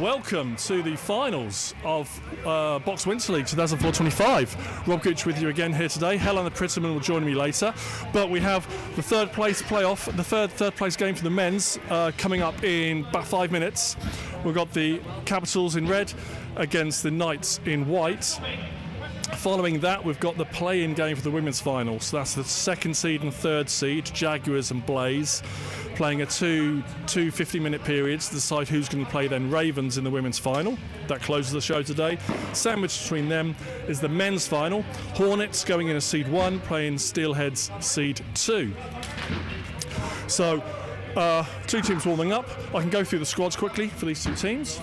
Welcome to the finals of Box Winter League 2004-25. Rob Gooch with you again here today. Helen Pritterman will join me later. But we have the third place playoff, the third place game for the men's coming up in about 5 minutes. We've got the Capitals in red against the Knights in white. Following that, we've got the play-in game for the women's final. So that's the second seed and third seed, Jaguars and Blaze, playing two 50-minute periods to decide who's going to play then Ravens in the women's final. That closes the show today. Sandwiched between them is the men's final. Hornets going in as seed 1, playing Steelheads seed 2. So, two teams warming up. I can go through the squads quickly for these two teams.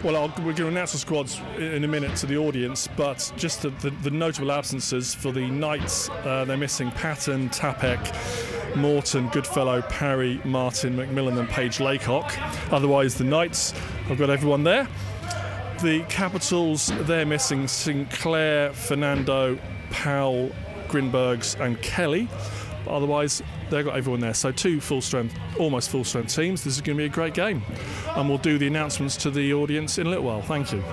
Well, we're going to announce the squads in a minute to the audience, but just the notable absences for the Knights, they're missing Patton, Tapek, Morton, Goodfellow, Parry, Martin, McMillan and Paige Laycock. Otherwise, the Knights have got everyone there. The Capitals, they're missing Sinclair, Fernando, Powell, Grinbergs and Kelly. But otherwise, they've got everyone there. So two almost full-strength teams. This is going to be a great game. And we'll do the announcements to the audience in a little while. Thank you.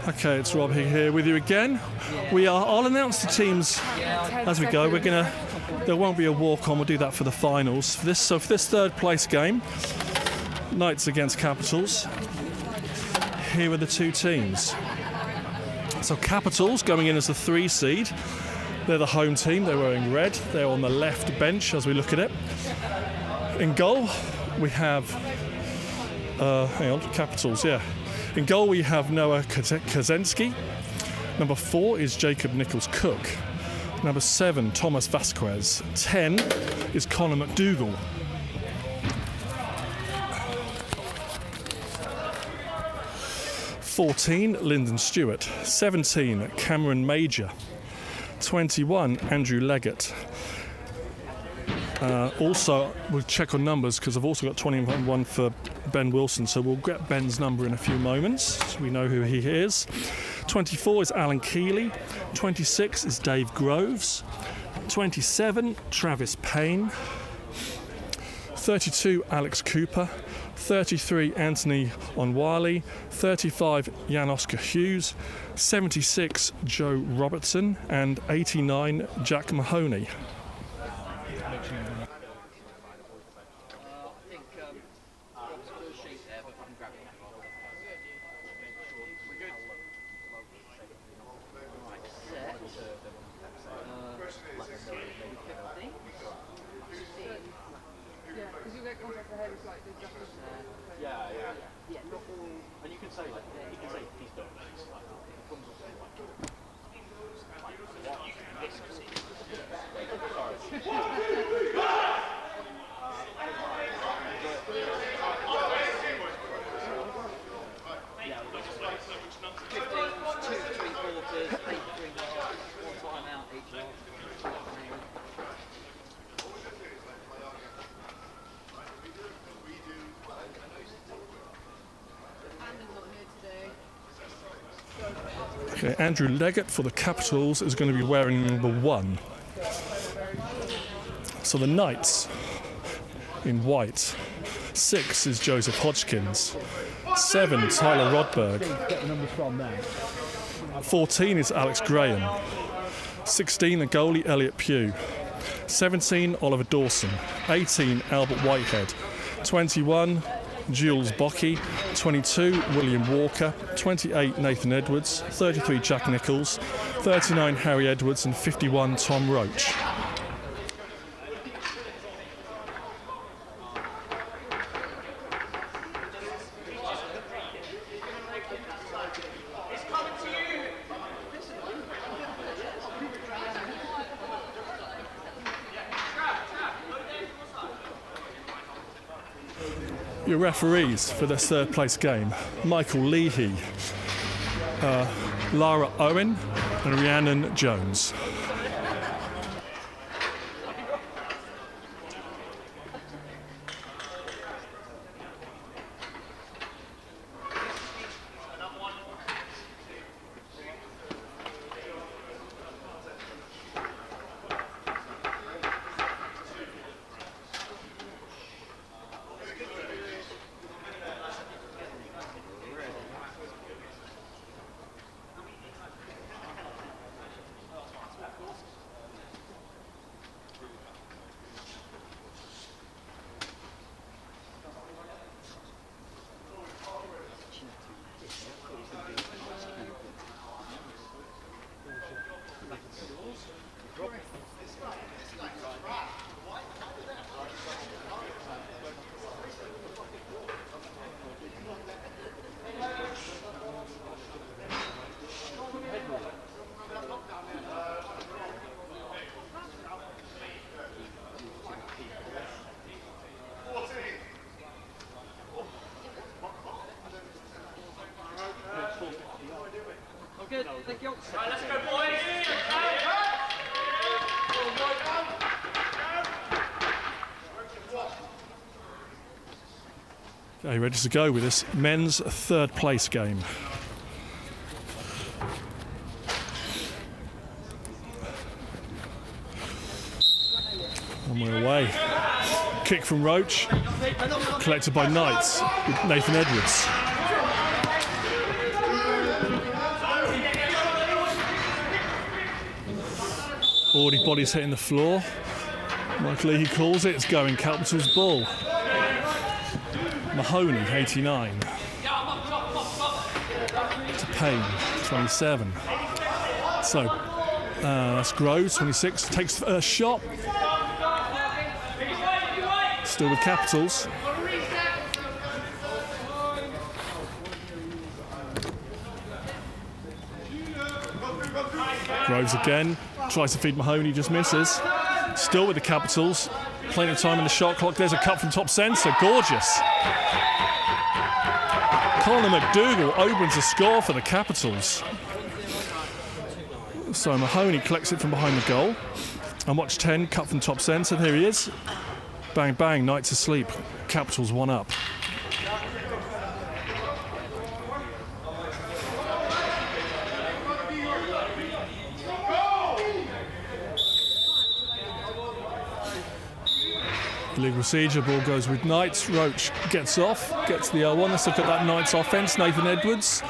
Okay, it's Rob here with you again. I'll announce the teams as we go. There won't be a walk-on. We'll do that for the finals. For this third place game, Knights against Capitals. Here are the two teams. So Capitals going in as the 3 seed. They're the home team. They're wearing red. They're on the left bench as we look at it. In goal, we have Capitals. Yeah. In goal, we have Noah Kaczynski. Number 4 is Jacob Nichols-Cook. Number 7, Thomas Vasquez. 10 is Connor McDougall. 14, Lyndon Stewart. 17, Cameron Major. 21, Andrew Leggett. Also, we'll check on numbers because I've also got 21 for Ben Wilson, so we'll get Ben's number in a few moments so we know who he is. 24 is Alan Keeley. 26 is Dave Groves. 27, Travis Payne. 32, Alex Cooper. 33, Anthony Onwali. 35, Jan Oscar Hughes. 76, Joe Robertson. And 89, Jack Mahoney. Yeah, not all. And you can say, he's done. Okay, Andrew Leggett for the Capitals is going to be wearing number 1. So the Knights in white. 6 is Joseph Hodgkins. 7, Tyler Rodberg. 14 is Alex Graham. 16, the goalie Elliot Pugh. 17, Oliver Dawson. 18, Albert Whitehead. 21, Jules Bockey. 22, William Walker. 28, Nathan Edwards. 33, Jack Nichols. 39, Harry Edwards. And 51, Tom Roach. Your referees for this third place game: Michael Leahy, Lara Owen and Rhiannon Jones. Right, let's go, boys. Okay, ready to go with this men's third place game. On my way. Kick from Roach, collected by Knights with Nathan Edwards. Already bodies hitting the floor. Michael Leahy calls it, it's going Capitals ball. Mahoney, 89. To Payne, 27. So, that's Groves, 26, takes the first shot. Still with Capitals. Groves again, tries to feed Mahoney, just misses. Still with the Capitals. Plenty of time in the shot clock. There's a cut from top centre. Gorgeous. Connor McDougall opens the score for the Capitals. So Mahoney collects it from behind the goal. And watch 10, cut from top centre. Here he is. Bang, bang, Knights asleep. Capitals 1 up. League procedure, ball goes with Knights. Roach gets off, gets the L1. Let's look at that Knights offence. Nathan Edwards.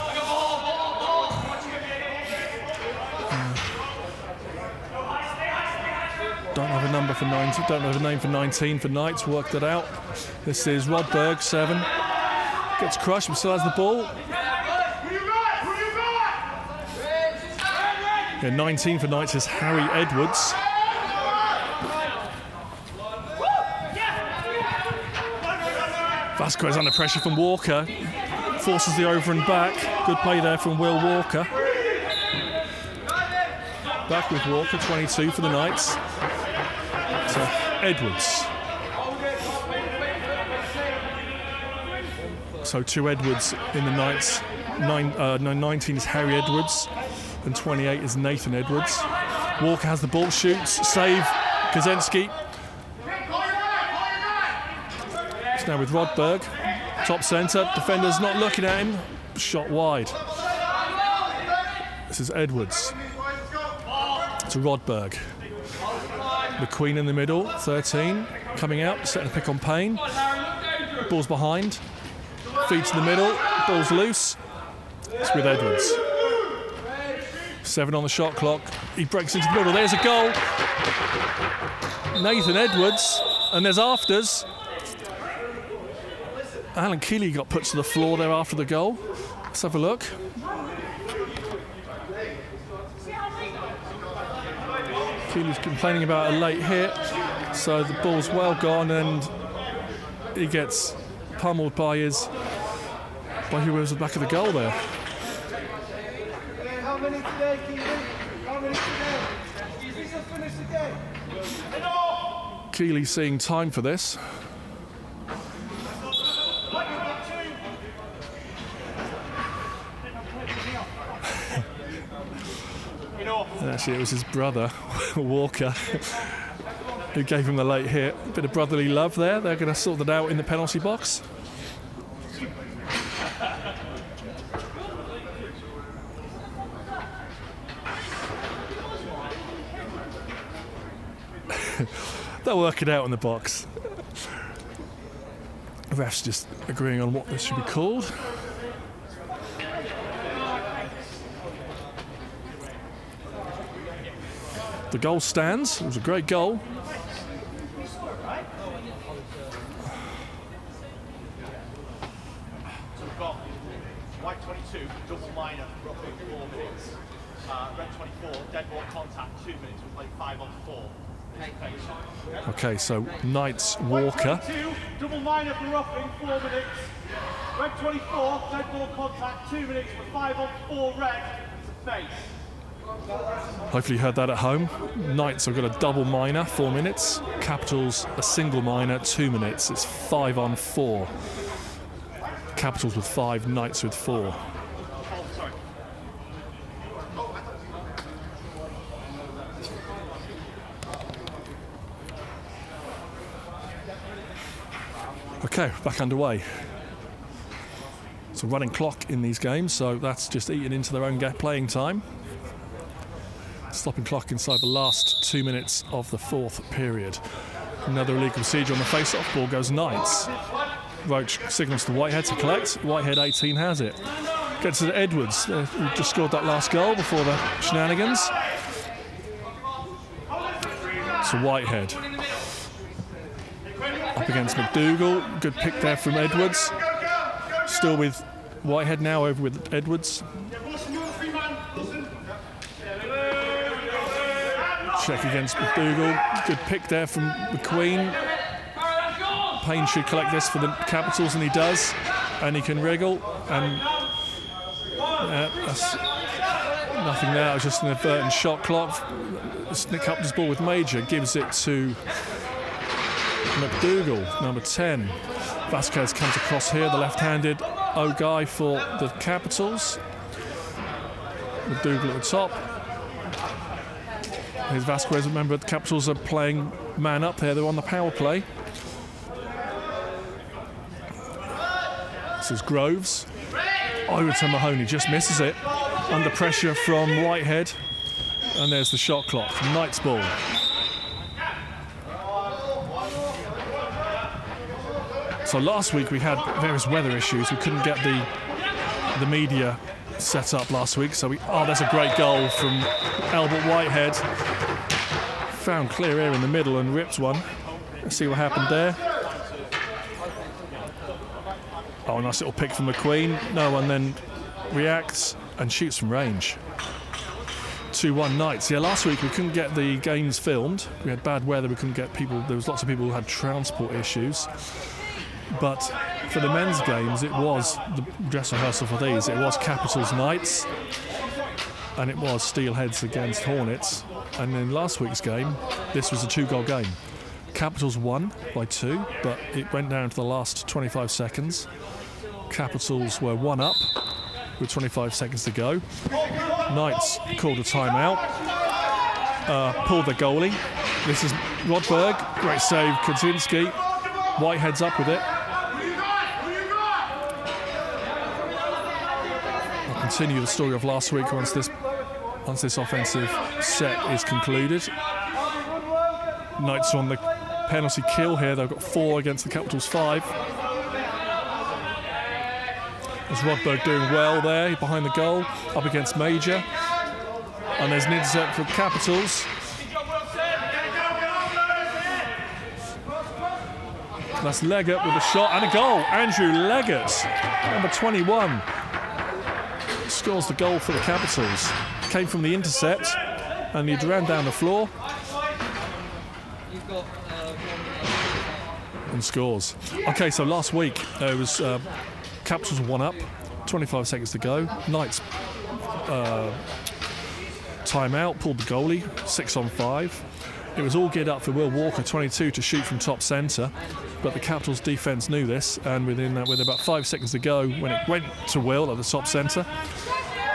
Don't have a number for 19. Don't have a name for 19 for Knights. Worked it out. This is Rodberg, 7. Gets crushed, but still has the ball. Yeah, 19 for Knights is Harry Edwards. Vasquez under pressure from Walker, forces the over and back. Good play there from Will Walker. Back with Walker, 22 for the Knights. To Edwards. So 2 Edwards in the Knights 19 is Harry Edwards, and 28 is Nathan Edwards. Walker has the ball, shoots, save, Kaczynski. It's now with Rodberg, top centre, defender's not looking at him, shot wide. This is Edwards to Rodberg. McQueen in the middle, 13, coming out, setting a pick on Payne. Ball's behind, feed to the middle, ball's loose. It's with Edwards. 7 on the shot clock. He breaks into the middle. There's a goal. Nathan Edwards, and there's afters. Alan Keeley got put to the floor there after the goal. Let's have a look. Keeley's complaining about a late hit, so the ball's well gone, and he gets pummeled by who was at the back of the goal there. How many today, Keeley? How many today? Is this a finish today? Keeley seeing time for this. And actually, it was his brother, Walker, who gave him the late hit. A bit of brotherly love there. They're going to sort that out in the penalty box. They'll work it out in the box. The ref's just agreeing on what this should be called. The goal stands. It was a great goal. So we've got white 22, double minor, roughly 4 minutes. Red 24, dead ball contact, 2 minutes. We played 5 on 4. Okay, so Knights Walker. White 22, double minor for roughing, 4 minutes. Red 24, dead ball contact, 2 minutes for 5 on 4 red. It's a face. Hopefully you heard that at home. Knights have got a double minor, 4 minutes. Capitals a single minor, 2 minutes. It's 5 on 4. Capitals with 5, Knights with 4. Okay, back underway. It's a running clock in these games, so that's just eaten into their own playing time. Stopping clock inside the last 2 minutes of the 4th period. Another illegal procedure on the face-off. Ball goes Knights. Roach signals to Whitehead to collect. Whitehead 18 has it. Gets to Edwards, who just scored that last goal before the shenanigans. To Whitehead. Up against McDougall. Good pick there from Edwards. Still with Whitehead now over with Edwards. Check against McDougall. Good pick there from McQueen. Payne should collect this for the Capitals, and he does. And he can wriggle. And that's nothing there. It was just an inadvertent shot clock. Nick Upton's ball with Major gives it to McDougall, number 10. Vasquez comes across here, the left-handed guy for the Capitals. McDougall at the top. Here's Vasquez. Remember, the Capitals are playing man up there. They're on the power play. This is Groves. Over to Mahoney, just misses it. Under pressure from Whitehead. And there's the shot clock. Knights ball. So last week we had various weather issues. We couldn't get the media set up last week. So that's a great goal from Albert Whitehead. Found clear air in the middle and ripped one. Let's see what happened there. Oh, nice little pick from McQueen. No one then reacts and shoots from range. 2-1 Knights. Yeah, last week we couldn't get the games filmed. We had bad weather. We couldn't get people. There was lots of people who had transport issues. But for the men's games, it was the dress rehearsal for these. It was Capitals Knights, and it was Steelheads against Hornets. And in last week's game, this was a 2-goal game. Capitals won by 2, but it went down to the last 25 seconds. Capitals were 1 up, with 25 seconds to go. Knights called a timeout. Pulled the goalie. This is Rodberg. Great save, Kaczynski. Whitehead's up with it. I'll continue the story of last week once this offensive set is concluded. Knights are on the penalty kill here. They've got 4 against the Capitals 5. There's Rodberg doing well there behind the goal, up against Major. And there's an intercept for Capitals. That's Leggett with a shot and a goal. Andrew Leggett, number 21, scores the goal for the Capitals. Came from the intercept and he ran down the floor and scores. Okay, so last week it was Capitals 1 up, 25 seconds to go. Knights timeout, pulled the goalie, 6-on-5. It was all geared up for Will Walker, 22, to shoot from top centre, but the Capitals defence knew this, and with about 5 seconds to go, when it went to Will at the top centre,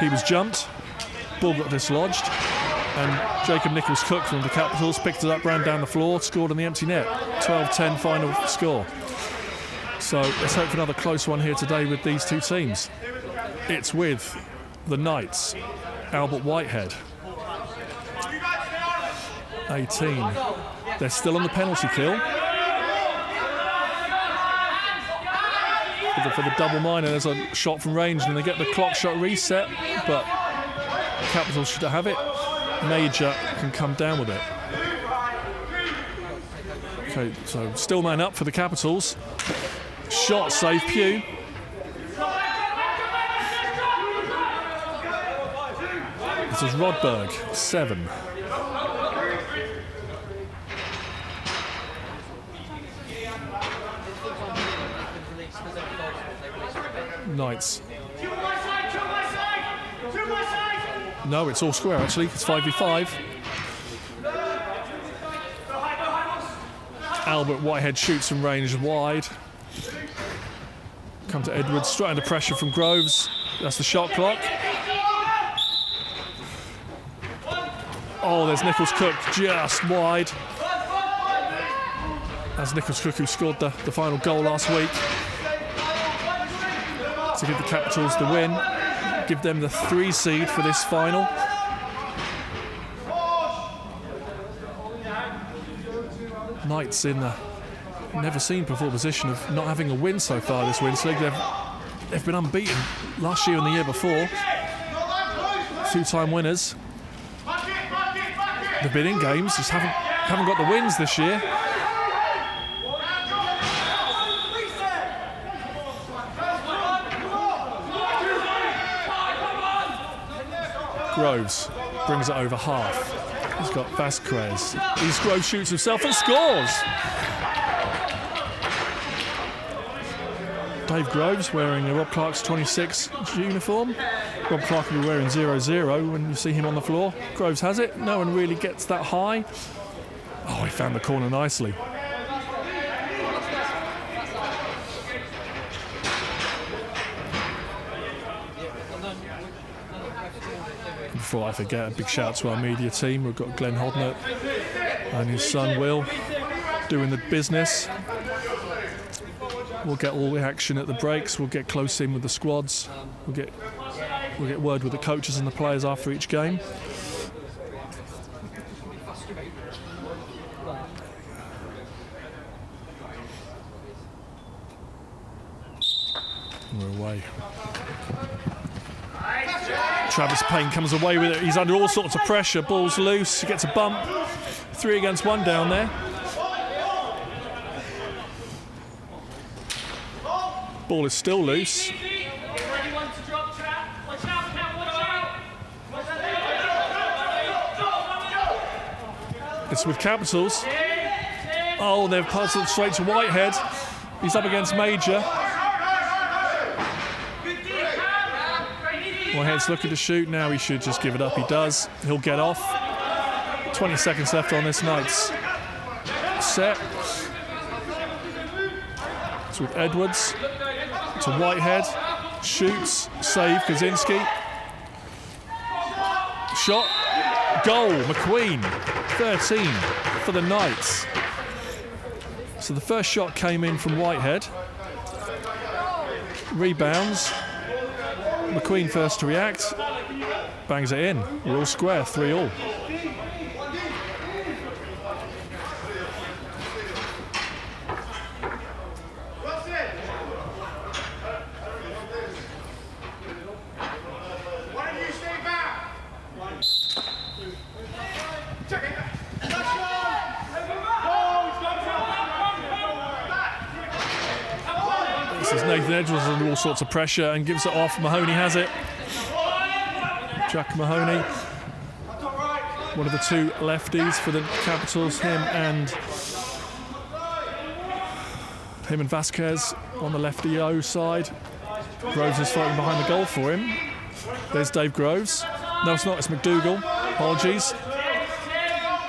he was jumped, ball got dislodged, and Jacob Nichols-Cook from the Capitals picked it up, ran down the floor, scored on the empty net. 12-10 final score. So let's hope for another close one here today with these two teams. It's with the Knights, Albert Whitehead, 18. They're still on the penalty kill. For the double minor, there's a shot from range and they get the clock shot reset, but Capitals should have it. Major can come down with it. Okay, so still man up for the Capitals. Shot save Pugh. This is Rodberg, 7. Knights. No, it's all square actually. It's 5v5. Albert Whitehead shoots from range wide. Come to Edwards, straight under pressure from Groves. That's the shot clock. Oh, there's Nichols-Cook just wide. That's Nichols-Cook who scored the final goal last week to give the Capitals the win, give them the 3 seed for this final. Knights in the never seen before position of not having a win so far this Winter League. They've been unbeaten last year and the year before. 2-time winners. They've been in games, just haven't got the wins this year. Groves brings it over half. He's got Vasquez. Groves shoots himself and scores. Dave Groves wearing a Rob Clark's 26 uniform. Rob Clark will be wearing 0-0 when you see him on the floor. Groves has it. No one really gets that high. Oh, he found the corner nicely. Before I forget, a big shout out to our media team. We've got Glenn Hodnett and his son Will doing the business. We'll get all the action at the breaks. We'll get close in with the squads. We'll get word with the coaches and the players after each game. We're away. Travis Payne comes away with it. He's under all sorts of pressure. Ball's loose. He gets a bump. 3 against 1 down there. Ball is still loose. It's with Capitals. Oh, they've passed it straight to Whitehead. He's up against Major. Whitehead's looking to shoot. Now he should just give it up. He does. He'll get off. 20 seconds left on this night's set. It's with Edwards to Whitehead. Shoots, save, Kaczynski. Shot, goal, McQueen, 13 for the Knights. So the first shot came in from Whitehead. Rebounds. McQueen first to react. Bangs it in. We're all square, 3-all. Nathan Edwards under all sorts of pressure and gives it off. Mahoney has it. Jack Mahoney, one of the two lefties for the Capitals, him and Vasquez on the lefty-o side. Groves is fighting behind the goal for him. There's Dave Groves. No, it's not, it's McDougall. Apologies.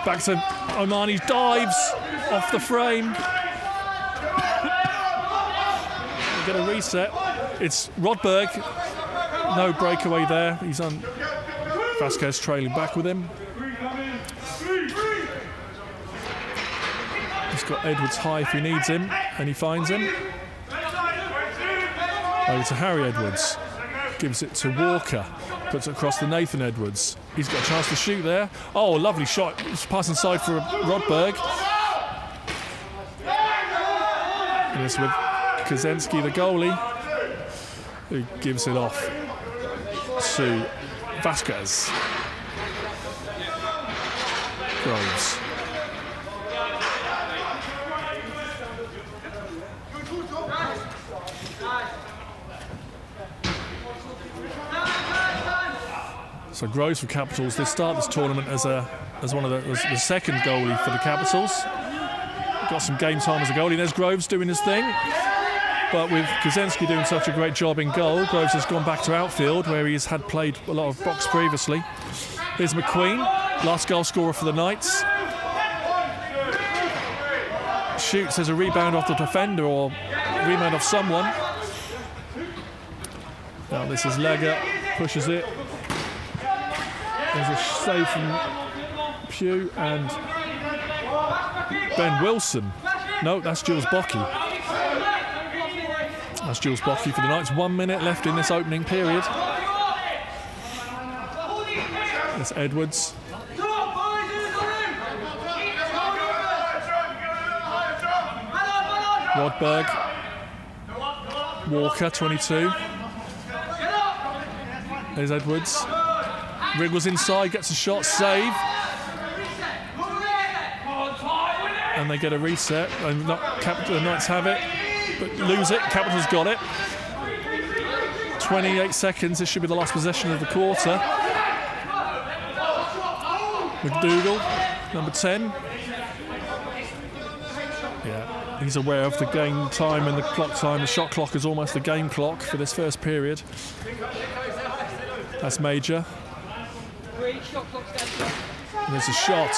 Back to Omani, dives off the frame. Get a reset. It's Rodberg. No breakaway there. He's on. Vasquez trailing back with him. He's got Edwards high if he needs him, and he finds him. Over to Harry Edwards. Gives it to Walker. Puts it across to Nathan Edwards. He's got a chance to shoot there. Oh, lovely shot. It's passing inside for Rodberg. And it's with Kaczynski, the goalie, who gives it off to Vasquez. Groves. So Groves for Capitals. They start this tournament as one of the second goalie for the Capitals. Got some game time as a goalie. There's Groves doing his thing. But with Kaczynski doing such a great job in goal, Groves has gone back to outfield where he had played a lot of box previously. Here's McQueen, last goal scorer for the Knights. Shoots, there's a rebound off the defender or rebound off someone. Now this is Legger, pushes it. There's a save from Pugh and Ben Wilson. No, that's Jules Bocky. That's Jules Bocky for the Knights. 1 minute left in this opening period. That's Edwards. Rodberg. Walker, 22. There's Edwards. Wriggles inside, gets a shot, save. And they get a reset. And the Knights have it, but lose it. Capitals got it. 28 seconds. This should be the last possession of the quarter. McDougall, number 10. Yeah, he's aware of the game time and the clock time. The shot clock is almost the game clock for this first period. That's Major. And there's a shot.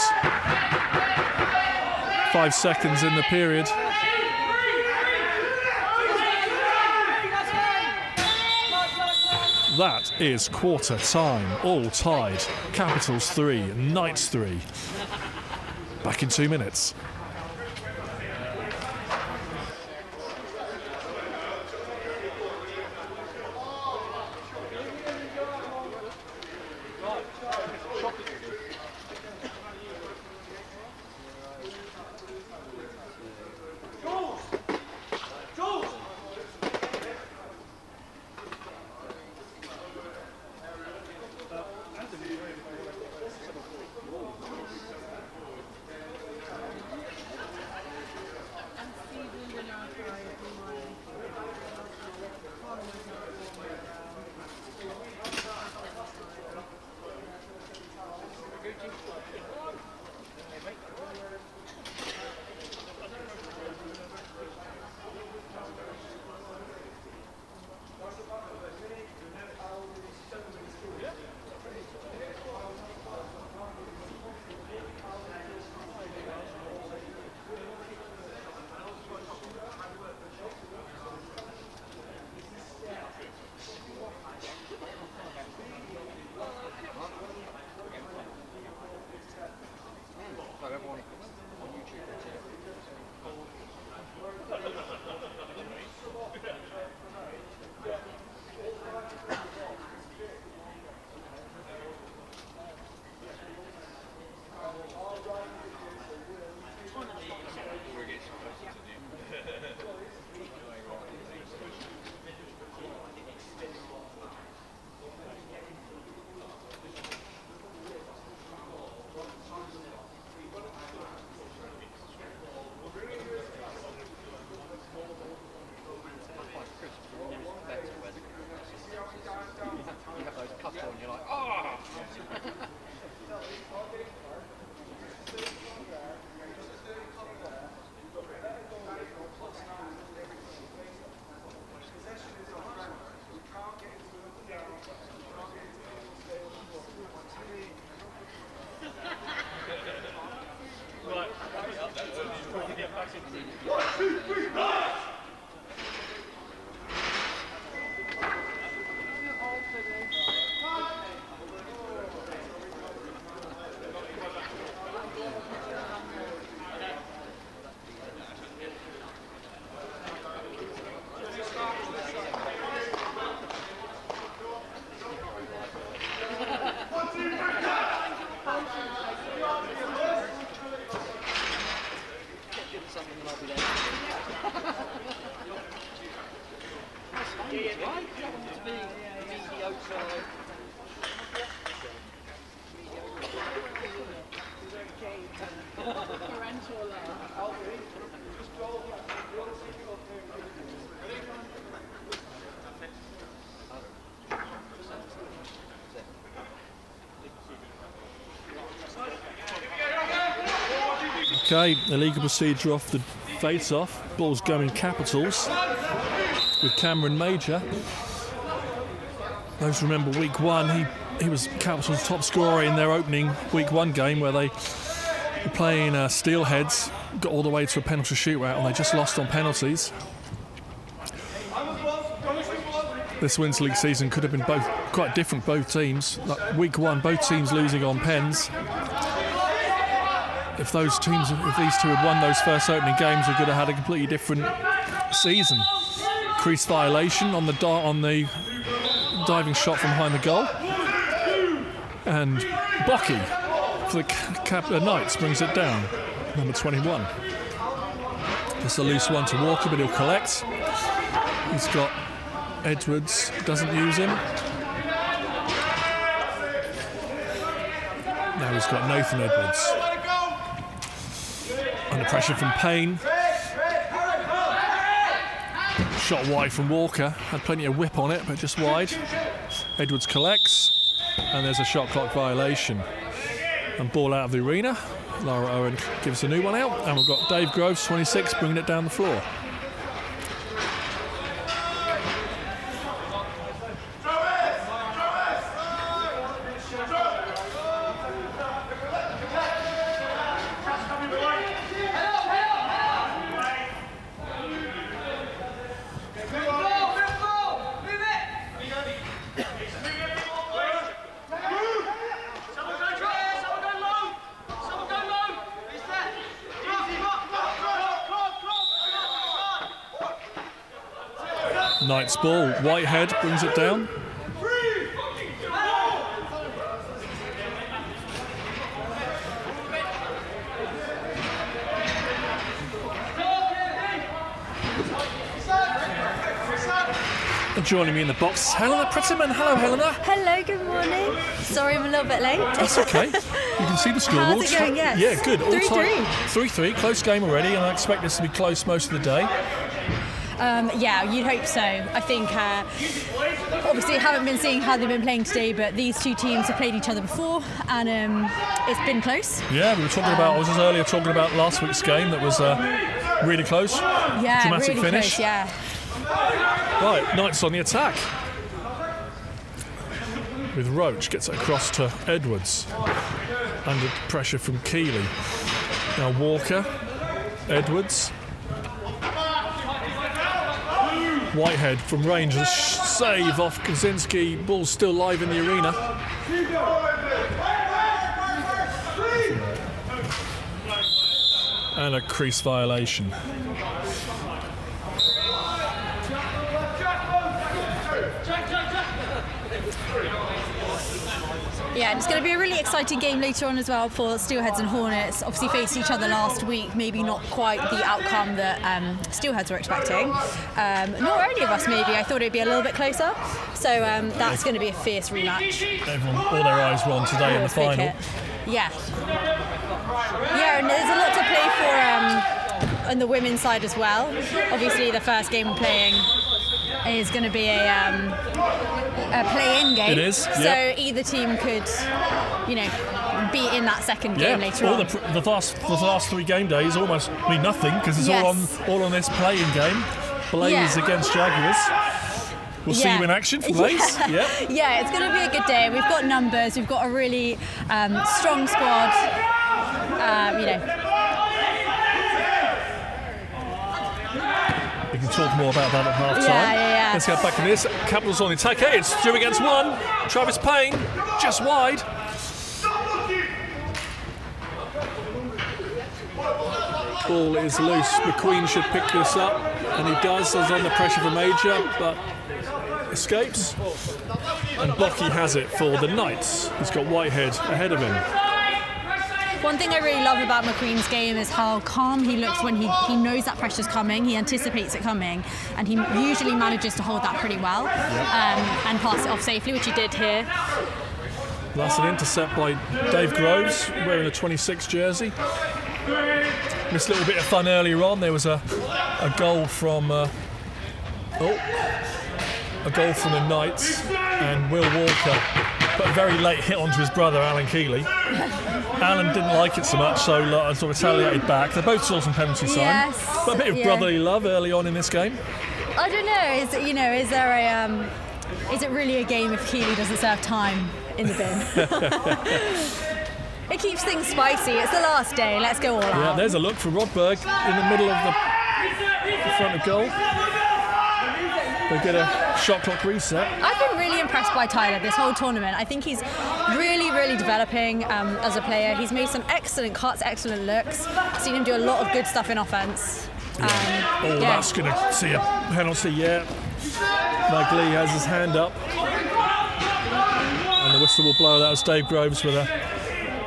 5 seconds in the period. That is quarter time, all tied. Capitals 3, Knights 3. Back in 2 minutes. Okay, illegal procedure off the face-off. Ball's going capitals with Cameron Major. Those remember week 1, he was Capital's top scorer in their opening week 1 game where they were playing Steelheads, got all the way to a penalty shootout and they just lost on penalties. This Winter League season could have been quite different, both teams. Like week 1, both teams losing on pens. If these two had won those first opening games, we could have had a completely different season. Crease violation on the diving shot from behind the goal. And Bocky for the Knights brings it down, number 21. Just a loose one to Walker, but he'll collect. He's got Edwards, doesn't use him. Now he's got Nathan Edwards. Under pressure from Payne. Shot wide from Walker. Had plenty of whip on it, but just wide. Edwards collects. And there's a shot clock violation. And ball out of the arena. Laura Owen gives a new one out. And we've got Dave Groves, 26, bringing it down the floor. Knights ball, Whitehead brings it down. And joining me in the box is Helena Prettyman. Hello, Helena. Hello, good morning. Sorry I'm a little bit late. That's okay. You can see the scoreboard. How's it going? Yes. Yeah, good. 3-3. 3-3, close game already, and I expect this to be close most of the day. Yeah, you'd hope so. I think, obviously, I haven't been seeing how they've been playing today, but these two teams have played each other before, and it's been close. Yeah, we were talking about, I was just earlier talking about last week's game that was really close. Yeah, dramatic really finish. close, yeah. Right, Knights on the attack. With Roach, gets it across to Edwards. Under pressure from Keeley. Now Walker, Edwards. Whitehead from range, a save off Kaczynski. Ball's still live in the arena. And a crease violation. Yeah, and it's going to be a really exciting game later on as well for Steelheads and Hornets. Obviously faced each other last week, maybe not quite the outcome that Steelheads were expecting. Nor any of us maybe, I thought it'd be a little bit closer. So that's going to be a fierce rematch. Everyone, all their eyes were on today in the final. Yeah. Yeah, and there's a lot to play for on the women's side as well. Obviously the first game we're playing is going to be a play-in game. It is. So either team could, be in that second game later on. The last 3 game days almost mean nothing because it's all on this play-in game. Blaze against Jaguars. We'll see you in action for Blaze. Yeah, it's going to be a good day. We've got numbers. We've got a really strong squad. We can talk more about that at half time. Yeah. Let's get back to this. Capitals on the attack. Hey, it's 2 against 1. Travis Payne, just wide. Ball is loose. McQueen should pick this up, and he does. There's under pressure from Major, but escapes. And Bocky has it for the Knights. He's got Whitehead ahead of him. One thing I really love about McQueen's game is how calm he looks when he knows that pressure's coming, he anticipates it coming, and he usually manages to hold that pretty well and pass it off safely, which he did here. That's an intercept by Dave Groves, wearing a 26 jersey. This little bit of fun earlier on, there was a goal from the Knights, and Will Walker but a very late hit onto his brother, Alan Keeley. Alan didn't like it so much, so sort of retaliated back. They both saw some penalty sign, Yes, but a bit of yeah. brotherly love early on in this game. I don't know. Is there a? Is it really a game if Keeley doesn't serve time in the bin? It keeps things spicy. It's the last day. Let's go all Yeah, out. there's a look for Rodberg in the middle of the front of goal. They get a shot clock reset. I've been really impressed by Tyler this whole tournament. I think he's really, really developing as a player. He's made some excellent cuts, excellent looks. Seen him do a lot of good stuff in offence. That's going to see a penalty, yeah. McGlee has his hand up. And the whistle will blow. That was Dave Groves with a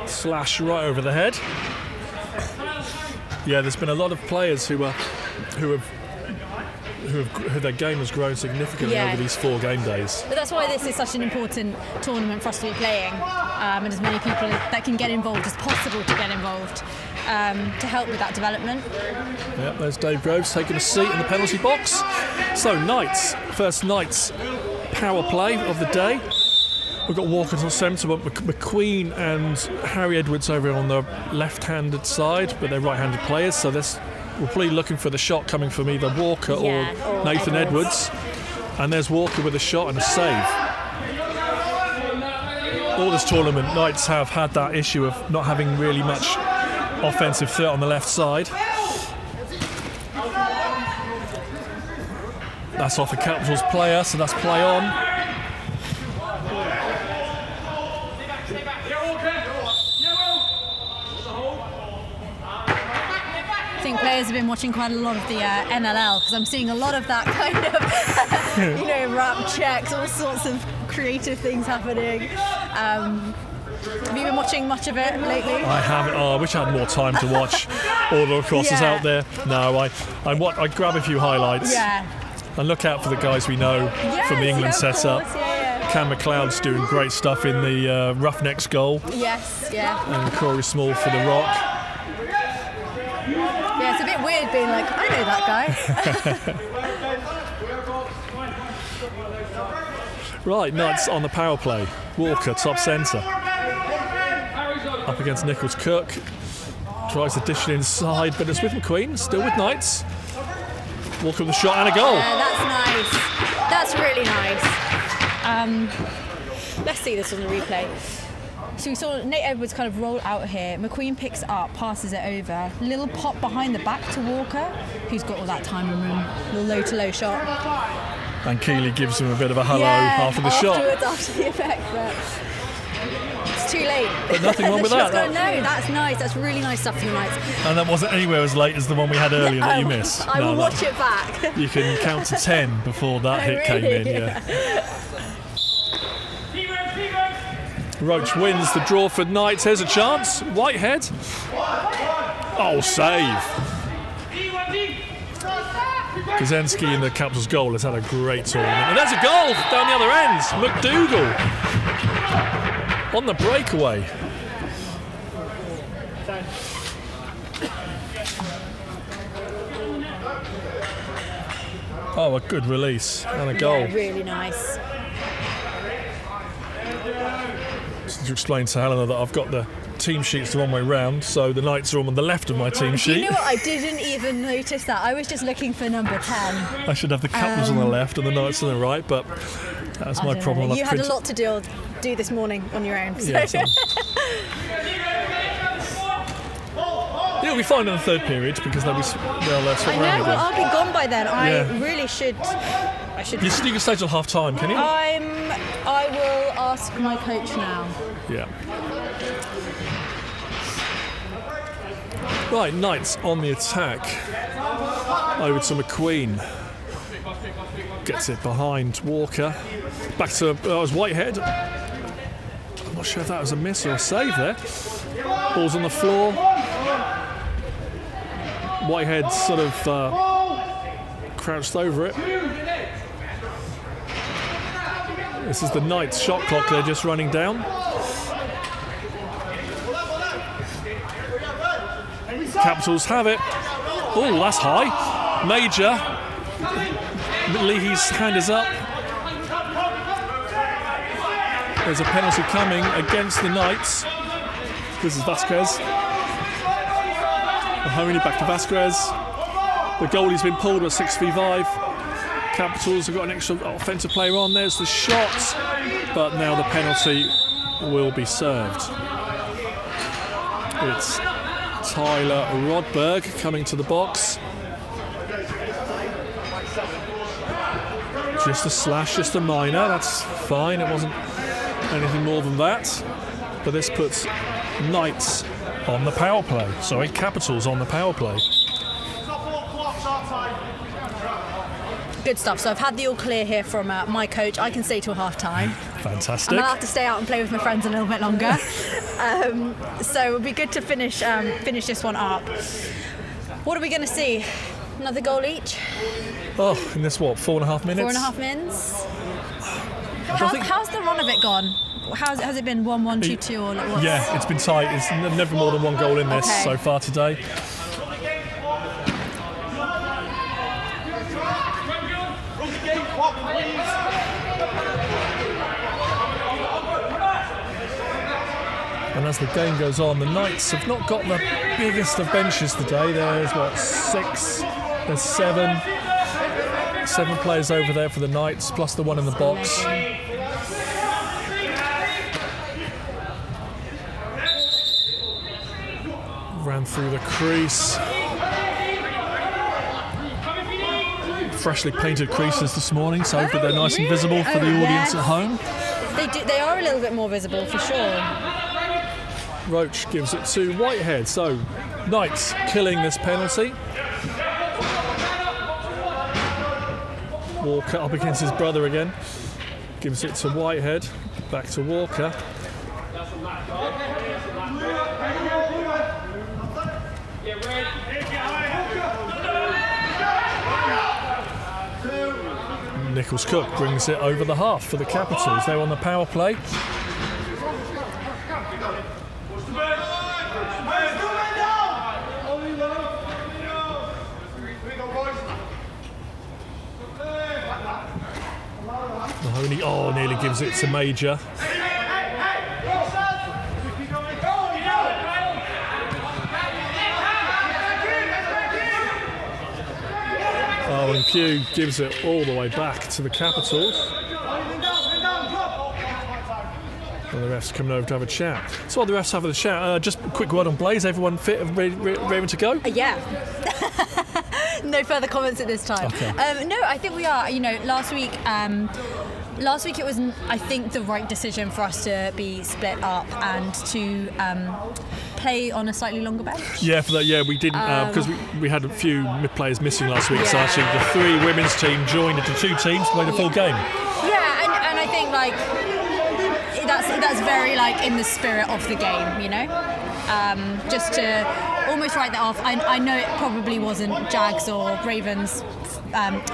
slash right over the head. Yeah, there's been a lot of players who their game has grown significantly over these 4 game days. But that's why this is such an important tournament for us to be playing, and as many people that can get involved as possible to get involved to help with that development. Yeah, there's Dave Groves taking a seat in the penalty box. So first Knights power play of the day. We've got Walker to centre, but McQueen and Harry Edwards over on the left-handed side, but they're right-handed players, so we're probably looking for the shot coming from either Walker or Nathan Edwards. And there's Walker with a shot and a save. All this tournament, Knights have had that issue of not having really much offensive threat on the left side. That's off a Capitals player, so that's play on. I think players have been watching quite a lot of the NLL because I'm seeing a lot of that kind of, wrap checks, all sorts of creative things happening. Have you been watching much of it lately? I haven't. I wish I had more time to watch all the crosses out there. No, I grab a few highlights. Yeah. And look out for the guys we know from the England setup. Yeah. Cam McLeod's doing great stuff in the Roughnecks goal. Yes, yeah. And Corey Small for the Rock. Yeah, it's a bit weird being like, I know that guy. Right, Knights on the power play. Walker, top centre. Up against Nichols Cook. Tries to dish it inside, but it's with McQueen, still with Knights. Walker with a shot and a goal. Yeah, that's nice. That's really nice. Let's see this on the replay. So we saw Nate Edwards kind of roll out here. McQueen picks up, passes it over. Little pop behind the back to Walker, who's got all that time and room. Little low-to-low shot. And Keeley gives him a bit of a hello after the shot. After the effect, but it's too late. But nothing wrong with that. No, that's nice. That's really nice stuff for the Knights. And that wasn't anywhere as late as the one we had earlier that you missed. I will watch it back. You can count to 10 before that hit came in, yeah. Roach wins the draw for Knights. Here's a chance. Whitehead. Oh, save. Kaczynski in the Capitals goal has had a great tournament. And there's a goal down the other end. McDougall on the breakaway. Oh, a good release and a goal. Yeah, really nice. To explain to Helena that I've got the team sheets the wrong way round, so the Knights are on the left of my team sheet. You know what? I didn't even notice that. I was just looking for number 10. I should have the Capitals on the left and the Knights on the right, but that's my problem. You had a lot to do this morning on your own. So. Yeah, it'll be fine in the third period because they'll swap I around know, but again. I'll be gone by then. Yeah. I really should. You can stay till half time, can you? I will ask my coach now. Yeah. Right, Knights on the attack. Over to McQueen. Gets it behind Walker. Back to was Whitehead. I'm not sure if that was a miss or a save there. Ball's on the floor. Whitehead sort of crouched over it. This is the Knights shot clock they're just running down. Capitals have it. Oh, that's high. Major. Leahy's hand is up. There's a penalty coming against the Knights. This is Vasquez. Mahoney back to Vasquez. The goalie's been pulled at 6v5. Capitals have got an extra offensive player on. There's the shot, but now the penalty will be served. It's Tyler Rodberg coming to the box. Just a slash, just a minor. That's fine. It wasn't anything more than that. But this puts Knights on the power play. Sorry, Capitals on the power play. Good stuff. So I've had the all clear here from my coach. I can stay till half time. Fantastic. And I'll have to stay out and play with my friends a little bit longer. So it'll be good to finish this one up. What are we going to see? Another goal each? Oh, in this what, 4.5 minutes? 4.5 minutes. How's the run of it gone? Has it been 1-1, 2-2 or like what? Yeah, it's been tight. It's never more than one goal in this so far today. And as the game goes on, the Knights have not got the biggest of benches today. There's what, 6, there's 7 players over there for the Knights, plus the one in the box. Ran through the crease. Freshly painted creases this morning, so hopefully they're nice and visible for the audience at home. They are a little bit more visible for sure. Roach gives it to Whitehead, so Knights killing this penalty. Walker up against his brother again. Gives it to Whitehead, back to Walker. Nichols Cook brings it over the half for the Capitals. They're on the power play. Mahoney, nearly gives it to Major. And Pugh gives it all the way back to the Capitals. And the refs coming over to have a chat. So while the refs have a chat, just a quick word on Blaze. Everyone fit and ready to go? Yeah. No further comments at this time. Okay. No, I think we are. Last week it was, I think, the right decision for us to be split up and to play on a slightly longer bench. Yeah, for that. Yeah, we didn't because we had a few players missing last week. Yeah. So actually, the 3 women's team joined into 2 teams to play the full game. Yeah, and I think that's very in the spirit of the game, just to almost write that off. I know it probably wasn't Jags or Ravens'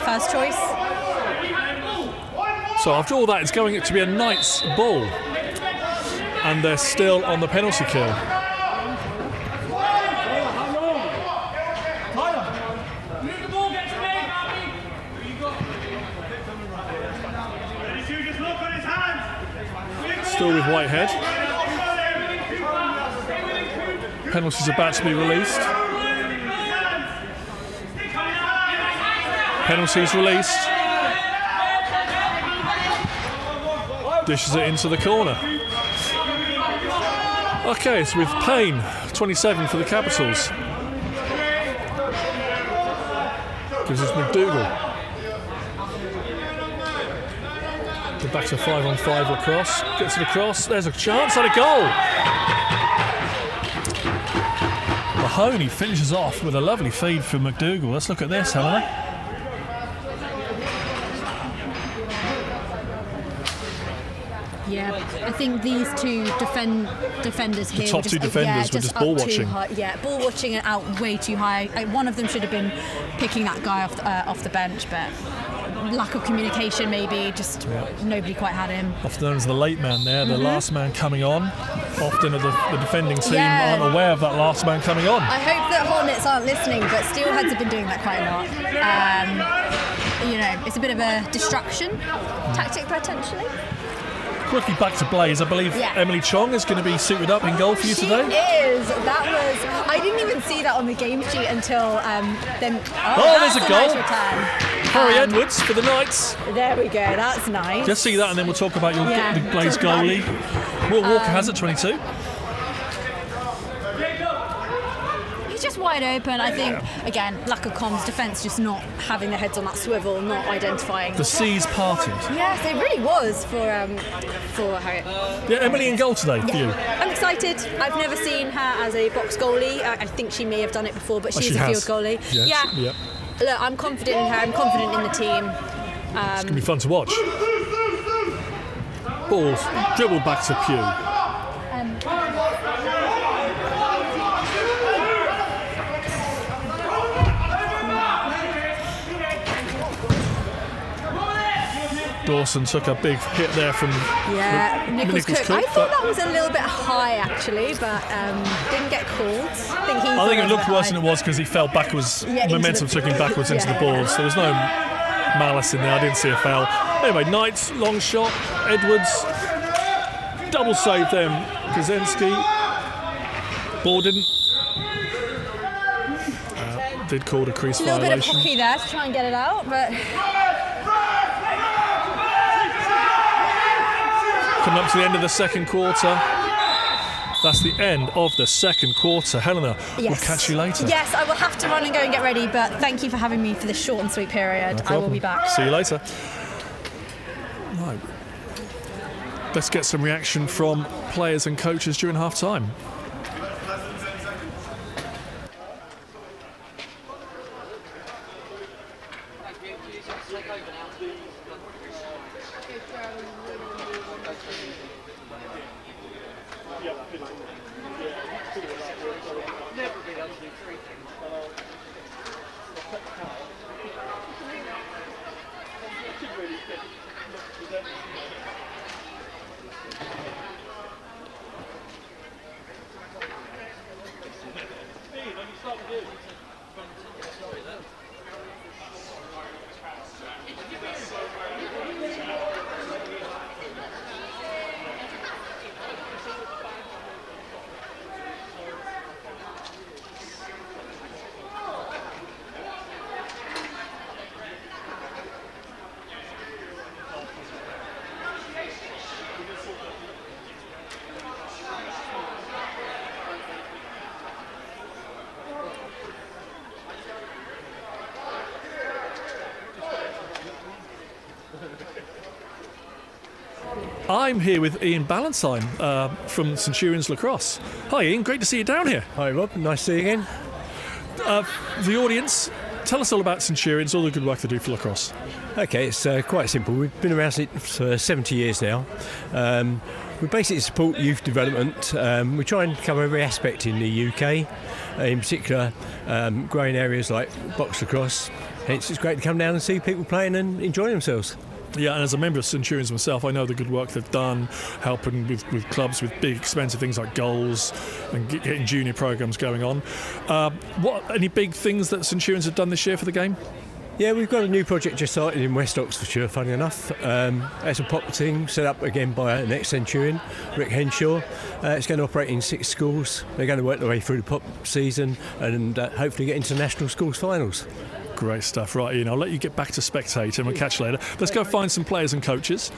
first choice. So after all that, it's going to be a Knights ball, and they're still on the penalty kill. Still with Whitehead. Penalty's about to be released. Penalty's released. Dishes it into the corner. Okay, it's with Payne, 27 for the Capitals. Gives us McDougall. The back to 5-on-5 across. Gets it across. There's a chance at a goal. Mahoney finishes off with a lovely feed from McDougall. Let's look at this, Helena. Yeah, I think these two defenders here. The top 2 defenders were just ball watching. Ball watching and out way too high. One of them should have been picking that guy off the bench, but lack of communication maybe. Just nobody quite had him. Often known as the late man there, the last man coming on. Often the defending team aren't aware of that last man coming on. I hope that Hornets aren't listening, but Steelheads have been doing that quite a lot. It's a bit of a distraction tactic potentially. Rookie back to blaze. I believe Yeah. Emily Chong is going to be suited up in goal for you She today. is. I didn't even see that on the game sheet until then. There's a that's goal. Nice return. Harry Edwards for the Knights. There we go. That's nice. Just see that, and then we'll talk about Yeah. the Blaze goalie. Will Walker has it 22. He's just wide open. I think again, lack of comms, defence just not having their heads on that swivel, not identifying. The seas parted. Yes, it really was for Harriet. Yeah, Emily in goal today for you. I'm excited. I've never seen her as a box goalie. I think she may have done it before, but Oh, she's she a has. field goalie. Yes. Yeah. Yep. Look, I'm confident in her. I'm confident in the team. It's going to be fun to watch. Ball dribbled back to Pugh. Dawson took a big hit there from Nichols Cook. I thought that was a little bit high actually, but didn't get called. I think it looked worse than it was because he fell backwards. Into Momentum the- took him backwards into the boards. There was no malice in there. I didn't see a foul. Anyway, Knights, long shot. Edwards, double save them. Kaczynski. Ball didn't. Did call a crease A little bit of violation. hockey there to try and get it out, but Coming up to the end of the second quarter. That's the end of the second quarter. Helena, we'll catch you later. Yes, I will have to run and go and get ready, but thank you for having me for this short and sweet period. No I will problem. be back. See you later. Right. Let's get some reaction from players and coaches during half time. I'm here with Ian Ballantyne from Centurions Lacrosse. Hi Ian, great to see you down here. Hi Rob, nice to see you again. The audience, tell us all about Centurions, all the good work they do for lacrosse. Okay, it's quite simple. We've been around for 70 years now. We basically support youth development. We try and cover every aspect in the UK, in particular growing areas like box lacrosse. Hence it's great to come down and see people playing and enjoying themselves. Yeah, and as a member of Centurions myself, I know the good work they've done, helping with clubs with big, expensive things like goals and getting junior programs going on. Any big things that Centurions have done this year for the game? Yeah, we've got a new project just started in West Oxfordshire, funny enough. It's a pop thing set up again by an ex-Centurion, Rick Henshaw. It's going to operate in 6 schools. They're going to work their way through the pop season and hopefully get into national schools finals. Great stuff. Right, Ian, I'll let you get back to spectating and we'll catch you later. Let's go find some players and coaches.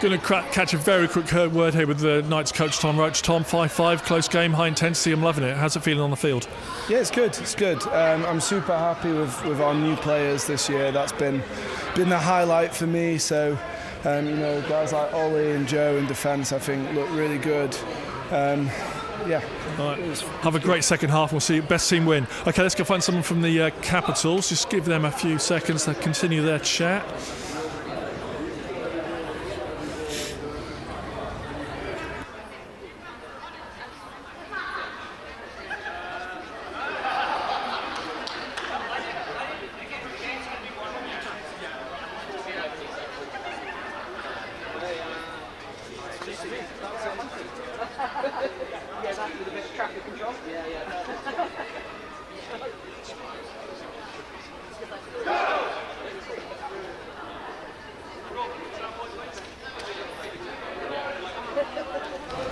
Going to catch a very quick word here with the Knights coach Tom Roach. Tom, 5-5, close game, high intensity. I'm loving it. How's it feeling on the field? Yeah, it's good. It's good. I'm super happy with our new players this year. That's been the highlight for me. So, guys like Ollie and Joe in defence, I think, look really good. Yeah. All right. Have a great second half. We'll see you. Best team win. Okay, let's go find someone from the Capitals. Just give them a few seconds to continue their chat.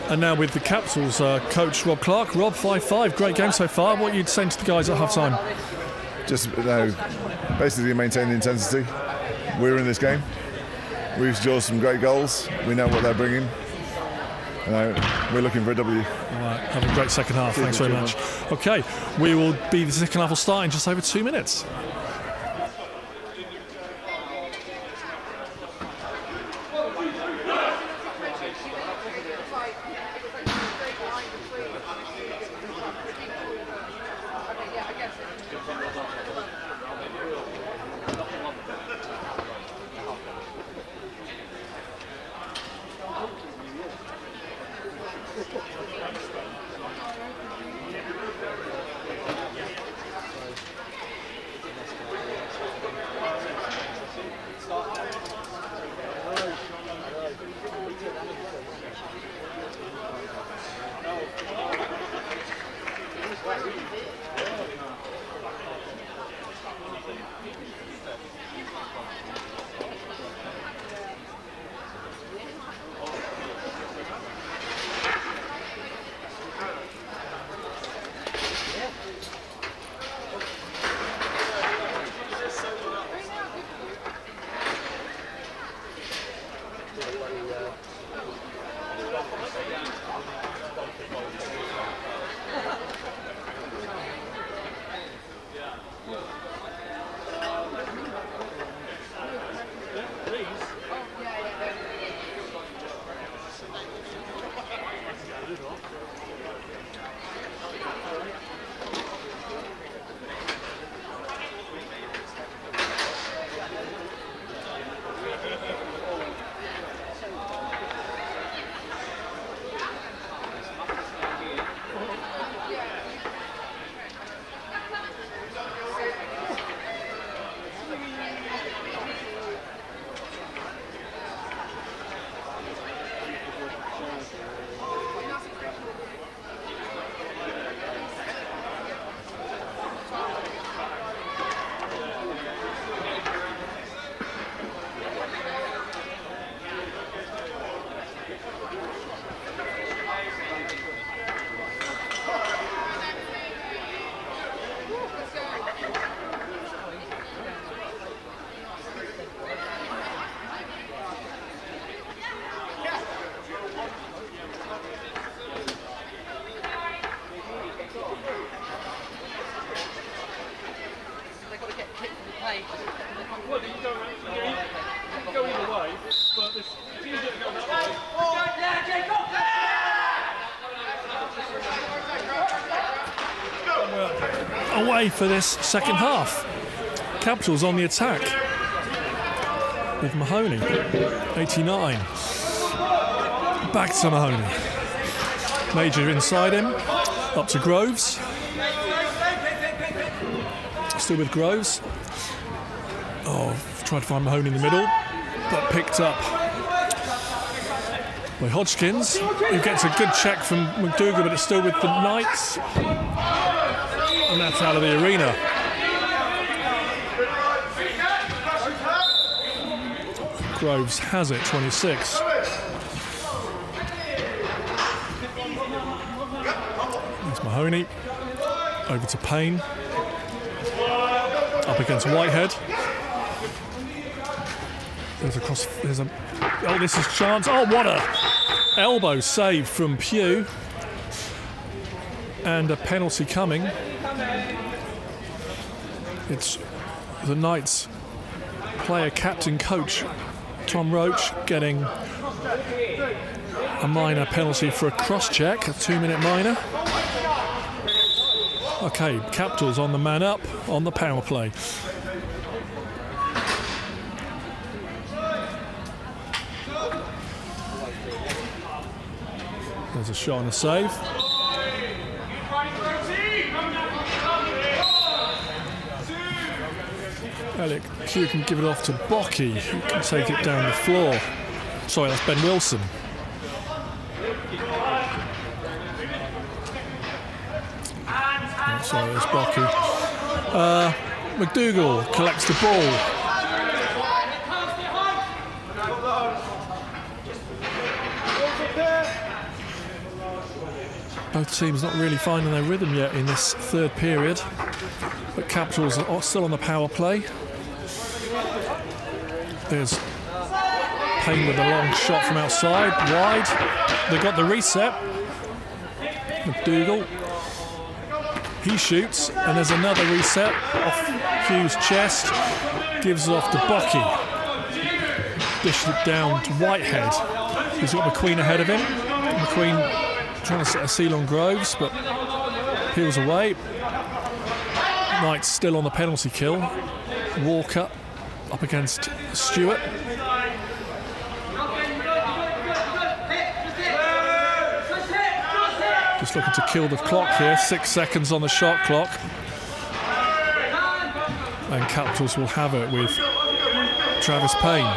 And now with the Capitals, coach Rob Clark. Rob, 5-5, great game so far. What are you saying to the guys at half time? Just basically maintain the intensity. We're in this game. We've scored some great goals. We know what they're bringing. We're looking for a W. All right, have a great second half. Thanks very much. Okay, the second half will start in just over 2 minutes. Away for this second half. Capitals on the attack with Mahoney, 89. Back to Mahoney. Major inside him, up to Groves. Still with Groves. Tried to find Mahoney in the middle, but picked up by Hodgkins, who gets a good check from McDougall, but it's still with the Knights. And that's out of the arena. Groves has it, 26. There's Mahoney. Over to Payne. Up against Whitehead. Oh, this is chance. Oh, what a elbow save from Pugh. And a penalty coming. It's the Knights player, captain, coach, Tom Roach, getting a minor penalty for a cross-check, a 2-minute minor. Okay, Capitals on the man up on the power play. There's a shot and a save. Elliot Pugh can give it off to Bocky, who can take it down the floor. Sorry, that's Ben Wilson. Oh, sorry, that's Bocky. McDougall collects the ball. Both teams not really finding their rhythm yet in this third period, but Capitals are still on the power play. There's Payne with a long shot from outside, wide. They got the reset. McDougall, he shoots, and there's another reset off Hugh's chest. Gives it off to Bocky. Dishes it down to Whitehead. He's got McQueen ahead of him. McQueen trying to set a seal on Groves, but peels away. Knights still on the penalty kill. Walker up against Stewart. Just looking to kill the clock here. 6 seconds on the shot clock. And Capitals will have it with Travis Payne.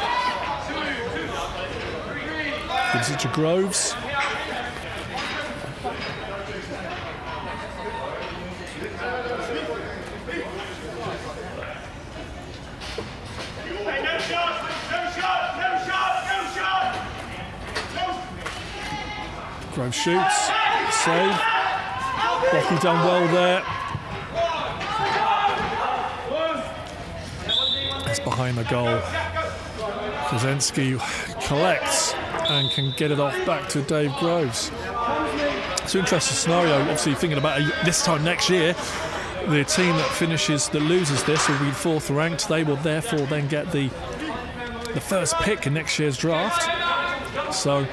Gives it to Groves. Groves shoots, save. Bocky done well there. It's behind the goal. Kozenski collects and can get it off back to Dave Groves. It's an interesting scenario. Obviously, thinking about this time next year, the team that loses this will be 4th ranked. They will therefore then get the first pick in next year's draft. So,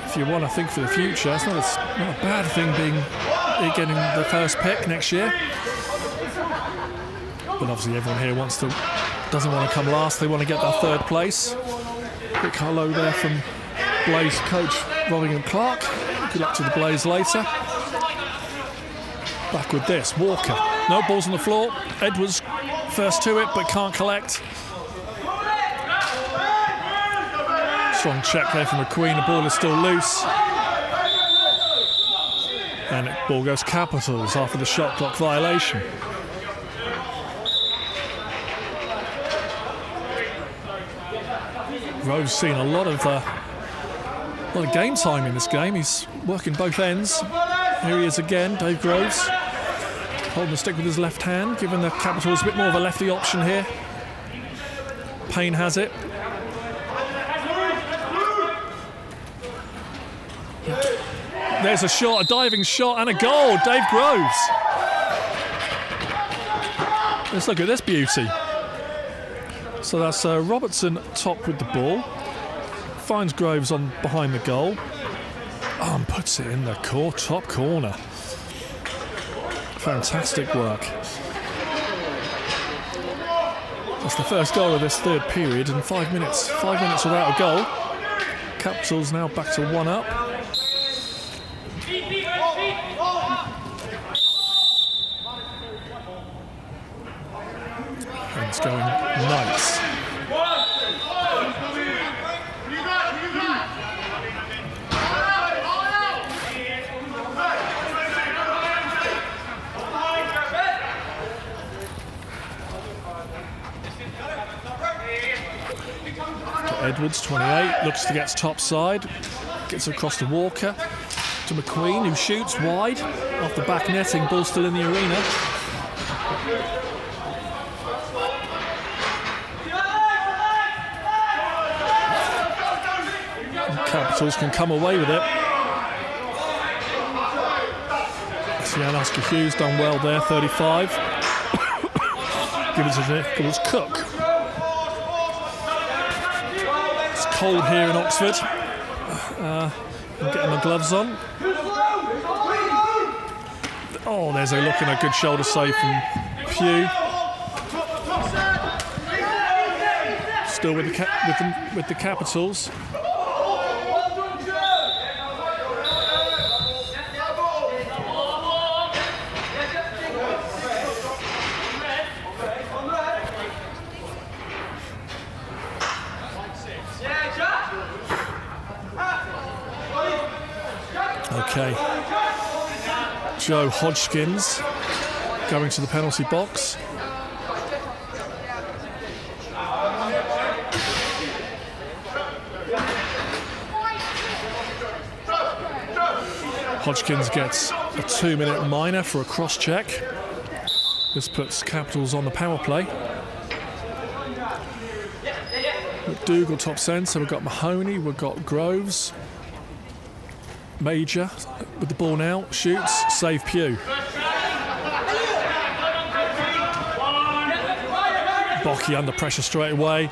if you want to think for the future, it's not a bad thing getting the first pick next year. But obviously everyone here doesn't want to come last. They want to get that 3rd place. Quick hello there from Blaze coach Robingham Clark. Good luck to the Blaze later. Back with this, Walker. No balls on the floor. Edwards first to it, but can't collect. Strong check there from McQueen. The ball is still loose. And ball goes Capitals after the shot clock violation. Groves seen a lot of game time in this game. He's working both ends. Here he is again, Dave Groves. Holding the stick with his left hand, giving the Capitals a bit more of a lefty option here. Payne has it. There's a shot, a diving shot and a goal. Dave Groves. Let's look at this beauty. So that's Robertson top with the ball. Finds Groves on behind the goal. Oh, and puts it in the top corner. Fantastic work. That's the first goal of this third period in 5 minutes. 5 minutes without a goal. Capitals now back to 1 up. And it's going Knights. Edwards, 28, looks to get top side, gets across to Walker. To McQueen, who shoots wide off the back netting, ball still in the arena. And Capitals can come away with it. Oscar Hughes done well there, 35. Give it to Nicholas Cook. It's cold here in Oxford. I'm getting my gloves on. Oh, there's a look and a good shoulder save from Pugh. Still with the Capitals. Okay. Joe Hodgkins going to the penalty box. Hodgkins gets a 2-minute minor for a cross-check. This puts Capitals on the power play. McDougall top centre, we've got Mahoney, we've got Groves. Major with the ball now, shoots, save Pugh. Bocky under pressure straight away.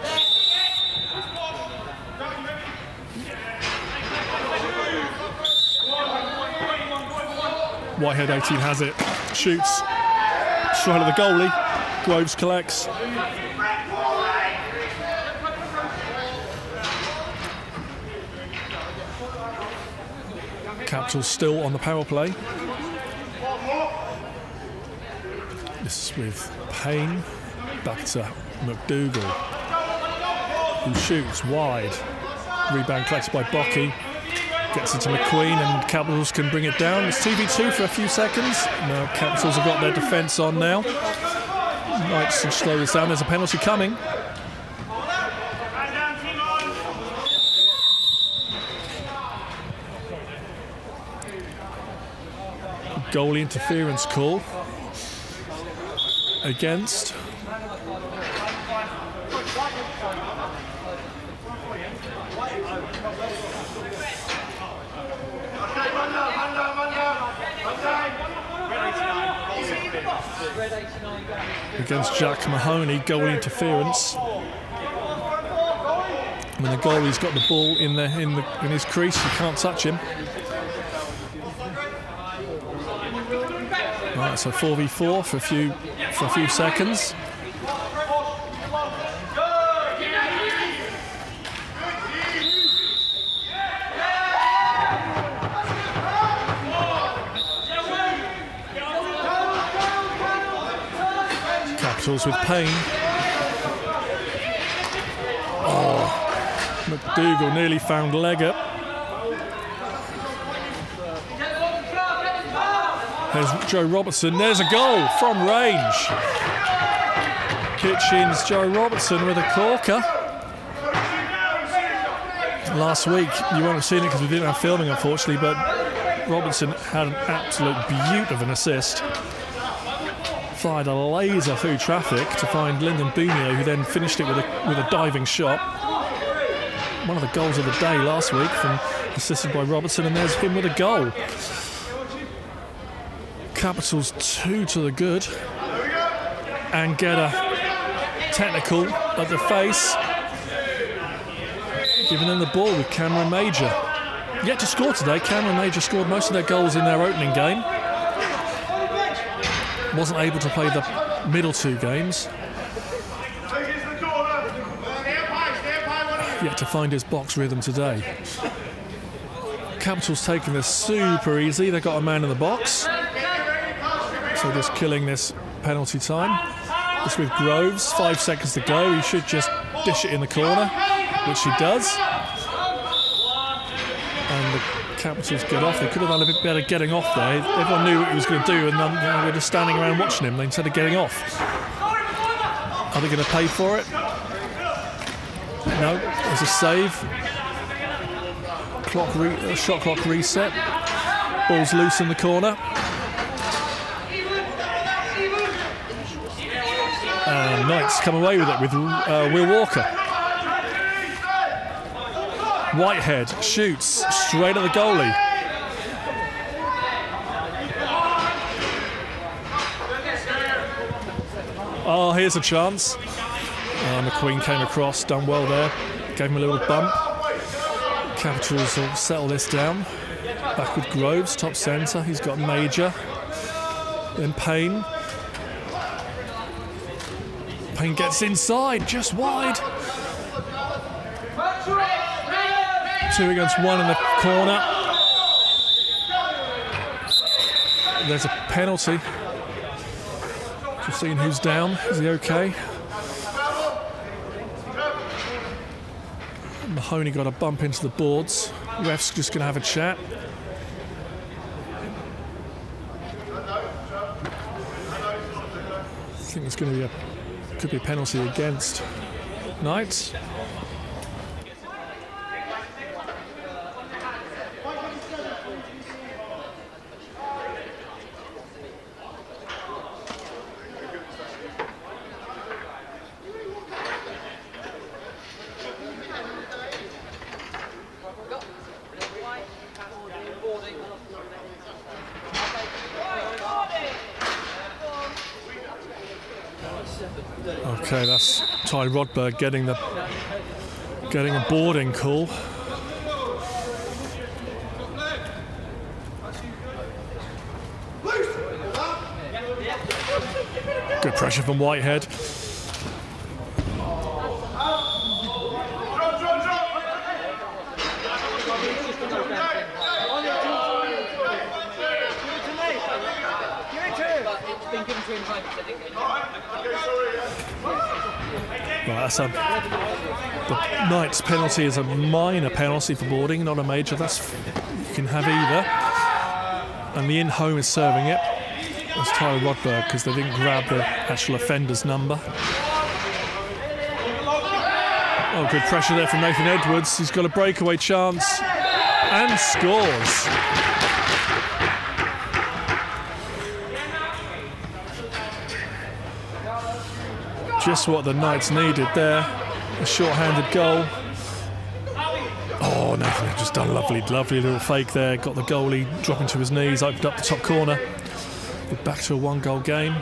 Whitehead 18 has it, shoots, straight at the goalie. Groves collects. Capitals still on the power play. This is with Payne, back to McDougall, who shoots wide. Rebound collected by Bocky, gets it to McQueen, and Capitals can bring it down. It's 2v2 for a few seconds. Now Capitals have got their defence on now. Knights can slow this down. There's a penalty coming. Goalie interference call against Jack Mahoney. Goalie interference. When the goalie's got the ball in his crease, you can't touch him. Right, so 4v4 for a few seconds. Capitals with Payne. Oh, McDougall nearly found Leggett. There's Joe Robertson. There's a goal from range. Kitchens, Joe Robertson with a corker. Last week, you won't have seen it because we didn't have filming, unfortunately, but Robertson had an absolute beaut of an assist. Fired a laser through traffic to find Lyndon Bunio, who then finished it with a diving shot. One of the goals of the day last week, assisted by Robertson, and there's him with a goal. Capitals 2 to the good, and get a technical at the face, giving them the ball with Cameron Major. Yet to score today. Cameron Major scored most of their goals in their opening game. Wasn't able to play the middle two games. Yet to find his box rhythm today. Capitals taking this super easy. They've got a man in the box. So just killing this penalty time. It's with Groves, 5 seconds to go. He should just dish it in the corner, which he does. And the Capitals get off. They could have done a bit better getting off there. Everyone knew what he was going to do, and we're just standing around watching him instead of getting off. Are they going to pay for it? No, there's a save. Shot clock reset. Ball's loose in the corner. And Knights come away with it with Will Walker. Whitehead shoots straight at the goalie. Oh, here's a chance. McQueen came across, done well there. Gave him a little bump. Capitals will settle this down. Back with Groves, top centre. He's got Major. Then Payne. Payne gets inside, just wide. 2 against 1 in the corner. There's a penalty. Just seeing who's down. Is he okay? Mahoney got a bump into the boards. Ref's just going to have a chat. I think it's going to be could be a penalty against Knights. Okay, that's Ty Rodberg getting a boarding call. Good pressure from Whitehead. Right, the Knights penalty is a minor penalty for boarding, not a major. You can have either. And the in-home is serving it. That's Tyler Rodberg because they didn't grab the actual offender's number. Oh, good pressure there from Nathan Edwards. He's got a breakaway chance and scores. Just what the Knights needed there. A short-handed goal. Oh, Nathan just done lovely little fake there. Got the goalie dropping to his knees, opened up the top corner. We're back to a 1-goal game.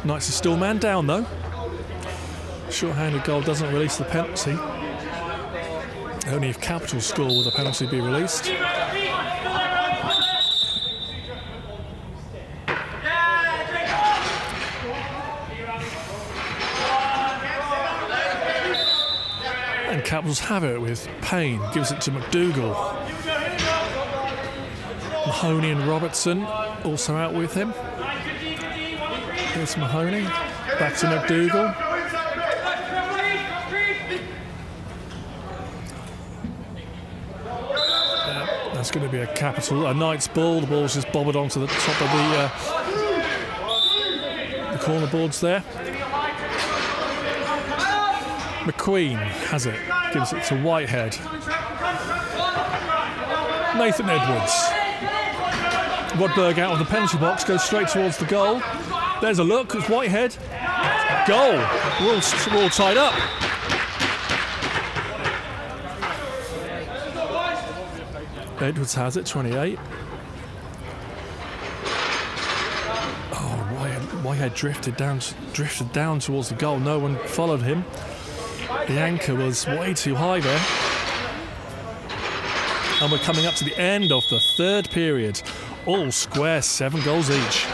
Knights are still man down though. Short-handed goal doesn't release the penalty. Only if Capitals score will the penalty be released. Capitals have it with Payne, gives it to McDougall. Mahoney and Robertson also out with him. Here's Mahoney, back to McDougall. That's going to be a Knights ball. The ball's just bobbled onto the top of the corner boards there. McQueen has it, gives it to Whitehead. Nathan Edwards. Rodberg out of the penalty box, goes straight towards the goal. There's a look, it's Whitehead. Goal! We're all tied up. Edwards has it, 28. Oh, Whitehead drifted down towards the goal. No one followed him. The anchor was way too high there. And we're coming up to the end of the third period. All square, 7 goals each.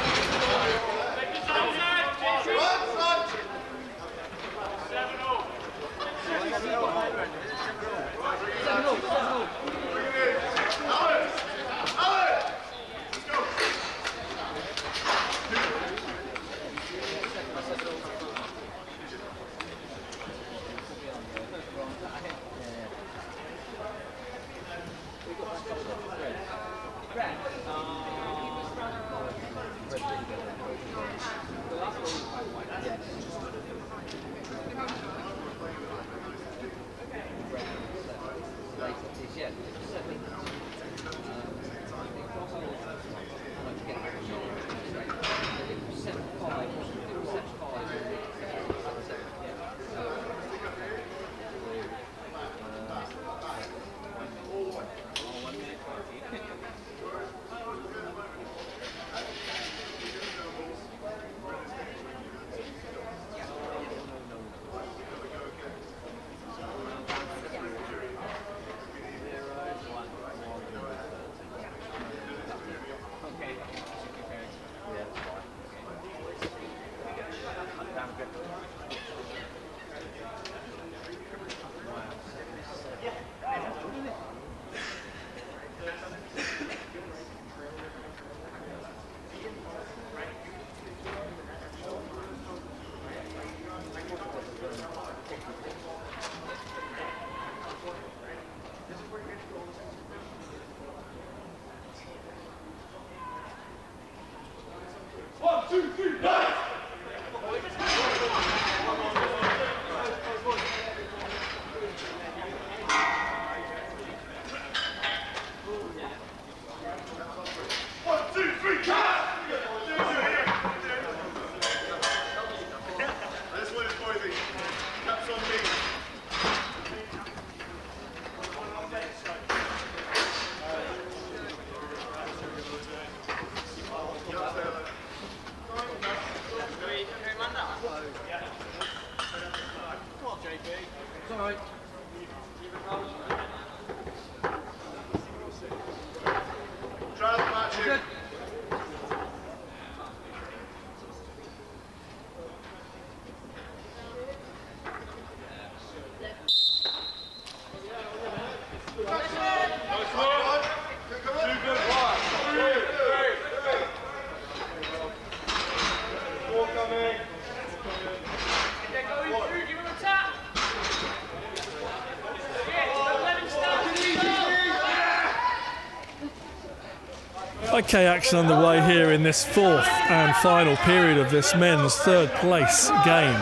Okay, action underway here in this fourth and final period of this men's third place game.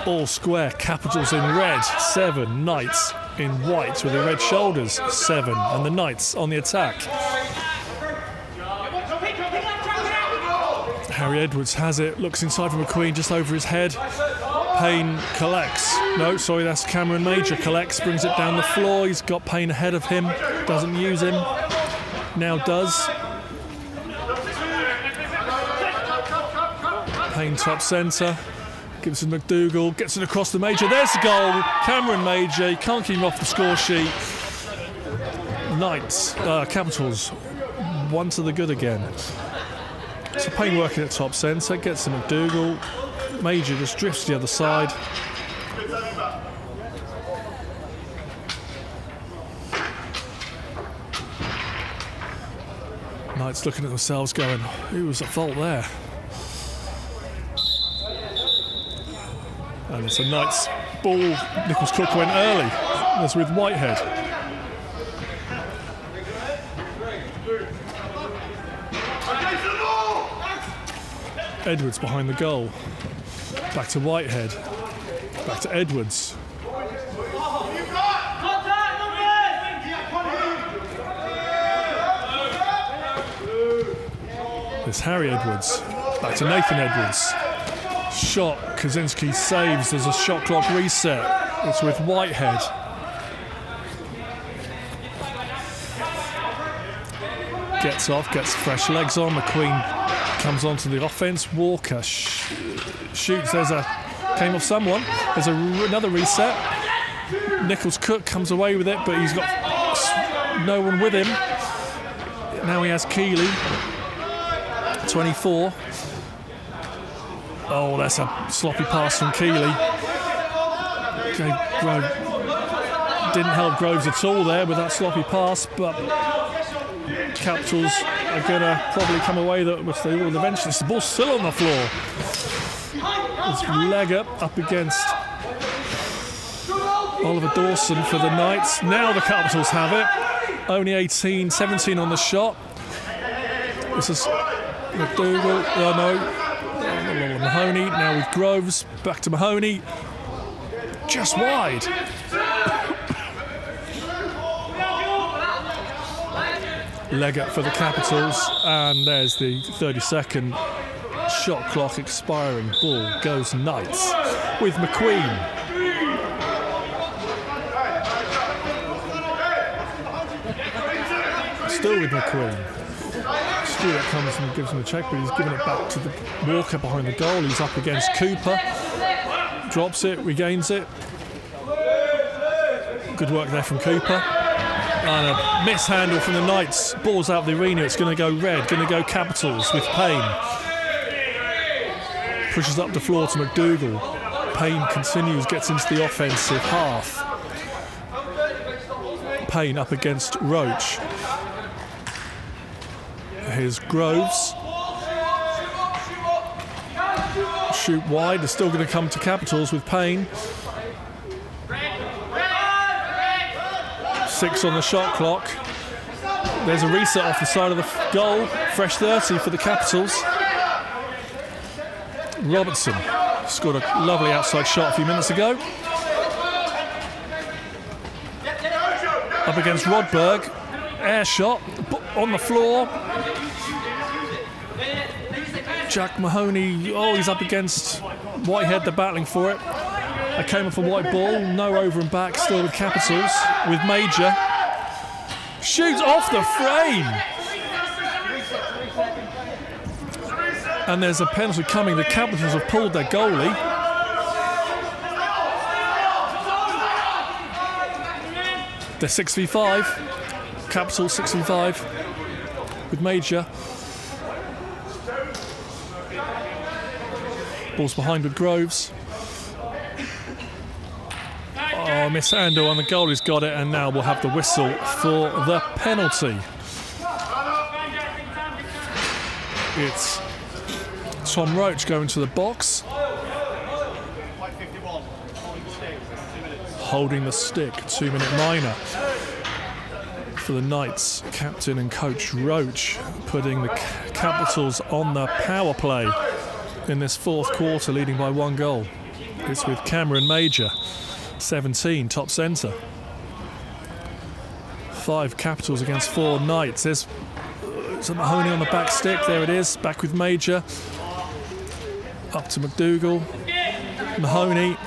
All square, Capitals in red, 7, Knights in white with the red shoulders, 7, and the Knights on the attack. Harry Edwards has it, looks inside for McQueen just over his head. Payne collects. No, sorry, that's Cameron Major collects, brings it down the floor. He's got Payne ahead of him, doesn't use him. Now does. Payne top centre. Gives it McDougall, gets it across the Major. There's the goal. Cameron Major, he can't keep him off the score sheet. Knights, Capitals, 1 to the good again. So Payne working at top centre, gets to McDougall. Major just drifts to the other side. Knights looking at themselves going, who was at fault there? And it's a Knights ball. Nicholas Cook went early. That's with Whitehead. Edwards behind the goal. Back to Whitehead. Back to Edwards. There's Harry Edwards. Back to Nathan Edwards. Shot, Kaczynski saves, there's a shot clock reset. It's with Whitehead. Gets off, gets fresh legs on. McQueen comes onto the offense. Walker shoots, came off someone. There's another reset. Nichols Cook comes away with it, but he's got no one with him. Now he has Keeley, 24. Oh, that's a sloppy pass from Keeley. Didn't help Groves at all there with that sloppy pass, but Capitals are going to probably come away with the eventually. The ball's still on the floor. It's Legger up against Oliver Dawson for the Knights. Now the Capitals have it. Only 17 on the shot. This is McDougall. Oh no. Mahoney now with Groves, back to Mahoney, just wide. Leggett for the Capitals, and there's the 30-second shot clock expiring. Ball goes Knights with McQueen. Still with McQueen. Stewart comes and gives him a check, but he's giving it back to the Walker behind the goal. He's up against Cooper. Drops it, regains it. Good work there from Cooper. And a mishandle from the Knights. Ball's out of the arena. It's going to go red. Going to go Capitals with Payne. Pushes up the floor to McDougall. Payne continues, gets into the offensive half. Payne up against Roach. Here's Groves. Shoot wide. They're still going to come to Capitals with Payne. 6 on the shot clock. There's a reset off the side of the goal. Fresh 30 for the Capitals. Robertson scored a lovely outside shot a few minutes ago. Up against Rodberg. Air shot on the floor. Jack Mahoney, he's up against Whitehead, they're battling for it. They came off a white ball, no over and back, still with Capitals, with Major. Shoots off the frame! And there's a penalty coming. The Capitals have pulled their goalie. They're 6v5. Capitals 6v5 with Major. Ball's behind with Groves. Oh, mishandle on the goalie's got it, and now we'll have the whistle for the penalty. It's Tom Roach going to the box. Holding the stick, 2-minute minor. for the Knights, captain and coach Roach, putting the Capitals on the power play in this fourth quarter, leading by 1 goal. It's with Cameron Major, 17, top centre. 5 Capitals against 4 Knights. There's Mahoney on the back stick. There it is. Back with Major. Up to McDougall. Mahoney.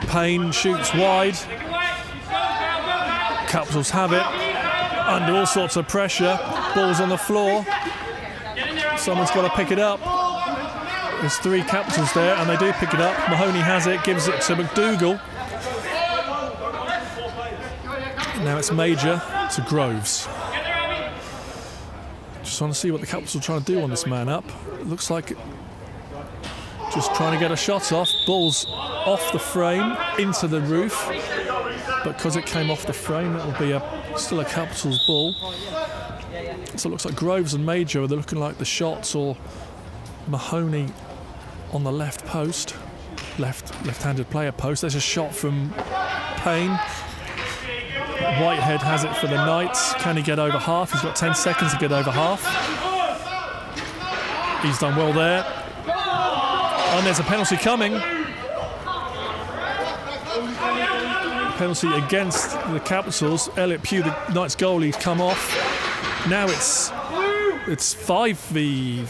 Payne shoots wide. Capitals have it. Under all sorts of pressure. Ball's on the floor. Someone's got to pick it up. There's 3 Capitals there, and they do pick it up. Mahoney has it, gives it to McDougall. Now it's Major to Groves. Just want to see what the Capitals are trying to do on this man up. It looks like just trying to get a shot off. Ball's off the frame into the roof, but because it came off the frame, it will be still a Capitals ball. So it looks like Groves and Major are looking like the shots, or Mahoney on the left post, left-handed player post. There's a shot from Payne. Whitehead has it for the Knights. Can he get over half? He's got 10 seconds to get over half. He's done well there. And there's a penalty coming. Penalty against the Capitals. Elliot Pugh, the Knights goalie, come off. Now it's 5v...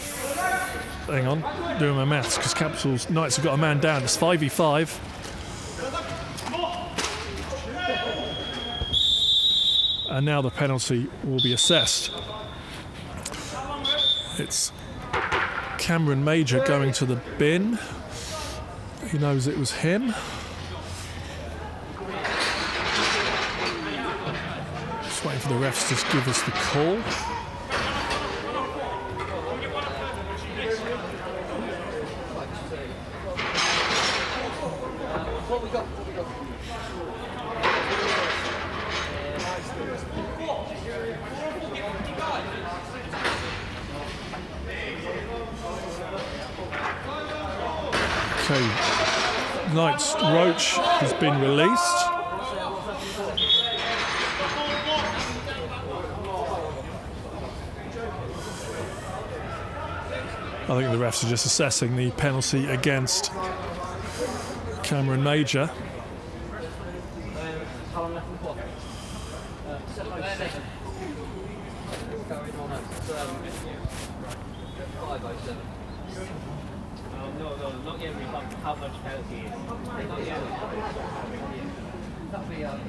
Hang on, doing my maths, because Capitals Knights have got a man down. It's 5v5. And now the penalty will be assessed. It's Cameron Major going to the bin. He knows it was him. Just waiting for the refs to give us the call. Okay, Knights Roach has been released. I think the refs are just assessing the penalty against Cameron Major. No, not yet. How much penalty is? Not yet.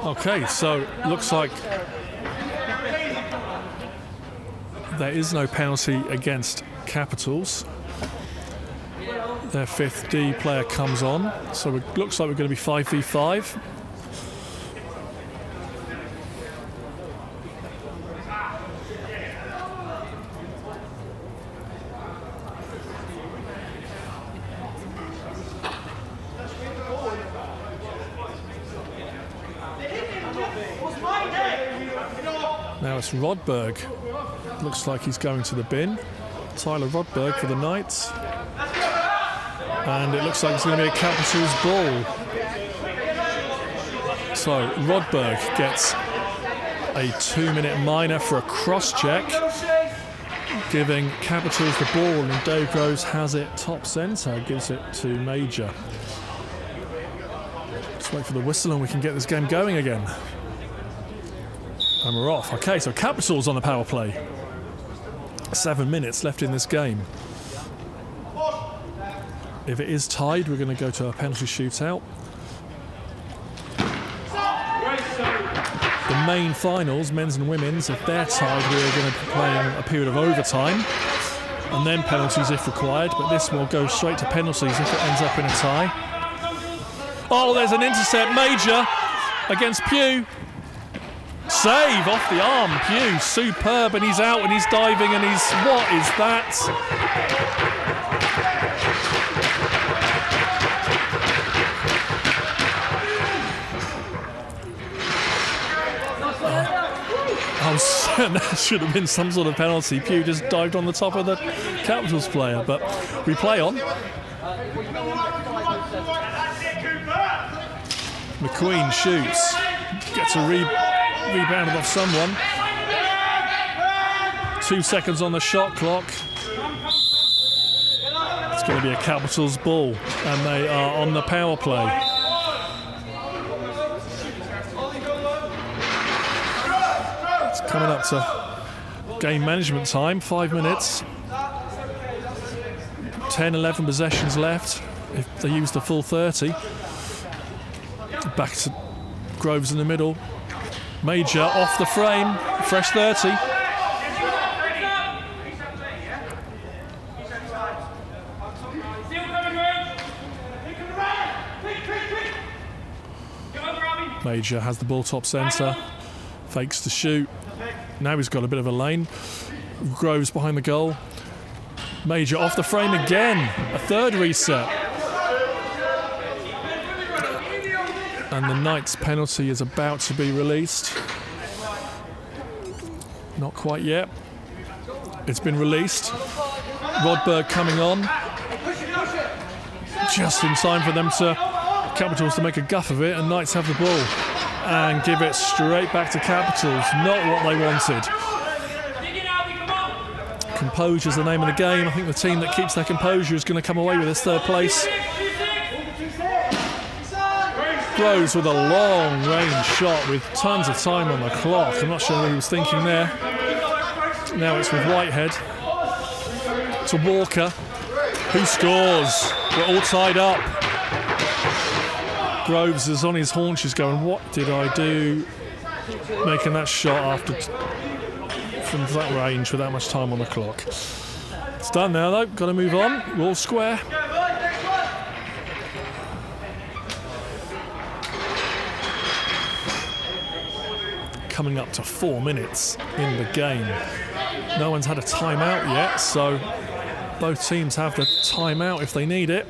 Okay, so looks like there is no penalty against Capitals. Their 5th D player comes on, so it looks like we're going to be 5v5. Now it's Rodberg. Looks like he's going to the bin. Tyler Rodberg for the Knights. And it looks like it's going to be a Capitals ball. So Rodberg gets a 2-minute minor for a cross-check, giving Capitals the ball, and Dave Groves has it top centre, gives it to Major. Let's wait for the whistle and we can get this game going again. And we're off. Okay, so Capitals on the power play. 7 minutes left in this game. If it is tied, we're going to go to a penalty shootout. The main finals, men's and women's, if they're tied, we're going to be playing a period of overtime and then penalties if required, but this will go straight to penalties if it ends up in a tie. Oh, there's an intercept. Major against Pugh. Save off the arm. Pugh, superb, and he's out and he's diving and he's... What is that? That should have been some sort of penalty. Pugh just dived on the top of the Capitals player, but we play on. McQueen shoots, gets a rebounded off someone. 2 seconds on the shot clock. It's going to be a Capitals ball, and they are on the power play. It's coming up to game management time, 5 minutes. 10, 11 possessions left if they use the full 30. Back to Groves in the middle. Major off the frame, fresh 30. Major has the ball top centre, fakes the shoot. Now he's got a bit of a lane. Groves behind the goal. Major off the frame again, a third reset. And the Knights penalty is about to be released. Not quite yet. It's been released. Rodberg coming on. Just in time for them to, Capitals to make a guff of it, and Knights have the ball and give it straight back to Capitals. Not what they wanted. Composure's the name of the game. I think the team that keeps their composure is going to come away with this third place. Groves with a long range shot with tons of time on the clock. I'm not sure what he was thinking there. Now it's with Whitehead to Walker, who scores. We're all tied up. Groves is on his haunches going, what did I do? Making that shot after from that range with that much time on the clock. It's done now though, got to move on. We're all square. Coming up to 4 minutes in the game. No one's had a timeout yet, so both teams have the timeout if they need it.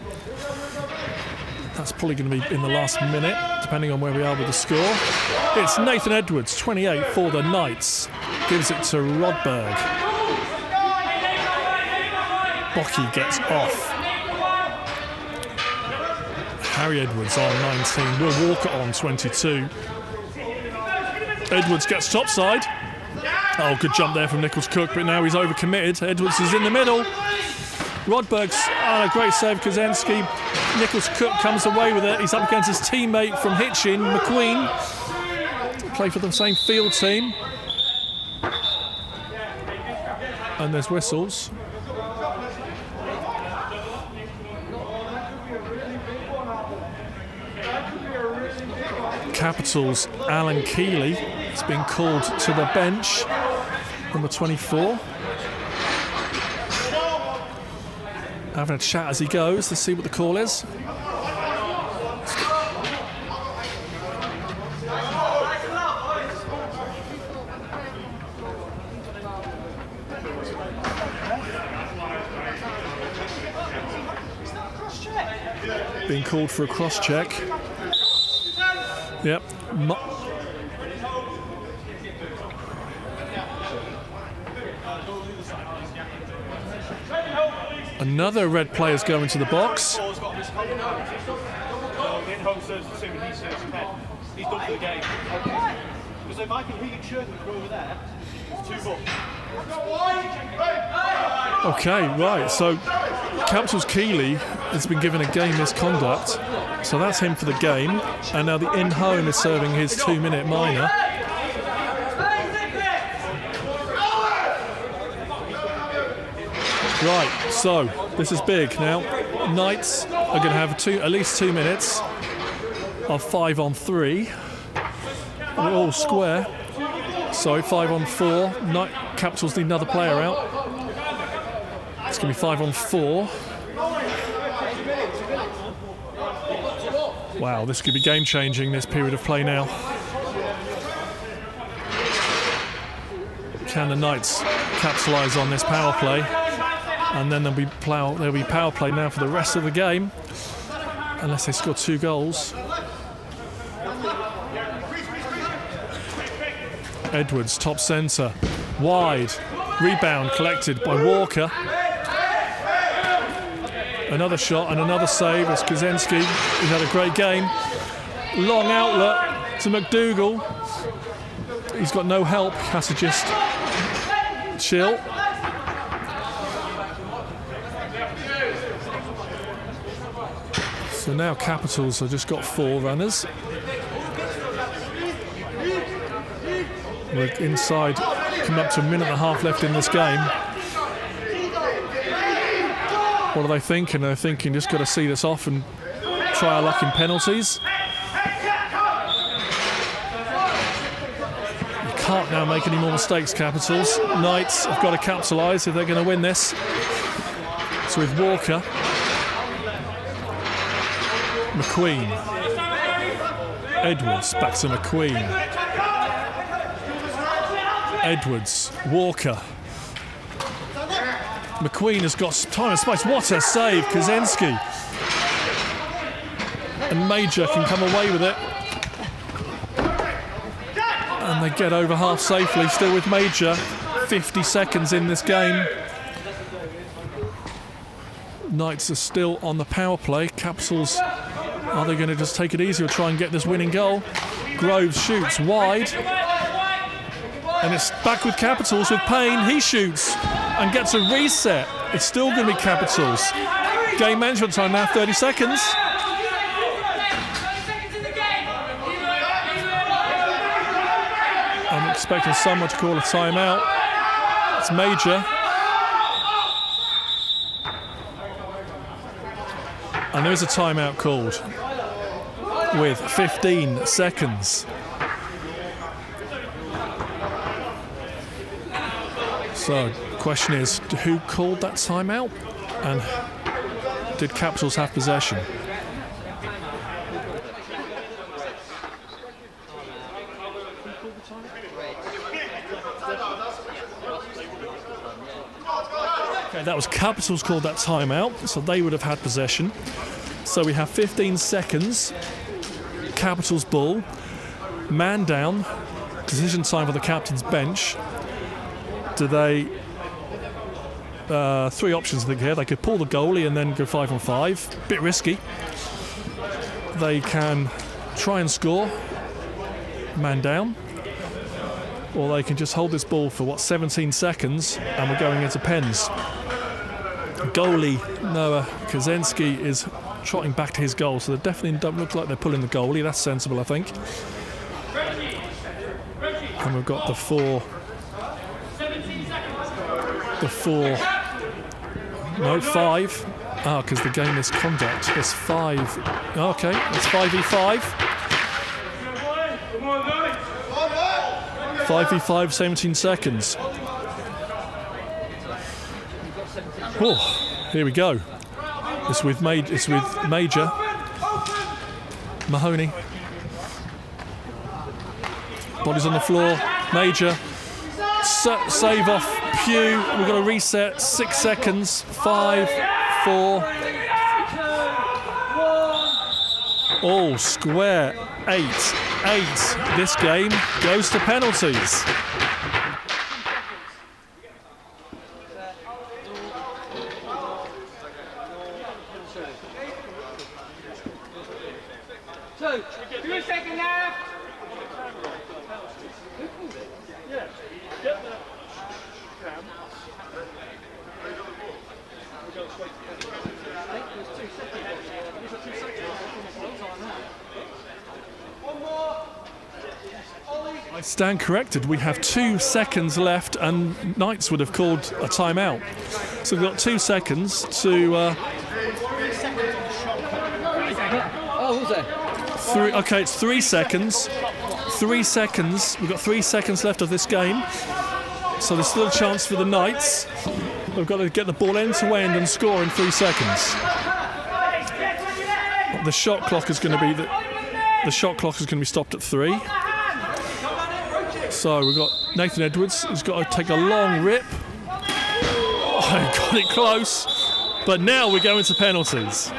That's probably going to be in the last minute, depending on where we are with the score. It's Nathan Edwards, 28 for the Knights. Gives it to Rodberg. Bocky gets off. Harry Edwards on 19. Will Walker on 22. Edwards gets topside. Oh, good jump there from Nichols Cook, but now he's overcommitted. Edwards is in the middle. Rodberg's a great save, Kaczynski. Nichols Cook comes away with it. He's up against his teammate from Hitchin, McQueen. Play for the same field team. And there's whistles. Capitals, Alan Keeley has been called to the bench, number 24. Having a chat as he goes. Let's see what the call is. Being called for a cross check. Yep. Another red player's going to the box. He's done for the game. Because if I can hear you chirping over there, it's 2 bucks. Okay, right. So Capitals Keeley has been given a game misconduct. So that's him for the game. And now the in-home is serving his 2-minute minor. Right, so this is big now. Knights are going to have at least 2 minutes of 5 on 3. We're all square. So 5 on 4. Capitals need another player out. It's going to be 5 on 4. Wow, this could be game-changing, this period of play now. Can the Knights capitalise on this power play? And then there'll be power play now for the rest of the game, unless they score 2 goals. Edwards, top centre, wide, rebound collected by Walker. Another shot and another save as Kaczynski, he's had a great game. Long outlet to McDougall. He's got no help, has to just chill. So now Capitals have just got 4 runners. We're inside, coming up to a minute and a half left in this game. What are they thinking? They're thinking just got to see this off and try our luck in penalties. You can't now make any more mistakes, Capitals. Knights have got to capitalise if they're going to win this. So with Walker, McQueen, Edwards, back to McQueen. Edwards, Walker. McQueen has got time and space. What a save, Kaczynski. And Major can come away with it. And they get over half safely, still with Major. 50 seconds in this game. Knights are still on the power play. Capitals, are they going to just take it easy or try and get this winning goal? Groves shoots wide. And it's back with Capitals with Payne. He shoots and gets a reset. It's still going to be Capitals. Game management time now, 30 seconds. I'm expecting someone to call a timeout. It's Major. And there is a timeout called with 15 seconds. So, the question is, who called that timeout? And did Capitals have possession? Okay, that was Capitals called that timeout, so they would have had possession. So we have 15 seconds. Capitals ball. Man down. Decision time for the captain's bench. Do they... 3 options I think here. They could pull the goalie and then go 5-on-5. Bit risky. They can try and score. Man down. Or they can just hold this ball for, 17 seconds and we're going into pens. Goalie Noah Kaczynski is trotting back to his goal, so they definitely don't look like they're pulling the goalie. That's sensible, I think. And we've got the 5 because the game is conduct. It's 5. Okay, it's 5v5. 5v5, 17 seconds. Oh, here we go. It's with Major. Mahoney. Body's on the floor. Major. Save off Pugh. We've got a reset. 6 seconds. 5, 4. Oh, square. 8. This game goes to penalties. I stand corrected. We have 2 seconds left, and Knights would have called a timeout. So we've got 2 seconds to. Okay, it's 3 seconds. 3 seconds. We've got 3 seconds left of this game. So there's still a chance for the Knights. We've got to get the ball end to end and score in 3 seconds. The shot clock is going to be stopped at 3. So we've got Nathan Edwards, who's got to take a long rip. Oh, got it close. But now we're going to penalties.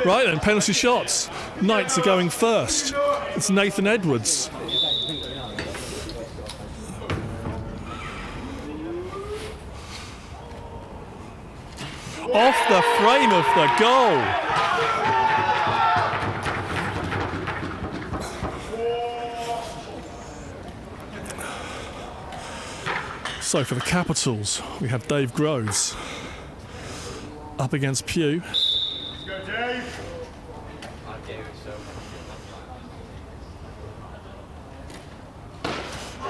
Right then, penalty shots. Knights are going first. It's Nathan Edwards. Off the frame of the goal. So for the Capitals, we have Dave Groves up against Pugh.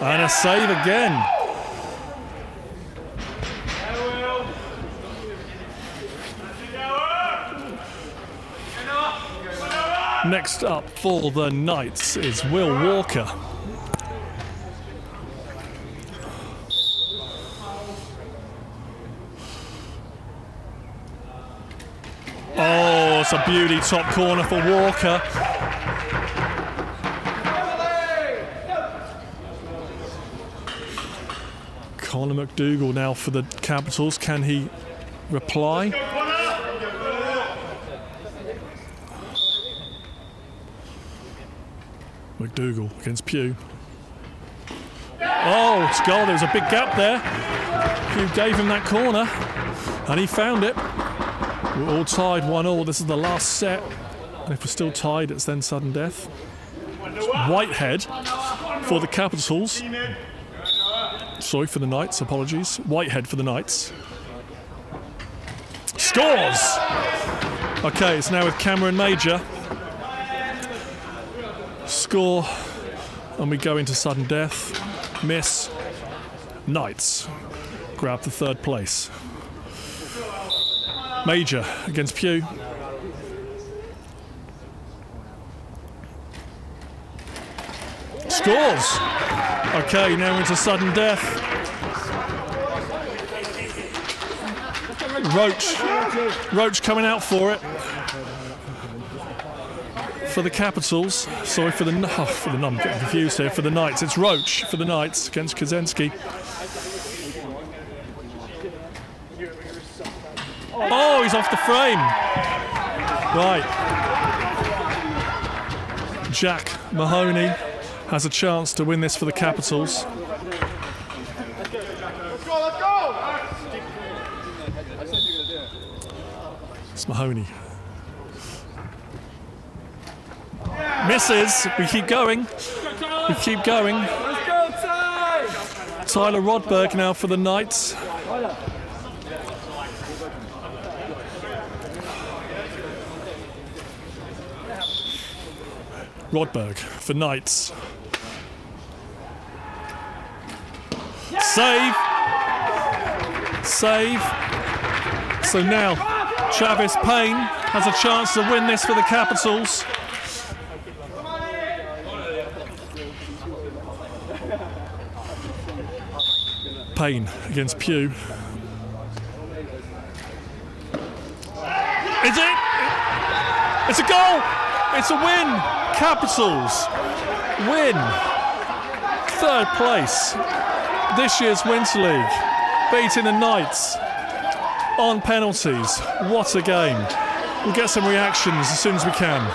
And a save again. Next up for the Knights is Will Walker. Oh, it's a beauty top corner for Walker. Conor McDougall now for the Capitals. Can he reply? McDougall against Pugh. Oh, it's goal. There was a big gap there. Pugh gave him that corner and he found it. We're all tied 1-1. This is the last set. And if we're still tied, it's then sudden death. It's Whitehead for the Capitals. Sorry, for the Knights, apologies. Whitehead for the Knights. Scores! Okay, it's now with Cameron Major. Score, and we go into sudden death. Miss. Knights grab the third place. Major against Pugh. Scores! Okay, now into sudden death. Roach coming out for it. For the Capitals. Sorry, for the I'm getting confused here. For the Knights, it's Roach for the Knights against Kaczynski. Oh, he's off the frame. Right. Jack Mahoney has a chance to win this for the Capitals. It's Mahoney. Misses. We keep going. We keep going. Tyler Rodberg now for the Knights. Rodberg for Knights. Save. Save. So now Travis Payne has a chance to win this for the Capitals. Payne against Pugh. Is it? It's a goal! It's a win! Capitals win. Third place. This year's Winter League. Beating the Knights on penalties. What a game. We'll get some reactions as soon as we can.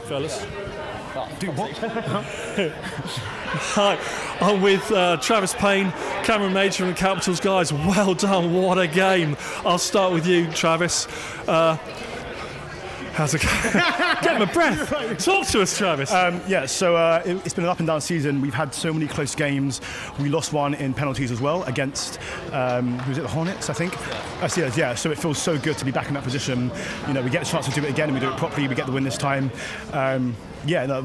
Fellas. Do what? Hi, I'm with Travis Payne, Cameron Major from the Capitals. Guys, well done, what a game. I'll start with you, Travis. How's it going? Get my breath. Talk to us, Travis. It's been an up and down season. We've had so many close games. We lost one in penalties as well against, who was it, the Hornets, I think? Steelheads, yeah. So it feels so good to be back in that position. You know, we get a chance to do it again and we do it properly. We get the win this time.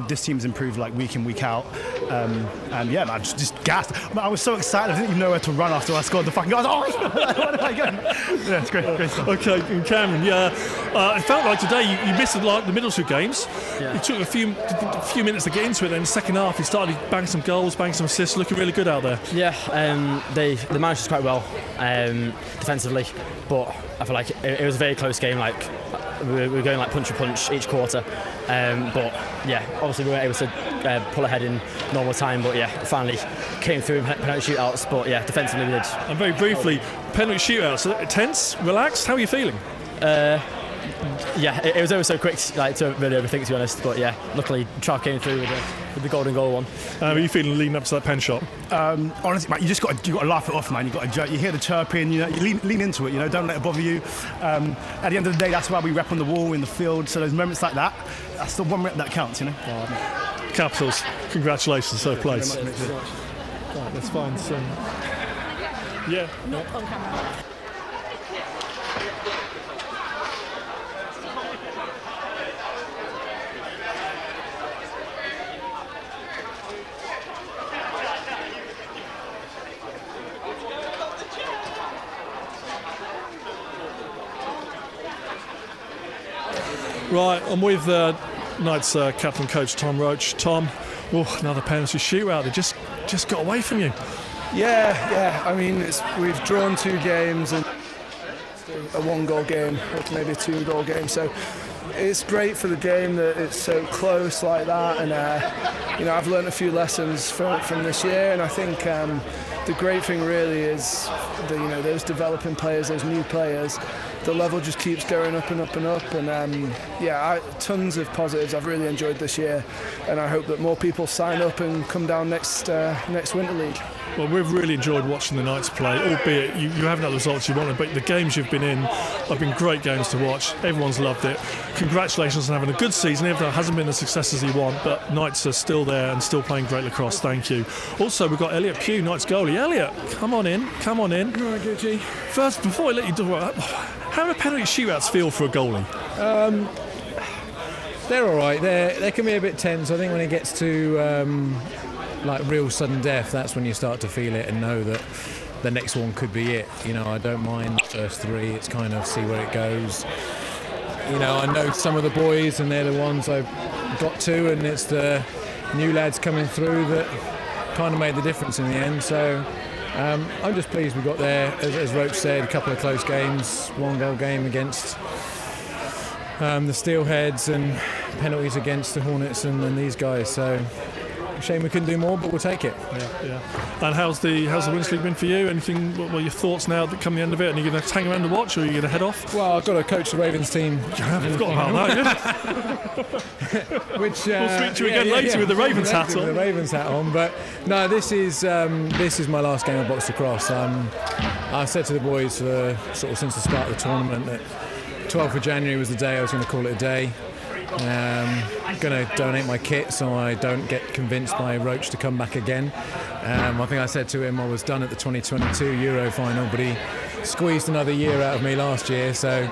This team's improved like week in, week out. I'm just gassed. I was so excited. I didn't even know where to run after I scored the fucking goal. Where am I going? Yeah, it's great stuff. Okay, and Cameron, it felt like today you missed the middle two games. Yeah. You took a few minutes to get into it, then in the second half you started banging some goals, banging some assists, looking really good out there. Yeah, they managed us quite well defensively, but I feel like it was a very close game. Like we were going like punch for punch each quarter, but yeah, obviously we weren't able to pull ahead in normal time. But yeah, finally came through in penalty shootouts. But yeah, defensively we did. And very briefly, penalty shootouts. Tense, relaxed. How are you feeling? It was over so quick, like to really overthink, to be honest. But yeah, luckily Trav came through with the golden goal one. How are you feeling leading up to that pen shot? Honestly, mate, you got to laugh it off, man. You got to, you hear the chirping, you lean into it. Don't let it bother you. At the end of the day, that's why we rep on the wall in the field. So those moments like that, that's the one rep that counts. Capitals, congratulations, third place. Right, let's find some. Yeah. Not on camera. Right, I'm with Knights captain coach Tom Roach. Tom, another penalty shootout. They just got away from you. Yeah. I mean, we've drawn 2 games and a 1-goal game, or maybe a 2-goal game. So it's great for the game that it's so close like that. And I've learned a few lessons from this year, and I think the great thing really is those developing players, those new players. The level just keeps going up and up and up, and tons of positives. I've really enjoyed this year, and I hope that more people sign up and come down next Winter League. Well, we've really enjoyed watching the Knights play, albeit you haven't had the results you wanted, but the games you've been in have been great games to watch. Everyone's loved it. Congratulations on having a good season, even though it hasn't been the success as you want, but Knights are still there and still playing great lacrosse. Thank you. Also, we've got Elliot Pugh, Knights goalie. Elliot, come on in. All right, Gucci. First, before I let you do it, how do penalty shootouts feel for a goalie? They're all right. They can be a bit tense. I think when it gets to like real sudden death, that's when you start to feel it and know that the next one could be it. I don't mind the first 3. It's kind of see where it goes. I know some of the boys, and they're the ones I've got to, and it's the new lads coming through that kind of made the difference in the end. So I'm just pleased we got there. As Roach said, a couple of close games, 1-goal game against the Steelheads, and penalties against the Hornets and these guys. So shame we couldn't do more, but we'll take it. Yeah. And how's the Winter League been for you? Anything? What are your thoughts now that come the end of it? And are you going to hang around to watch, or are you going to head off? Well, I've got to coach the Ravens team. I forgot about that. Which we'll speak to you again later with the Ravens hat on. With the Ravens hat on, but no, this is my last game of box lacrosse. I said to the boys since the start of the tournament that 12th of January was the day I was going to call it a day. I'm going to donate my kit so I don't get convinced by Roach to come back again. I think I said to him I was done at the 2022 Euro final, but he squeezed another year out of me last year. So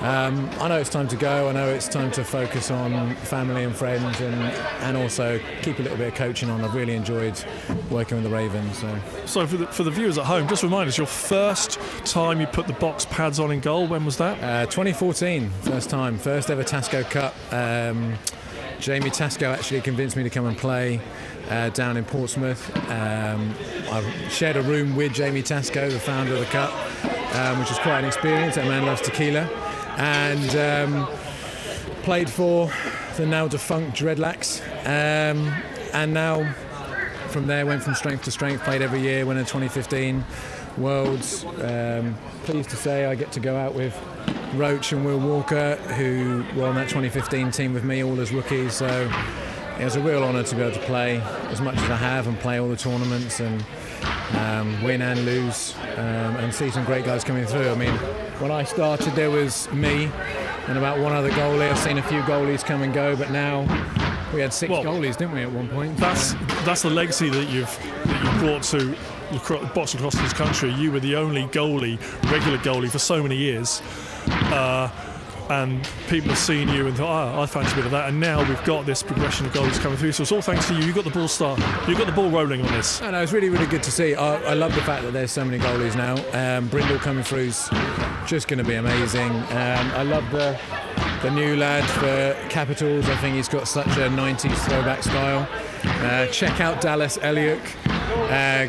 I know it's time to go. I know it's time to focus on family and friends, and also keep a little bit of coaching on. I've really enjoyed working with the Ravens. So for the viewers at home, just remind us, your first time you put the box pads on in goal, when was that? 2014, first ever Tasco Cup. Jamie Tasco actually convinced me to come and play down in Portsmouth. I shared a room with Jamie Tasco, the founder of the Cup, which was quite an experience. That man loves tequila. And played for the now defunct Dreadlocks. And now from there went from strength to strength, played every year, went in 2015 Worlds. Pleased to say I get to go out with Roach and Will Walker, who were on that 2015 team with me, all as rookies. So it was a real honour to be able to play as much as I have and play all the tournaments and win and lose and see some great guys coming through. I mean, when I started there was me and about one other goalie. I've seen a few goalies come and go, but now we had 6 goalies, didn't we, at one point? That's the legacy that you've brought to boxing across this country. You were the only regular goalie for so many years. And people have seen you and thought, I fancy a bit of that. And now we've got this progression of goals coming through. So it's all thanks to you. You got the ball you got the ball rolling on this. No, it's really, really good to see. I love the fact that there's so many goalies now. Brindle coming through is just going to be amazing. I love the new lad for Capitals. I think he's got such a 90s throwback style. Check out Dallas Elliott,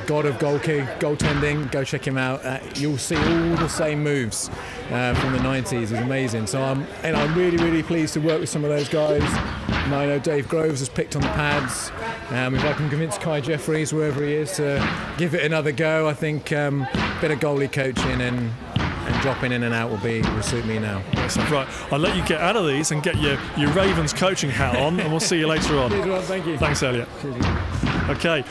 god of goaltending. Go check him out. You'll see all the same moves from the 90s. He's amazing. So I'm really, really pleased to work with some of those guys. And I know Dave Groves has picked on the pads. If I can convince Kai Jeffries, wherever he is, to give it another go, I think a bit of goalie coaching and dropping in and out will suit me now. Yes, right. I'll let you get out of these and get your Ravens coaching hat on, and we'll see you later on. Cheers, Ron, thank you. Thanks, Elliot. Cheers. Okay,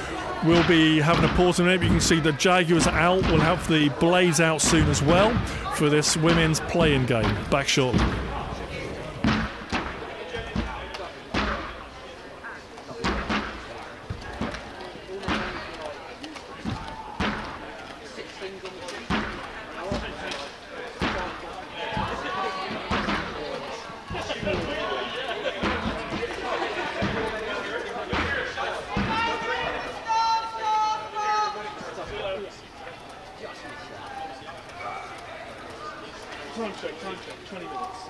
we'll be having a pause in a minute. You can see the Jaguars are out. We'll have the Blaze out soon as well for this women's play-in game. Back shortly. Time check, 20 minutes.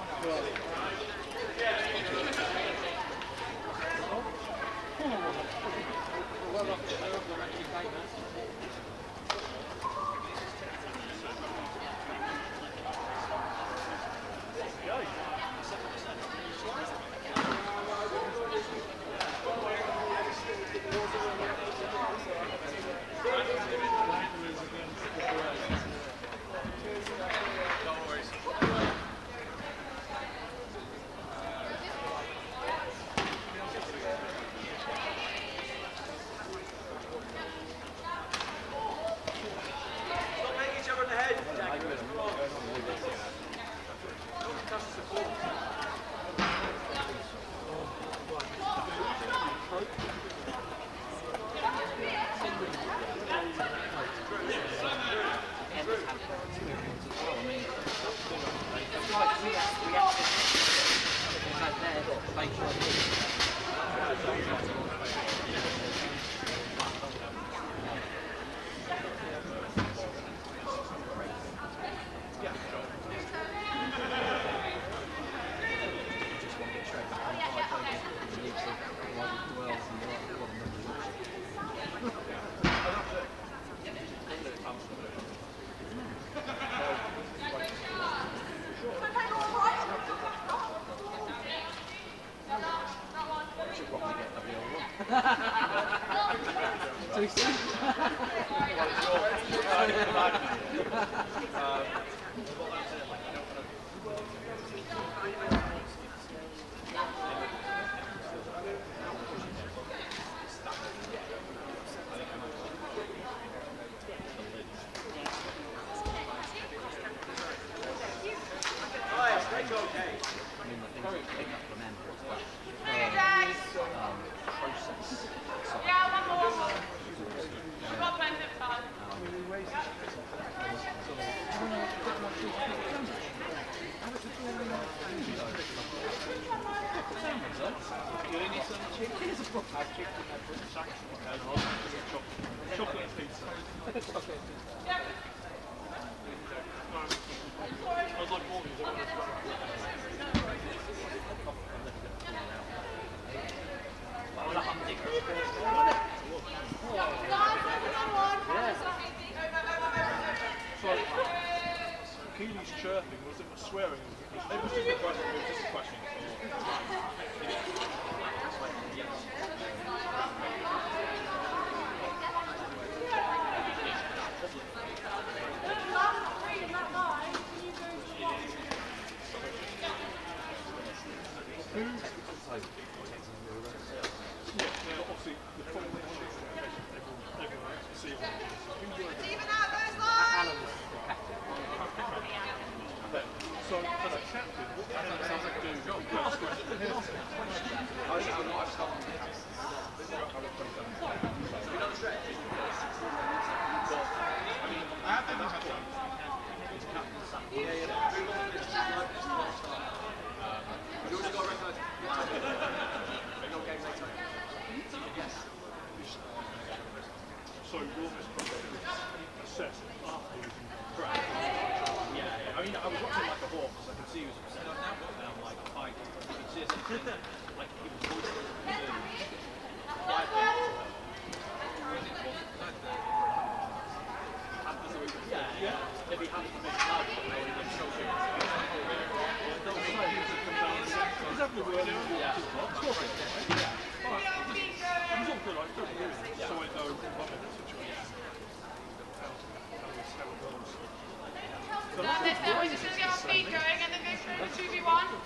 Keely's chirping, was it swearing? It was just a question. It was just a question. So you're assess after you crash. Yeah. I mean, I was watching like a hawk because I could see he was upset. And I'm like, I could see something like he was voicing if he happens to make loud, I would have shown him. Exactly where yeah. I'm not good, I don't know. So I know what the situation is. Let's just get our feet going and then go through the 2v1.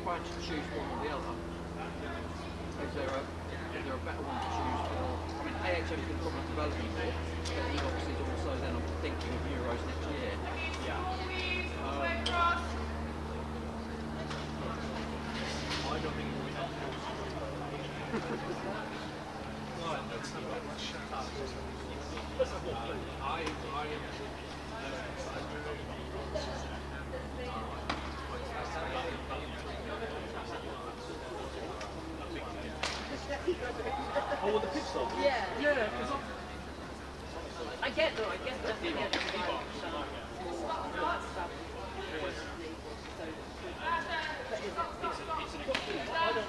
if I had to choose one or the other, is there a better one to choose for? I mean, AHM can probably develop you more, but he obviously is also then I'm thinking of Euros next year. Yeah. I don't think it will be helpful. Oh, well, the pit stop? Yeah. Yeah, because I get that.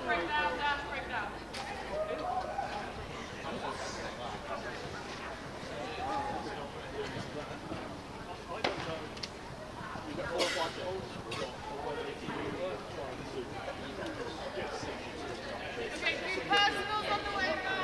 Break down. Okay, do personals on the way back.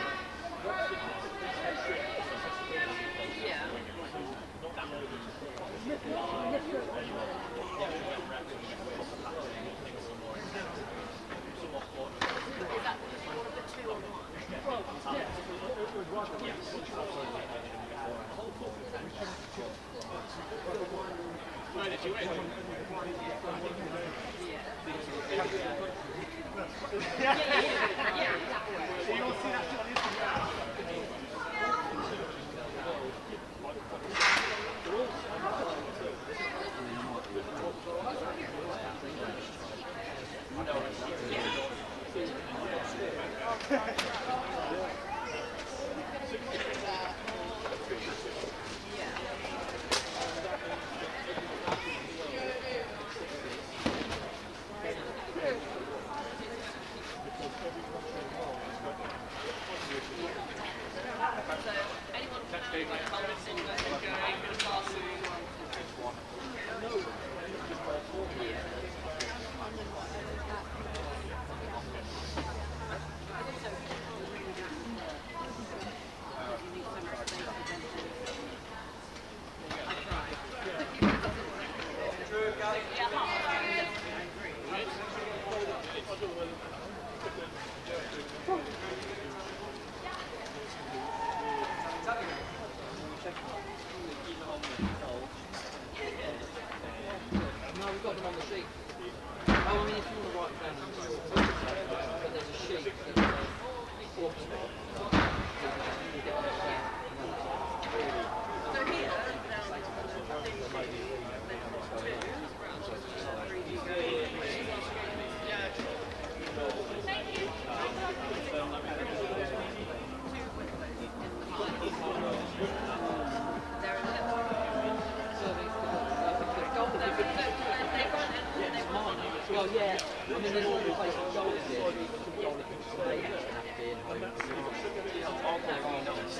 Well, yeah. I mean, there's all the places to go here. Goal if it's stay,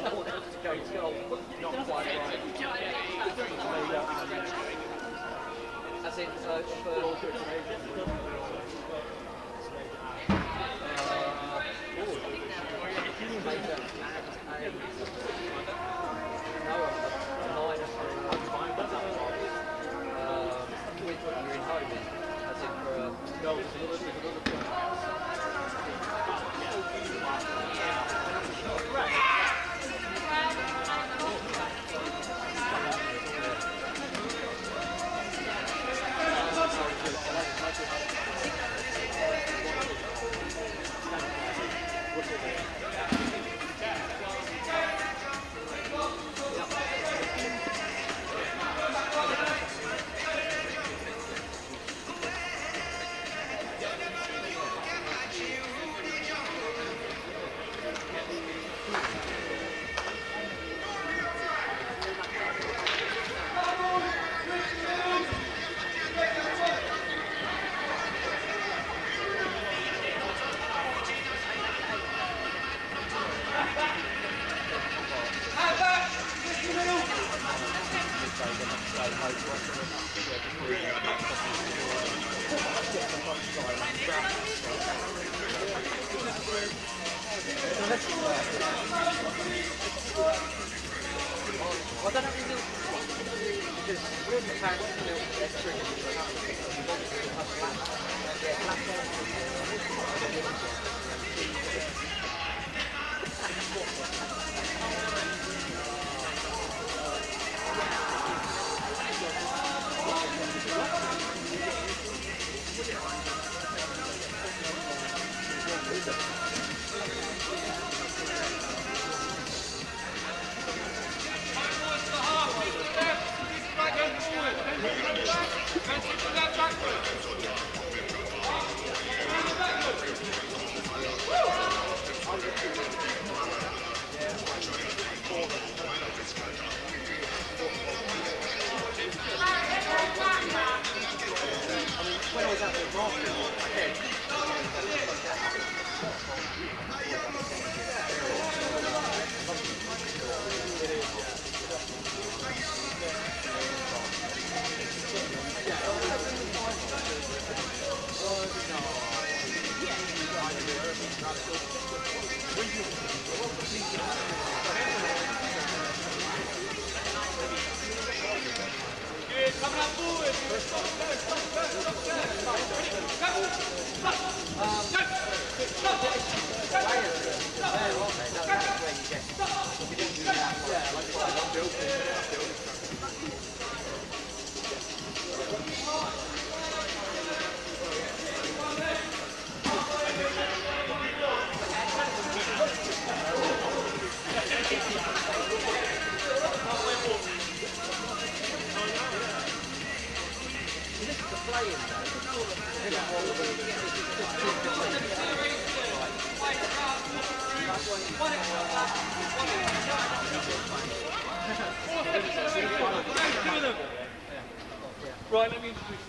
someone else to go to goal. Not quite right. As in, I don't know because Right, let me introduce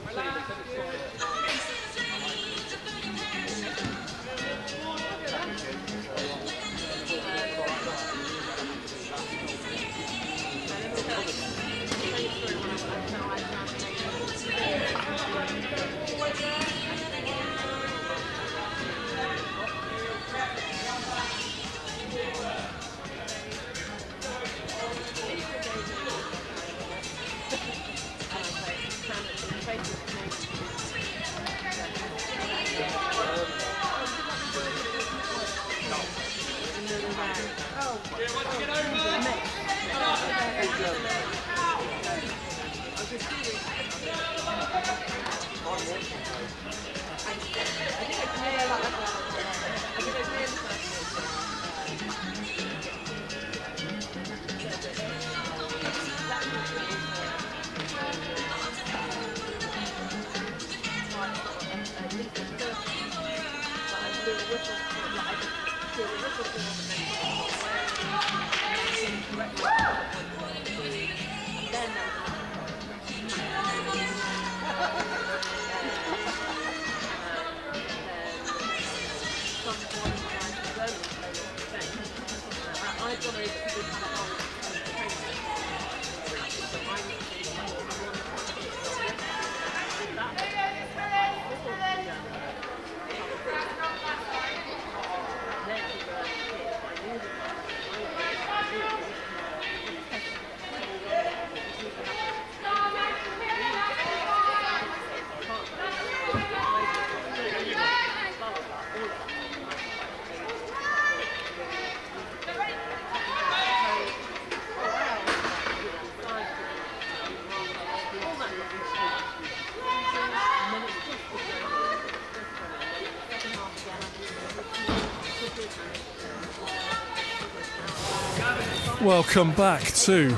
Welcome back to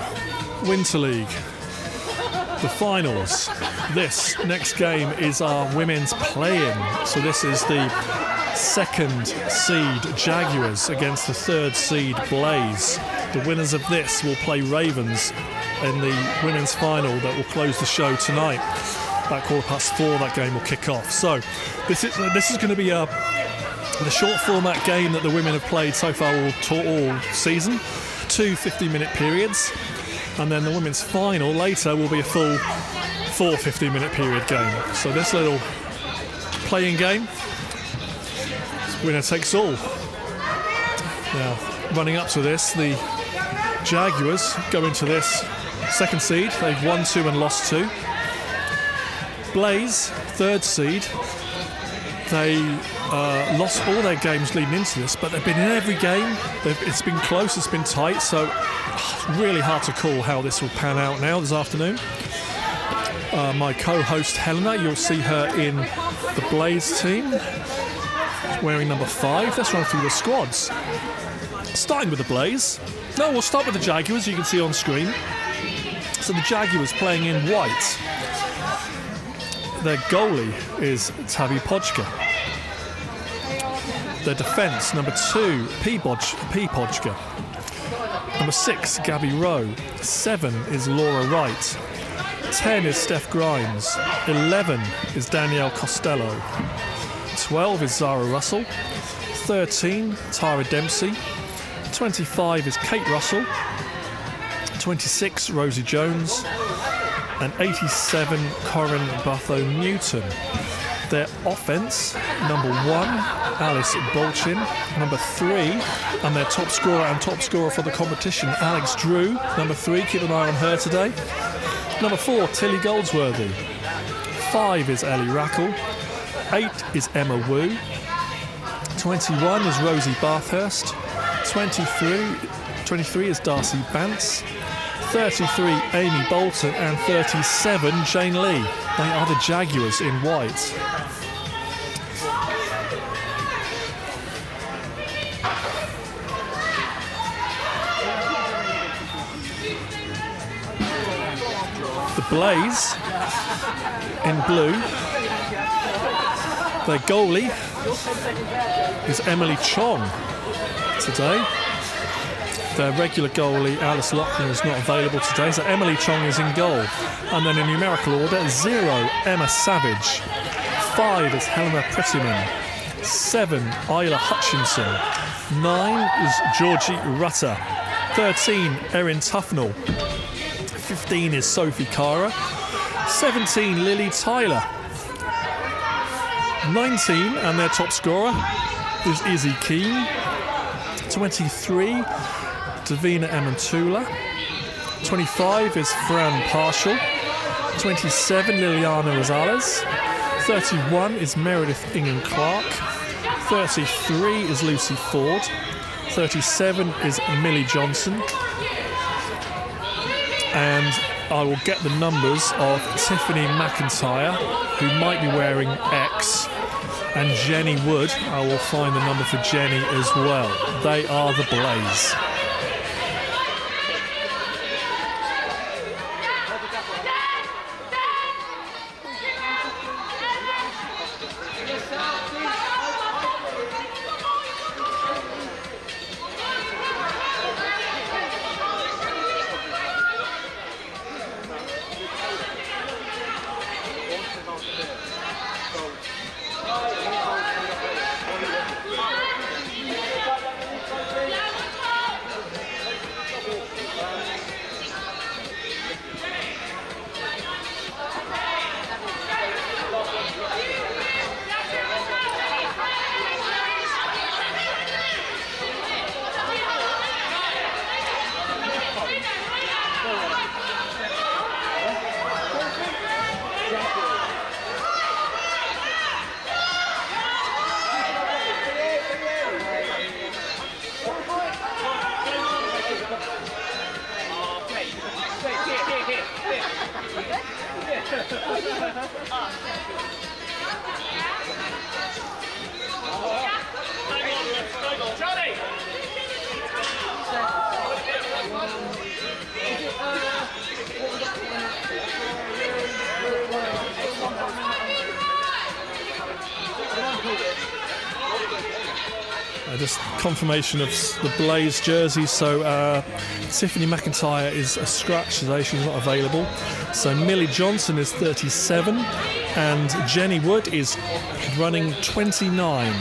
Winter League, the finals. This next game is our women's play-in. So this is the second seed Jaguars against the third seed Blaze. The winners of this will play Ravens in the women's final that will close the show tonight. About 4:15, that game will kick off. So this is going to be the short format game that the women have played so far all season. 2 50-minute periods, and then the women's final later will be a full 4 50-minute period game. So this little playing game, winner takes all. Now, running up to this, the Jaguars go into this second seed. They've won 2 and lost 2. Blaze, third seed. They lost all their games leading into this, but they've been in every game. It's been close, it's been tight, so it's really hard to call how this will pan out now this afternoon. My co-host Helena, you'll see her in the Blaze team, wearing number 5. Let's run through the squads. Starting with the Blaze. No, we'll start with the Jaguars, you can see on screen. So the Jaguars playing in white. Their goalie is Tavi Podgka. Their defence, number 2, P. Podgka. Number 6, Gabby Rowe. 7 is Laura Wright. 10 is Steph Grimes. 11 is Danielle Costello. 12 is Zara Russell. 13, Tyra Dempsey. 25 is Kate Russell. 26, Rosie Jones. And 87, Corinne Butho-Newton. Their offence, number 1, Alice Bolchin. Number 3, and their top scorer for the competition, Alex Drew. Number 3, keep an eye on her today. Number 4, Tilly Goldsworthy. 5 is Ellie Rackle. 8 is Emma Wu. 21 is Rosie Bathurst. 23 is Darcy Bance. 33, Amy Bolton, and 37, Jane Lee. They are the Jaguars in white. The Blaze in blue. Their goalie is Emily Chong today. Their regular goalie, Alice Loughlin, is not available today, so Emily Chong is in goal. And then in numerical order, 0, Emma Savage. 5 is Helena Prettyman. 7, Isla Hutchinson. 9 is Georgie Rutter. 13, Erin Tufnell. 15 is Sophie Cara. 17, Lily Tyler. 19, and their top scorer is Izzy Keane. 23, Davina Amantula. 25 is Fran Partial. 27, Liliana Rosales. 31 is Meredith Ingham Clark. 33 is Lucy Ford. 37 is Millie Johnson. And I will get the numbers of Tiffany McIntyre, who might be wearing X, and Jenny Wood. I will find the number for Jenny as well. They are the Blaze. Just confirmation of the Blaze jersey. So Tiffany McIntyre is a scratch today, she's not available. So Millie Johnson is 37 and Jenny Wood is running 29.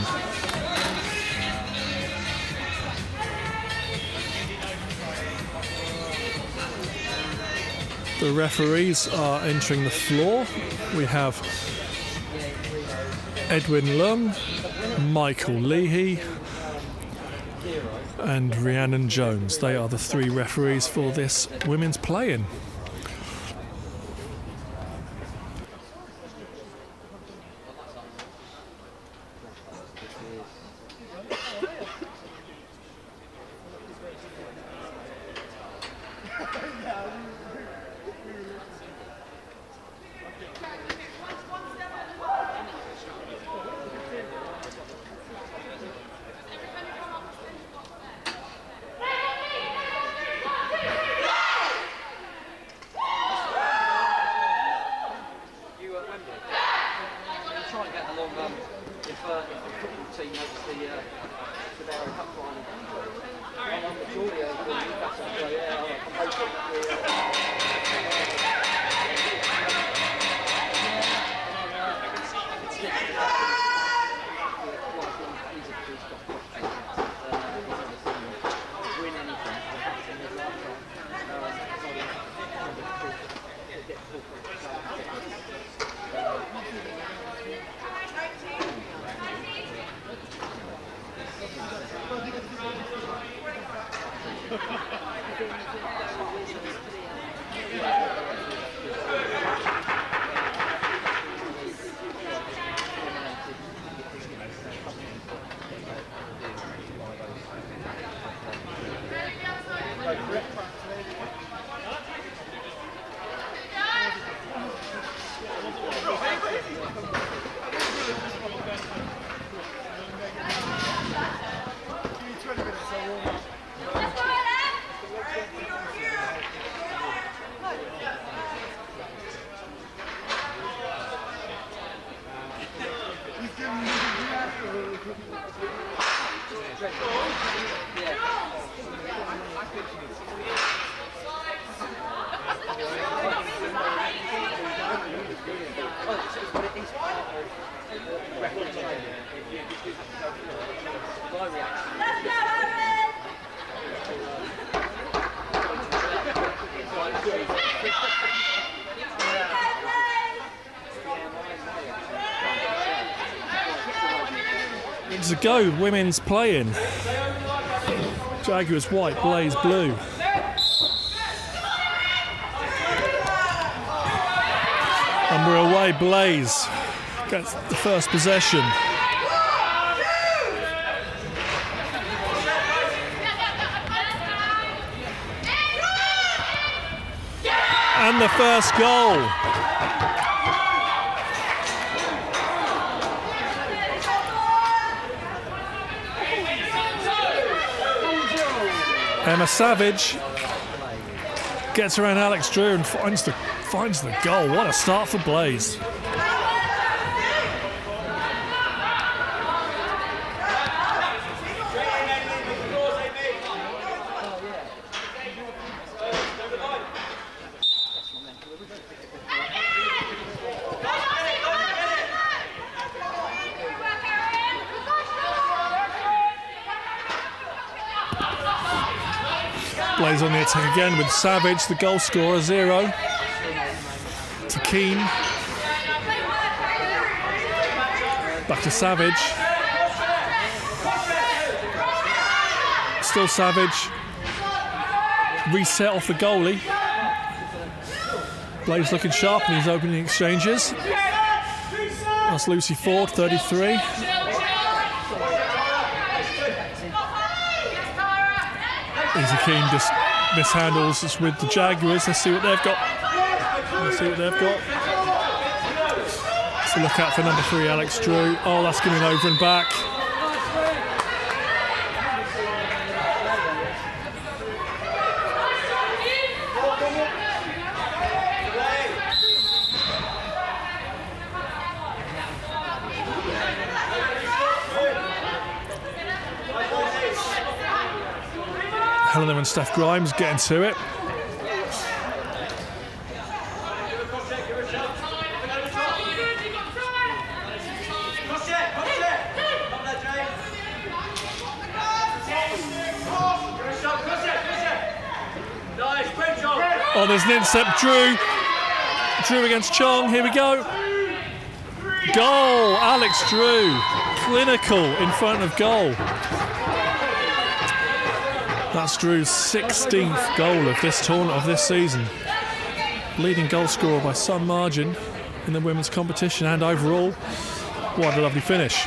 The referees are entering the floor. We have Edwin Lung, Michael Leahy and Rhiannon Jones. They are the three referees for this women's play-in. if the football team makes the Barrow Cup final. I'm on the Geordie over in Newcastle, so yeah, I'm hoping To go, women's playing. Jaguars white, Blaze blue. And we're away. Blaze gets the first possession. And the first goal. Emma Savage gets around Alex Drew and finds the goal. What a start for Blaze. Blaze on the attack again with Savage, the goal scorer, 0. To Keane. Back to Savage. Still Savage. Reset off the goalie. Blaze looking sharp in his opening exchanges. That's Lucy Ford, 33. Easy Keane just mishandles. It's with the Jaguars. Let's see what they've got. So look out for number 3, Alex Drew. Oh, that's coming over and back. Helena and Steph Grimes getting to it. Oh, there's an intercept. Drew against Chong. Here we go. Goal. Alex Drew. Clinical in front of goal. That's Drew's 16th goal of this tournament, of this season. Leading goal scorer by some margin in the women's competition and overall. What a lovely finish.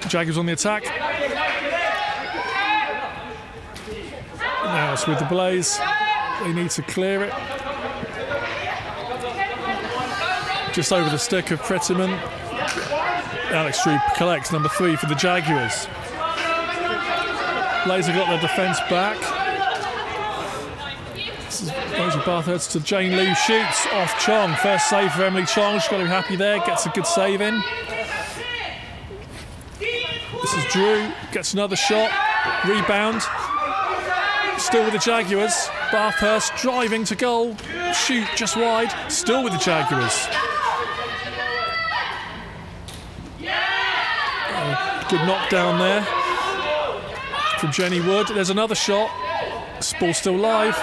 Jaguars on the attack. Now it's with the Blaze. They need to clear it. Just over the stick of Prettyman. Alex Drew collects number 3 for the Jaguars. Blaze have got their defence back. This is Rosie Bathurst to Jane Liu, shoots off Chong. First save for Emily Chong. She's got to be happy there. Gets a good save in. This is Drew. Gets another shot. Rebound. Still with the Jaguars. Bathurst driving to goal. Shoot just wide. Still with the Jaguars. Good knockdown there from Jenny Wood. There's another shot. Ball still live.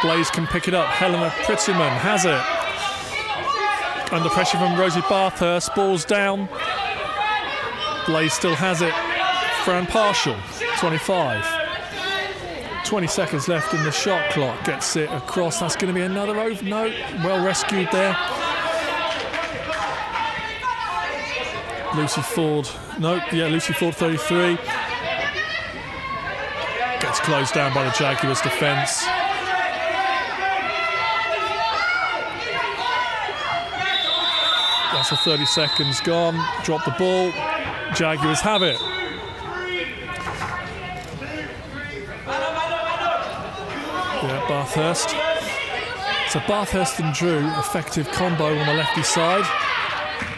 Blaze can pick it up. Helena Prettyman has it. Under pressure from Rosie Bathurst. Ball's down. Blaze still has it. Fran Partial, 25. 20 seconds left in the shot clock. Gets it across. That's going to be another over. No, well rescued there. Lucy Ford. Nope, yeah, Lucy Ford, 33. Gets closed down by the Jaguars defence. That's the 30 seconds gone. Drop the ball. Jaguars have it. Yeah, Bathurst. So Bathurst and Drew, effective combo on the lefty side.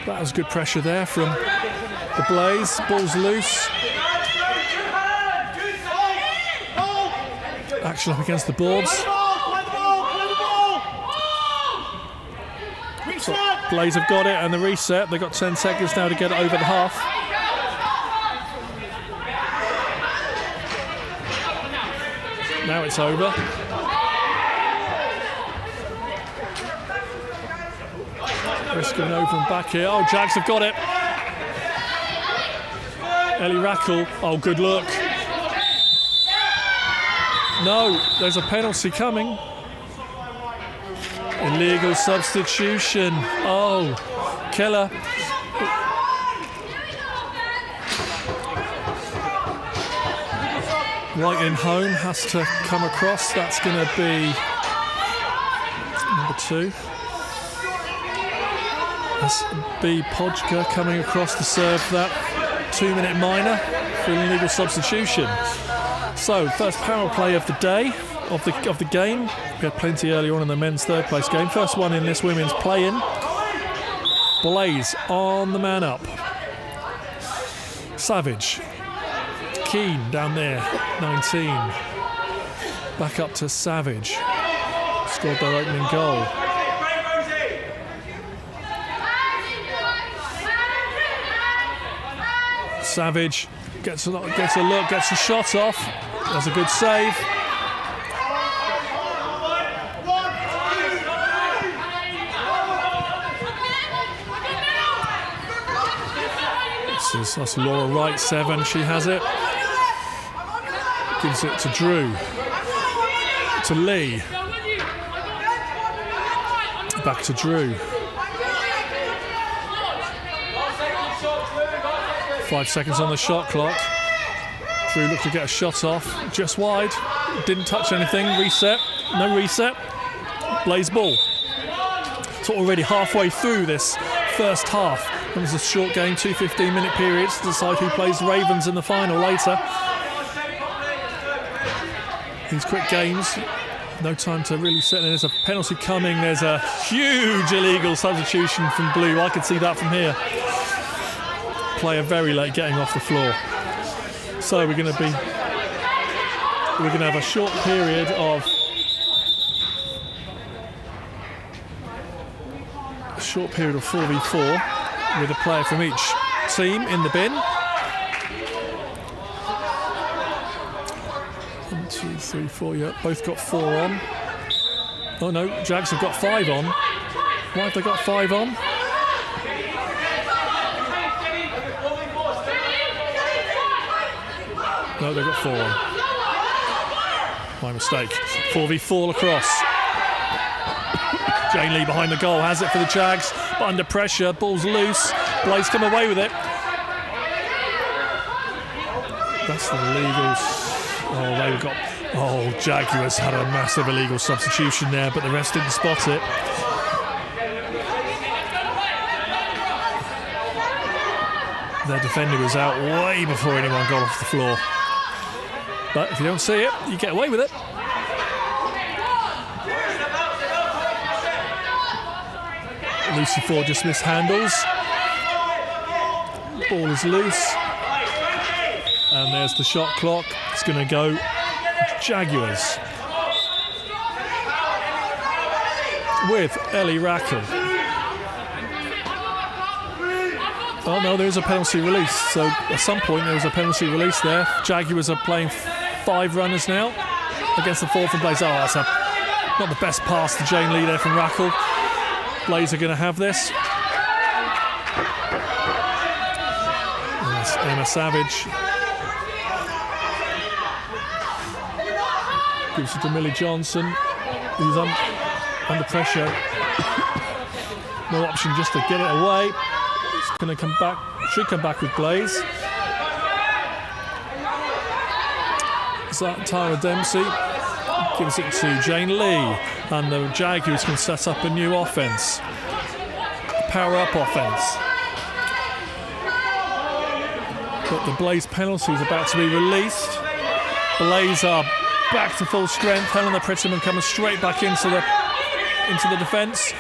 That was good pressure there from the Blaze. Ball's loose. Action up against the boards. So Blaze have got it and the reset. They've got 10 seconds now to get it over the half. Now it's over. Risking over and back here. Oh, Jags have got it. Ellie Rackle. Oh, good look. No, there's a penalty coming. Illegal substitution. Oh, Keller. Right in home has to come across. That's going to be number 2. That's B. Podger coming across to serve that 2-minute minor for an illegal substitution. So, first power play of the day, of the game. We had plenty earlier on in the men's third place game. First one in this women's play-in. Blaze on the man up. Savage. Keane down there, 19. Back up to Savage. Scored their opening goal. Savage gets a look, gets a shot off. That's a good save. That's Laura Wright, 7. She has it. Gives it to Drew. To Lee. Back to Drew. 5 seconds on the shot clock. Drew looked to get a shot off. Just wide. Didn't touch anything. Reset. No reset. Blaze ball. So already halfway through this first half. It was a short game, 2 15-minute periods to decide who plays Ravens in the final later. These quick games, no time to really settle in. There's a penalty coming. There's a huge illegal substitution from Blue. I could see that from here. Player very late getting off the floor. So we're going to have a short period of a 4v4 with a player from each team in the bin. 1, 2, 3, 4. Yeah, both got 4 on. Oh no, Jags have got 5 on. Why have they got 5 on? No, they've got 4 on. My mistake. 4v4 across. Jane Lee behind the goal, has it for the Jags, but under pressure, ball's loose. Blaze come away with it. That's the illegals. Oh, they've got... Oh, Jaguars had a massive illegal substitution there, but the rest didn't spot it. Their defender was out way before anyone got off the floor. But if you don't see it, you get away with it. Lucy Ford just mishandles. Ball is loose. And there's the shot clock. It's going to go Jaguars. With Ellie Rackle. Oh no, there is a penalty release. So at some point there was a penalty release there. Jaguars are playing 5 runners now against the 4 from Blaze. Oh, that's not the best pass to Jane Lee there from Rackle. Blaze are going to have this. That's Emma Savage. Gives it to Millie Johnson, who's under pressure. No option just to get it away. It's going to come back, should come back with Blaze. Tara Dempsey gives it to Jane Lee, and the Jaguars can set up a new offense. Power up offense. But the Blaze penalty is about to be released. Blaze are back to full strength. Helena Prettyman coming straight back into the defence,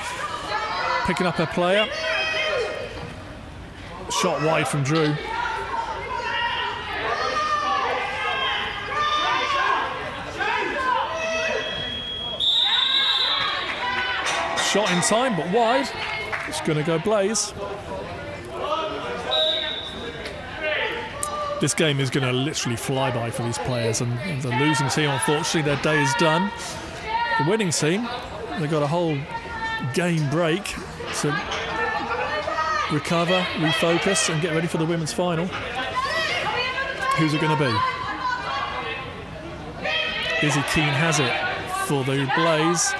picking up her player. Shot wide from Drew. Shot in time, but wide. It's going to go Blaze. This game is going to literally fly by for these players, and the losing team, unfortunately, their day is done. The winning team, they've got a whole game break to recover, refocus, and get ready for the women's final. Who's it going to be? Izzy Keane has it for the Blaze.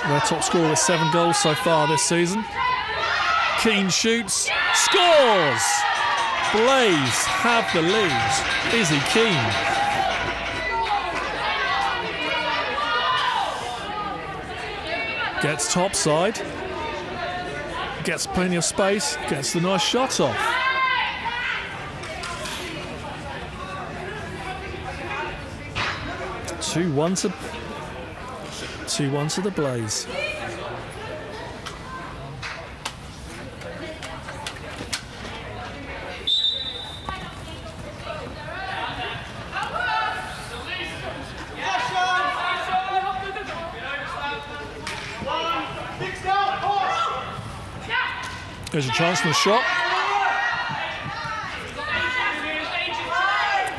Their top scorer with 7 goals so far this season. Keane shoots, scores! Blaze have the lead. Izzy Keane. Gets topside. Gets plenty of space. Gets the nice shot off. Two-one to the Blaze. There's a chance for the shot.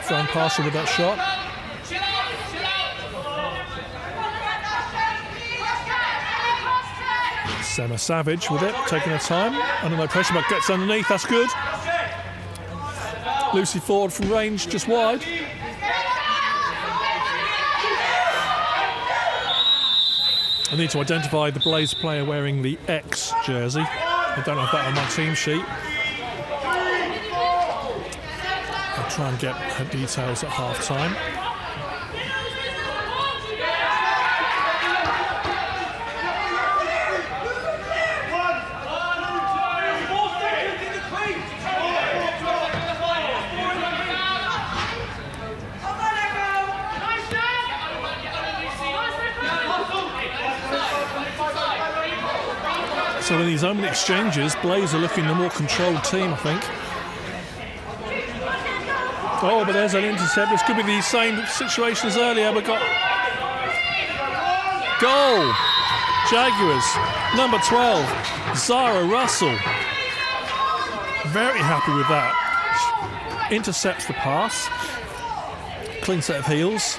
Fran Parser with that shot. Emma Savage with it, taking her time. Under no pressure, but gets underneath. That's good. Lucy Ford from range, just wide. I need to identify the Blaze player wearing the X jersey. I don't have that on my team sheet. I'll try and get her details at half time. So in these opening exchanges, Blaze are looking the more controlled team, I think. Oh, but there's an intercept. This could be the same situation as earlier, but got... Goal! Jaguars, number 12, Zara Russell. Very happy with that. Intercepts the pass. Clean set of heels.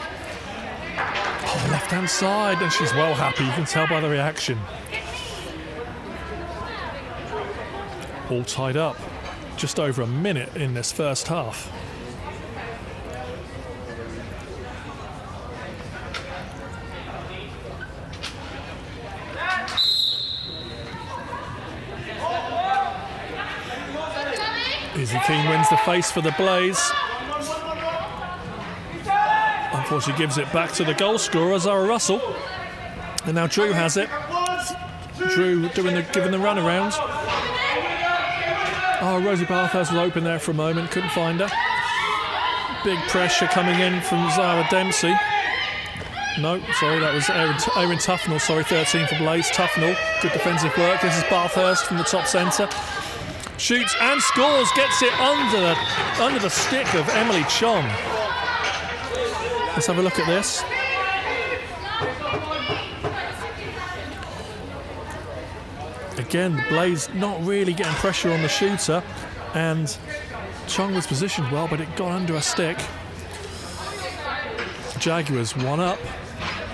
Oh, left-hand side, and she's well happy. You can tell by the reaction. All tied up. Just over a minute in this first half. Izzy Keane wins the face for the Blaze. Unfortunately gives it back to the goal scorer, Zara Russell. And now Drew has it. Drew giving the run around. Oh, Rosie Bathurst was open there for a moment, couldn't find her. Big pressure coming in from Zara Dempsey. No, sorry, that was Erin Tufnell, 13 for Blaze. Tufnell, good defensive work. This is Bathurst from the top centre. Shoots and scores, gets it under the stick of Emily Chong. Let's have a look at this. Again, Blaze not really getting pressure on the shooter, and Chong was positioned well, but it got under her stick. Jaguars 1 up,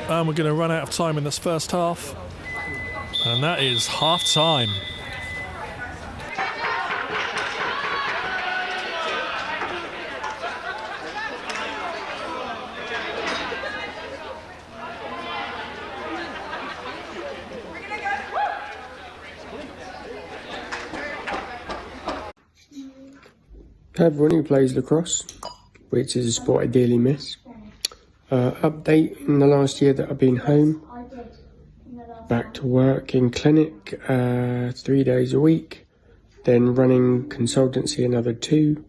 and we're going to run out of time in this first half, and that is half time. Everyone who plays lacrosse, which is a sport I dearly miss. Update in the last year that I've been home, back to work in clinic 3 days a week, then running consultancy another 2.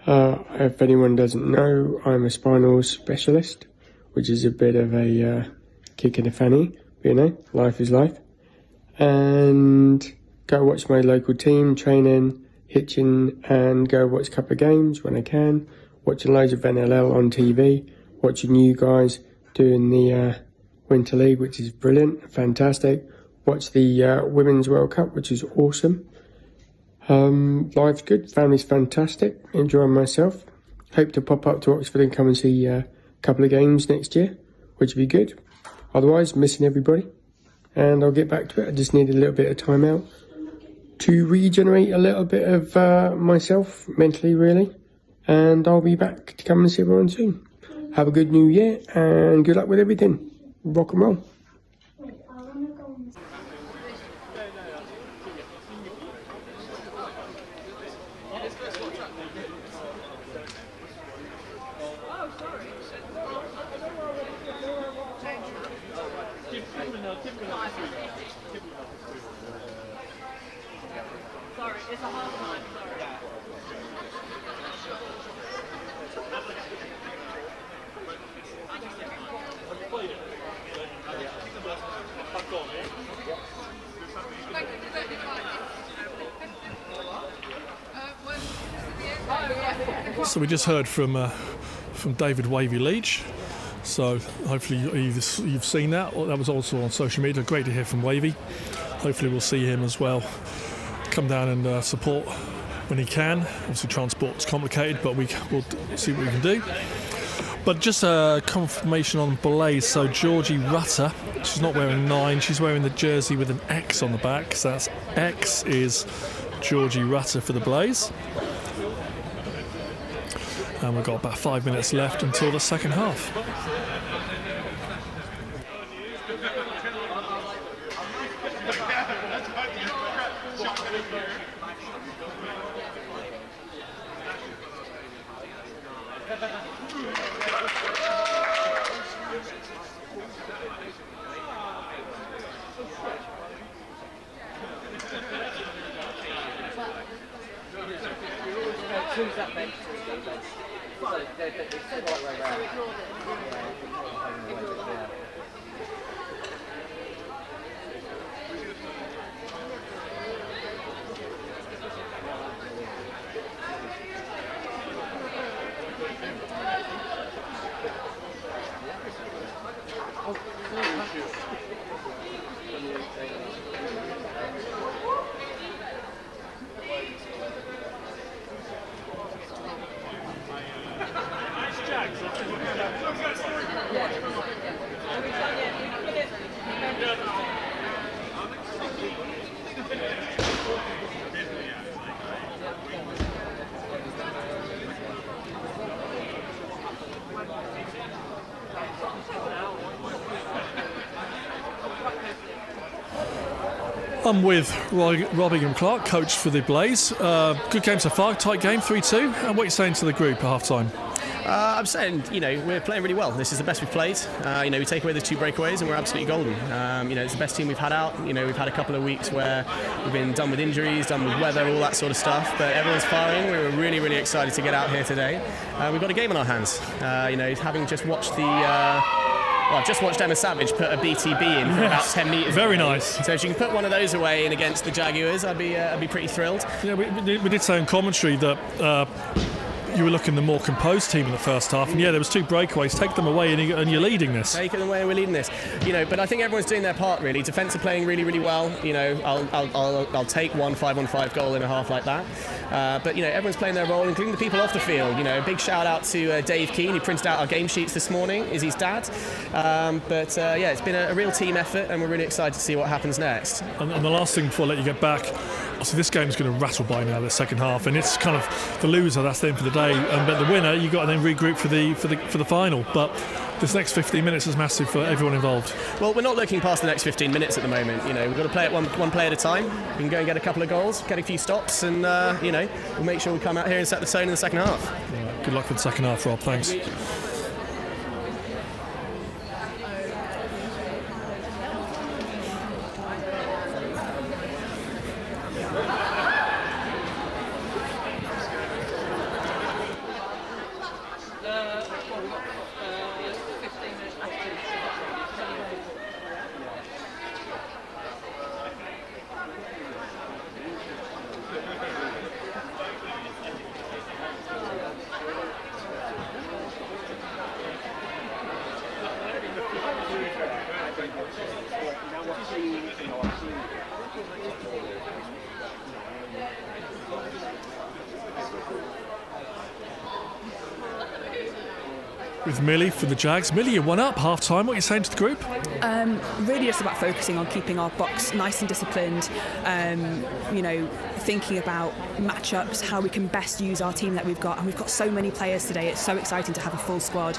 If anyone doesn't know, I'm a spinal specialist, which is a bit of a kick in the fanny, but you know, life is life. And go watch my local team training, hitching, and go watch a couple of games when I can, watching loads of NLL on TV, watching you guys doing the Winter League, which is brilliant, fantastic. Watch the Women's World Cup, which is awesome. Life's good, family's fantastic, enjoying myself. Hope to pop up to Oxford and come and see a couple of games next year, which would be good. Otherwise, missing everybody. And I'll get back to it. I just need a little bit of time out to regenerate a little bit of myself, mentally really. And I'll be back to come and see everyone soon. Have a good new year and good luck with everything. Rock and roll. Sorry, it's a half time, So we just heard from David Wavy Leach. So hopefully you've seen that. That was also on social media. Great to hear from Wavy. Hopefully we'll see him as well come down and support when he can. Obviously transport's complicated, but we'll see what we can do. But just a confirmation on Blaze. So Georgie Rutter, she's not wearing 9, she's wearing the jersey with an X on the back. So that's X is Georgie Rutter for the Blaze. And we've got about 5 minutes left until the second half. I'm with Rob Ingham-Clark, coach for the Blaze. Good game so far, tight game, 3-2. And what are you saying to the group at half-time? I'm saying, we're playing really well. This is the best we've played. We take away the 2 breakaways and we're absolutely golden. It's the best team we've had out. We've had a couple of weeks where we've been done with injuries, done with weather, all that sort of stuff. But everyone's firing. We were really, really excited to get out here today. We've got a game on our hands. Having just watched I've just watched Emma Savage put a BTB in for about 10 metres. Very nice. So if she can put one of those away in against the Jaguars, I'd be pretty thrilled. Yeah, we did say in commentary that you were looking the more composed team in the first half, and there was 2 breakaways. Take them away, and you're leading this. Take them away, and we're leading this. But I think everyone's doing their part really. Defence are playing really, really well. I'll take one 5-on-5 goal in a half like that. But everyone's playing their role, including the people off the field. A big shout out to Dave Keane, who printed out our game sheets this morning. Is his dad. It's been a real team effort, and we're really excited to see what happens next. And the last thing before I let you get back. So this game is going to rattle by now, the second half, and it's kind of the loser. That's the end for the day. But the winner, you got to then regroup for the final. But this next 15 minutes is massive for everyone involved. Well, we're not looking past the next 15 minutes at the moment. We've got to play it one play at a time. We can go and get a couple of goals, get a few stops, and we'll make sure we come out here and set the tone in the second half. Good luck for the second half, Rob. Thanks. With Millie for the Jags. Millie, you won up half-time. What are you saying to the group? Really just about focusing on keeping our box nice and disciplined, thinking about matchups, how we can best use our team that we've got. And we've got so many players today. It's so exciting to have a full squad.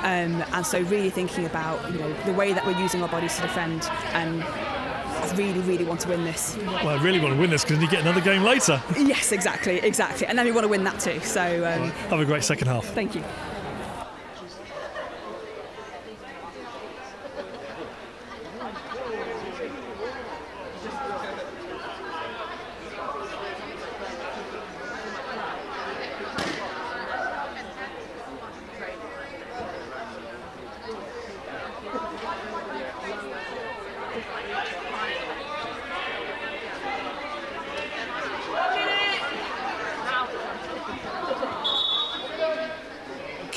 And so really thinking about, the way that we're using our bodies to defend. And I really, really want to win this. Well, I really want to win this because you get another game later. Yes, exactly. And then we want to win that too. So have a great second half. Thank you.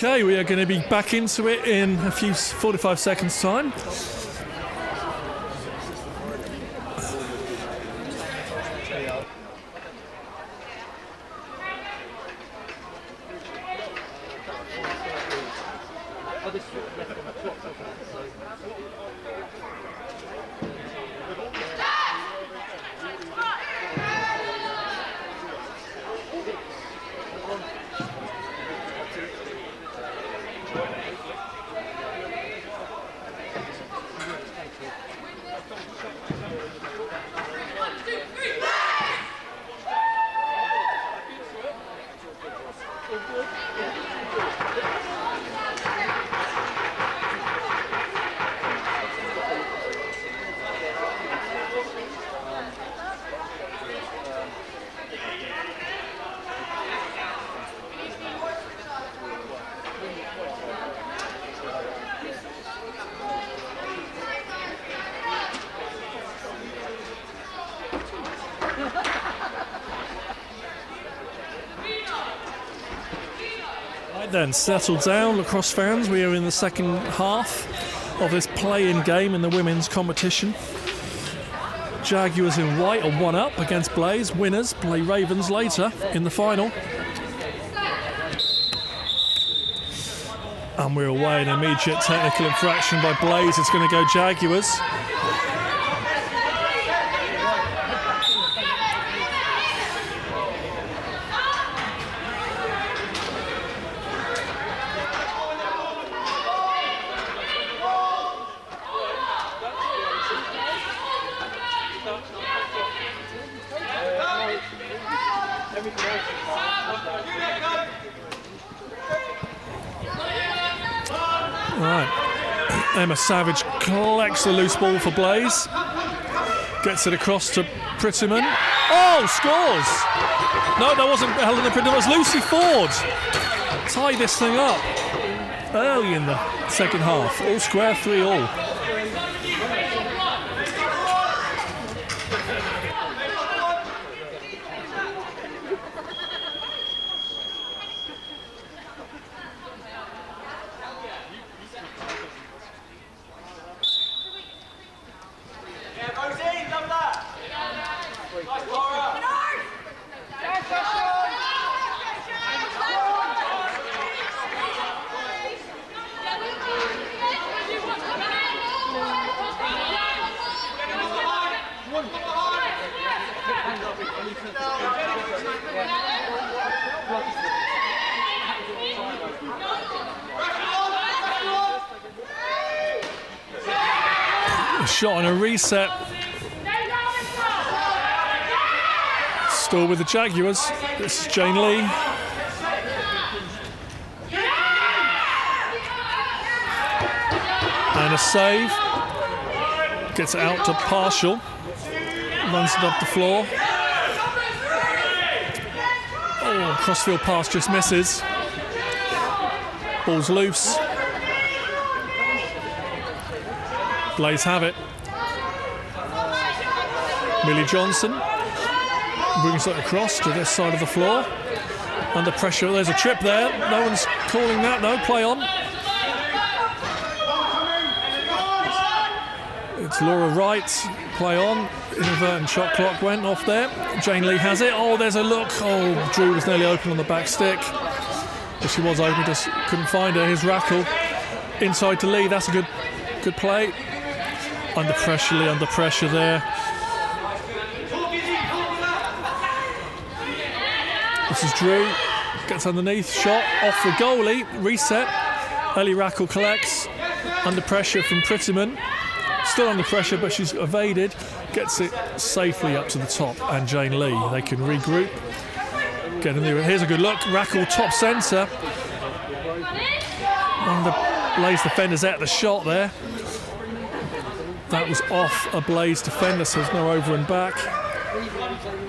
Okay, we are going to be back into it in a few 45 seconds time. Then settle down, lacrosse fans. We are in the second half of this play-in game in the women's competition. Jaguars in white are 1-up against Blaze. Winners play Ravens later in the final. And we're away. An immediate technical infraction by Blaze. It's going to go Jaguars. Right. Emma Savage collects the loose ball for Blaze. Gets it across to Prettyman. Oh, scores! No, that wasn't Helena Prettyman, it was Lucy Ford. Tie this thing up early in the second half. All square, 3-all. A shot on a reset. Still with the Jaguars. This is Jane Lee. And a save. Gets it out to Partial. Runs it up the floor. Oh, crossfield pass just misses. Ball's loose. Blaze have it. Millie Johnson brings it across to this side of the floor. Under pressure, there's a trip there. No one's calling that, no, play on. It's Laura Wright, play on. Inadvertent shot clock went off there. Jane Lee has it. Oh, there's a look. Oh, Drew was nearly open on the back stick. But she was open, just couldn't find her. Here's Rackle. Inside to Lee, that's a good play. Under pressure, Lee, under pressure there. This is Drew. Gets underneath, shot off the goalie. Reset. Ellie Rackle collects. Under pressure from Prettyman. Still under pressure, but she's evaded. Gets it safely up to the top. And Jane Lee, they can regroup. Get in there. Here's a good look. Rackle top centre. One of the Blaze defenders out the shot there. That was off a Blaze defender, so there's no over and back.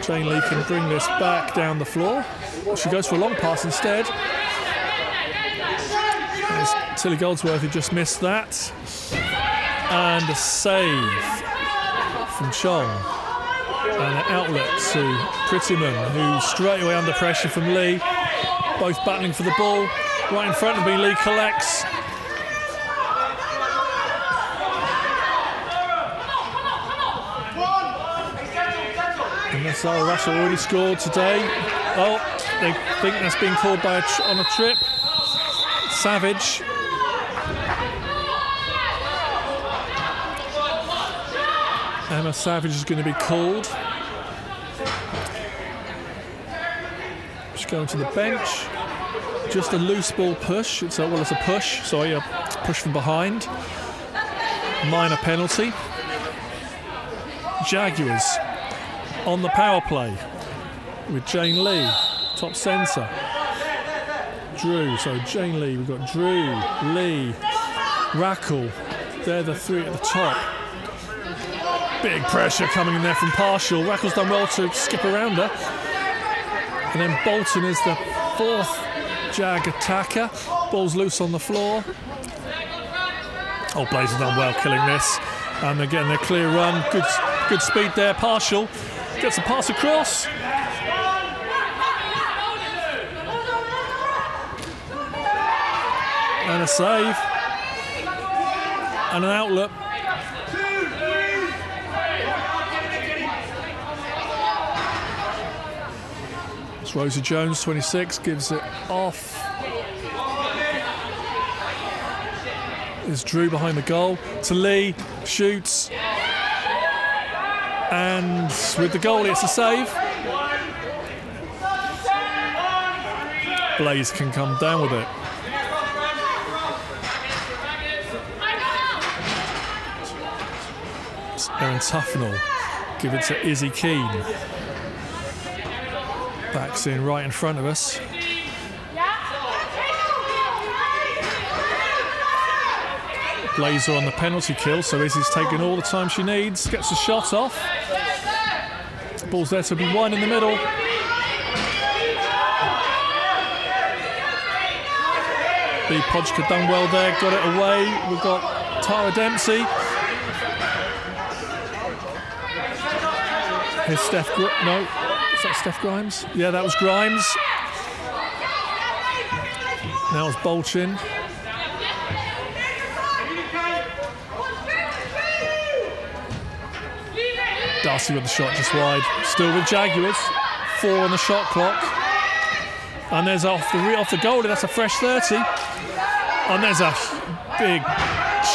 Jane Lee can bring this back down the floor. She goes for a long pass instead. There's Tilly Goldsworthy just missed that. And a save from Chong. And an outlet to Prettyman, who's straight away under pressure from Lee. Both battling for the ball. Right in front of me, Lee collects. And that's Russell already scored today. Oh, they think that's been called on a trip. Savage. Emma Savage is going to be called. She's going to the bench. Just a loose ball push. It's a push. Sorry, a push from behind. Minor penalty. Jaguars on the power play with Jane Lee, top centre. Drew, so Jane Lee, we've got Drew, Lee, Rackle. They're the three at the top. Big pressure coming in there from Partial. Rackle's done well to skip around her. And then Bolton is the fourth Jag attacker. Ball's loose on the floor. Oh, Blaze has done well killing this. And they're getting a clear run. Good speed there. Partial gets a pass across. And a save. And an outlet. It's Rosie Jones, 26, gives it off. There's Drew behind the goal. To Lee, shoots. And with the goalie, it's a save. Blaze can come down with it. It's Erin Tufnell. Give it to Izzy Keane. Backs in right in front of us. Blazer on the penalty kill, so Izzy's taking all the time she needs. Gets a shot off. Ball's there to be won in the middle. B. Podgka done well there, got it away. We've got Tara Dempsey. Here's Steph. No, is that Steph Grimes? Yeah, that was Grimes. Now it's Bolchin. Darcy with the shot just wide. Still with Jaguars. 4 on the shot clock. And there's off the goalie. That's a fresh 30. And there's a big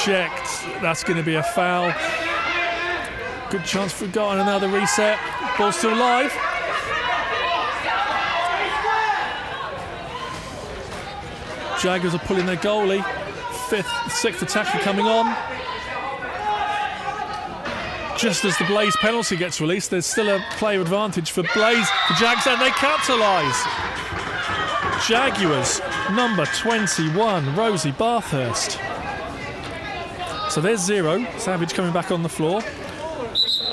check. That's going to be a foul. Good chance for Got another reset. Ball's still alive. Jaguars are pulling their goalie. 6th attacker coming on. Just as the Blaze penalty gets released, there's still a player advantage for Blaze. The Jags, and they capitalise. Jaguars, number 21, Rosie Bathurst. So there's 0. Savage coming back on the floor.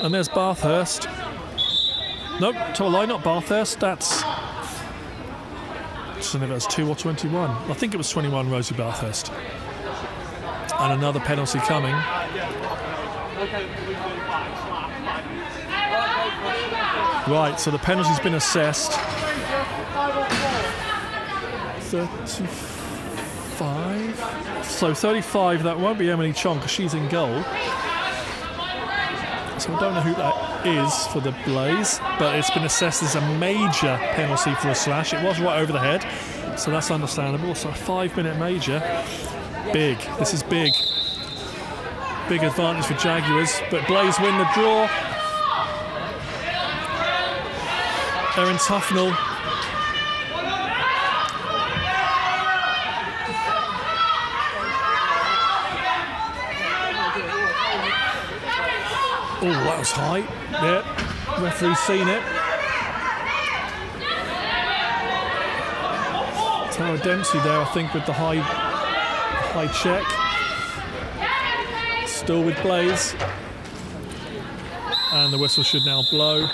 And there's Bathurst. Nope, tell a lie, not Bathurst. That's... I don't know if that's 2 or 21. I think it was 21, Rosie Bathurst. And another penalty coming. Right, so the penalty's been assessed. 35. So 35, that won't be Emily Chong because she's in goal. So I don't know who that is for the Blaze, but it's been assessed as a major penalty for a slash. It was right over the head, so that's understandable. So a 5-minute major. Big. This is big. Big advantage for Jaguars, but Blaze win the draw. Erin Tufnell. Oh, that was high. Yeah, referee's seen it. Tara Dempsey there, I think, with the high check. Still with Blaze. And the whistle should now blow.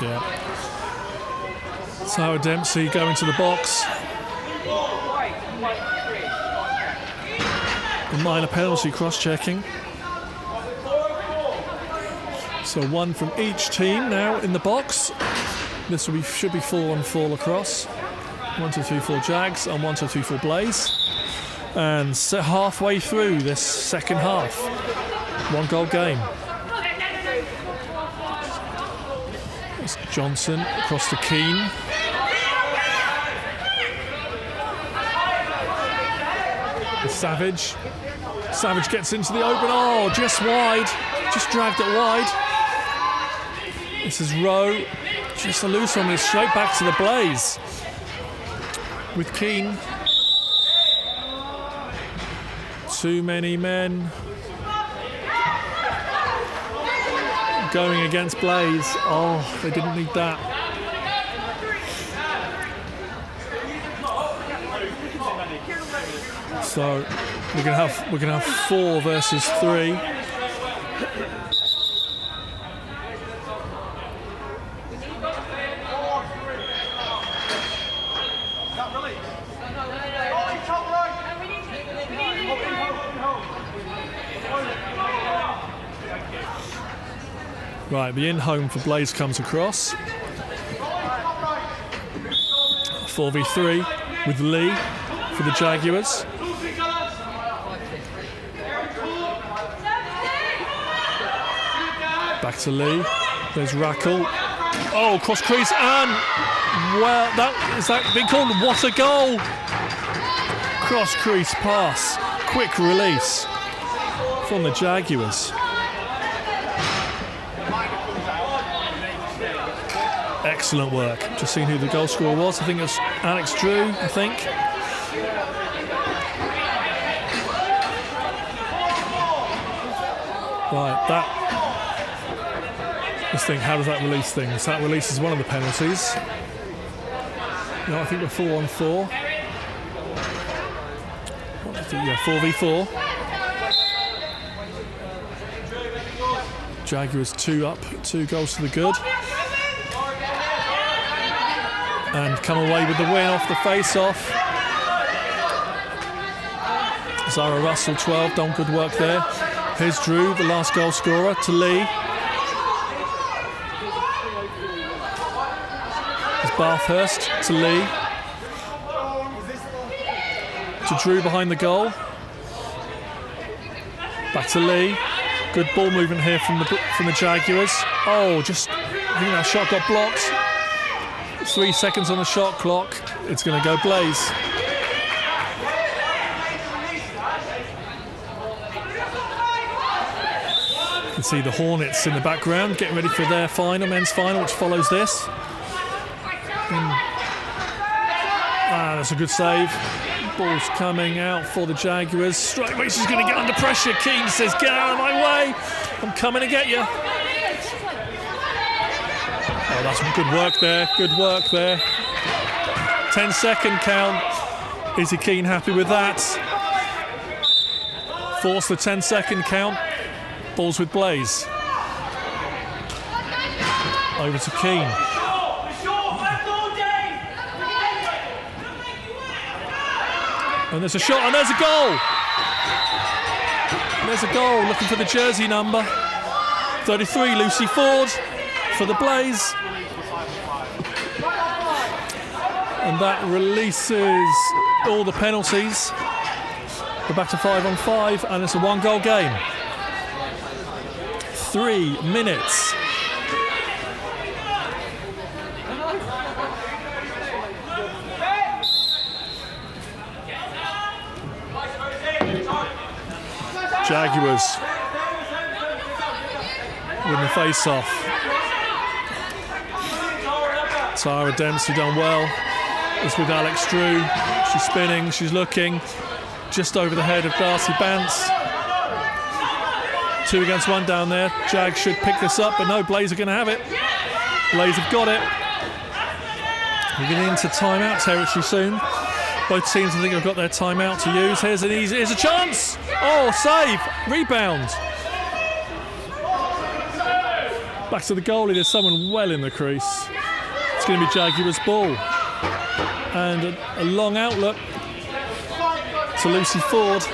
Yeah. Tara Dempsey going to the box. A minor penalty cross-checking. So 1 from each team now in the box. This will should be 4-on-4 lacrosse. 1, 2, 3, 4 Jags and 1, 2, 3, 4 Blaze. And halfway through this second half. 1-goal game. It's Johnson across to Keane. Savage. Savage gets into the open. Oh, just wide. Just dragged it wide. This is Rowe. Just a loose one. It's straight back to the Blaze. With Keane. Too many men. Going against Blaze. Oh, they didn't need that. So we're gonna have 4 versus 3. Right, the in-home for Blaze comes across. 4v3 with Lee for the Jaguars. Back to Lee. There's Rackle. Oh, cross crease and well, is that been called? What a goal! Cross crease pass, quick release from the Jaguars. Excellent work. Just seeing who the goal scorer was. I think it was Alex Drew, I think. Right, let's think, how does that release things? That releases one of the penalties. No, I think we're 4-on-4. Yeah, 4v4. Jaguars 2 up, 2 goals to the good. And come away with the win off the face-off. Zara Russell, 12, done good work there. Here's Drew, the last goal scorer, to Lee. It's Bathurst to Lee. To Drew behind the goal. Back to Lee. Good ball movement here from the Jaguars. Oh, I think that shot got blocked. 3 seconds on the shot clock. It's going to go Blaze. You can see the Hornets in the background getting ready for their final, men's final, which follows this. That's a good save. Ball's coming out for the Jaguars. Straight away she's going to get under pressure. Keane says, get out of my way. I'm coming to get you. Oh, that's some good work there. Good work there. 10-second count. Izzy Keane happy with that. Force the 10-second count. Ball's with Blaze. Over to Keane. And there's a shot, and there's a goal! There's a goal, looking for the jersey number. 33, Lucy Ford for the Blaze. And that releases all the penalties. We're back to 5-on-5, and it's a 1-goal game. 3 minutes. Jaguars win the face-off. Tara Dempsey done well. It's with Alex Drew. She's spinning, she's looking. Just over the head of Darcy Bance. 2 against 1 down there. Jag should pick this up, but no, Blaze are going to have it. Blaze have got it. We're getting into timeout territory soon. Both teams, I think, have got their timeout to use. Here's a chance! Oh, save! Rebound! Back to the goalie. There's someone well in the crease. It's going to be Jaguars' ball. And a long outlet to Lucy Ford.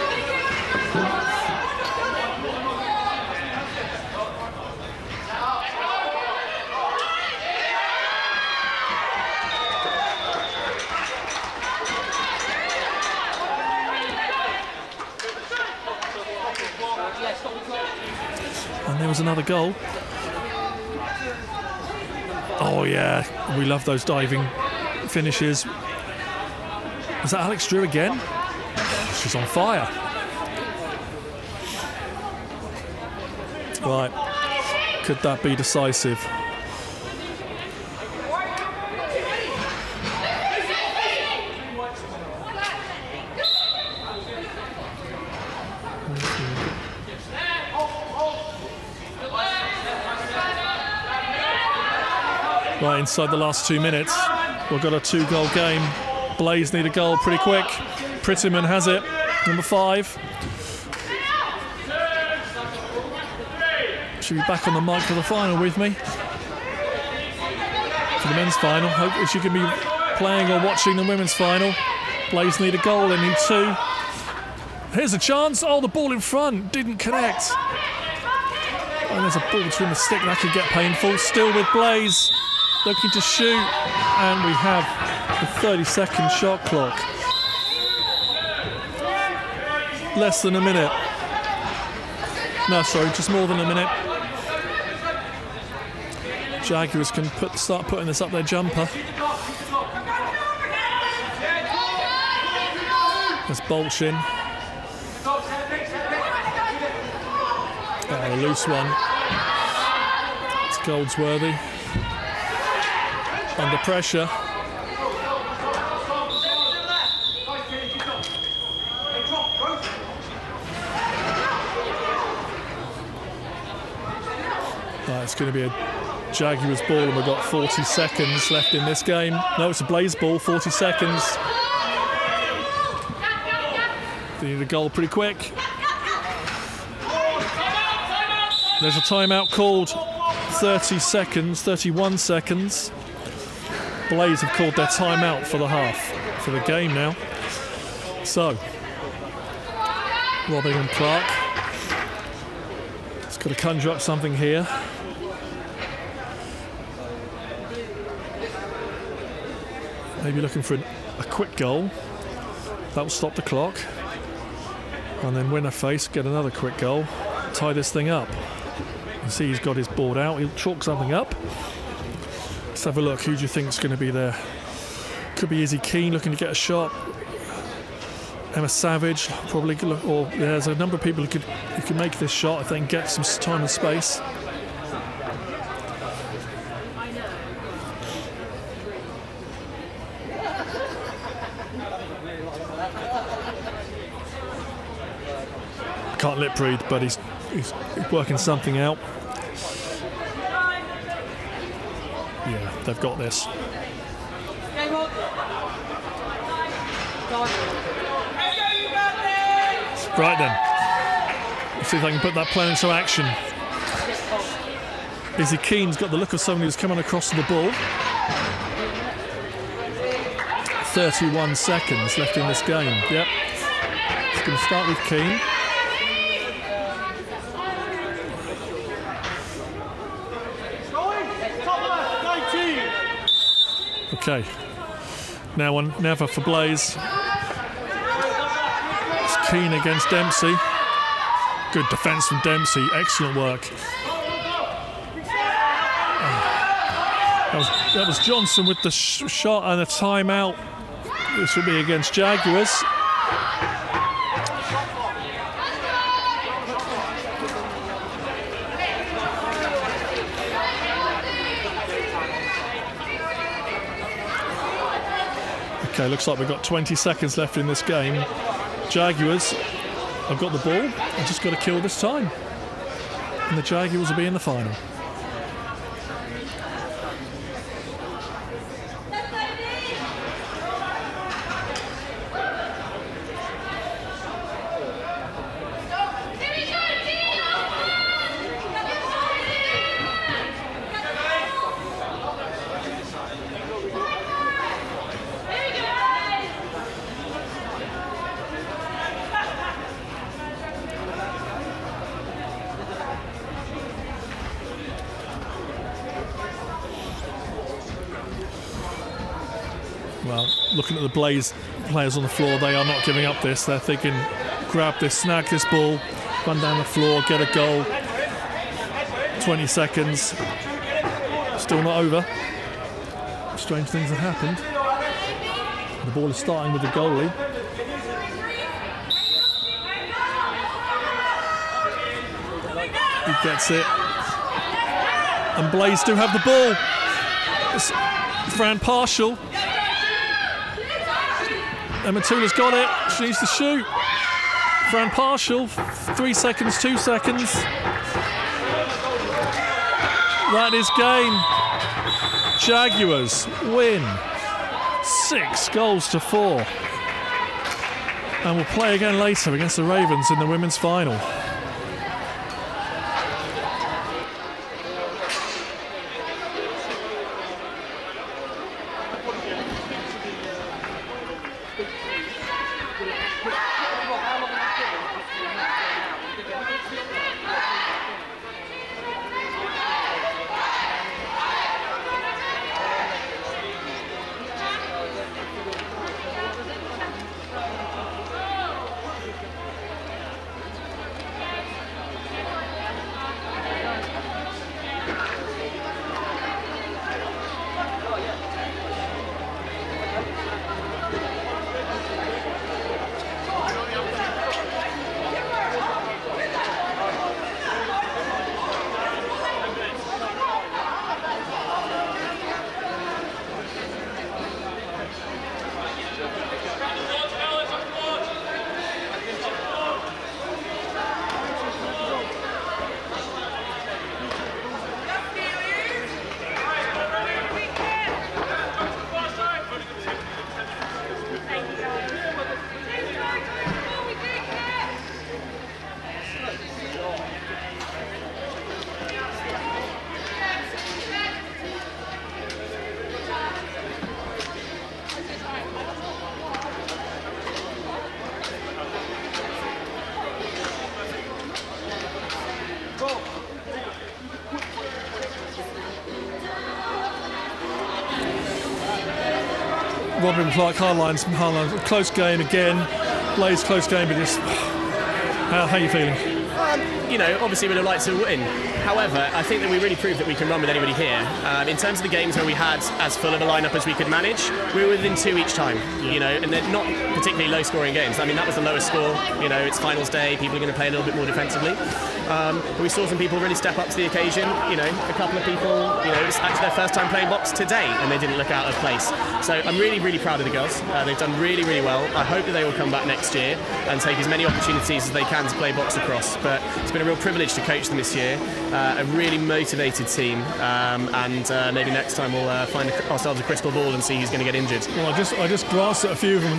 And there was another goal. Oh yeah, we love those diving finishes. Is that Alex Drew again? She's on fire. Right, could that be decisive? Right, inside the last 2 minutes, we've got a 2-goal game. Blaze need a goal pretty quick. Prettyman has it, number 5. Should be back on the mic for the final with me. For the men's final. Hopefully she can be playing or watching the women's final. Blaze need a goal, they need 2. Here's a chance. Oh, the ball in front didn't connect. And there's a ball between the stick, that could get painful. Still with Blaze. Looking to shoot, and we have the 30-second shot clock. Less than a minute. No, sorry, just more than a minute. Jaguars can start putting this up their jumper. There's Bolchin. Oh, a loose one. It's Goldsworthy. under pressure. Right, it's going to be a Jaguars ball, and we've got 40 seconds left in this game. No, it's a Blaze ball, 40 seconds. They need a goal pretty quick. There's a timeout called. 30 seconds, 31 seconds. Blaze have called their timeout for the half, for the game now. So, Robin and Clark. It's got to conjure up something here. Maybe looking for a quick goal. That will stop the clock. And then win a face, get another quick goal, tie this thing up. You see he's got his board out, he'll chalk something up. Let's have a look, who do you think is going to be there? Could be Izzy Keane looking to get a shot. Emma Savage, probably, or there's a number of people who could make this shot if they can get some time and space. Can't lip read, but he's working something out. Yeah, they've got this. Right then. Let's see if I can put that plan into action. Izzy Keane's got the look of someone who's coming across to the ball. 31 seconds left in this game. Yep. It's going to start with Keane. Okay, now one never for Blaze. It's Keane against Dempsey. Good defence from Dempsey, excellent work. That was Johnson with the shot and a timeout. This will be against Jaguars. Okay, looks like we've got 20 seconds left in this game. Jaguars have got the ball and just got to kill this time. And the Jaguars will be in the final. Well, looking at the Blaze players on the floor, they are not giving up this. They're thinking, grab this, snag this ball, run down the floor, get a goal. 20 seconds. Still not over. Strange things have happened. The ball is starting with the goalie. He gets it. And Blaze do have the ball. It's Fran Partial. Emma Tula's got it. She needs to shoot. Fran Partial, 3 seconds, 2 seconds. That is game. Jaguars win 6-4. And we'll play again later against the Ravens in the women's final. Robin Clark, Harlines, close game again. Blaze close game, but just how are you feeling? You know, obviously we'd have liked to win. However, I think that we really proved that we can run with anybody here. In terms of the games where we had as full of a lineup as we could manage, we were within 2 each time. You know, and they're not particularly low-scoring games. I mean, that was the lowest score. You know, it's finals day. People are going to play a little bit more defensively. But we saw some people really step up to the occasion. You know, a couple of people, you know, it's actually their first time playing box today, and they didn't look out of place. So I'm really, really proud of the girls. They've done really, really well. I hope that they will come back next year and take as many opportunities as they can to play box across. But it's been a real privilege to coach them this year. A really motivated team, and maybe next time we'll find ourselves a crystal ball and see who's going to get injured. Well, I just glanced at a few of them.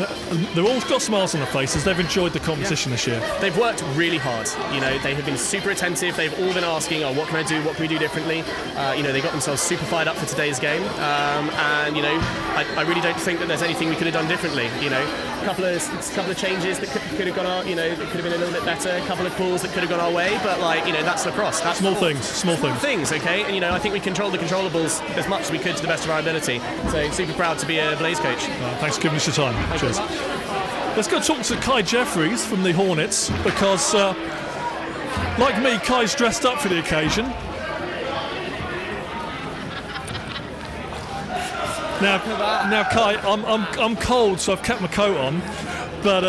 They've all got smiles on their faces. They've enjoyed the competition this year. They've worked really hard. You know, they have been super attentive. They've all been asking, "Oh, what can I do? What can we do differently?" You know, they got themselves super fired up for today's game, and you know, I really don't think that there's anything we could have done differently. You know, a couple of changes that could have gone our, you know, that could have been a little bit better. A couple of calls that could have gone our way, but like, you know, that's lacrosse. That's small things. Okay, and you know, I think we controlled the controllables as much as we could to the best of our ability. So super proud to be a Blaze coach. Thanks for giving us your time. Cheers. Let's go talk to Kai Jeffries from the Hornets, because like me, Kai's dressed up for the occasion. Now, Kai, I'm cold, so I've kept my coat on, but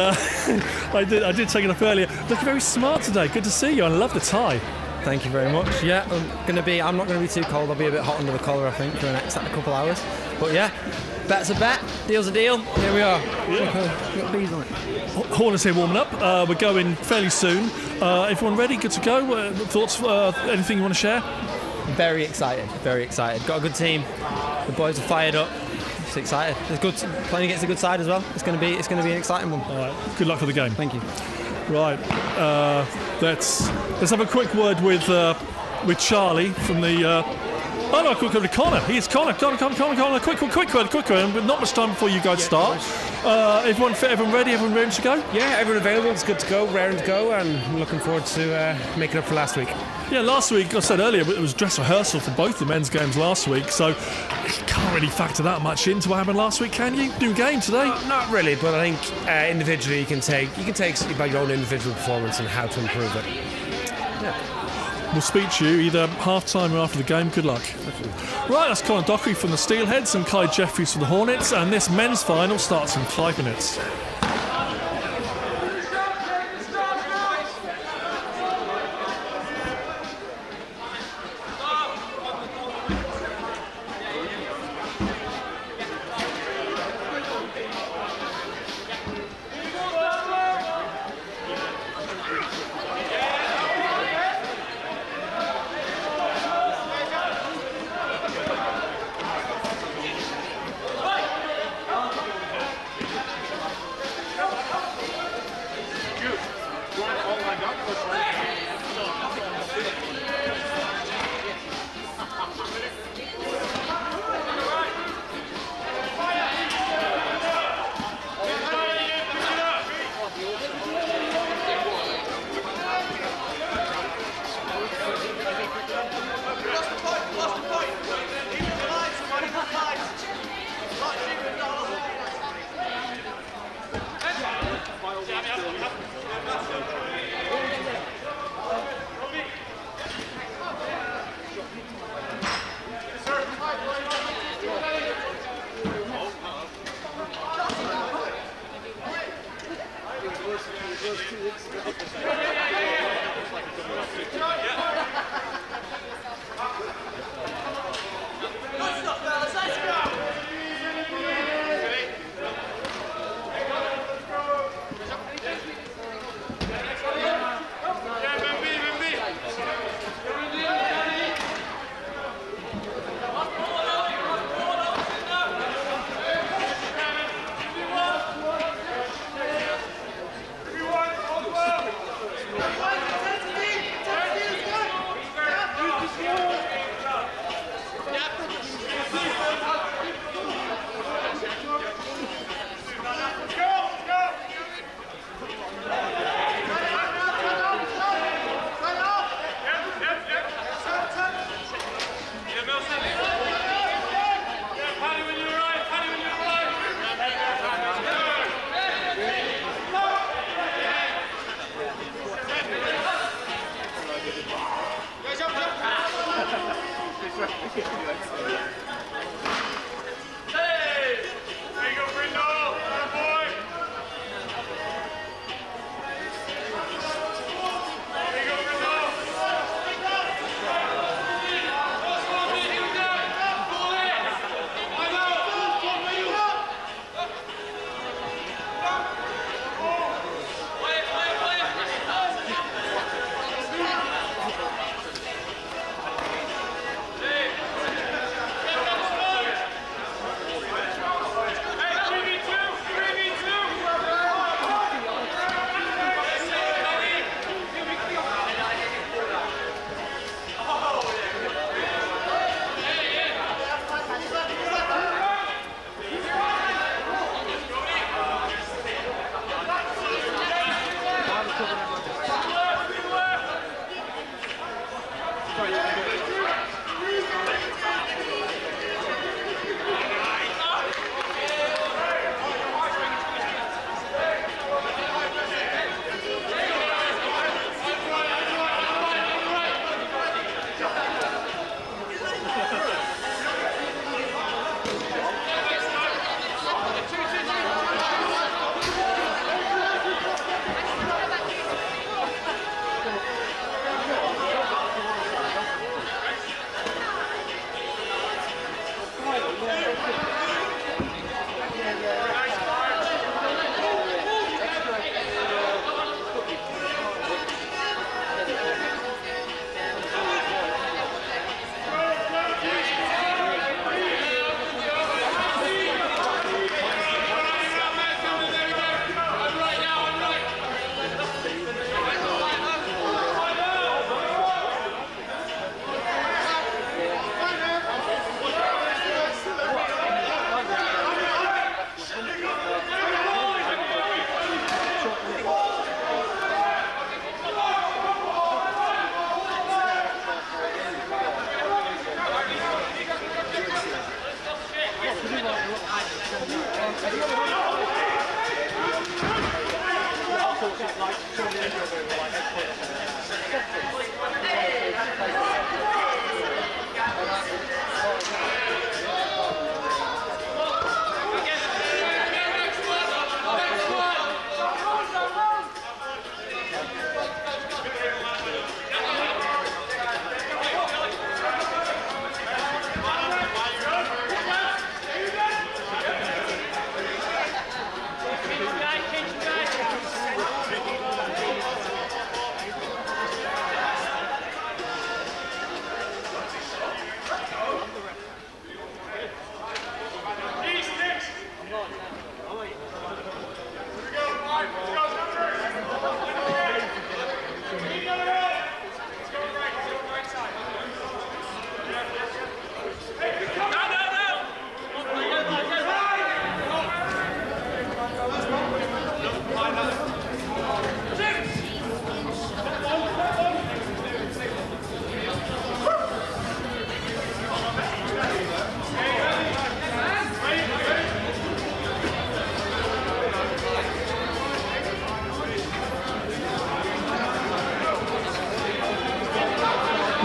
I did take it off earlier. Looking very smart today. Good to see you. I love the tie. Thank you very much. Yeah, I'm not going to be too cold. I'll be a bit hot under the collar, I think, for the next couple hours. But yeah, bet's a bet, deal's a deal. Here we are. Yeah. Got bees on it. Hornets here warming up. We're going fairly soon. Everyone ready? Good to go? Thoughts? Anything you want to share? Very excited. Very excited. Got a good team. The boys are fired up. Just excited. It's good playing against a good side as well. It's going to be an exciting one. All right. Good luck for the game. Thank you. Right. Let's have a quick word with Charlie from the. Quick word with Connor. Here's Connor. Quick word. But not much time before you guys start. Everyone fit? Everyone ready? Everyone ready to go? Yeah, everyone available. It's good to go, raring to go, and I'm looking forward to making up for last week. Yeah, last week, I said earlier, it was dress rehearsal for both the men's games last week, so you can't really factor that much into what happened last week, can you? New game today? Not really, but I think individually you can take by your own individual performance and how to improve it. Yeah. We'll speak to you either half-time or after the game. Good luck. Right, that's Colin Dockery from the Steelheads and Kai Jeffries from the Hornets, and this men's final starts in 5 minutes.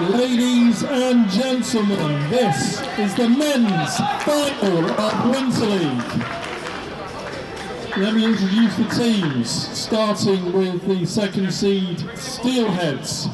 Ladies and gentlemen, this is the men's final of Winter League. Let me introduce the teams, starting with the second seed Steelheads.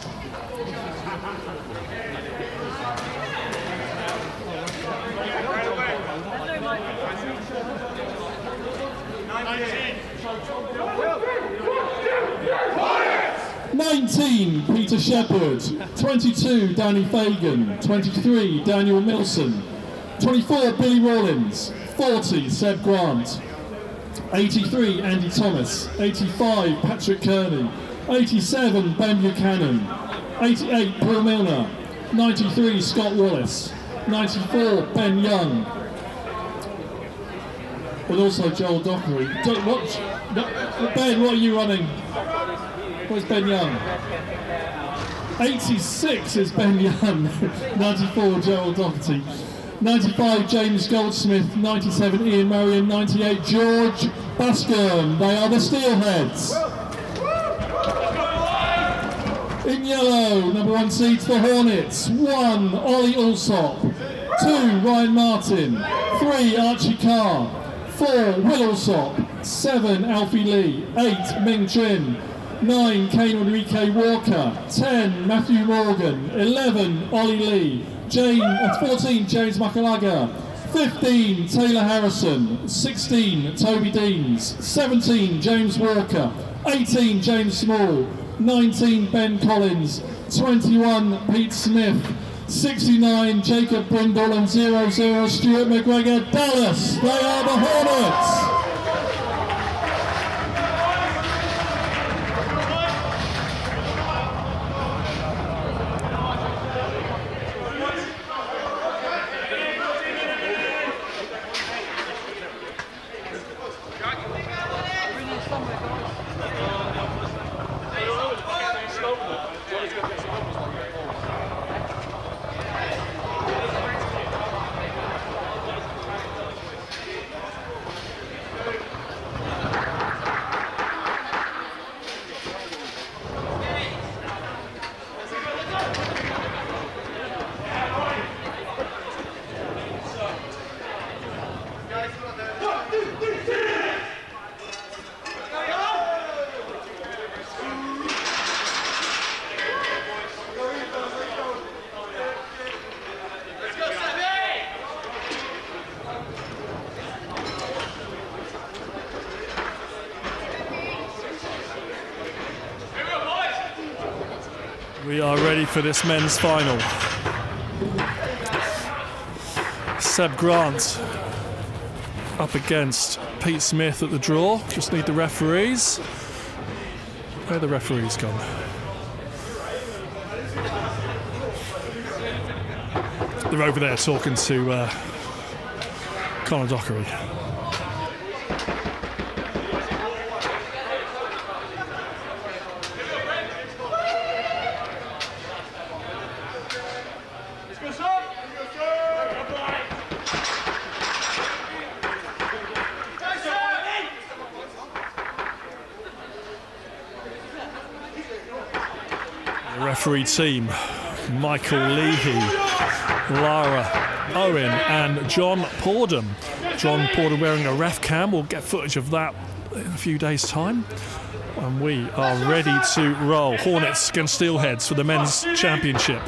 Peter Shepherd, 22 Danny Fagan, 23 Daniel Milson, 24 Billy Rawlins, 40 Seb Grant, 83 Andy Thomas, 85 Patrick Kearney, 87 Ben Buchanan, 88 Paul Milner, 93 Scott Wallace, 94 Ben Young, and also Joel Dockery. Ben, what are you running? Where's Ben Young? 86 is Ben Young, 94 Joel Doherty, 95 James Goldsmith, 97 Ian Murray, and 98 George Bascom. They are the Steelheads. In yellow, number 1 seeds the Hornets. 1 Ollie Alsop, 2 Ryan Martin, 3 Archie Carr, 4 Will Alsop, 7 Alfie Lee, 8 Ming Chin, 9 Kane Enrique Walker, 10 Matthew Morgan, 11 Ollie Lee, 14 James Makalaga, 15 Taylor Harrison, 16 Toby Deans, 17 James Walker, 18 James Small, 19 Ben Collins, 21 Pete Smith, 69 Jacob Brindle, and 00 Stuart McGregor. Dallas, they are the Hornets. We are ready for this men's final. Seb Grant up against Pete Smith at the draw. Just need the referees. Where are the referees gone? They're over there talking to Conor Dockery. Referee team, Michael Leahy, Lara Owen and John Pordham. John Pordham wearing a ref cam. We'll get footage of that in a few days' time. And we are ready to roll. Hornets against Steelheads for the men's championship.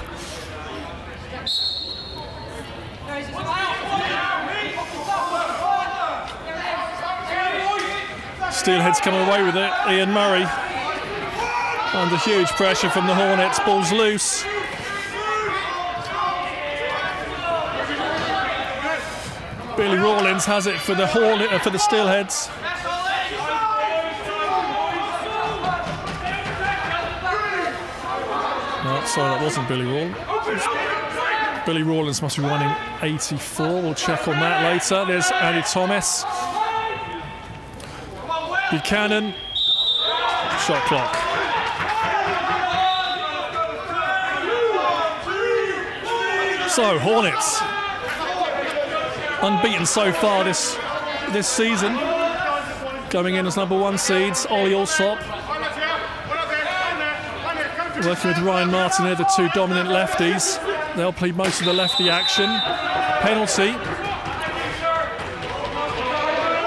Steelheads coming away with it. Ian Murray under huge pressure from the Hornets. Ball's loose. Billy Rawlins has it for the for the Steelheads. No, sorry, that wasn't Billy Rawlins. Billy Rawlins must be running 84. We'll check on that later. There's Andy Thomas. Buchanan. Shot clock. So Hornets unbeaten so far this season, going in as number 1 seeds. Ollie Alsop Working with Ryan Martin here, the two dominant lefties. They'll play most of the lefty action. Penalty.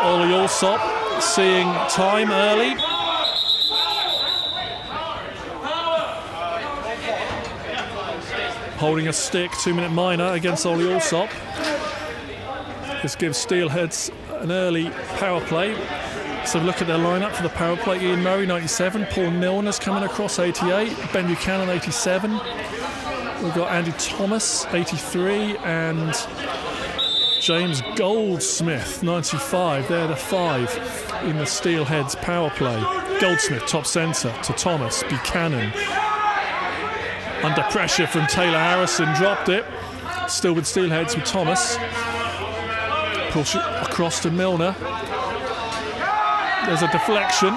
Ollie Allsop seeing time early. Holding a stick, 2-minute minor against Ollie Allsop. This gives Steelheads an early power play. So look at their lineup for the power play. Ian Murray, 97. Paul Milner's coming across, 88. Ben Buchanan, 87. We've got Andy Thomas, 83. And James Goldsmith, 95. They're the five in the Steelheads power play. Goldsmith, top centre, to Thomas. Buchanan, under pressure from Taylor Harrison, dropped it. Still with Steelheads with Thomas. Push it across to Milner. There's a deflection.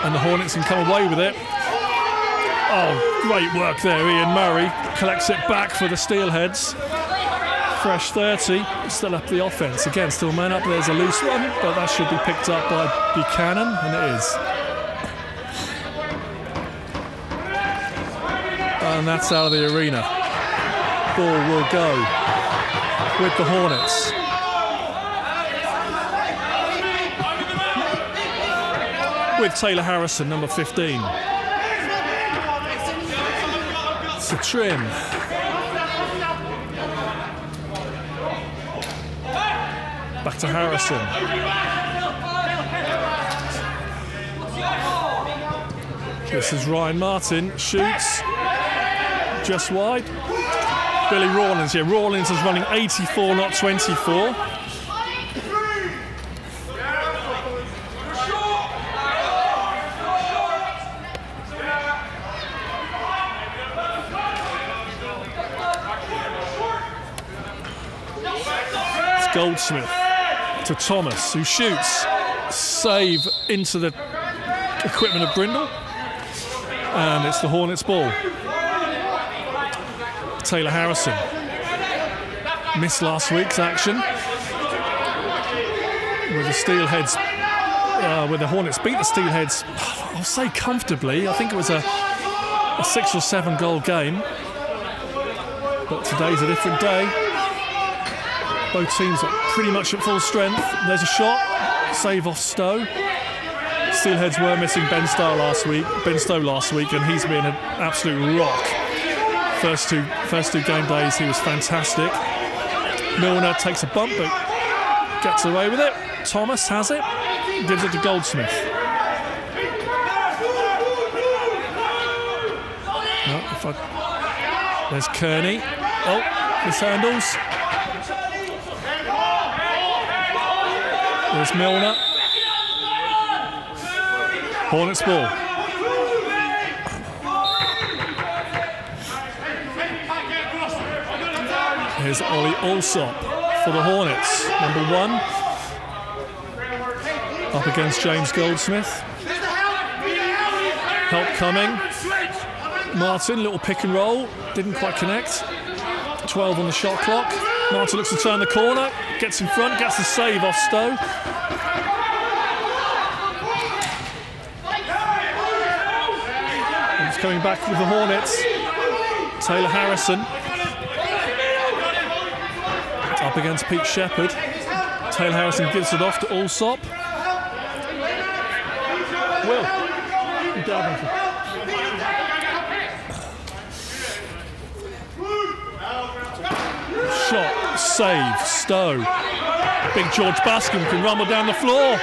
And the Hornets can come away with it. Oh, great work there. Ian Murray collects it back for the Steelheads. Fresh 30. Still up the offence. Again, still man up. There's a loose one, but that should be picked up by Buchanan, and it is. And that's out of the arena. Ball will go with the Hornets. With Taylor Harrison, number 15. It's a trim. Back to Harrison. This is Ryan Martin, shoots. Just wide. Billy Rawlins, yeah, Rawlins is running 84, not 24. It's Goldsmith to Thomas, who shoots. Save into the equipment of Brindle. And it's the Hornets' ball. Taylor Harrison missed last week's action with the Steelheads, where the Hornets beat the Steelheads, I'll say comfortably. I think it was a 6 or 7 goal game, but today's a different day. Both teams are pretty much at full strength. There's a shot, save off Stowe. Steelheads were missing Ben Stowe last week, and he's been an absolute rock. First two game days, he was fantastic. Milner takes a bump, but gets away with it. Thomas has it, gives it to Goldsmith. No, there's Kearney. Oh, mishandles. There's Milner. Hornets ball. Here's Ollie Allsop for the Hornets, number 1. Up against James Goldsmith. Help coming. Martin, little pick and roll, didn't quite connect. 12 on the shot clock. Martin looks to turn the corner, gets in front, gets the save off Stowe. And he's coming back with the Hornets. Taylor Harrison. Up against Pete Shepherd. Taylor Harrison gives it off to Allsop. Will. Shot, save, Stowe. Big George Bascom can rumble down the floor.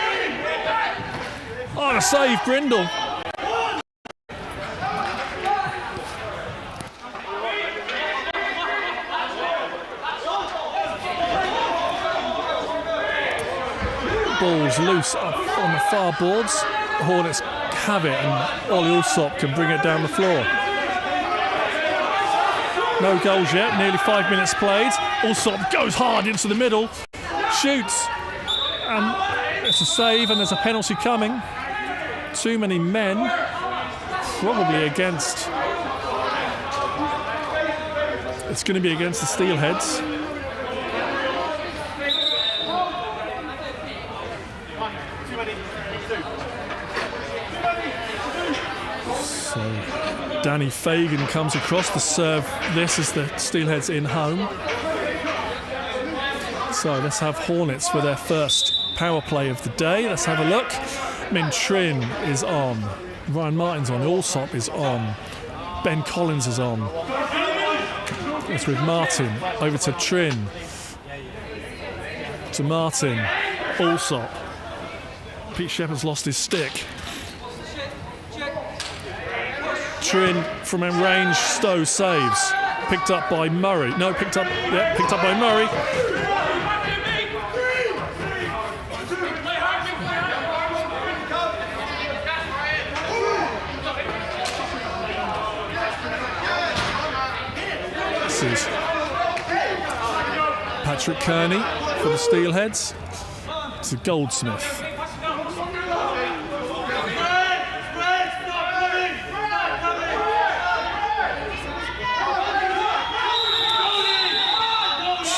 Oh, a save, Brindle. Ball's loose up on the far boards. The Hornets have it, and Ollie Allsop can bring it down the floor. No goals yet, nearly 5 minutes played. Allsop goes hard into the middle, shoots, and it's a save, and there's a penalty coming. Too many men, probably against. It's going to be against the Steelheads. So Danny Fagan comes across to serve this as the Steelheads in home. So let's have Hornets for their first power play of the day. Let's have a look. Min Trin is on. Ryan Martin's on. Allsop is on. Ben Collins is on. It's with Martin. Over to Trin. To Martin. Allsop. Pete Shepherd's lost his stick. Trin from in range. Stowe saves. Picked up by Murray. No, picked up by Murray. This is Patrick Kearney for the Steelheads. To Goldsmith.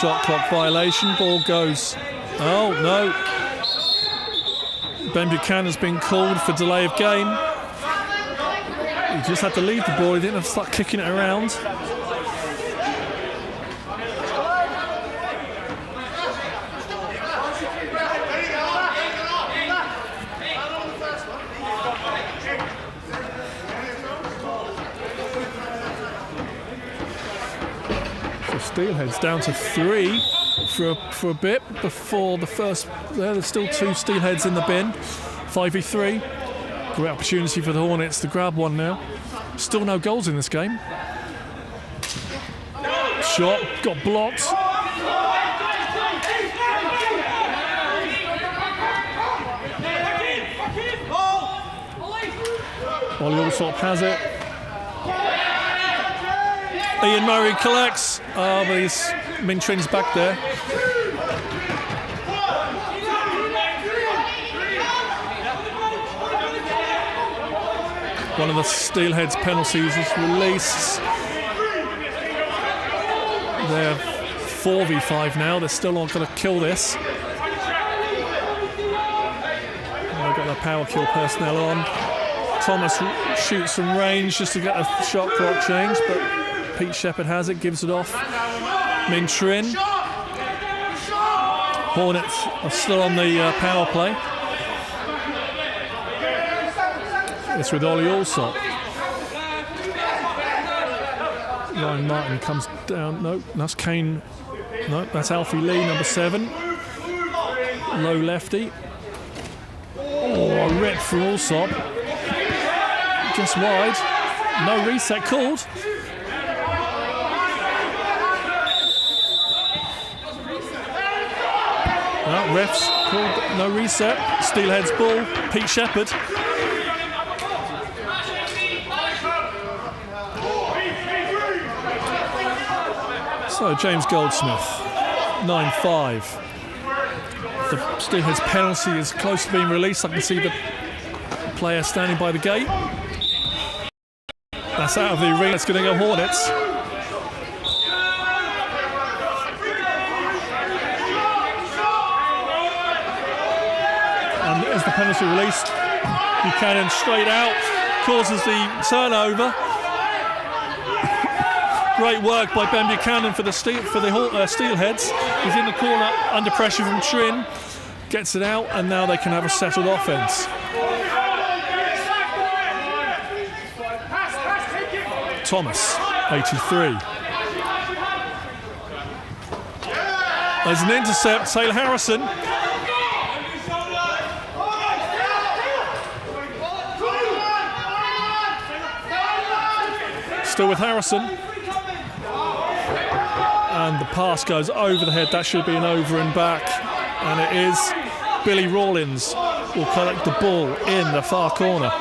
Shot clock violation. Ball goes. Oh no! Ben Buchanan's been called for delay of game. He just had to leave the ball. He didn't have to start kicking it around. Steelheads down to 3 for a bit before the first. There's still 2 Steelheads in the bin. 5v3. Great opportunity for the Hornets to grab one now. Still no goals in this game. Shot got blocked. Ollie Allsop has it. Ian Murray collects, but Min Trin's back there. One of the Steelheads penalties is released. They're 4v5 now. They're still not going to kill this. They've got their power kill personnel on. Thomas shoots from range just to get a shot clock change, but Pete Shepherd has it, gives it off. Min Trin. Hornets are still on the power play. It's with Ollie Allsop. Ryan Martin comes down. No, that's Kane. No, that's Alfie Lee, number 7. Low lefty. Oh, a rip for Allsop. Just wide. No reset called. No, refs called no reset. Steelheads ball. Pete Shepherd. So James Goldsmith, 9-5. The Steelheads penalty is close to being released. I can see the player standing by the gate. That's out of the arena. It's going to go Hornets. And as the penalty released, Buchanan straight out, causes the turnover. Great work by Ben Buchanan for the Steelheads. He's in the corner under pressure from Trin, gets it out, and now they can have a settled offence. Thomas, 83. There's an intercept. Taylor Harrison. Still with Harrison. And the pass goes over the head. That should be an over and back. And it is. Billy Rawlins will collect the ball in the far corner.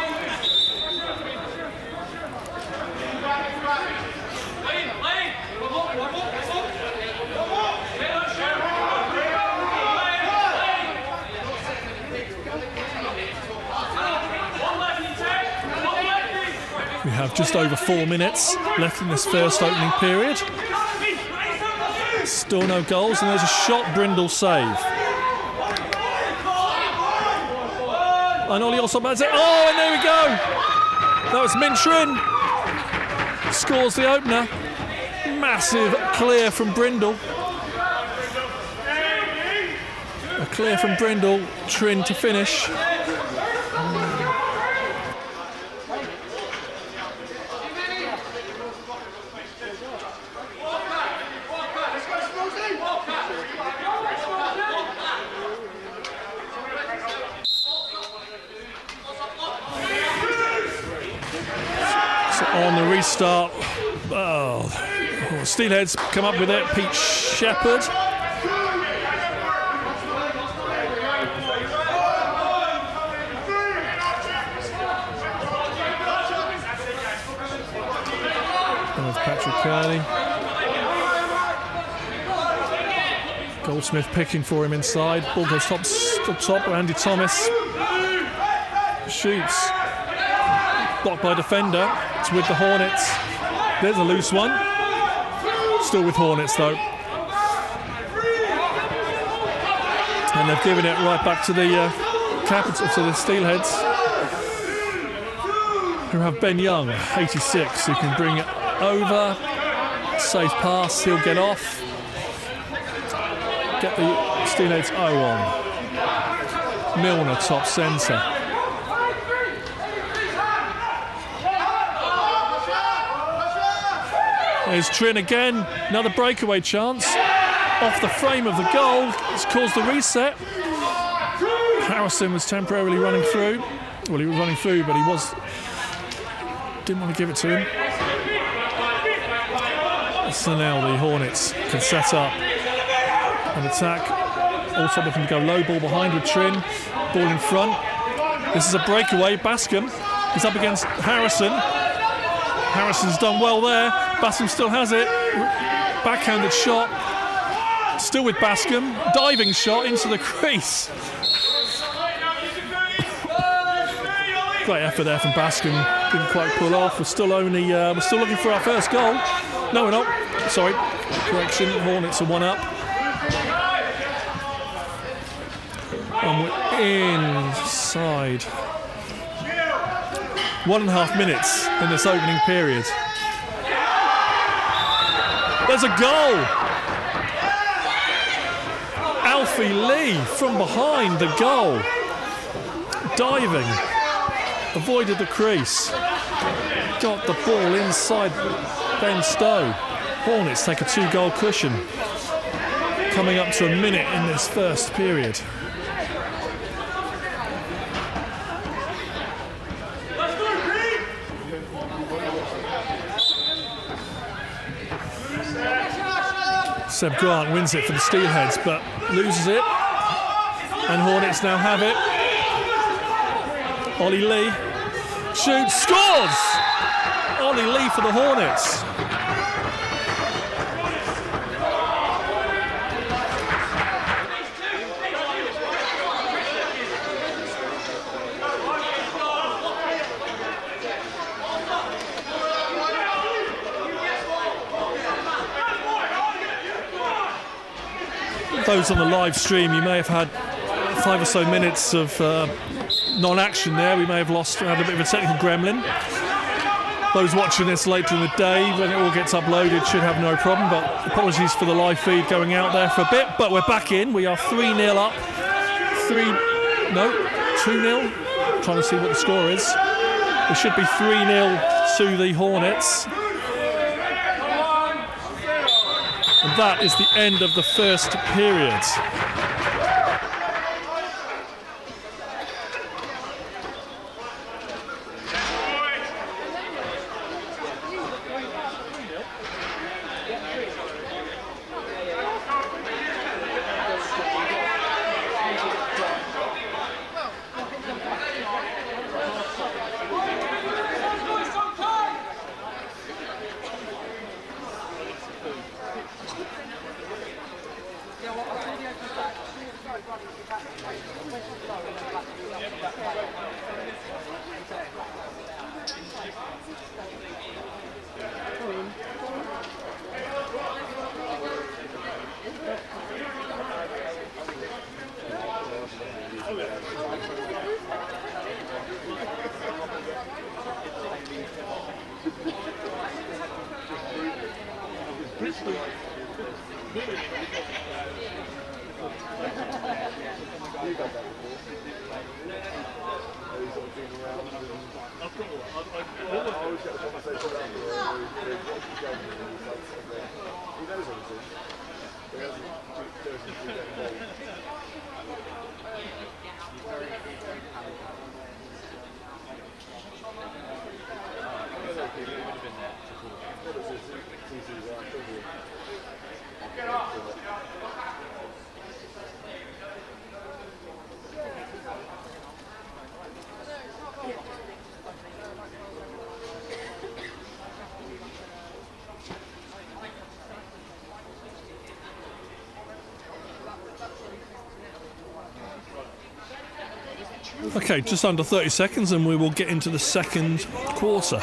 We have just over 4 minutes left in this first opening period. Still no goals, and there's a shot, Brindle save. And Ollie also has it. Oh, and there we go. No, it's Mintrin. Scores the opener. Massive clear from Brindle. A clear from Brindle. Trin to finish. On the restart, Steelheads come up with it. Pete Shepherd. And with Patrick Kearney. Goldsmith picking for him inside. Ball goes top. Andy Thomas shoots. Blocked by defender. It's with the Hornets. There's a loose one. Still with Hornets though. And they've given it right back to the capital, to the Steelheads, who have Ben Young, 86, who can bring it over. Safe pass. He'll get off. Get the Steelheads O on. Milner top centre. There's Trin again, another breakaway chance. Off the frame of the goal, it's caused the reset. Harrison was temporarily running through. Well, he was running through, but didn't want to give it to him. So now the Hornets can set up an attack. Also looking to go low ball behind with Trin. Ball in front. This is a breakaway. Bascom is up against Harrison. Harrison's done well there. Bascom still has it. Backhanded shot. Still with Bascom. Diving shot into the crease. Great effort there from Bascom. Didn't quite pull off. We're still looking for our first goal. No, we're not. Sorry. Correction. Hornets are one up. And we're inside 1.5 minutes in this opening period. There's a goal! Alfie Lee from behind the goal. Diving. Avoided the crease. Got the ball inside Ben Stowe. Hornets take a 2-goal cushion. Coming up to a minute in this first period. Seb Grant wins it for the Steelheads, but loses it. And Hornets now have it. Ollie Lee shoots, scores! Ollie Lee for the Hornets. Those on the live stream, you may have had 5 or so minutes of non-action there. We may have had a bit of a technical gremlin. Those watching this later in the day, when it all gets uploaded, should have no problem, but apologies for the live feed going out there for a bit. But we're back in. We are 3-0 up. 2-0. Trying to see what the score is. It should be 3-0 to the Hornets. And that is the end of the first period. Okay, just under 30 seconds and we will get into the second quarter.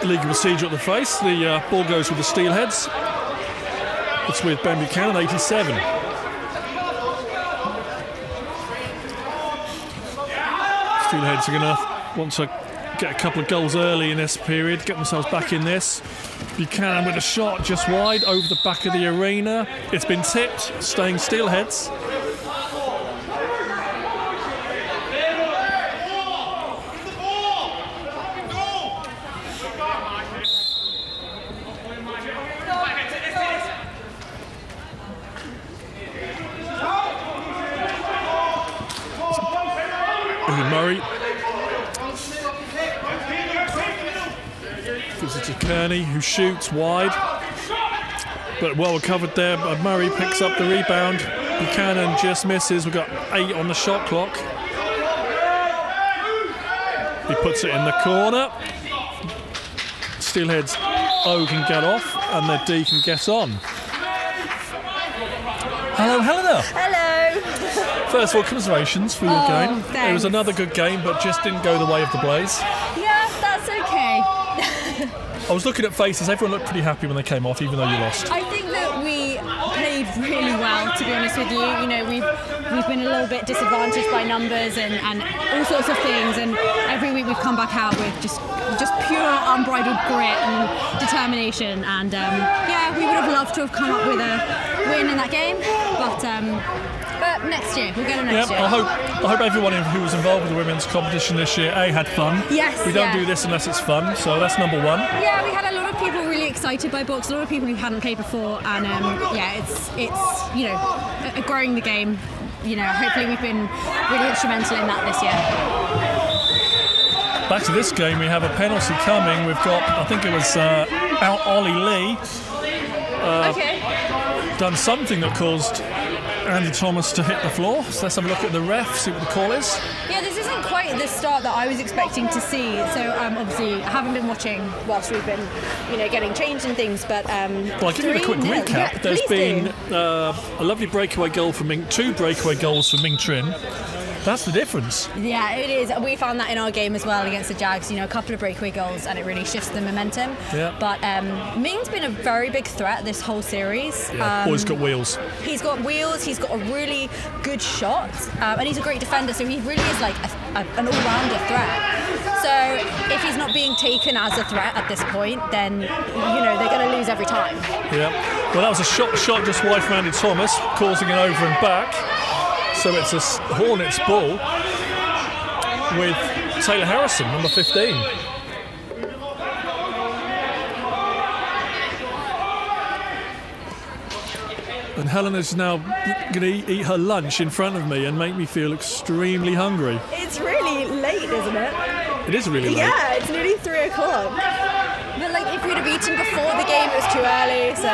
Legal procedure at the face. The ball goes with the Steelheads. It's with Ben Buchanan, 87. Steelheads are going to want to get a couple of goals early in this period, get themselves back in this. Buchanan with a shot just wide over the back of the arena. It's been tipped, staying Steelheads. Murray gives it to Kearney, who shoots wide, but well recovered there. Murray picks up the rebound. Buchanan just misses. We've got 8 on the shot clock. He puts it in the corner. Steelheads O can get off, and their D can get on. Hello, Helena. Hello. First of all, commiserations for your game. Thanks. It was another good game, but just didn't go the way of the Blaze. Yeah, that's okay. I was looking at faces. Everyone looked pretty happy when they came off, even though you lost. I think that we played really well, to be honest with you. You know, we've been a little bit disadvantaged by numbers and all sorts of things, and every week we've come back out with just pure unbridled grit and determination. And yeah, we would have loved to have come up with a win in that game, but next year we'll get it next year. I hope everyone who was involved with the women's competition this year had fun. Yes. We don't do this unless it's fun, so that's number one. Yeah, we had a lot of people really excited by Box, a lot of people who hadn't played before, and yeah, it's you know, growing the game. You know, hopefully we've been really instrumental in that this year. Back to this game, we have a penalty coming. We've got, I think it was out Ollie Lee. Done something that caused Andy Thomas to hit the floor. So let's have a look at the ref, see what the call is. Yeah, this isn't quite the start that I was expecting to see. So obviously I haven't been watching whilst we've been, you know, getting changed and things. But well, I'll give you a quick recap. Yeah, There's been a lovely breakaway goal from two breakaway goals from Ming Trin. That's the difference. Yeah, it is. We found that in our game as well against the Jags. You know, a couple of breakaway goals, and it really shifts the momentum. Yeah. But Ming's been a very big threat this whole series. Yeah, always got wheels. He's got wheels. He's got a really good shot, and he's a great defender. So he really is like an all-rounder threat. So if he's he's not being taken as a threat at this point, then they're going to lose every time. Yeah. Well, that was a shot just wide from Andy Thomas, causing an over and back. So it's a Hornets ball with Taylor Harrison, number 15. And Helen is now going to eat her lunch in front of me and make me feel extremely hungry. It's really late, isn't it? It is really late. Yeah, it's nearly 3 o'clock. But if we'd have eaten before the game, it was too early, so...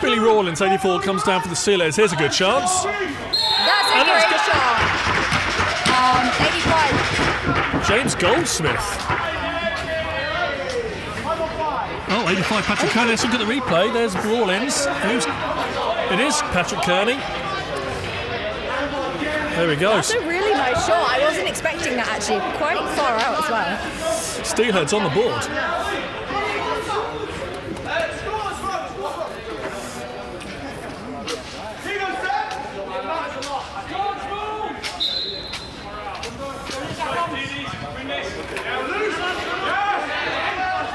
Billy Rawlins, 84, comes down for the Steelheads. Here's a good chance. That's a great shot. 85. James Goldsmith. Oh, 85, Patrick Kearney. Let's look at the replay. There's Rawlins. It is Patrick Kearney. There we go. That's a really nice shot. I wasn't expecting that, actually. Quite far out as well. Steelheads on the board.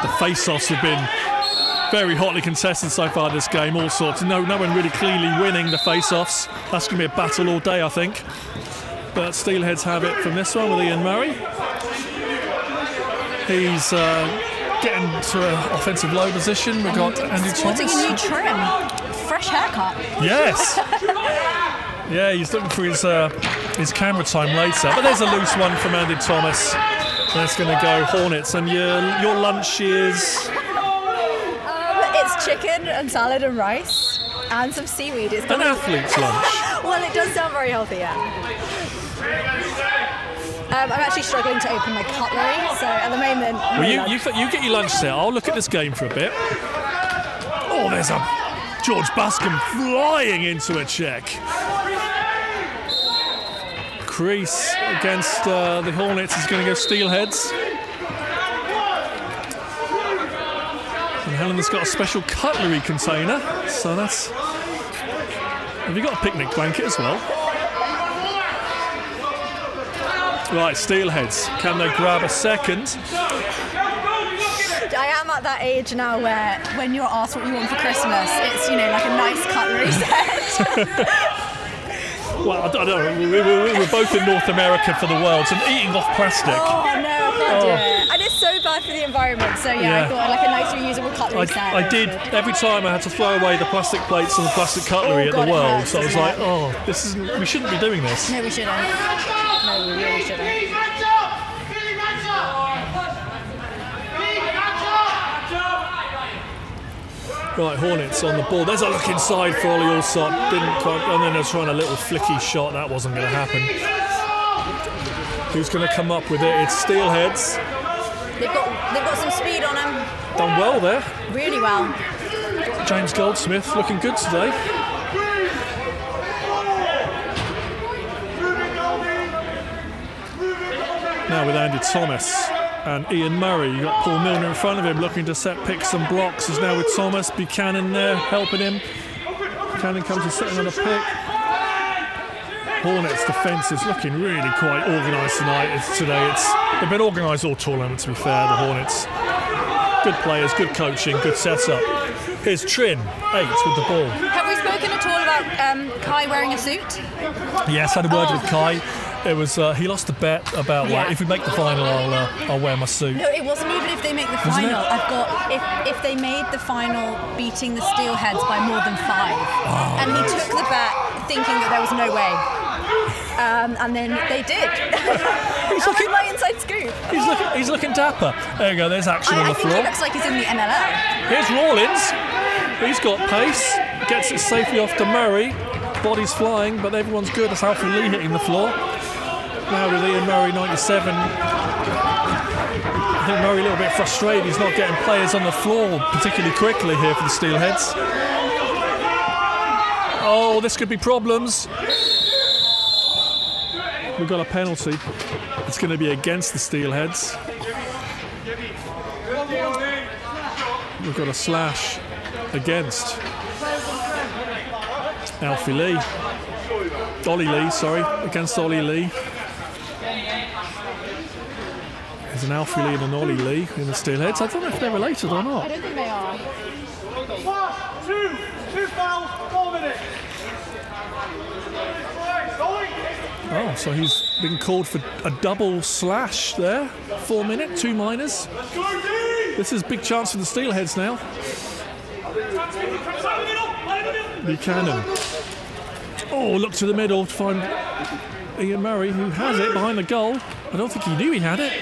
The face-offs have been very hotly contested so far this game, all sorts. No one really cleanly winning the face-offs. That's going to be a battle all day, I think. But Steelheads have it from this one with Ian Murray. He's getting to an offensive low position. We've got Andy sporting Thomas. a new trim. Fresh haircut. Yes. Yeah, he's looking for his camera time later. But there's a loose one from Andy Thomas. That's going to go Hornets. And your lunch is... It's chicken and salad and rice and some seaweed. It's an athlete's lunch. Well, it does sound very healthy, yeah. I'm actually struggling to open my cutlery, so at the moment... Well, you get your lunch set. I'll look at this game for a bit. Oh, there's a George Bascom flying into a check. Crease against the Hornets is going to go Steelheads. And Helen's got a special cutlery container, so that's... Have you got a picnic blanket as well? Right, Steelheads, can they grab a second? I am at that age now where when you're asked what you want for Christmas, it's, like a nice cutlery set. Well, I don't know, we're both in North America for the Worlds and eating off plastic. Oh, no, I can't do it. And it's so bad for the environment, so I thought a nice reusable cutlery set. I did, every time I had to throw away the plastic plates and the plastic cutlery at the Worlds, so I was like, we shouldn't be doing this. No, we shouldn't. No, we really shouldn't. Right, Hornets on the ball. There's a look inside for Ollie Allsop. Didn't quite, and then they're trying a little flicky shot. That wasn't going to happen. Who's going to come up with it? It's Steelheads. They've got some speed on them. Done well there. Really well. James Goldsmith looking good today. Now with Andy Thomas and Ian Murray. You've got Paul Milner in front of him looking to set picks and blocks. Is now with Thomas. Buchanan there helping him. Buchanan comes to set another pick. Hornets defence is looking really quite organised tonight. They've been organised all tournament, to be fair, the Hornets. Good players, good coaching, good setup. Here's Trin, 8 with the ball. Have we spoken at all about Kai wearing a suit? Yes, had a word with Kai. It was he lost a bet about if we make the final, I'll wear my suit. No, it wasn't even if they make the final. I've got if they made the final beating the Steelheads by more than 5, and he took the bet thinking that there was no way, and then they did. He's looking my inside scoop. He's looking dapper. There you go. There's action on the floor. I think he looks like he's in the NLL. Here's Rawlins. He's got pace. Gets it safely off to Murray. Body's flying, but everyone's good. That's Alfie Lee hitting the floor. Now with Ian Murray, 97. I think Murray a little bit frustrated. He's not getting players on the floor particularly quickly here for the Steelheads. Oh, this could be problems. We've got a penalty. It's going to be against the Steelheads. We've got a slash against Alfie Lee. Ollie Lee, sorry, against Ollie Lee. There's an Alfie Lee and an Ollie Lee in the Steelheads. I don't know if they're related or I not. don't think they are. 2 fouls, 4 minutes. Oh, so he's been called for a double slash there. 4 minute, 2 minors. This is a big chance for the Steelheads now. Buchanan. Oh, look to the middle to find Ian Murray, who has it behind the goal. I don't think he knew he had it.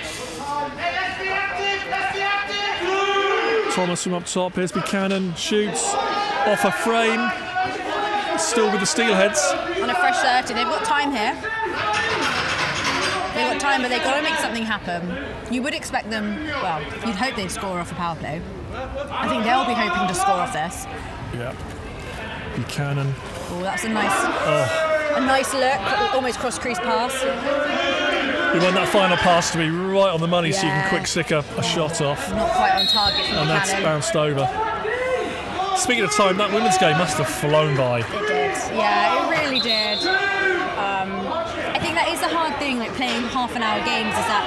Thomas from up top. Here's Buchanan. Shoots off a frame. Still with the Steelheads. On a fresh 30. They've got time here. They've got time, but they've got to make something happen. You would expect them, well, you'd hope they'd score off a power play. I think they'll be hoping to score off this. Yeah. Buchanan. Oh, that's a nice look, almost cross-crease pass. We want that final pass to be right on the money so you can quick stick a shot off. Not quite on target for And that's Buchanan. bounced over. Speaking of time, that women's game must have flown by. It did, yeah, it really did. I think that is the hard thing, like playing half-an-hour games, is that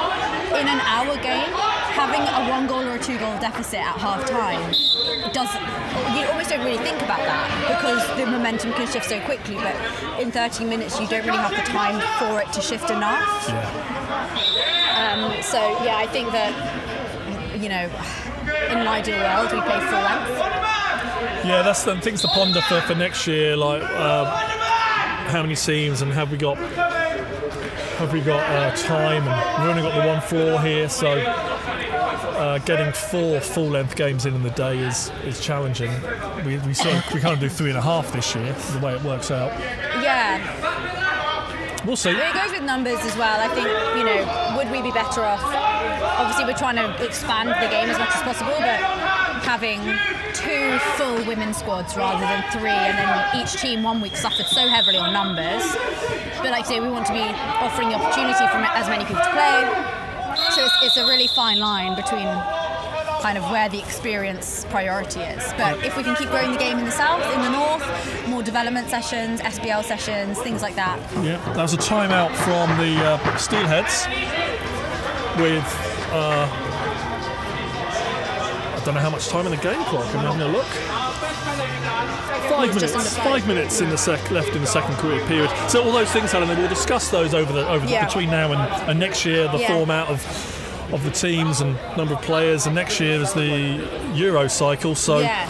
in an hour game, having a 1 goal or a 2 goal deficit at half-time, you almost don't really think about that because the momentum can shift so quickly, but in 30 minutes you don't really have the time for it to shift enough. Yeah. So yeah, I think that, you know, in an ideal world we play full length. Yeah, that's the things to ponder for next year, like how many teams and have we got time, and we've only got the 1 floor here, so getting 4 full-length games in the day is challenging. We can't do 3.5 this year, the way it works out. Yeah. We'll see. It goes with numbers as well. I think, you know, would we be better off? Obviously, we're trying to expand the game as much as possible, but having 2 full women's squads rather than 3, and then each team 1 week suffered so heavily on numbers. But like I say, we want to be offering the opportunity for as many people to play. So it's a really fine line between kind of where the experience priority is. But if we can keep growing the game in the south, in the north, more development sessions, SBL sessions, things like that. Yeah, that was a timeout from the Steelheads with I don't know how much time in the game clock. I'm having a look. 5 minutes. 5 minutes in the left in the second period. So all those things, Helen, we'll discuss those between now and next year. The format of the teams and number of players, and next year is the Euro cycle. So there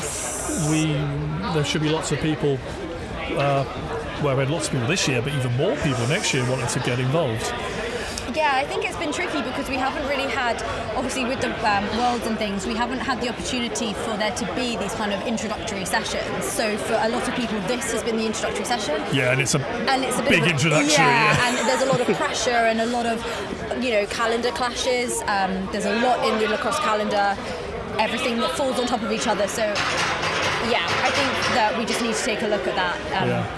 should be lots of people. We had lots of people this year, but even more people next year wanting to get involved. Yeah, I think it's been tricky because we haven't really had, obviously with the Worlds and things, we haven't had the opportunity for there to be these kind of introductory sessions. So for a lot of people, this has been the introductory session. Yeah, and it's a big introductory. Yeah, and there's a lot of pressure and a lot of, you know, calendar clashes. There's a lot in the lacrosse calendar, everything that falls on top of each other. So yeah, I think that we just need to take a look at that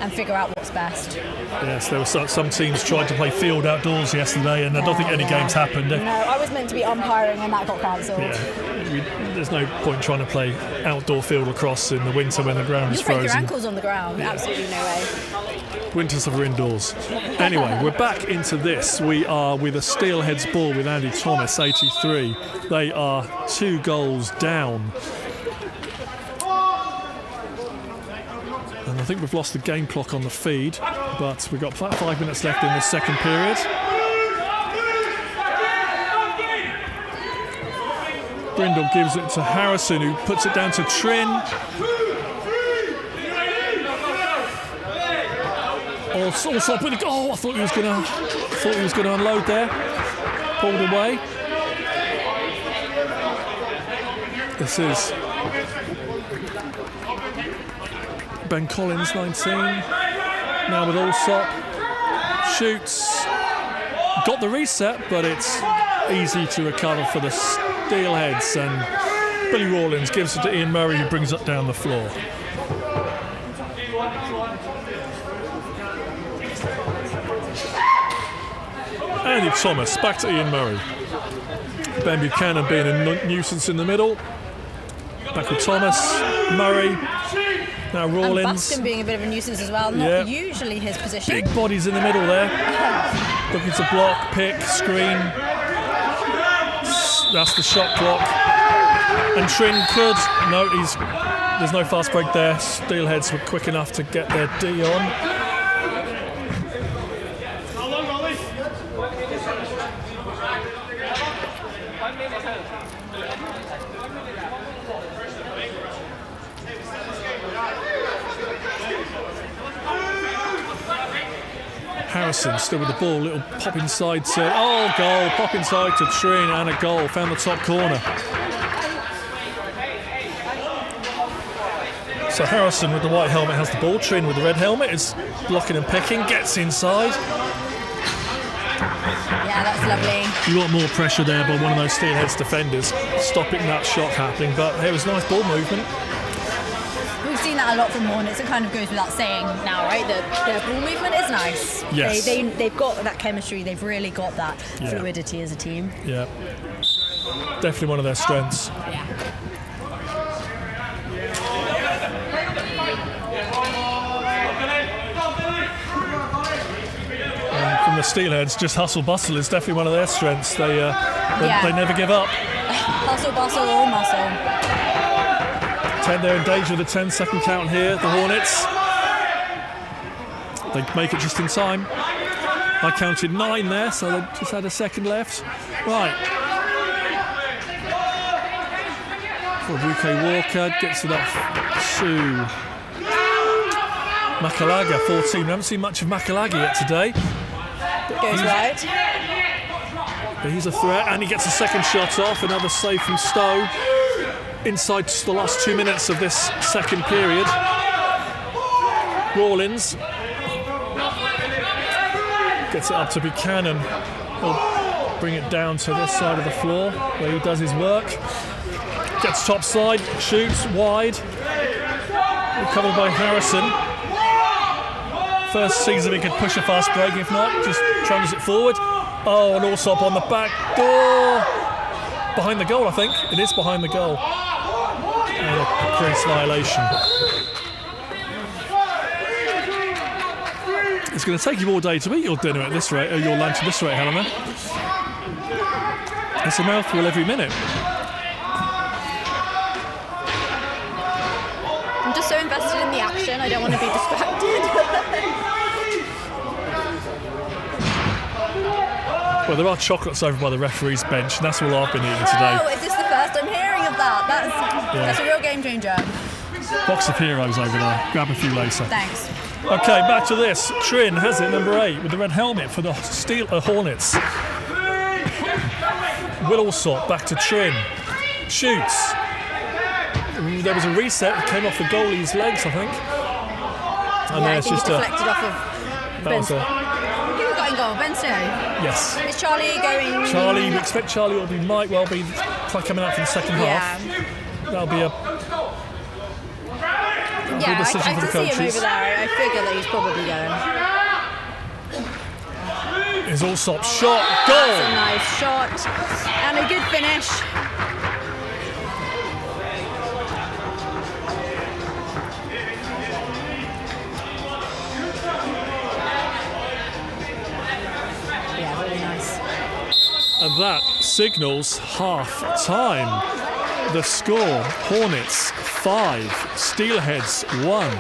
and figure out what's best. Yes, there were some teams tried to play field outdoors yesterday, and I don't think any games happened. No, I was meant to be umpiring and that got cancelled. Yeah, there's no point trying to play outdoor field lacrosse in the winter when the ground is frozen. You'll break your ankles on the ground, absolutely no way. Winters are indoors. Anyway, we're back into this. We are with a Steelheads ball with Andy Thomas, 83. They are 2 goals down. And I think we've lost the game clock on the feed, but we've got 5 minutes left in the second period. Brindle gives it to Harrison, who puts it down to Trin. Allsop with a goal. I thought he was going to unload there. Pulled away. This is Ben Collins, 19. Now with Allsop. Shoots. Got the reset, but it's easy to recover for the Steelheads. And Billy Rawlins gives it to Ian Murray, who brings it down the floor. Andy Thomas, back to Ian Murray. Ben Buchanan being a nuisance in the middle. Back with Thomas, Murray, now Rawlins. And Buston being a bit of a nuisance as well, not usually his position. Big bodies in the middle there. Looking to block, pick, screen. That's the shot clock. And Trin could. No, there's no fast break there. Steelheads were quick enough to get their D on. Harrison still with the ball, little pop inside to, goal, pop inside to Trin and a goal, found the top corner. So Harrison with the white helmet has the ball, Trin with the red helmet is blocking and picking, gets inside. Yeah, that's lovely. You want more pressure there by one of those Steelheads defenders, stopping that shot happening, but here was nice ball movement. We've seen that a lot from Hornets. It kind of goes without saying now, right? That their ball movement is nice. Yes. They've got that chemistry. They've really got that fluidity as a team. Yeah. Definitely one of their strengths. Yeah. And from the Steelheads, just hustle bustle is definitely one of their strengths. They never give up. Hustle, bustle, or muscle. They're in danger of the 10-second count here, the Hornets. They make it just in time. I counted 9 there, so they just had a second left. Right. UK Walker gets it off to Makalaga, 14. We haven't seen much of Makalaga yet today. Goes wide. But he's a threat, and he gets a second shot off. Another save from Stowe. Inside the last 2 minutes of this second period. Rawlins gets it up to Buchanan. He'll bring it down to this side of the floor where he does his work. Gets top side, shoots wide. Recovered by Harrison. First sees if he could push a fast break, if not, just travels it forward. Oh, and Allsop on the back door. Behind the goal, I think. It is behind the goal. And a crease violation. It's going to take you all day to eat your dinner at this rate, or your lunch at this rate, Helena. It's a mouthful every minute. I'm just so invested in the action, I don't want to be distracted. Well, there are chocolates over by the referee's bench, and that's all I've been eating today. Oh, is this the first I'm hearing of that? That's a real game changer. Box of heroes over there. Grab a few later. Thanks. Okay, back to this. Trin has it, number 8, with the red helmet for the Hornets. Will Allsop back to Trin. Shoots. There was a reset that came off the goalie's legs, I think. And I there's think just he deflected off of Ben. Who got in goal? Ben Snow? Yes. Is Charlie going? Charlie, we expect Charlie might well be coming out for the second half. That'll be a I decision for the can see coaches. him over there. I figure that he's probably going. Is Allsop shot, goal! That's a nice shot and a good finish. Yeah, really nice. And that signals half time. The score: Hornets 5, Steelheads 1.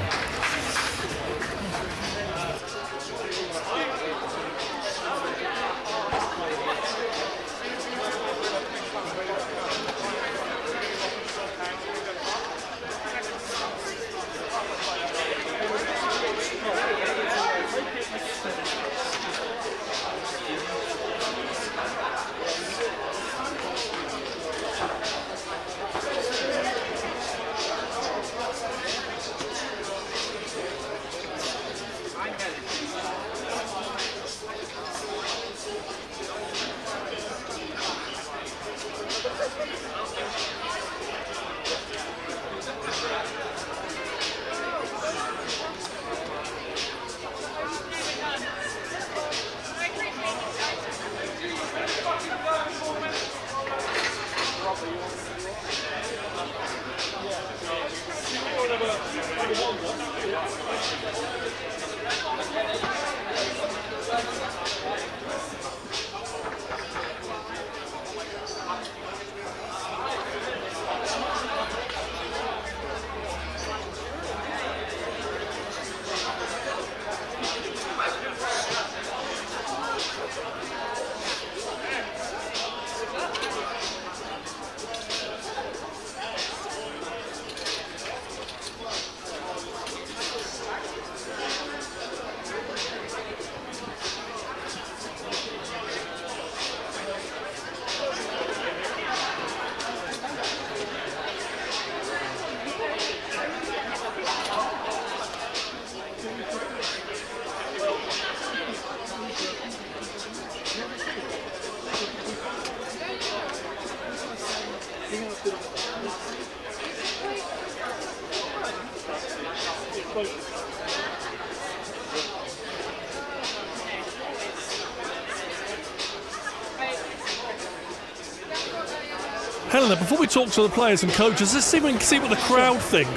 Helena, before we talk to the players and coaches, let's see if we can see what the crowd think.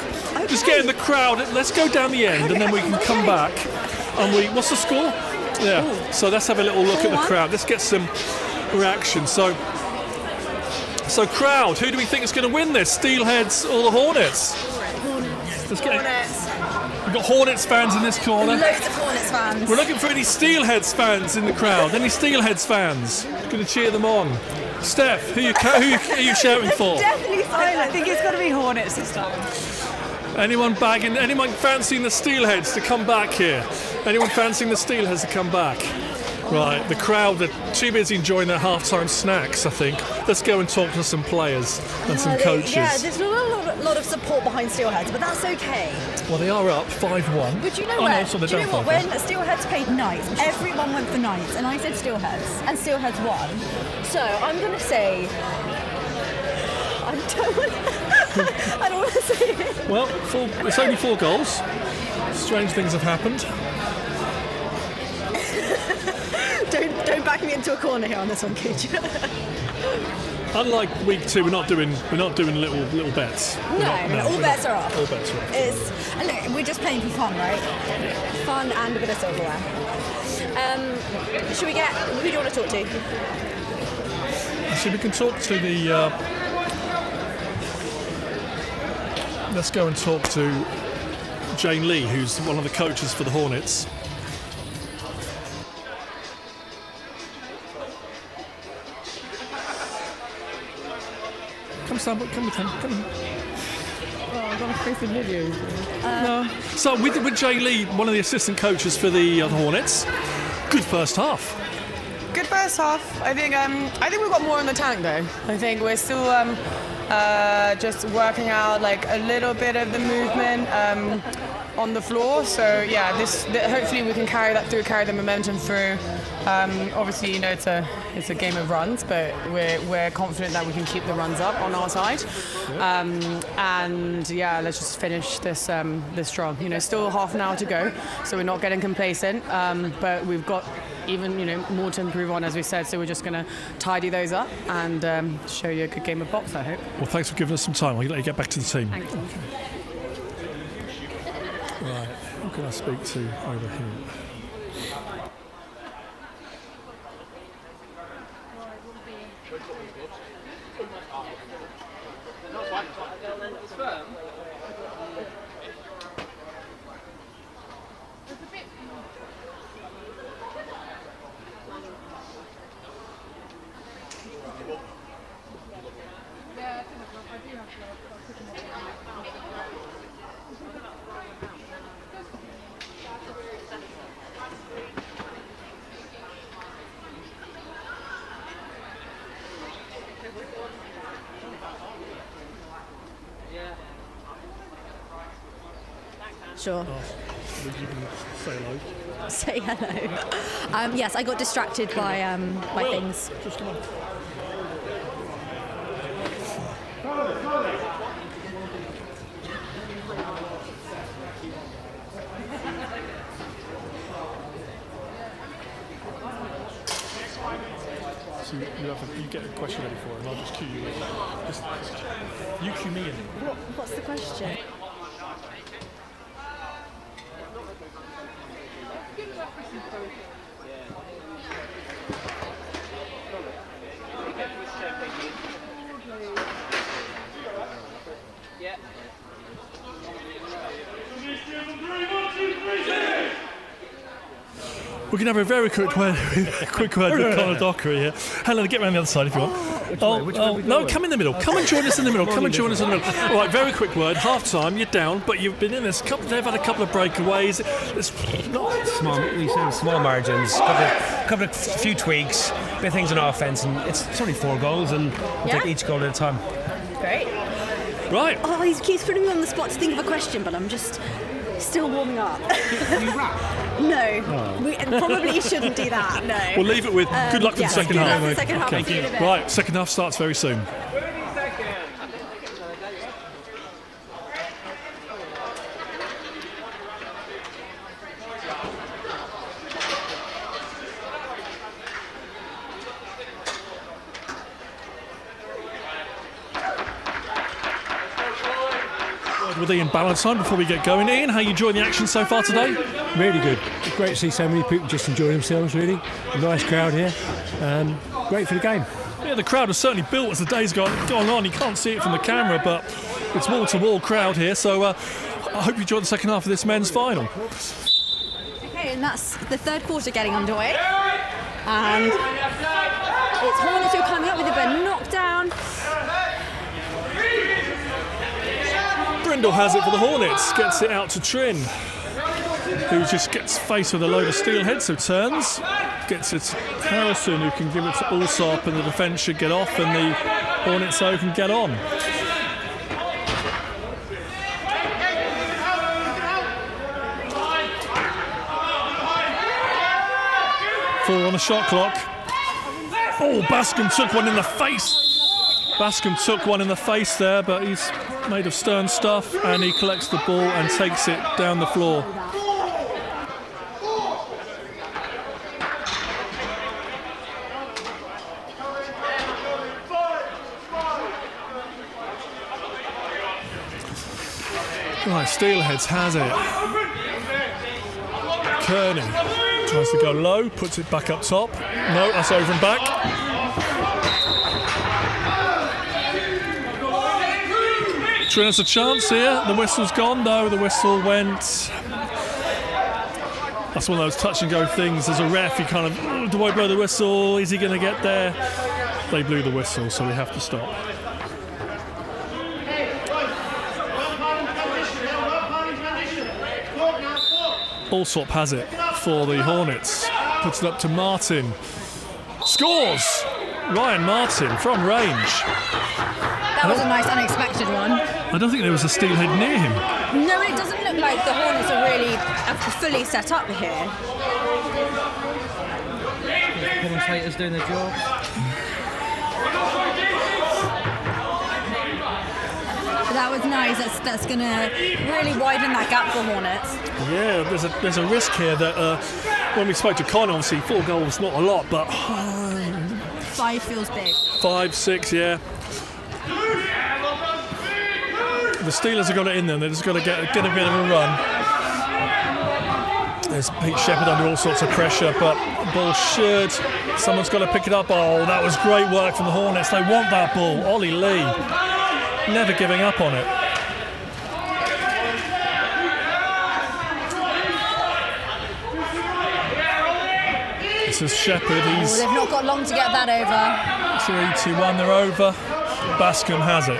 Just get in the crowd. Let's go down the end, and then we can come back. And what's the score? Yeah. So let's have a little look at the crowd. Let's get some reaction. So crowd, who do we think is going to win this? Steelheads or the Hornets? Hornets. We've got Hornets fans in this corner. Loads of Hornets fans. We're looking for any Steelheads fans in the crowd. Any Steelheads fans? Going to cheer them on. Steph, who are you shouting for? Definitely silent. I think it's got to be Hornets this time. Anyone fancying the Steelheads to come back here? Anyone fancying the Steelheads to come back? Right, the crowd are too busy enjoying their half-time snacks, I think. Let's go and talk to some players and some coaches. Yeah, there's not a lot of support behind Steelheads, but that's okay. Well, they are up 5-1. But do you know what? Do you know what? When Steelheads played Knights, everyone went for Knights, and I said Steelheads, and Steelheads won. So I'm going to say... I don't want to say it. Well, it's only 4 goals. Strange things have happened. Don't back me into a corner here on this one, could you? Unlike week 2, we're not doing little bets. No, all bets are off. All bets are off. And look, we're just playing for fun, right? Fun and a bit of silverware. Who do you want to talk to? So we can talk to the. Let's go and talk to Jane Lee, who's one of the coaches for the Hornets. Come with him. Oh, I'm going to face the video. No. So with Jane Lee, one of the assistant coaches for the Hornets. Good first half. Good first half. I think we've got more in the tank though. I think we're still just working out like a little bit of the movement on the floor. So yeah, hopefully we can carry the momentum through. Obviously, it's a game of runs, but we're confident that we can keep the runs up on our side. And yeah, let's just finish this strong. Still half an hour to go, so we're not getting complacent. But we've got even more to improve on, as we said. So we're just going to tidy those up and show you a good game of box, I hope. Well, thanks for giving us some time. I'll let you get back to the team. Thank you. Right, who can I speak to over here? Sure. Would you say hello? Say hello. Yes, I got distracted by things. Just come on. So you get a question ready for it, and I'll just cue you in. Just you cue me in. What's the question? We can have a very quick word with Conor Dockery here. Helena, get around the other side if you want. No, come in the middle. Come and join us in the middle. Come and join us in the middle. All right, very quick word. Half time, you're down, but you've been in this. They've had a couple of breakaways. It's not small margins, few tweaks, bit of things on offense, and it's only 4 goals, and we'll take each goal at a time. Great. Right. Oh, he keeps putting me on the spot to think of a question, but I'm just still warming up. You rap? No, we probably shouldn't do that. No. We'll leave it with good luck for the second half. Good luck for the second half. Okay. Right, second half starts very soon. 30 seconds. with Ian Ballantyne before we get going. Ian, how you enjoying the action so far today? Really good. Great to see so many people just enjoying themselves, really. A nice crowd here. Great for the game. Yeah, the crowd has certainly built as the day's gone on. You can't see it from the camera, but it's wall-to-wall crowd here. So I hope you enjoy the second half of this men's final. Okay, and that's the third quarter getting underway. And it's Hornets who are coming up with a bit knocked down. Brindle has it for the Hornets, gets it out to Trin, who just gets faced with a load of Steelheads, so turns, gets it to Harrison, who can give it to Allsop, and the defence should get off, and the Hornets so can get on. Four on the shot clock. Oh, Bascom took one in the face. Bascom took one in the face there, but he's made of stern stuff, and he collects the ball and takes it down the floor. Right, Steelheads has it. Kearney tries to go low, puts it back up top. No, that's over and back. Trin has a chance here. The whistle's gone though. The whistle went. That's one of those touch and go things. As a ref, you kind of, do I blow the whistle? Is he going to get there? They blew the whistle, so we have to stop. Allsop has it for the Hornets. Puts it up to Martin. Scores! Ryan Martin from range. That was a nice unexpected one. I don't think there was a Steelhead near him. No, it doesn't look like the Hornets are really fully set up here. Commentators doing their job. But that was nice. That's going to really widen that gap for Hornets. Yeah, there's a risk here that when we spoke to Con, obviously 4 goals, not a lot, but 5 feels big. 5, 6, yeah. The Steelers have got it in them. They've just got to get a bit of a run. There's Pete Shepherd under all sorts of pressure, but the ball should. Someone's got to pick it up. Oh, that was great work from the Hornets. They want that ball. Ollie Lee, never giving up on it. This is Shepherd. They've not got long to get that over. 3-2-1, they're over. Bascom has it.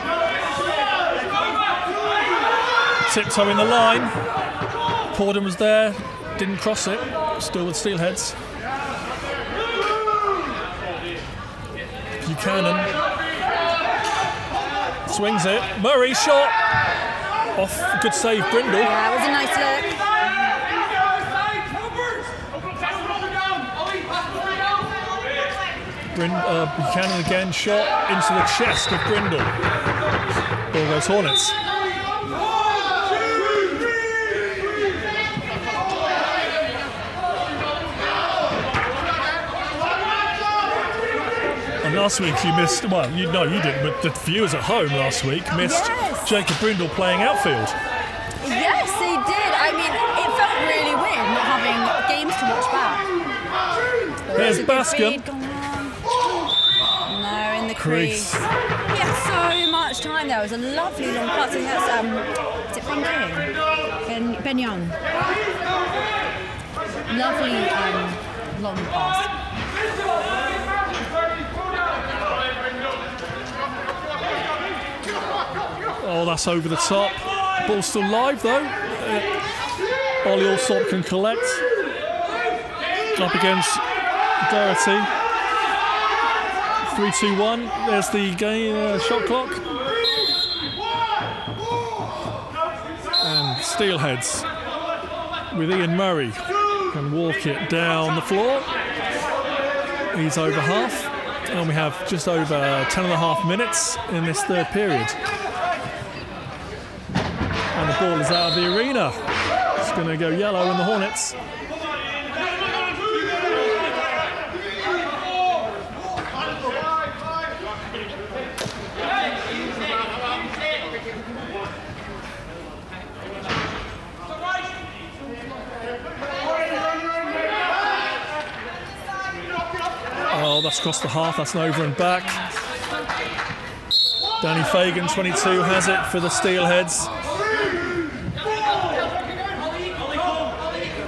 Tiptoeing the line. Corden was there, didn't cross it. Still with Steelheads. Buchanan swings it. Murray shot off. Good save, Brindle. Yeah, it was a nice look. Buchanan again, shot into the chest of Brindle. Ball goes Hornets. And last week you missed, well, you didn't, but the viewers at home last week missed Jacob Brindle playing outfield. Yes, they did. I mean, it felt really weird not having games to watch back. There's Bascom. No, in the crease. He had so much time there. It was a lovely long pass. I think that's, is it Ben King? Ben Young. Lovely long pass. Oh, that's over the top. Ball's still live though. Ollie Allsop can collect. Up against Doherty. 3-2-1. There's the game shot clock. And Steelheads with Ian Murray can walk it down the floor. He's over half. And we have just over 10.5 minutes in this third period. And the ball is out of the arena. It's going to go yellow in the Hornets. Oh, that's across the half. That's an over and back. Danny Fagan, 22, has it for the Steelheads.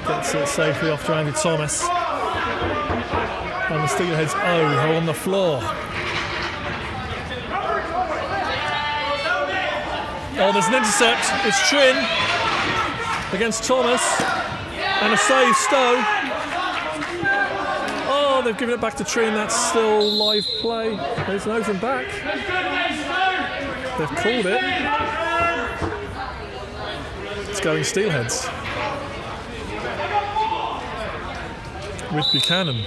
Gets it safely off to Andy Thomas. And the Steelheads are on the floor. Oh, there's an intercept. It's Trin against Thomas. And a save, Stowe. Oh, they've given it back to Trin. That's still live play. There's an over and back. They've called it. It's going Steelheads. With Buchanan.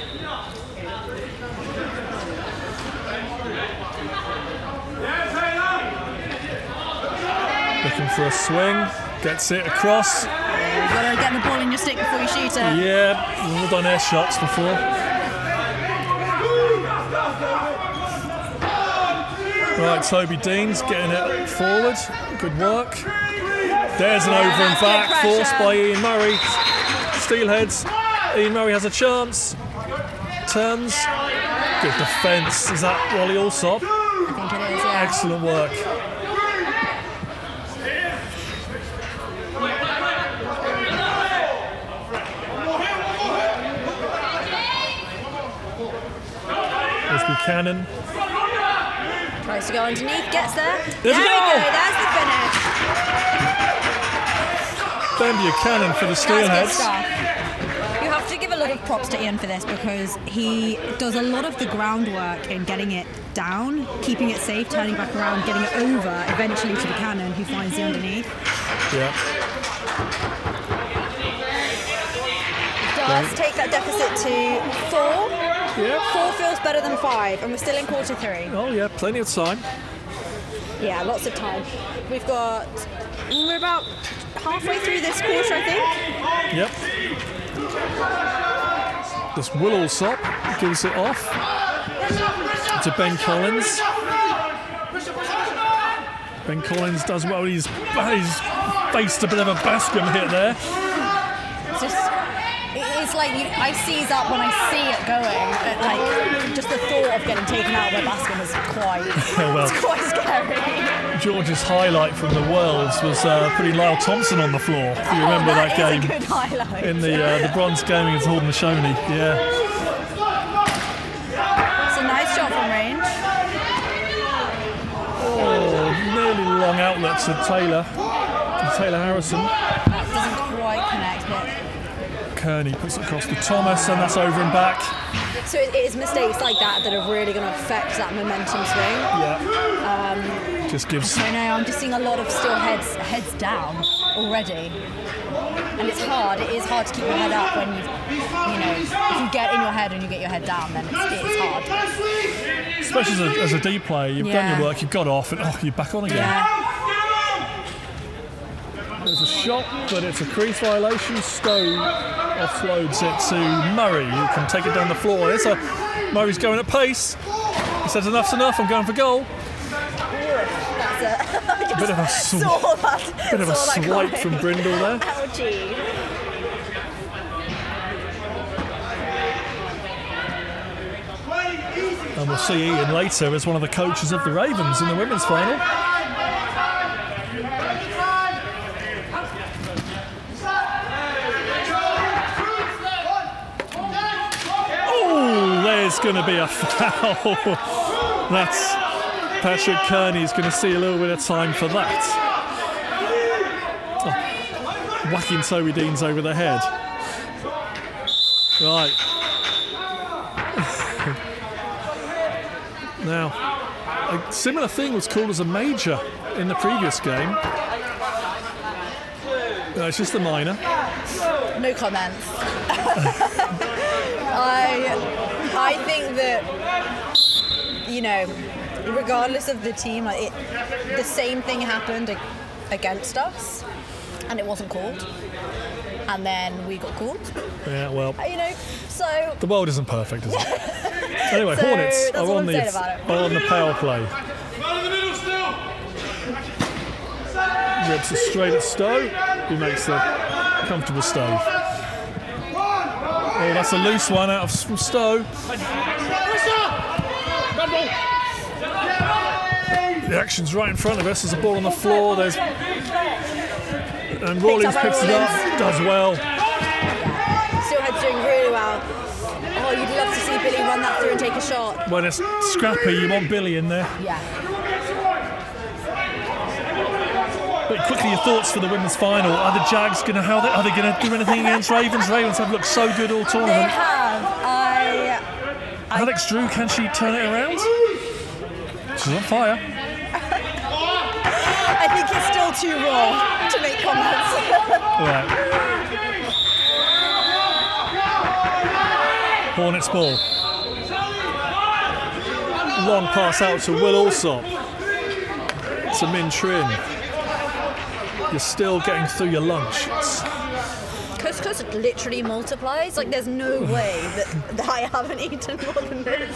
Looking for a swing, gets it across. You've got to get the ball in your stick before you shoot it. Yeah, we've done air shots before. Right, Toby Dean's getting it forward. Good work. There's an over and back, forced by Ian Murray. Steelheads. Ian Murray has a chance. Turns. Good defence. Is that Wally Alsop? I think it is, yeah. Excellent work. There's Buchanan. Tries to go underneath, gets there. There's there a we goal! go, there's the finish. Ben Buchanan for the Steelheads. That's good stuff. You have to give a lot of props to Ian for this because he does a lot of the groundwork in getting it down, keeping it safe, turning back around, getting it over, eventually to Buchanan, who finds the underneath. Yeah. Does take that deficit to 4. Yeah. 4 feels better than 5, and we're still in quarter 3. Oh yeah, plenty of time. Yeah, lots of time. We're about halfway through this quarter, I think. Yep. This Will Alsop gives it off to Ben Collins. Ben Collins does well. He's faced a bit of a Bascom hit there. It's like I seize up when I see it going. Like just the thought of getting taken out by Bascom is it's quite scary. George's highlight from the Worlds was putting Lyle Thompson on the floor. If you remember that game is a good highlight. in the bronze game against Haudenosaunee. Yeah. It's a nice shot from range. Oh, nearly long outlet to Taylor Harrison. That doesn't quite connect, but Kearney puts it across to Thomas, and that's over and back. so it is mistakes like that that are really going to affect that momentum swing. Yeah. Just gives. I don't know. I'm just seeing a lot of Steelheads heads down already, and it's hard. It is hard to keep your head up when if you get in your head and you get your head down, then it's hard. Especially as a D player, you've done your work, you've got off, and you're back on again. Yeah. There's a shot, but it's a crease violation. Stowe offloads it to Murray, who can take it down the floor. Murray's going at pace. He says, enough's enough, I'm going for goal. That's A bit of a swipe from Brindle there. Ouchie. And we'll see Ian later as one of the coaches of the Ravens in the women's final. Oh, there's going to be a foul. That's Patrick Kearney's going to see a little bit of time for that. Oh, whacking Toby Deans over the head. Right. Now, a similar thing was called as a major in the previous game. No, it's just a minor. No comments. I think that, regardless of the team, the same thing happened against us, and it wasn't called. And then we got called. Yeah, well. So. The world isn't perfect, is it? Anyway, So Hornets that's are all on the power play. Rips it straight at Stowe, who makes the comfortable stove. Oh, that's a loose one out from Stowe. The action's right in front of us. There's a ball on the floor. And Rawlins picks it up. Does well. Steelheads doing really well. Oh, you'd love to see Billy run that through and take a shot. When it's scrappy, you want Billy in there. Yeah. But quickly, your thoughts for the women's final. Are the Jags going to are they going to do anything against Ravens? Ravens have looked so good all tournament. They have. Alex Drew, can she turn it around? She's on fire. I think it's still too raw to make comments. Right. Hornets ball. Long pass out to Will Alsop. To Min Trin. You're still getting through your lunch. Couscous literally multiplies. Like, there's no way that I haven't eaten more than this.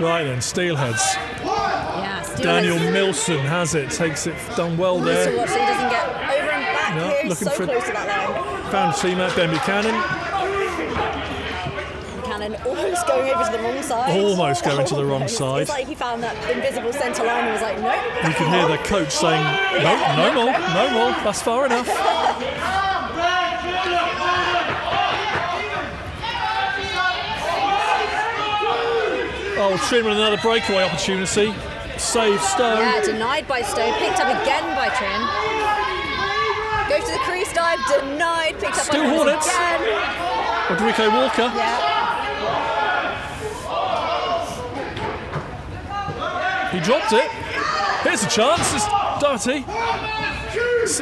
Right then, Steelheads. Yeah, Steelheads. Daniel Milson has it, takes it, done well there. So what, so he doesn't get over and back No, here? He's looking so for- close to that line. Found a teammate, Ben Buchanan. Buchanan almost going over to the wrong side. Almost going to the wrong Almost. side. It's like he found that invisible centre line and was like, nope. You can hear the coach saying, no more, that's far enough. Oh, Trin with another breakaway opportunity. Save Stowe. Yeah, denied by Stowe, picked up again by Trin. Goes to the crease dive, denied, picked up Still by Hornets. again. Rodrigo Walker. Yeah. He dropped it. Here's a chance. It's Doherty.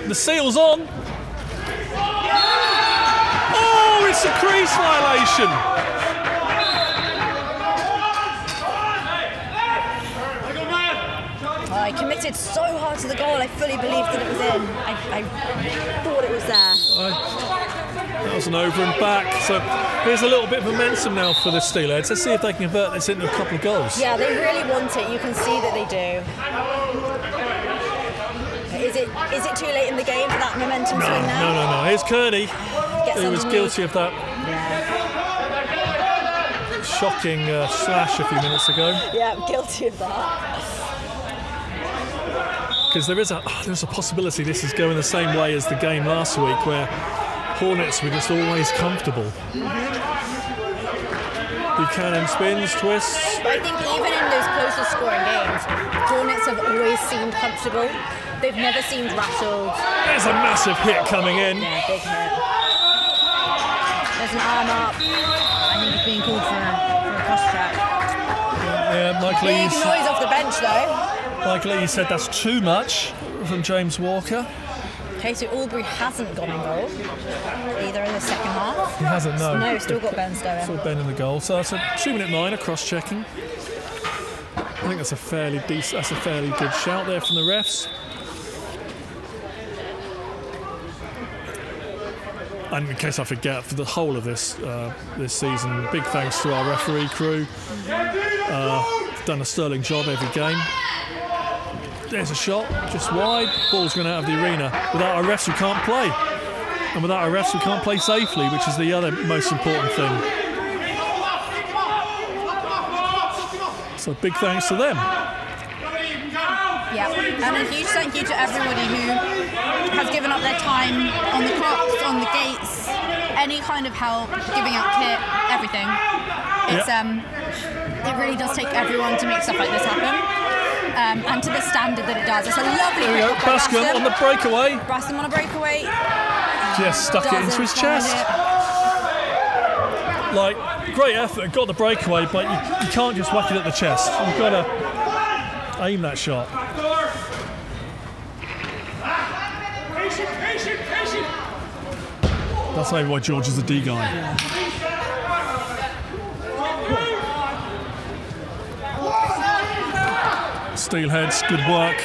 The seal's on. Oh, it's a crease violation. I committed so hard to the goal, I fully believed that it was in. I thought it was there. That was an over and back. So here's a little bit of momentum now for the Steelheads. Let's see if they can convert this into a couple of goals. Yeah, they really want it. You can see that they do. Is it too late in the game for that momentum swing now? No. Here's Kearney, who was guilty of that shocking slash a few minutes ago. Yeah, I'm guilty of that. Because there's a possibility this is going the same way as the game last week, where Hornets were just always comfortable. Buchanan spins, twists. But I think even in those closer scoring games, Hornets have always seemed comfortable. They've never seemed rattled. There's a massive hit coming in. Yeah, big hit. There's an arm up. I think he's being called for a cross track. Yeah, Mike Big Lee's. noise off the bench though. Mike Lee said that's too much from James Walker. Okay, so Albury hasn't gone in goal either in the second half. He hasn't, no. No, still got Ben Stowe. Still Ben in the goal. So that's a 2-minute minor, cross-checking. I think that's a fairly good shout there from the refs. And in case I forget, for the whole of this season, big thanks to our referee crew. Done a sterling job every game. There's a shot, just wide. Ball's going out of the arena. Without our refs, we can't play. And without our refs, we can't play safely, which is the other most important thing. So big thanks to them. Yeah, and a huge thank you to everybody who has given up their time on the clocks, on the gates, any kind of help, giving out kit, everything. It's it really does take everyone to make stuff like this happen. And to the standard that it does. It's a lovely There we go, Bascom on the breakaway. Bascom on a breakaway. Just stuck it into his chest. Like, great effort, got the breakaway, but you can't just whack it at the chest. You've got to aim that shot. That's maybe why George is the D guy. Steelheads, good work.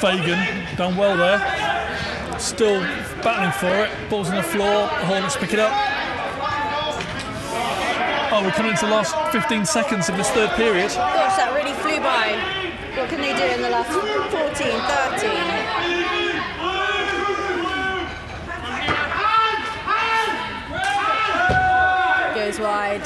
Fagan, done well there. Still battling for it. Ball's on the floor. The Hornets pick it up. Oh, we're coming into the last 15 seconds of this third period. Gosh, that really flew by. What can they do in the last 14, 13? Goes wide.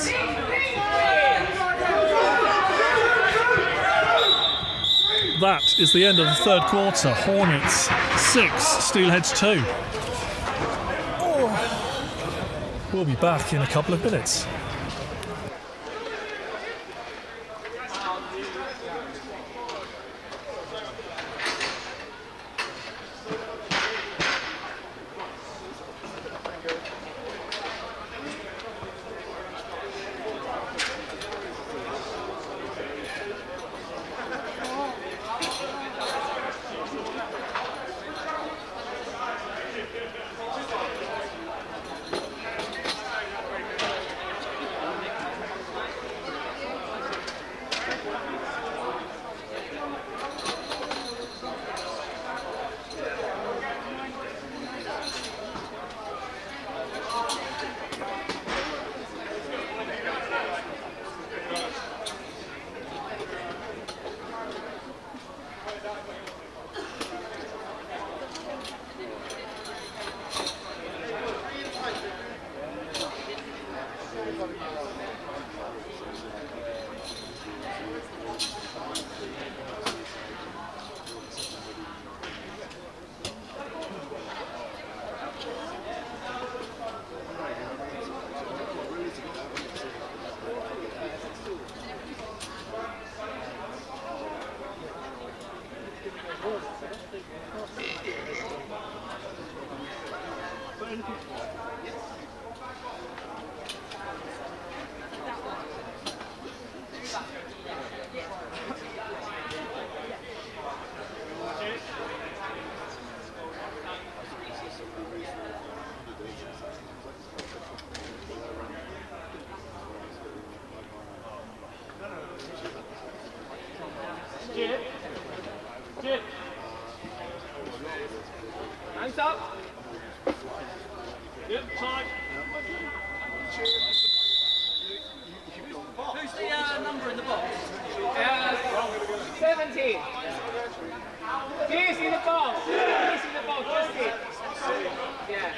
That is the end of the third quarter. Hornets 6, Steelheads 2. We'll be back in a couple of minutes. Hands up. Yep, time. Who's the number in the box? 17. He's in the box. He's in the box. Just it. Yeah.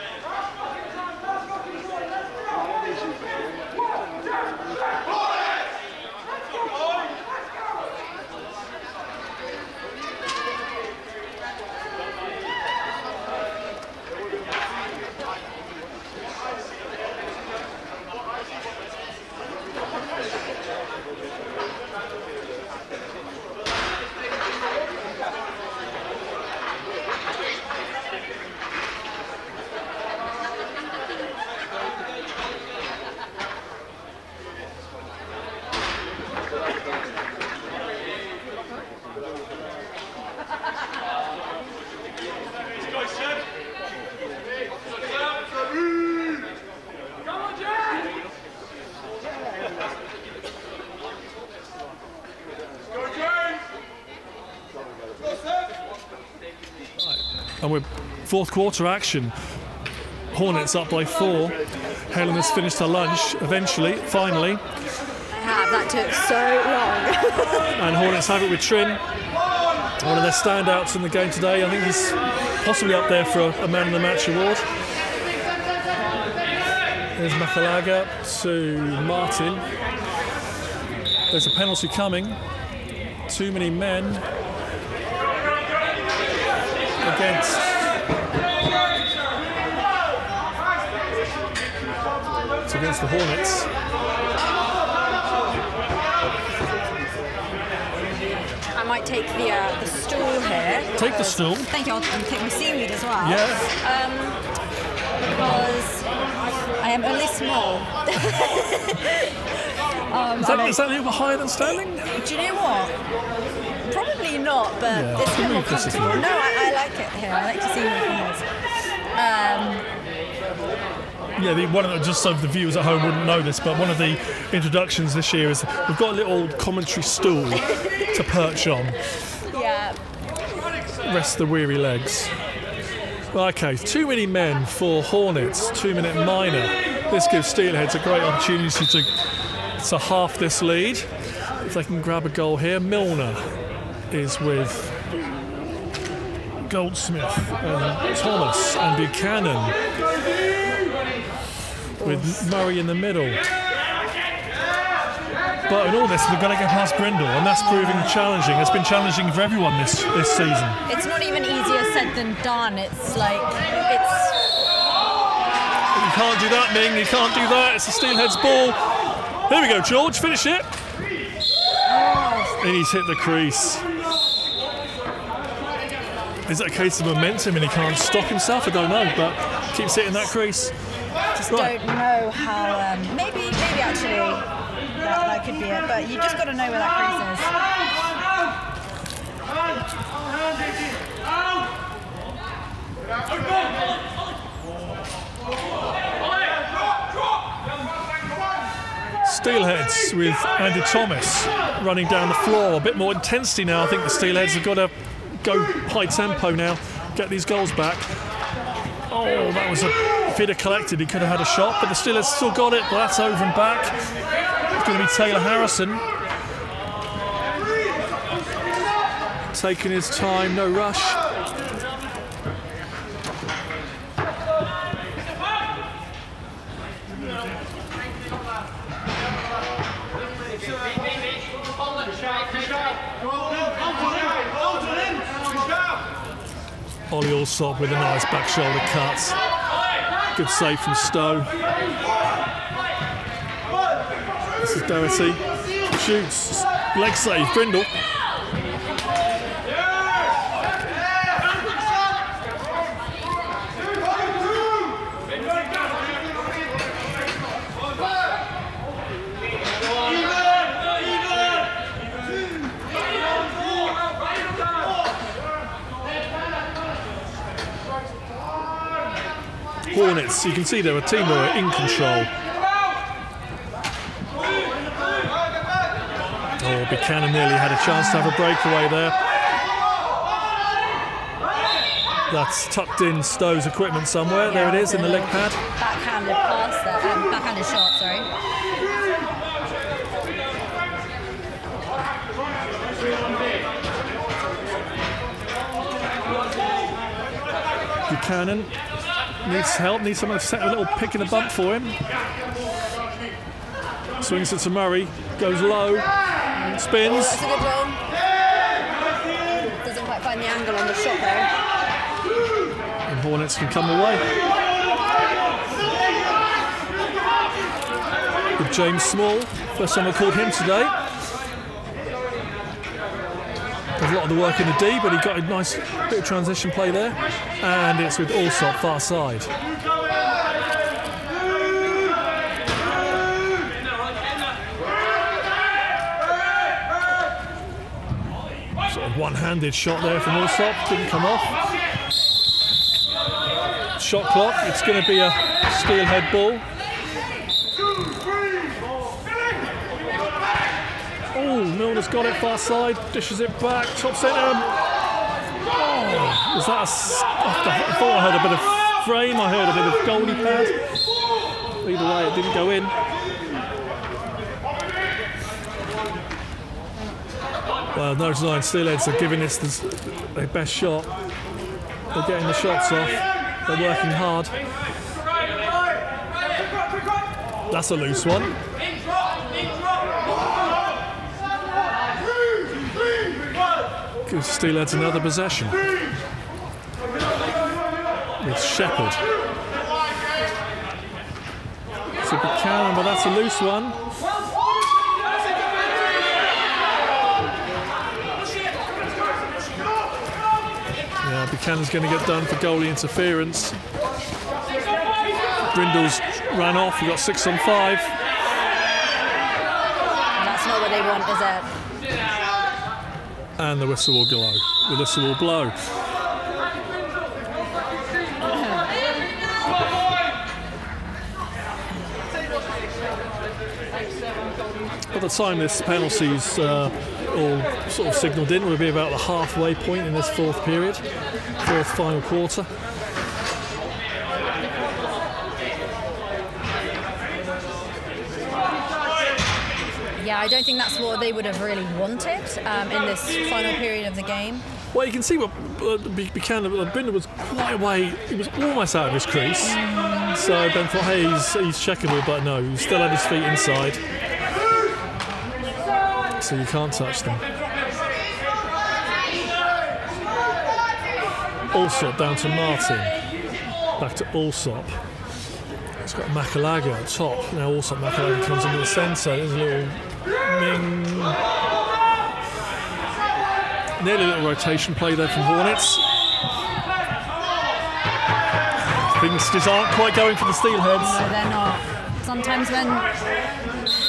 And we're fourth quarter action. Hornets up by 4. Helen has finished her lunch eventually, finally. I have. That took so long. And Hornets have it with Trin, one of their standouts in the game today. I think he's possibly up there for a Man of the Match award. There's Makalaga to Martin. There's a penalty coming. Too many men against it's against the Hornets. I might take the stool here. Take the stool. Thank you. I'll take my seaweed as well. Yeah. Because I am only small. Is that a little bit higher than standing? Do you know what? Probably not, but Yeah, it's a bit more move this if you comfortable. want. No, I like it here. I like to see my corners. One of the, just so the viewers at home wouldn't know this, but one of the introductions this year is we've got a little commentary stool to perch on. Yeah. Rest the weary legs. Okay, too many men for Hornets, 2-minute minor. This gives Steelheads a great opportunity to half this lead. If they can grab a goal here, Milner is with Goldsmith and Thomas and Buchanan, with Murray in the middle. But in all this, we've got to get past Brindle, and that's proving challenging. It's been challenging for everyone this season. It's not even easier said than done. It's like, You can't do that, Ming. You can't do that. It's the Steelheads ball. Here we go, George. Finish it. And he's hit the crease. Is it a case of momentum and he can't stop himself? I don't know, but keeps hitting that crease. Just don't know how. Maybe actually that could be it. But you just got to know where that Steelheads with Andy Thomas running down the floor. A bit more intensity now. I think the Steelheads have got to go high tempo now, get these goals back. Oh, that was if he'd have collected, he could have had a shot, but the Steelheads still got it. But that's over and back. It's going to be Taylor Harrison. Taking his time, no rush. Ollie Allsop with a nice back shoulder cut. Good save from Stowe. This is Doherty. Shoots. Leg save. Brindle. Hornets, you can see they're a team that are in control. Oh, Buchanan nearly had a chance to have a breakaway there. That's tucked in Stowe's equipment somewhere. There it is in the leg pad. backhanded pass there, backhanded shot, sorry. Buchanan needs help, needs someone to set a little pick and a bump for him. Swings it to Murray, goes low, spins. That's a good roll. Doesn't quite find the angle on the shot there. And Hornets can come away. With James Small, first time I called him today. Does a lot of the work in the D, but he got a nice bit of transition play there. And it's with Allsop, far side. Sort of one-handed shot there from Allsop, didn't come off. Shot clock, it's going to be a Steelhead ball. Oh, Milner's got it far side, dishes it back, top centre. Oh, was that I thought I heard a bit of frame, I heard a bit of goalie pad. Either way, it didn't go in. Well, no denying Steelheads are giving this their best shot. They're getting the shots off. They're working hard. That's a loose one. Gives Steelheads another possession. With Shepherd. So Buchanan, but that's a loose one. Yeah, Buchanan's going to get done for goalie interference. Brindle's ran off, we've got 6 on 5. That's not what they want, is it? And the whistle will blow. The whistle will blow. By the time this penalty's all sort of signalled in, we'll be about the halfway point in this fourth period, fourth final quarter. Yeah, I don't think that's what they would have really wanted in this final period of the game. Well, you can see what Buchanan, Binder was quite away. He was almost out of his crease. So Ben thought, hey, he's checkable, but no, he still had his feet inside. So you can't touch them. Allsop down to Martin. Back to Allsop. He's got Makalaga at top. Now Allsop, Makalaga comes into the centre. There's a little Ming. Nearly a little rotation play there from Hornets. Things just aren't quite going for the Steelheads. No, they're not. Sometimes when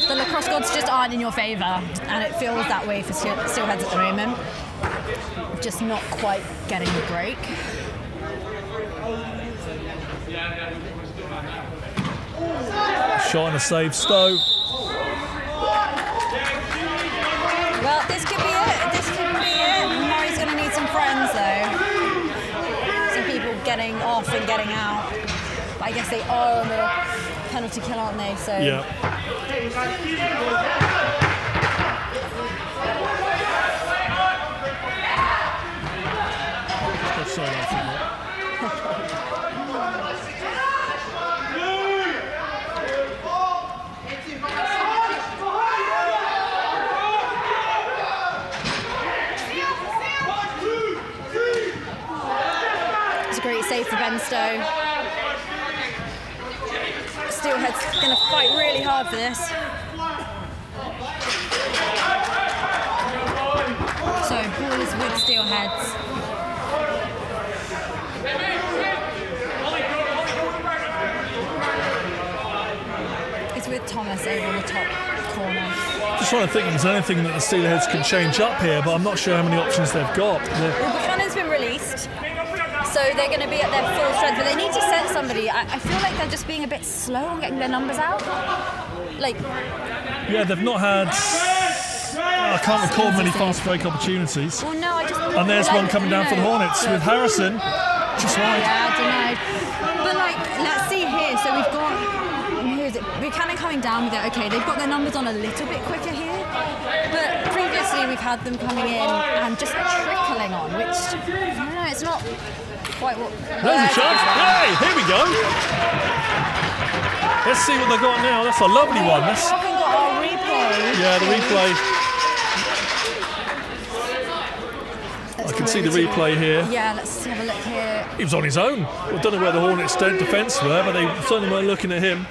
the lacrosse gods just aren't in your favour, and it feels that way for Steelheads at the moment. Just not quite getting the break. Shot and a save, Stowe. Well, this could be it. This could be it. Murray's going to need some friends, though. Some people getting off and getting out. But I guess they are on the penalty kill, aren't they? So. Yeah. It's a great save for Ben Stowe. Steelheads going to fight really hard for this. So ball is with Steelheads. It's with Thomas over the top corner. Just trying to think if there's anything that the Steelheads can change up here, but I'm not sure how many options they've got. Well, Buchanan's been released, so they're going to be at their full strength, but they need to send somebody. I feel like they're just being a bit slow on getting their numbers out. Like, yeah, they've not had. I can't recall many fast break opportunities. Well, no, I just. And there's one coming down for the Hornets with Harrison. Just wide. Yeah, I don't know. But like, let's see here. So we've got. Who is it? Buchanan coming down with it. Okay, they've got their numbers on a little bit quicker here. But previously we've had them coming in and just trickling on, which I don't know. It's not quite what. There's a shot. Hey, here we go. Let's see what they've got now. That's a lovely one. We haven't got our replay. Yeah, the replay. I can see the replay here. Yeah, let's have a look here. He was on his own. I don't know where the Hornets' defence were, but they certainly weren't looking at him.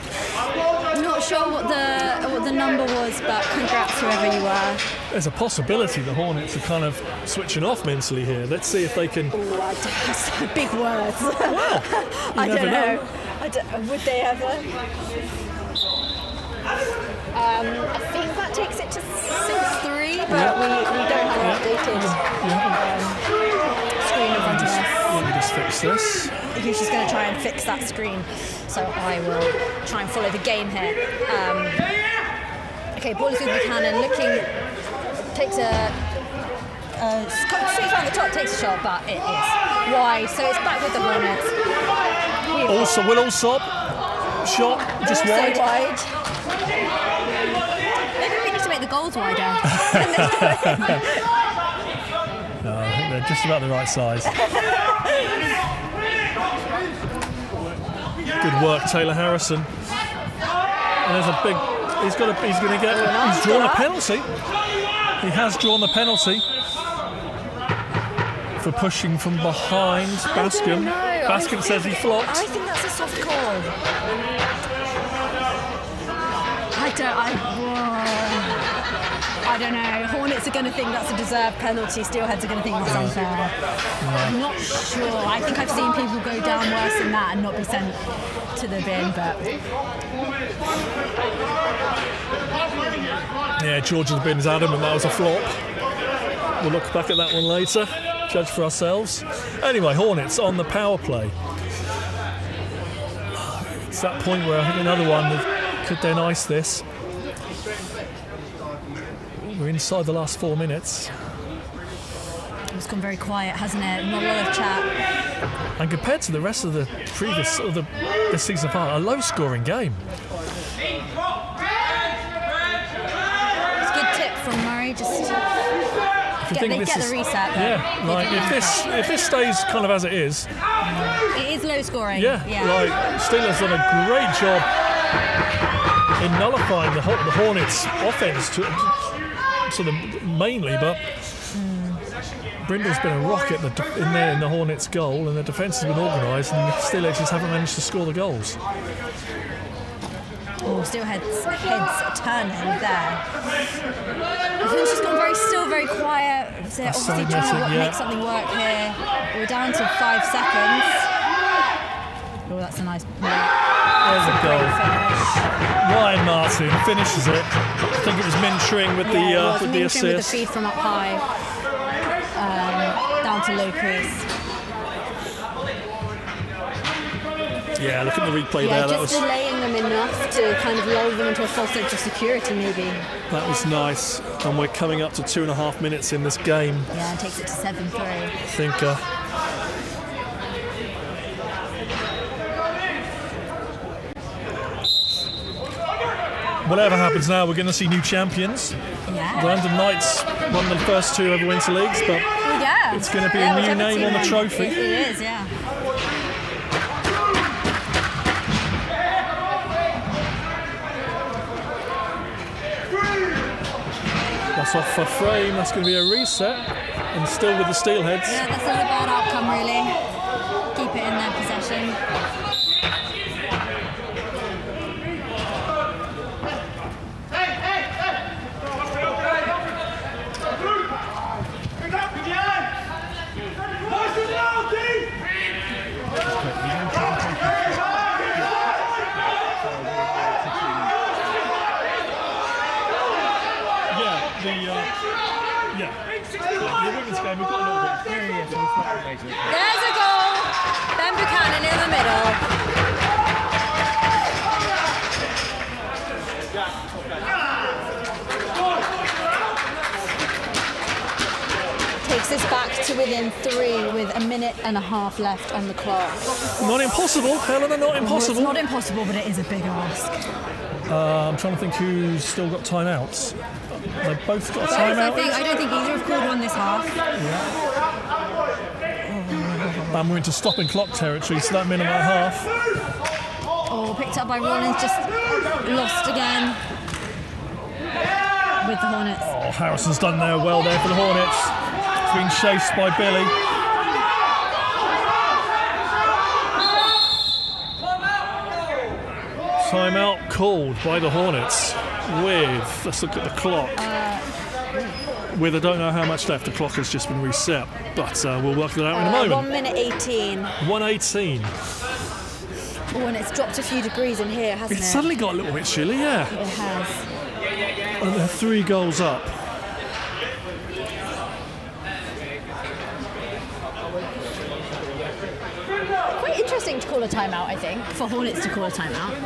Not sure what the number was, but congrats whoever you were. There's a possibility the Hornets are kind of switching off mentally here. Let's see if they can. Oh, that's big words. Well, I don't know. Would they ever? I think that takes it to 6-3, but we don't have an updated screen in front of us. Let me just fix this. He's just going to try and fix that screen, so I will try and follow the game here. Okay, ball is with Buchanan, takes a straight on the top, takes a shot, but it is wide, so it's back with the Hornets. Also, Will Allsop, shot just wide. So wide. Maybe we need to make the goals wider. No, I think they're just about the right size. Good work, Taylor Harrison. And there's a big. He's going to get. He's drawn a penalty. He has drawn the penalty for pushing from behind Bascom. Bascom says he flopped. I think that's a soft call. I don't know. Hornets are going to think that's a deserved penalty. Steelheads are going to think that's unfair. I'm not sure. I think I've seen people go down worse than that and not be sent to the bin, but. Yeah, George of the Bin is adamant that was a flop. We'll look back at that one later, judge for ourselves. Anyway, Hornets on the power play. It's that point where I think another one could then ice this. We're inside the last 4 minutes. It's gone very quiet, hasn't it? Not a lot of chat. And compared to the rest of the previous, this season apart, a low-scoring game. It's they just If you think get this the reset. Though. Yeah, like if this stays kind of as it is, it is low scoring. Yeah, like Steelers done a great job in nullifying the Hornets' offense to the mainly, but Brindle's been a rocket in the Hornets' goal, and the defence has been organised, and the Steelheads just haven't managed to score the goals. Oh, Steelheads heads turning there. I think she's gone still very quiet. They're obviously trying to make something work here. We're down to 5 seconds. Oh, that's a nice play. There's a goal. Ryan Martin finishes it. I think it was Mintring with the assist. With the feed from up high, down to low crease. Yeah, look at the replay there. That was delaying them enough to kind of lull them into a false sense of security, maybe. That was nice, and we're coming up to 2.5 minutes in this game. Yeah, and takes it to 7-3. I think. Whatever happens now, we're going to see new champions. Yeah. Random Knights won the first 2 ever Winter Leagues, but it's going to be a new name on the trophy. It is, yeah. That's off for frame. That's going to be a reset, and still with the Steelheads. Yeah, that's not a bad outcome, really. Keep it in their possession. There's a goal. Ben Buchanan in the middle. Takes us back to within 3 with 1.5 minutes left on the clock. Not impossible, Helena, not impossible. It's not impossible, but it is a big ask. I'm trying to think who's still got timeouts. They've both got a timeout. I don't think either have called one this half. And we're into stopping clock territory, so that minute and a half. Oh, picked up by Rollins, just lost again with the Hornets. Oh, Harrison's done there well there for the Hornets. It's been chased by Billy. Timeout called by the Hornets with, let's look at the clock. With I don't know how much left, the clock has just been reset, but we'll work that out in a moment. 1 minute 18. 1:18. Oh, and it's dropped a few degrees in here, hasn't it? It's suddenly got a little bit chilly, yeah. It has. And they're 3 goals up. Quite interesting to call a timeout, I think, for Hornets to call a timeout.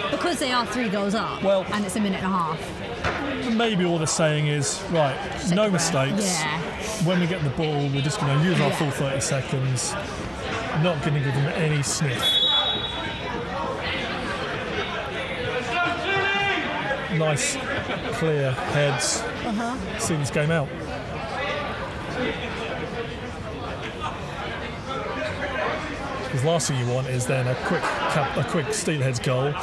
Because they are 3 goals up, and it's 1.5 minutes. Maybe all they're saying is, right, no mistakes. Yeah. When we get the ball, we're just going to use our full 30 seconds. Not going to give them any sniff. Nice, clear heads. See this game out. Because last thing you want is then a quick Steelheads goal,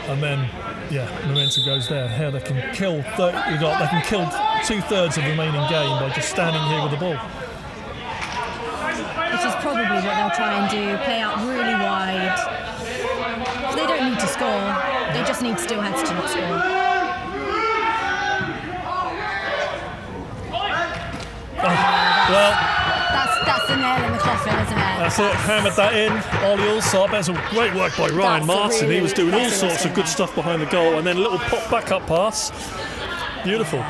and then momentum goes there. Here they can kill. They can kill 2/3 of the remaining game by just standing here with the ball. Which is probably what they'll try and do. Play out really wide. They don't need to score. They just need Steelheads to not score. That's the nail in the coffin, isn't it? That's it, hammered that in. Ollie Allsop, that's a great work by Ryan Martin. He was doing all sorts of good stuff behind the goal, and then a little pop back up pass. Beautiful.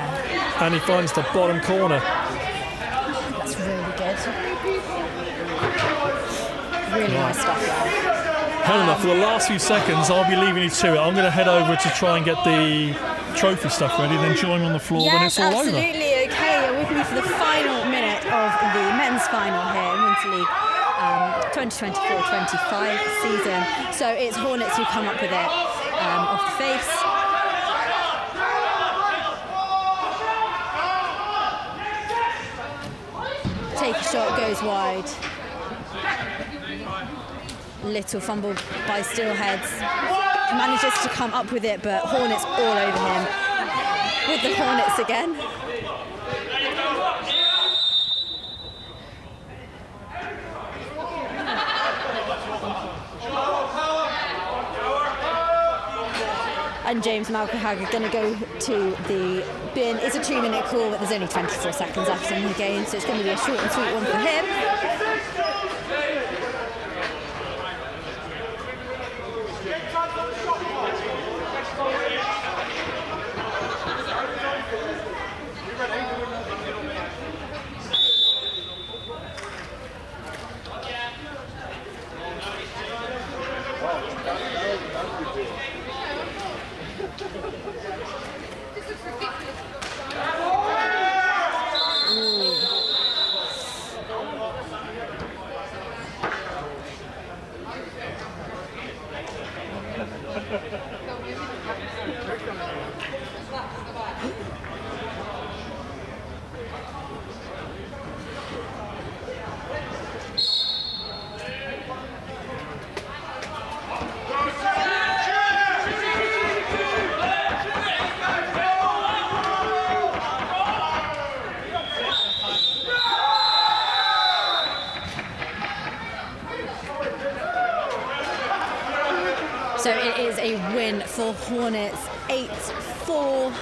And he finds the bottom corner. That's really good. Really nice stuff there. Helena, for the last few seconds, I'll be leaving you to it. I'm going to head over to try and get the trophy stuff ready, then join on the floor when it's all over. Yes, absolutely. Okay, you're with me for the final minute of the men's final here in Winter League 2024-25 season. So it's Hornets who come up with it off the face. take a shot, goes wide. Little fumble by Steelheads. Manages to come up with it, but Hornets all over him. With the Hornets again. And James Malcolm going to go to the bin. It's a 2-minute call, but there's only 24 seconds left in the game, so it's going to be a short and sweet one for him. So it is a win for Hornets, 8-4.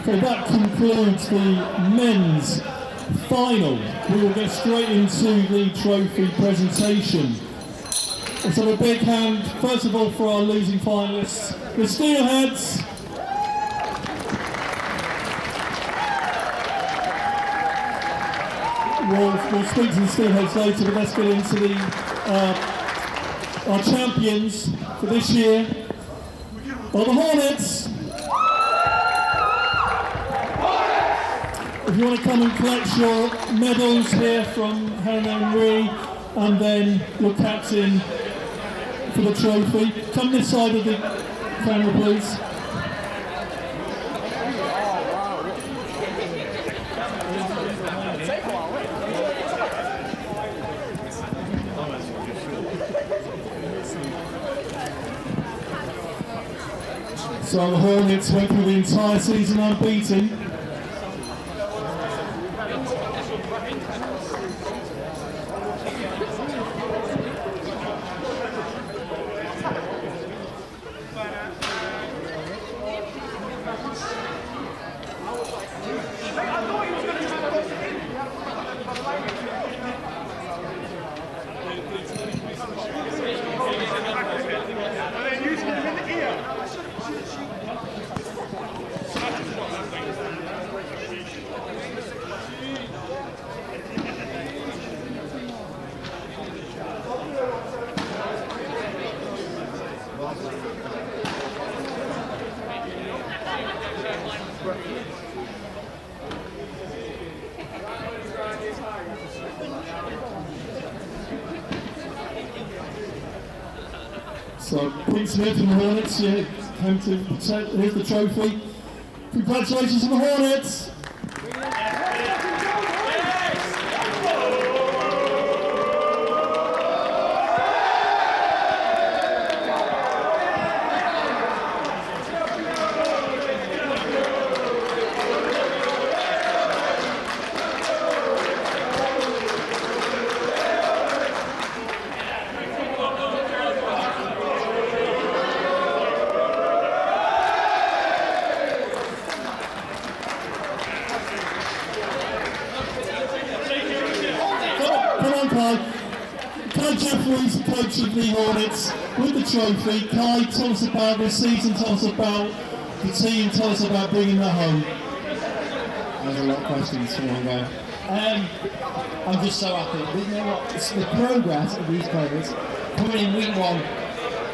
So that concludes the men's final. We will get straight into the trophy presentation. Let's have a big hand, first of all, for our losing finalists, the Steelheads. We'll speak to the Steelheads later, but let's get into the our champions for this year. Well, the Hornets. If you want to come and collect your medals here from Helen and Ree, and then your captain for the trophy, come this side of the camera, please. So the Hornets went through the entire season unbeaten. So, Quinn Smith from the Hornets, yeah, came to protect, here's the trophy. Congratulations to the Hornets! Kai Jeffries, coach of the Hornets, with the trophy. Kai, tell us about this season, tell us about the team, tell us about bringing that home. There's a lot of questions for one go. I'm just so happy. But you know what? It's the progress of these players coming in week one,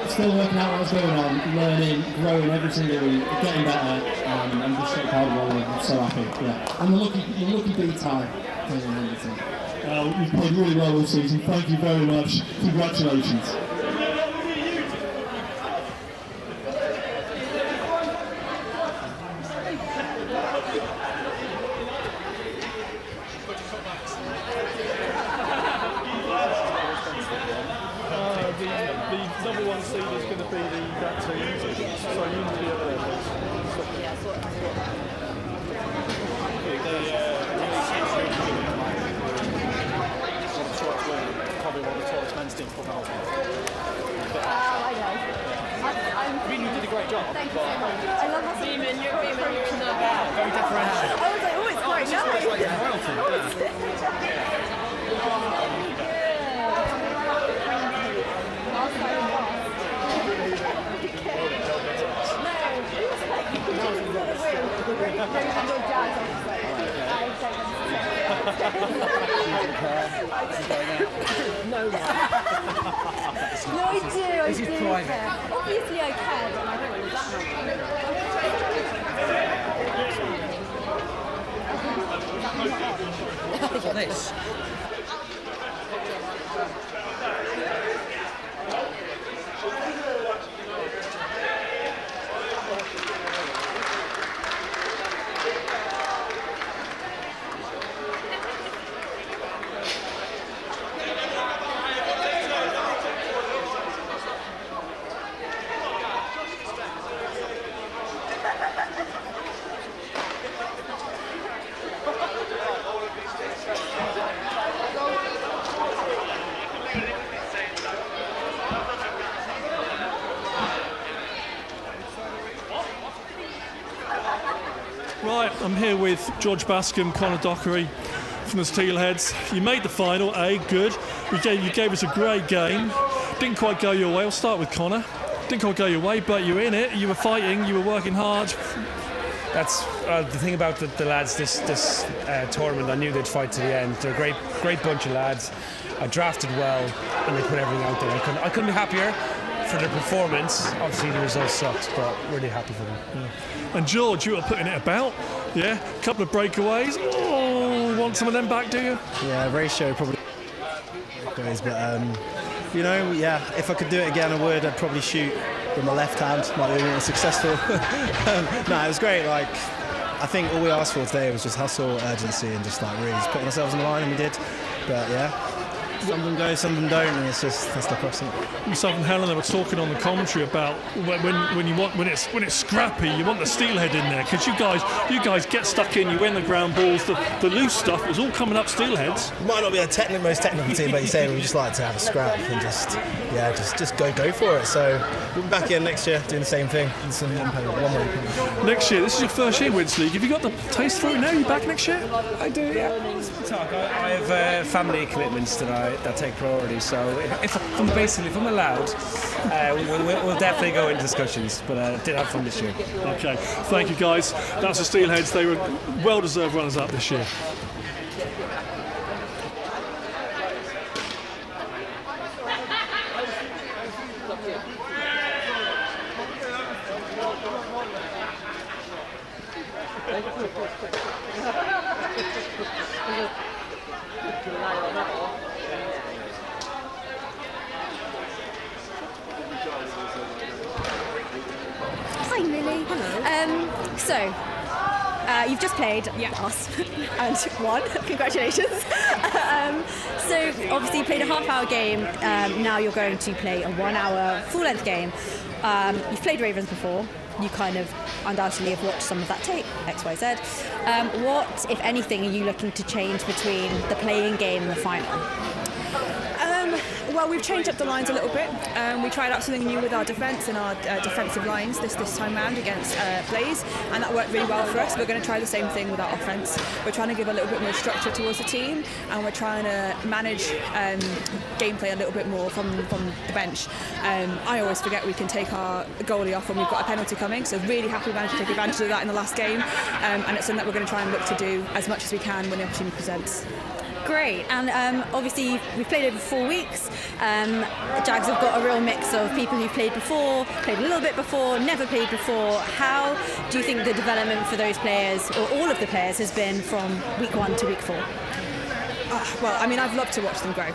still working out what's going on, learning, growing every single week, getting better, and I'm just so proud of all of them. I'm so happy. Yeah, and the lucky big time. You've played really well this season. Thank you very much. Congratulations. The number one seed is going to be that team. So you need to be over there, probably one of the tallest men's teams for now. I know. I mean, you did a great job. Thank you so much. I love how Beeman, you're very differential. I was like, oh, it's quite nice. It's like royalty. No, I do. I do care. Obviously, I care, but I don't really Look at this. Right, I'm here with George Bascom, Connor Dockery from the Steelheads. You made the final, good. You gave us a great game. Didn't quite go your way. I'll start with Connor. Didn't quite go your way, but you were in it. You were fighting. You were working hard. That's the thing about the lads this tournament. I knew they'd fight to the end. They're a great bunch of lads. I drafted well, and they put everything out there. I couldn't be happier for their performance. Obviously, the results sucked, but really happy for them. Yeah. And George, you were putting it about, yeah? A couple of breakaways. Oh, want some of them back, do you? Yeah, ratio probably breakaways, but you know, yeah. If I could do it again, I would. I'd probably shoot with my left hand. Might be more successful. No, it was great. Like, I think all we asked for today was just hustle, urgency, and just like really just putting ourselves on the line, and we did. But yeah. Some of them go, some of them don't, and it's just that's the question. Myself and Helen, they were talking on the commentary about when it's scrappy, you want the steelhead in there because you guys get stuck in, you win the ground balls, the loose stuff was all coming up steelheads. We might not be a most technical team, but you say we just like to have a scrap and just go for it. So we'll be back here next year doing the same thing. One more. Next year, this is your first year Winter League. Have you got the taste for it now? Are you back next year? I do, yeah. I have family commitments that take priority. So if I'm allowed, we'll definitely go into discussions. But I did have fun this year. Okay, thank you guys. That's the Steelheads. They were well-deserved runners-up this year. Hi, Millie. Hello. You've just played us and won. Congratulations. So obviously you played a half-hour game. Now you're going to play a 1 hour full-length game. You've played Ravens before. You kind of undoubtedly have watched some of that tape, X, Y, Z. What, if anything, are you looking to change between the playing game and the final? Well, we've changed up the lines a little bit. We tried out something new with our defence and our defensive lines this time round against Blaze, and that worked really well for us. We're going to try the same thing with our offence. We're trying to give a little bit more structure towards the team, and we're trying to manage gameplay a little bit more from the bench. I always forget we can take our goalie off when we've got a penalty coming, so really happy we managed to take advantage of that in the last game, and it's something that we're going to try and look to do as much as we can when the opportunity presents. Great, and obviously we've played over 4 weeks. Jags have got a real mix of people who've played before, played a little bit before, never played before. How do you think the development for those players, or all of the players, has been from week 1 to week 4? Well, I mean, I've loved to watch them grow,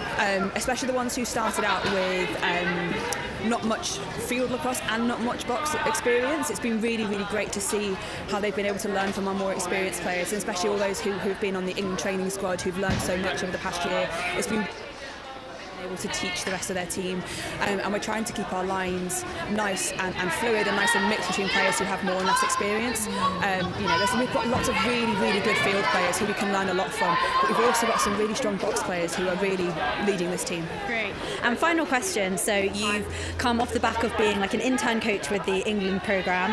especially the ones who started out with not much field lacrosse and not much box experience. It's been really, really great to see how they've been able to learn from our more experienced players, and especially all those who've been on the England training squad, who've learned so much over the past year. It's been able to teach the rest of their team, and we're trying to keep our lines nice and fluid and nice and mixed between players who have more and less experience. We've got lots of really, really good field players who we can learn a lot from, but we've also got some really strong box players who are really leading this team. Great. And final question, so you've come off the back of being like an intern coach with the England programme,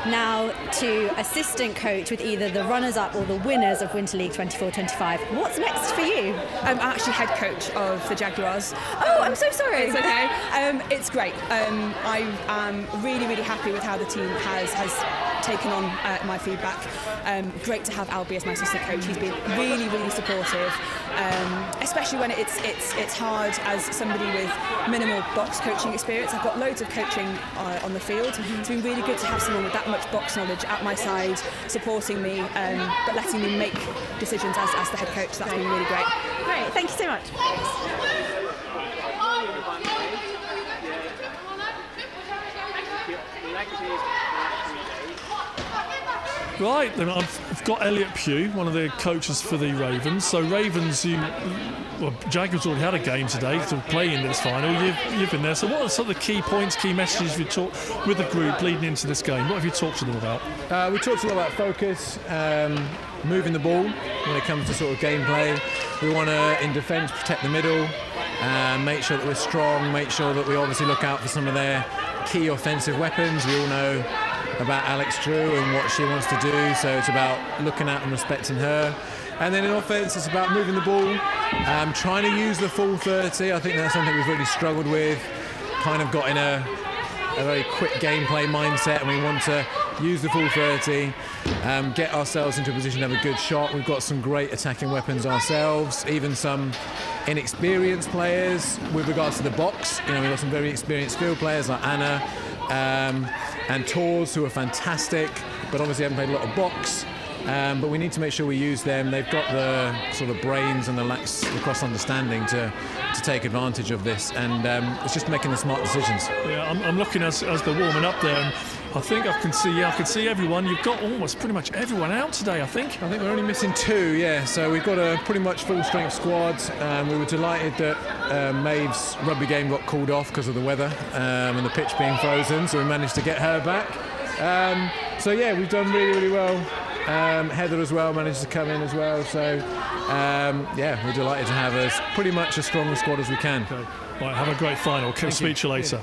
now to assistant coach with either the runners-up or the winners of Winter League 24-25. What's next for you? I'm actually head coach of the Jaguars. Oh, I'm so sorry. It's okay. It's great. I am really, really happy with how the team has taken on my feedback. Great to have Albie as my assistant coach. He's been really, really supportive, especially when it's hard as somebody with minimal box coaching experience. I've got loads of coaching on the field. It's been really good to have someone with that much box knowledge at my side, supporting me, but letting me make decisions as the head coach. That's been really great. Great. Thank you so much. Right, then I've got Elliot Pugh, one of the coaches for the Ravens. So Ravens, Jaguars already had a game today to play in this final. You've been there. So what are some of the key points, key messages you talked with the group leading into this game? What have you talked to them about? We talked a lot about focus, moving the ball when it comes to sort of gameplay. We want to, in defence, protect the middle, make sure that we're strong, make sure that we obviously look out for some of their key offensive weapons. We all know about Alex Drew and what she wants to do, so it's about looking at and respecting her. And then in offence, it's about moving the ball, trying to use the full 30. I think that's something we've really struggled with, kind of got in a very quick gameplay mindset, and we want to use the full 30, get ourselves into a position to have a good shot. We've got some great attacking weapons ourselves, even some inexperienced players with regards to the box. We've got some very experienced field players like Anna and Tors, who are fantastic, but obviously haven't played a lot of box. But we need to make sure we use them. They've got the sort of brains and the lacrosse understanding to take advantage of this, and it's just making the smart decisions. Yeah, I'm looking as they're warming up there, and I think I can see everyone. You've got almost pretty much everyone out today, I think. I think we're only missing 2, yeah. So we've got a pretty much full-strength squad. We were delighted that Maeve's rugby game got called off because of the weather and the pitch being frozen, so we managed to get her back. So yeah, we've done really, really well. Heather as well managed to come in as well, so we're delighted to have pretty much as strong a squad as we can. Okay. Right, have a great final. Can speak to you later.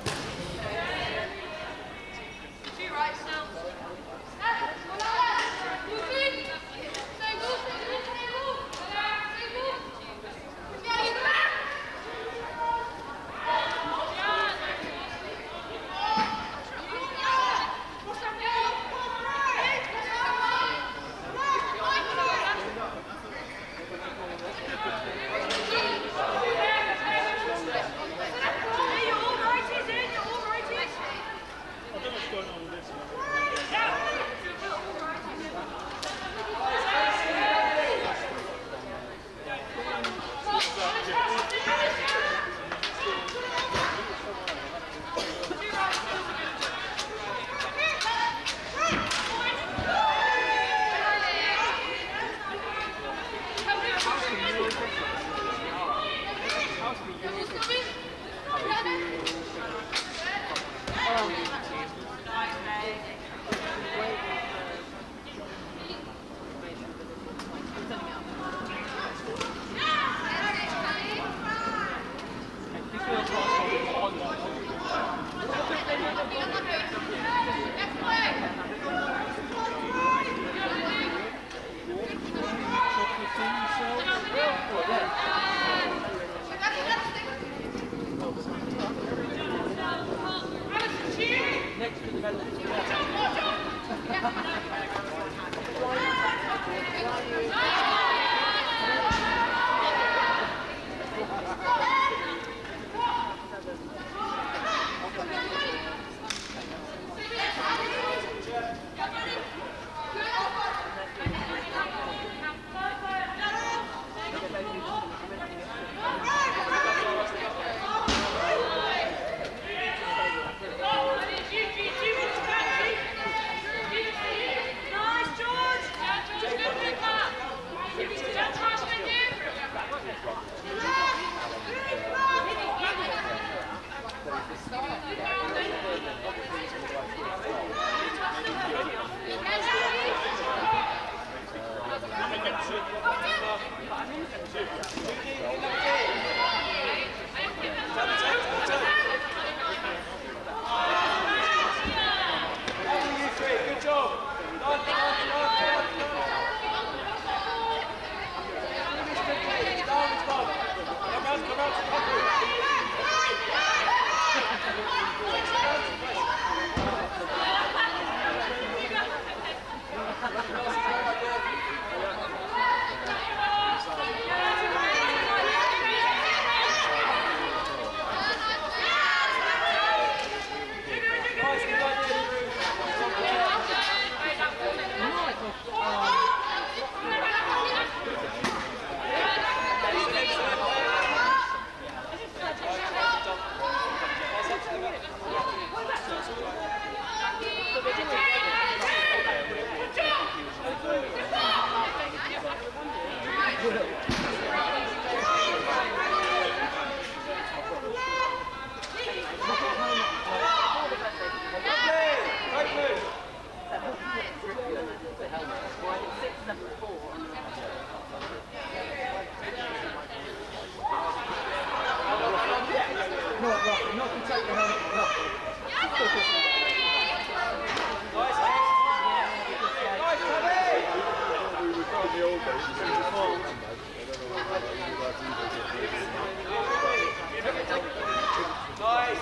Nice.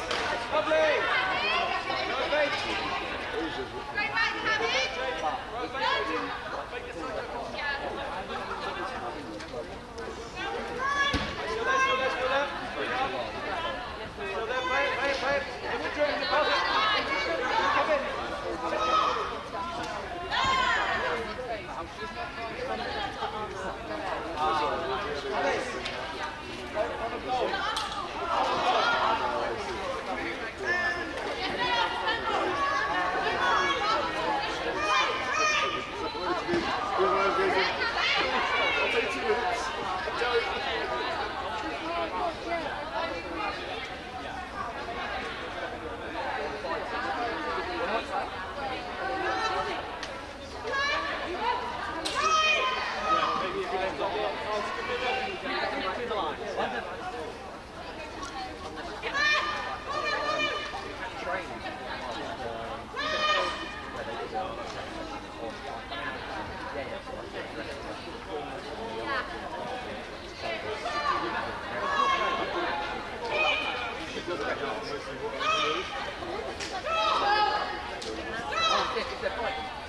Lovely.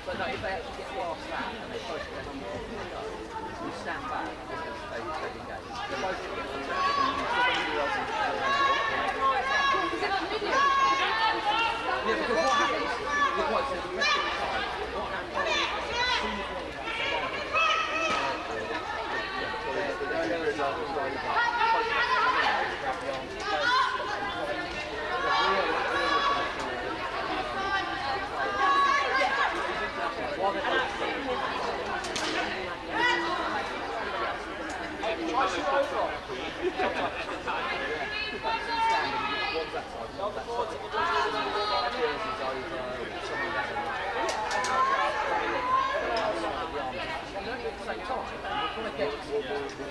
But no, if they actually get past that and they post their number on the go, you stand back and just stay engaged. They're both going to get yeah, because what happens, with what says the rest of the time, what happens as soon as one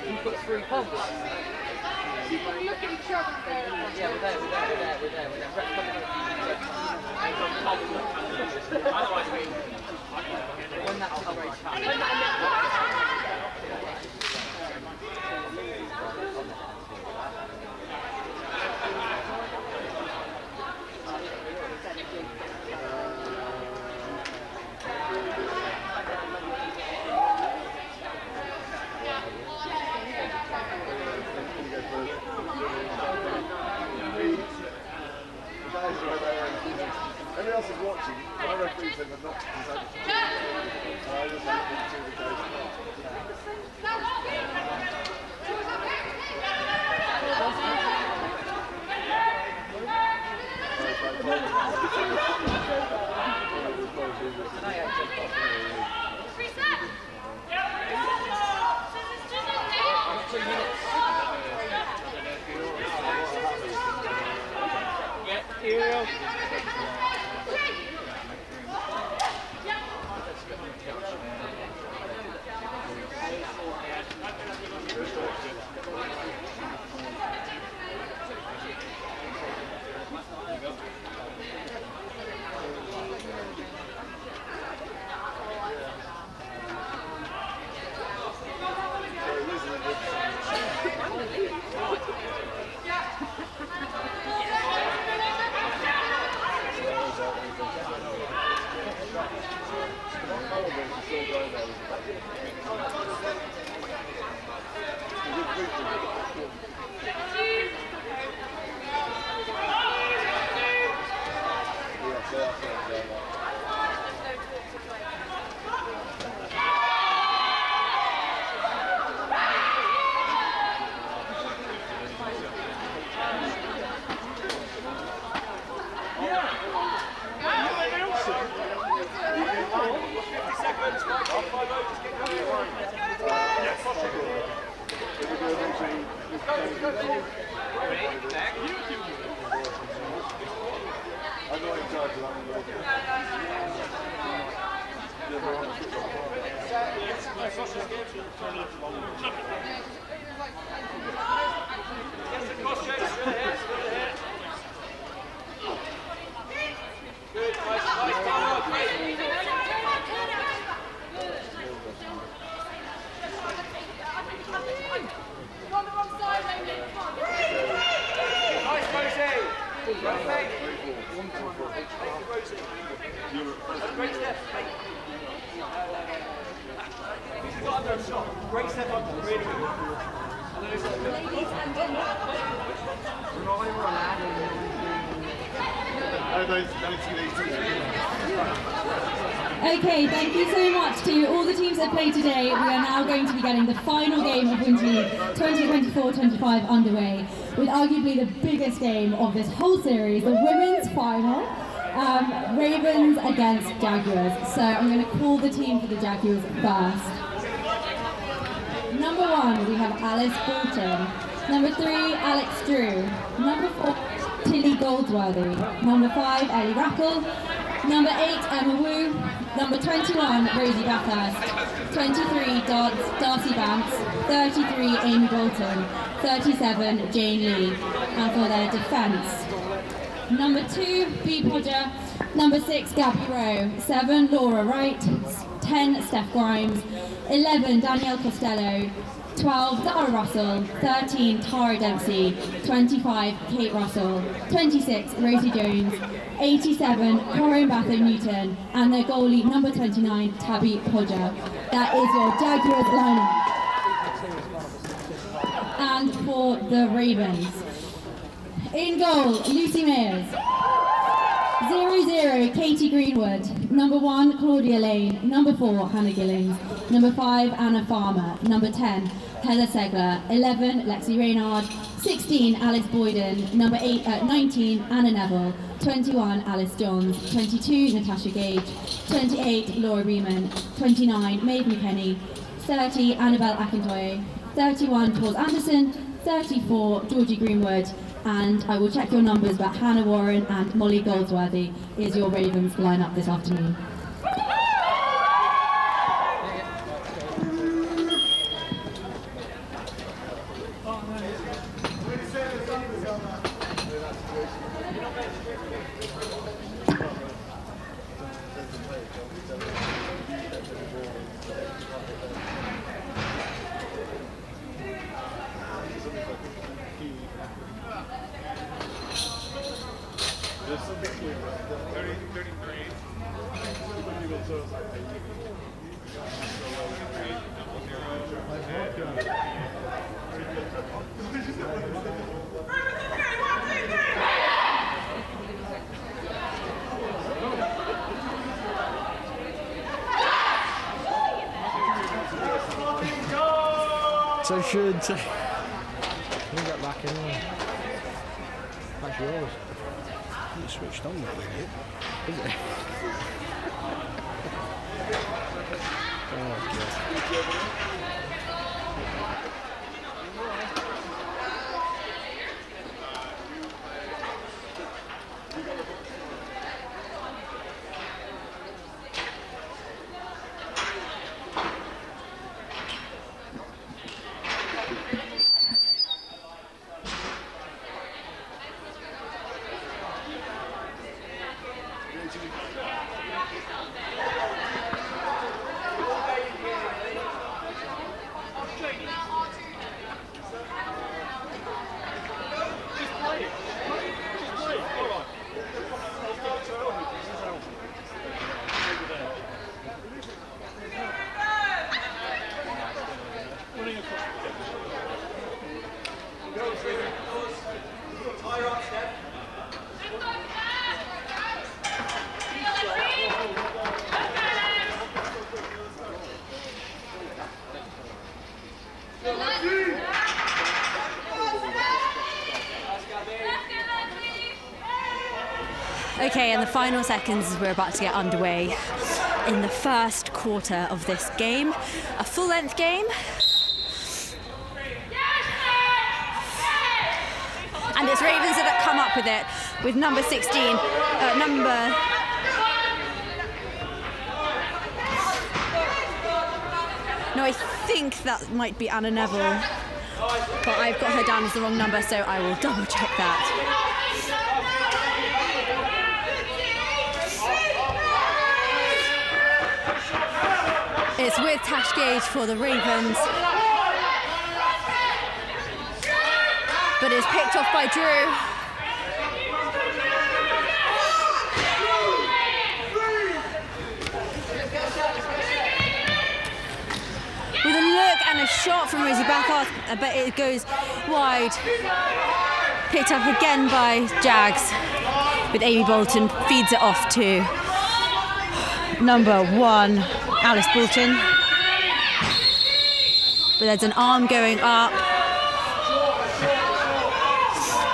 you put 3 pumps. You can look at each other there. Yeah, we're there. When that outrage Everyone else is watching. My referee said they're not decided to do it. So I just let them do the guys. Great step up, really good. Okay, thank you so much to all the teams that played today. We are now going to be getting the final game of Winter League 2024-25 underway, with arguably the biggest game of this whole series, the women's final, Ravens against Jaguars. So I'm going to call the team for the Jaguars first. Number 1, we have Alice Bolton. Number 3, Alex Drew. Number 4, Tilly Goldsworthy. Number 5, Ellie Rackle. Number 8, Emma Wu. Number 21, Rosie Bathurst. 23, Darcy Vance. 33, Amy Bolton. 37, Jane Lee. And for their defence, number 2, Bea Podger. Number 6, Gabby Rowe. 7, Laura Wright. 10, Steph Grimes. 11, Danielle Costello. 12, Zara Russell. 13, Tara Dempsey. 25, Kate Russell. 26, Rosie Jones. 87, Corinne Batho-Newton. And their goalie, number 29, Tabby Podger. That is your Jaguars lineup. And for the Ravens, in goal, Lucy Mayers. 0-0, Katie Greenwood. Number 1, Claudia Lane. Number 4, Hannah Gillings. Number 5, Anna Farmer. Number 10, Heather Segler. 11, Lexi Reynard. 16, Alice Boyden. Number 19, Anna Neville. 21, Alice Johns. 22, Natasha Gage. 28, Laura Beeman. 29, Maeve McKenney. 30, Annabelle Akintoye. 31, Paul Anderson. 34, Georgie Greenwood. And I will check your numbers, but Hannah Warren and Molly Goldsworthy is your Ravens lineup this afternoon. So should bring that back anyway. That's yours. It's switched on that with it. Is it? Oh god. Okay, in the final seconds as we're about to get underway in the first quarter of this game, a full-length game. And it's Ravens that have come up with it, with number 16, No, I think that might be Anna Neville, but I've got her down as the wrong number, so I will double check that. It's with Tash Gage for the Ravens, but it's picked off by Drew. With a shot from Rosie Backhart, but it goes wide. Picked up again by Jags, with Amy Bolton feeds it off to number 1, Alice Bolton. But there's an arm going up.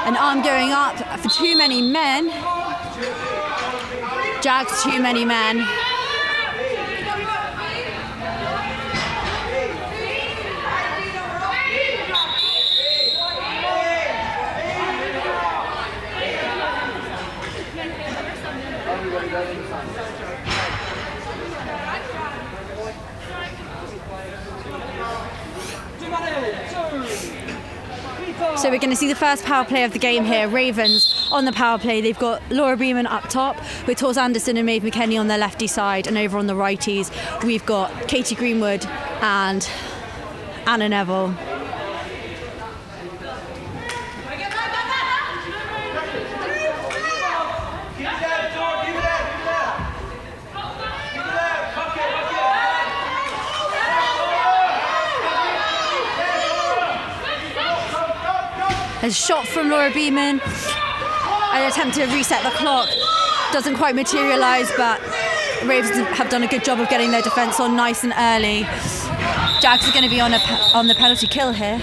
An arm going up for too many men. Jags too many men. So we're going to see the first power play of the game here. Ravens on the power play. They've got Laura Beeman up top with Tors Anderson and Maeve McKenney on their lefty side, and over on the righties we've got Katie Greenwood and Anna Neville. A shot from Laura Beeman, an attempt to reset the clock, doesn't quite materialise, but Ravens have done a good job of getting their defence on nice and early. Jags are going to be on the penalty kill here.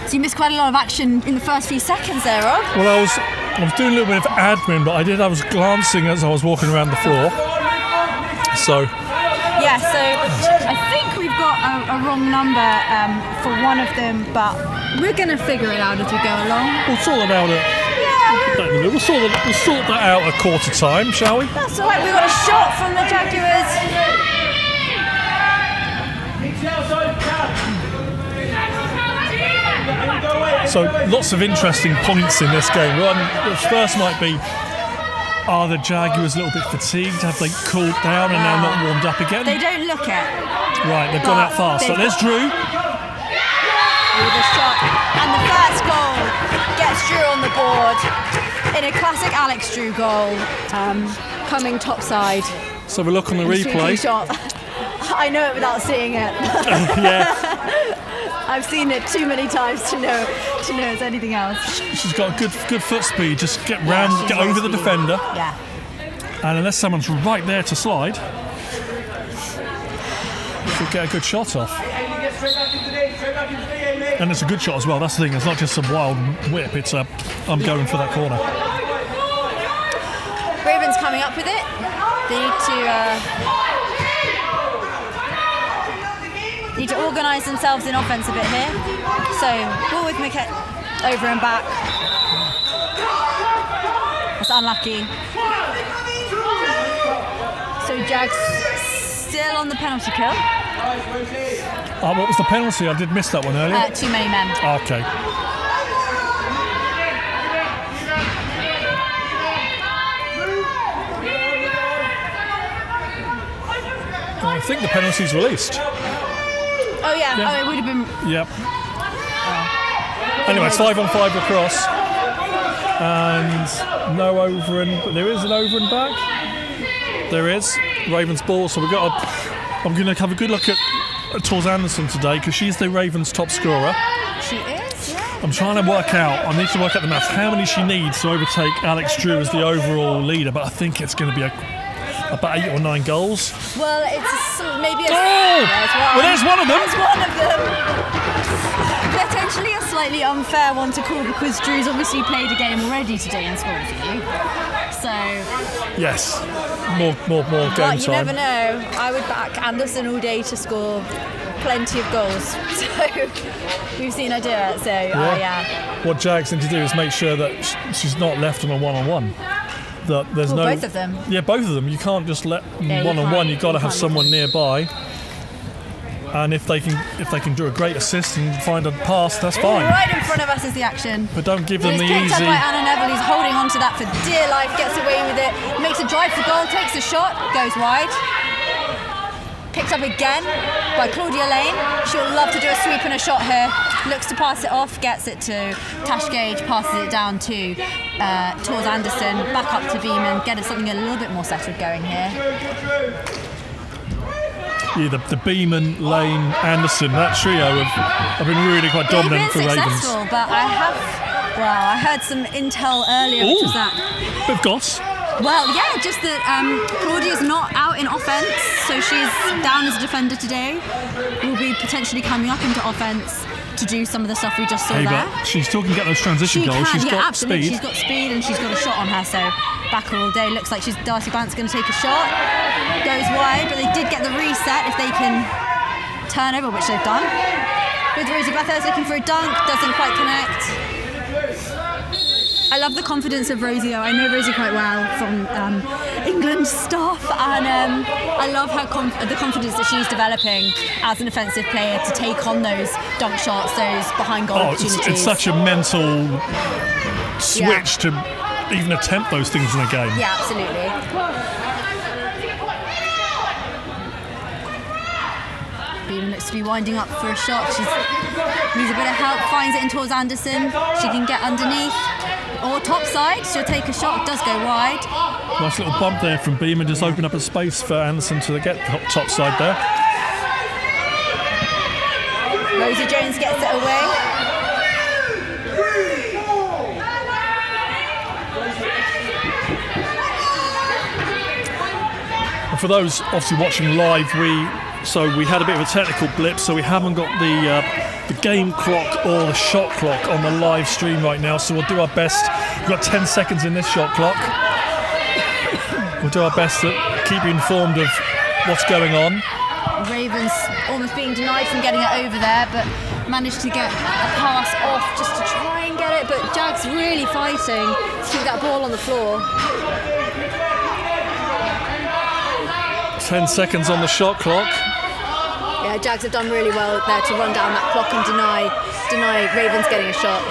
So you missed quite a lot of action in the first few seconds there, Rob. Well, I was doing a little bit of admin, but I was glancing as I was walking around the floor. So. Yeah, so I think we've got a wrong number for one of them, but we're going to figure it out as we go along. We'll sort it out we'll sort that out at quarter time, shall we? That's all right. We've got a shot from the Jaguars. So lots of interesting points in this game. One, the first might be, are the Jaguars a little bit fatigued? Have they cooled down and now not warmed up again? They don't look it. Right, they've gone out fast. So there's Drew. With a shot. And the first goal gets Drew on the board in a classic Alex Drew goal, coming topside. So we look on the replay. Shot. I know it without seeing it. Yeah. I've seen it too many times to know it's anything else. She's got good foot speed. Just get round, get over the defender. Yeah. And unless someone's right there to slide, she'll get a good shot off. And it's a good shot as well. That's the thing. It's not just a wild whip. It's I'm going for that corner. Ravens coming up with it. They need to organise themselves in offence a bit here. So ball with Mickett over and back. That's unlucky. So Jags still on the penalty kill. What was the penalty? I did miss that one earlier. Too many men. Okay. I think the penalty's released. Oh yeah. Oh, it would have been. Yep. Anyway, it's 5-on-5 across, and no over and. But there is an over and back. There is Ravens ball. So I'm going to have a good look at Tors Anderson today because she's the Ravens top scorer. She is. Yeah. I'm trying to work out. I need to work out the maths. How many she needs to overtake Alex Drew as the overall leader? But I think it's going to be about 8 or 9 goals. Well, it's maybe a... Well, there's one of them. There's one of them. Potentially a slightly unfair one to call because Drew's obviously played a game already today and scored a few. So... Yes. More game time. But you never know. I would back Anderson all day to score plenty of goals. So we've seen her do it. So, yeah. What Jags need to do is make sure that she's not left on a one-on-one. That there's no both of them. Yeah, both of them. You can't just let one-on-one. You've got to have someone nearby. And if they can do a great assist and find a pass, that's fine. Right in front of us is the action. But don't give them the easy. Picked up by Anna Neville, who's holding on to that for dear life, gets away with it, makes a drive for goal, takes a shot, goes wide. Picked up again by Claudia Lane. She'll love to do a sweep and a shot here. looks to pass it off, gets it to Tash Gage, passes it down to towards Anderson, back up to Beeman, getting something a little bit more settled going here. Yeah, the Beeman, Lane, Anderson, that trio have been really quite dominant for They've been Ravens. successful, but I heard some intel earlier, which was that. Bit of goss. Well, yeah, just that Claudia's not out in offence, so she's down as a defender today. Will be potentially coming up into offence to do some of the stuff we just saw Hey, there. but she's talking getting those transition goals. She's got absolutely. speed. She's got speed and she's got a shot on her, so back all day. Looks like Darcy Bant's going to take a shot. Goes wide, but they did get the reset if they can turn over, which they've done. With Rosie Bathurst looking for a dunk, doesn't quite connect. I love the confidence of Rosie though. I know Rosie quite well from England stuff, and I love her the confidence that she's developing as an offensive player to take on those dunk shots, those behind goal opportunities. It's such a mental switch to even attempt those things in a game. Yeah, absolutely. Beeman looks to be winding up for a shot. She needs a bit of help, finds it in towards Anderson. She can get underneath or top side. She'll take a shot, does go wide. Nice little bump there from Beeman, just open up a space for Anderson to get top side there. Rosie Jones gets it away. And for those obviously watching live, we had a bit of a technical blip, so we haven't got the game clock or the shot clock on the live stream right now, so we'll do our best. We've got 10 seconds in this shot clock. We'll do our best to keep you informed of what's going on. Ravens almost being denied from getting it over there, but managed to get a pass off just to try and get it, but Jag's really fighting to keep that ball on the floor. 10 seconds on the shot clock. Yeah, Jags have done really well there to run down that clock and deny Ravens getting a shot.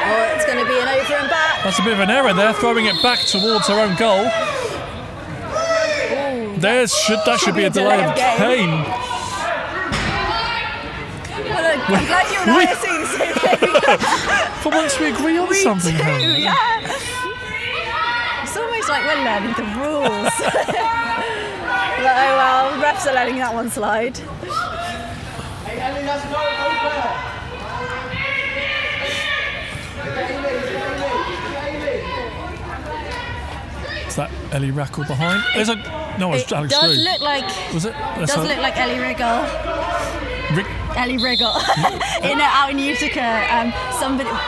Oh, it's going to be an over and back. That's a bit of an error there, throwing it back towards her own goal. Ooh, that should be a delay of game. Well, I'm glad you and I are seeing the same thing. For once we agree on something. Yeah. It's almost like we're learning the rules. But oh well, refs are letting that one slide. Hey, Ellie, that's not over. Is that Ellie Rackle behind? It's Alex does Drew. look like. Was it? Does look like Ellie Wriggle. Ellie Wriggle. Out in Utica,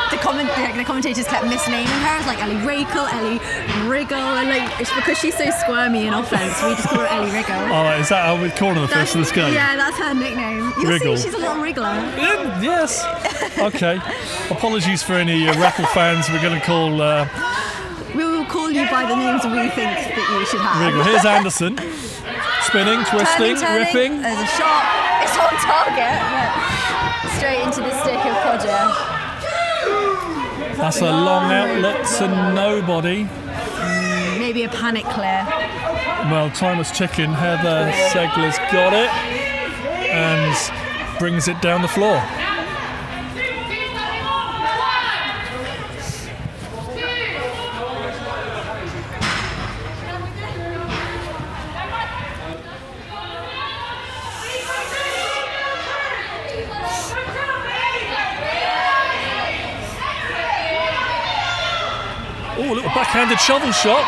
the commentators kept misnaming her as like Ellie Rakel, Ellie Wriggle, and like it's because she's so squirmy in offence. We just call her Ellie Wriggle. Oh, is that how we call her the first of this game? Yeah, that's her nickname. You'll Wriggle. see she's a little wriggler. Yes. Okay. Apologies for any Rackle fans. We're going to call. We will call you by the names we think that you should have. Wriggle. Here's Anderson. Spinning, twisting, turning. ripping. There's a shot. It's on target, but straight into the stick of Podger. That's a long outlet to nobody. Maybe a panic clear. Well, time was ticking. Heather Segler's got it and brings it down the floor. Oh, a little backhanded shovel shot.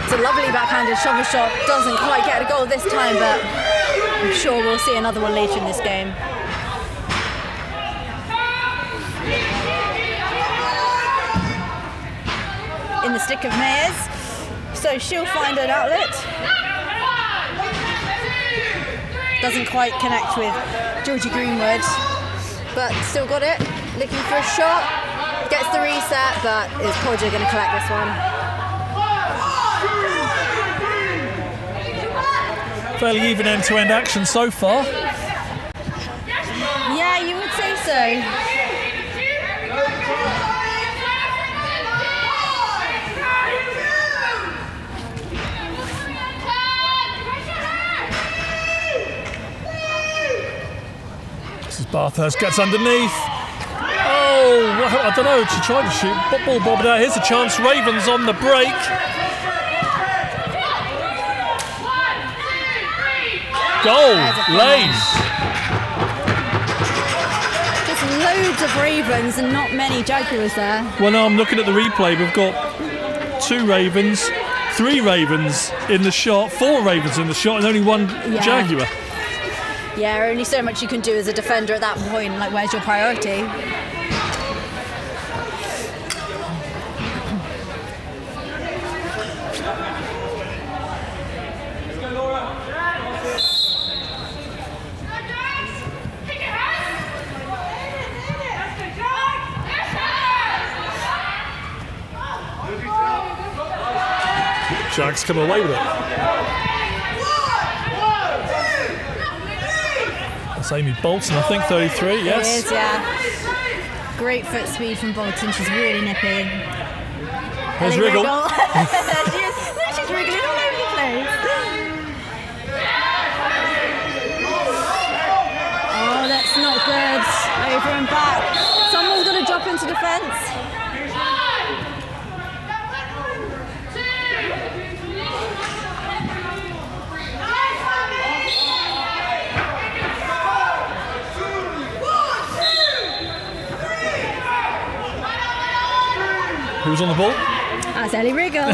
It's a lovely backhanded shovel shot. Doesn't quite get a goal this time, but I'm sure we'll see another one later in this game. In the stick of Mayers. So she'll find an outlet. Doesn't quite connect with Georgie Greenwood, but still got it. Looking for a shot. Gets the reset, but is Podger going to collect this one? Fairly even end-to-end action so far. Yeah, you would say so. Bathurst gets underneath. Oh, I don't know. She tried to shoot. Ball bobbed out. Here's a chance. Ravens on the break. Goal. Lane. Just loads of Ravens and not many Jaguars there. Well, now I'm looking at the replay. We've got 2 Ravens, 3 Ravens in the shot, 4 Ravens in the shot, and only 1 Jaguar. Yeah, only so much you can do as a defender at that point. Like, where's your priority? Jags come away with it. That's Amy Bolton, I think, 33, yes. It is, yeah. Great foot speed from Bolton, she's really nippy. There's Wriggle. She's wriggling all over the place. Oh, that's not good. Over and back. Someone's got to drop into defence. Who's on the ball? That's Ellie Wriggle.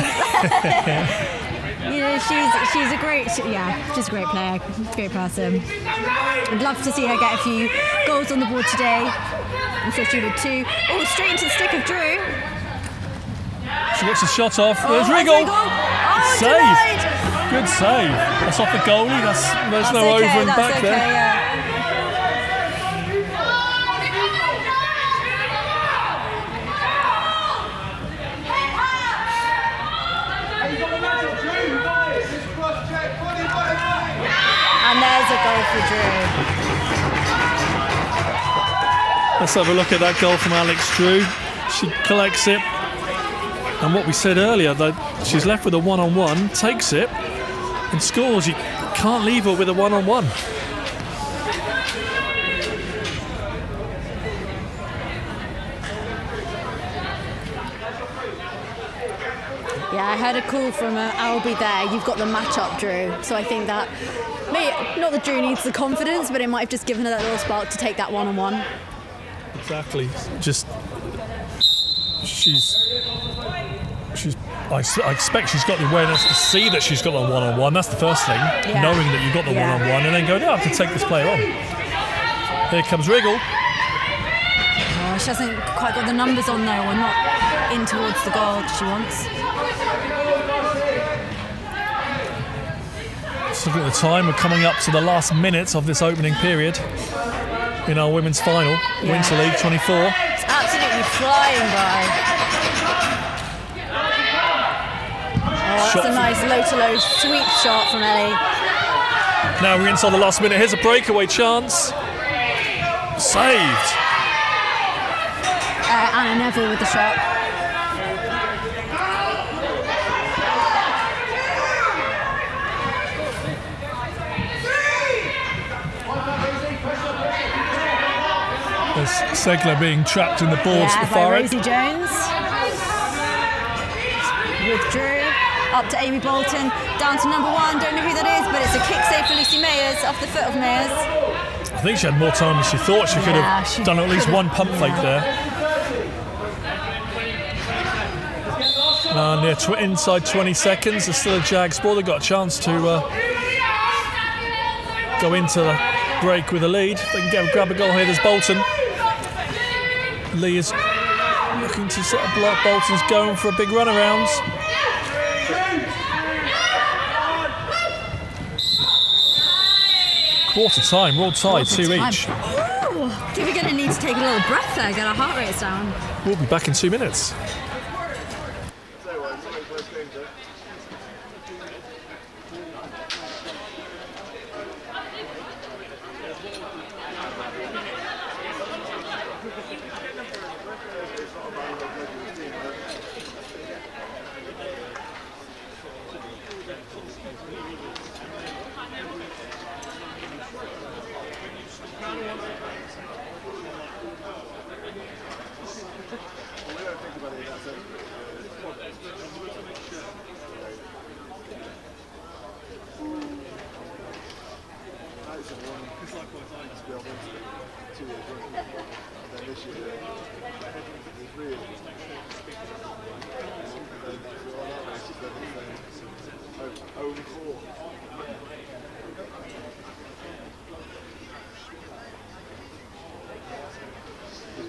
You know, she's a great, she's a great player, great person. I'd love to see her get a few goals on the board today. I'm sure she would too. Oh, straight into the stick of Drew. She gets a shot off. There's Wriggle. Oh, save. denied. Good save. That's off the goalie. There's no okay, over and back okay, there. Yeah. And there's a goal for Drew. Let's have a look at that goal from Alex Drew. She collects it. And what we said earlier, that she's left with a one-on-one, takes it and scores. You can't leave her with a one-on-one. Yeah, I heard a call from Albie there. You've got the match-up, Drew. So I think that, not that Drew needs the confidence, but it might have just given her that little spark to take that one-on-one. Exactly. Just, I expect she's got the awareness to see that she's got the one-on-one. That's the first thing, knowing that you've got the one-on-one, and then going, I can take this player on. Here comes Wriggle. Oh, she hasn't quite got the numbers on though, or not in towards the goal she wants. Just looking at the time, we're coming up to the last minutes of this opening period in our women's final, Winter League 24. It's absolutely flying by. Oh, that's a nice low-to-low sweep shot from Ellie. Now we're inside the last minute. Here's a breakaway chance. Saved. Anna Neville with the shot. There's Segler being trapped in the boards at the far end. Rosie Jones. With Drew. Up to Amy Bolton. Down to number 1. Don't know who that is, but it's a kick save for Lucy Mayers off the foot of Mayers. I think she had more time than she thought. She could have done at least one pump fake there. Near inside 20 seconds. There's still a Jags ball. They've got a chance to go into the break with a lead. They can grab a goal here. There's Bolton. Lee is looking to set a block. Bolton's going for a big run around. Quarter time, we're all tied, 2 each. Ooh, I think we're going to need to take a little breath there, get our heart rates down. We'll be back in 2 minutes. SBL Winter League, 2 years running, and then this year is really only 4.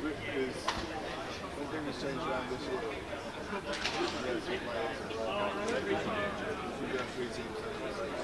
Because when things changed around this year, we have 3 teams. I was like,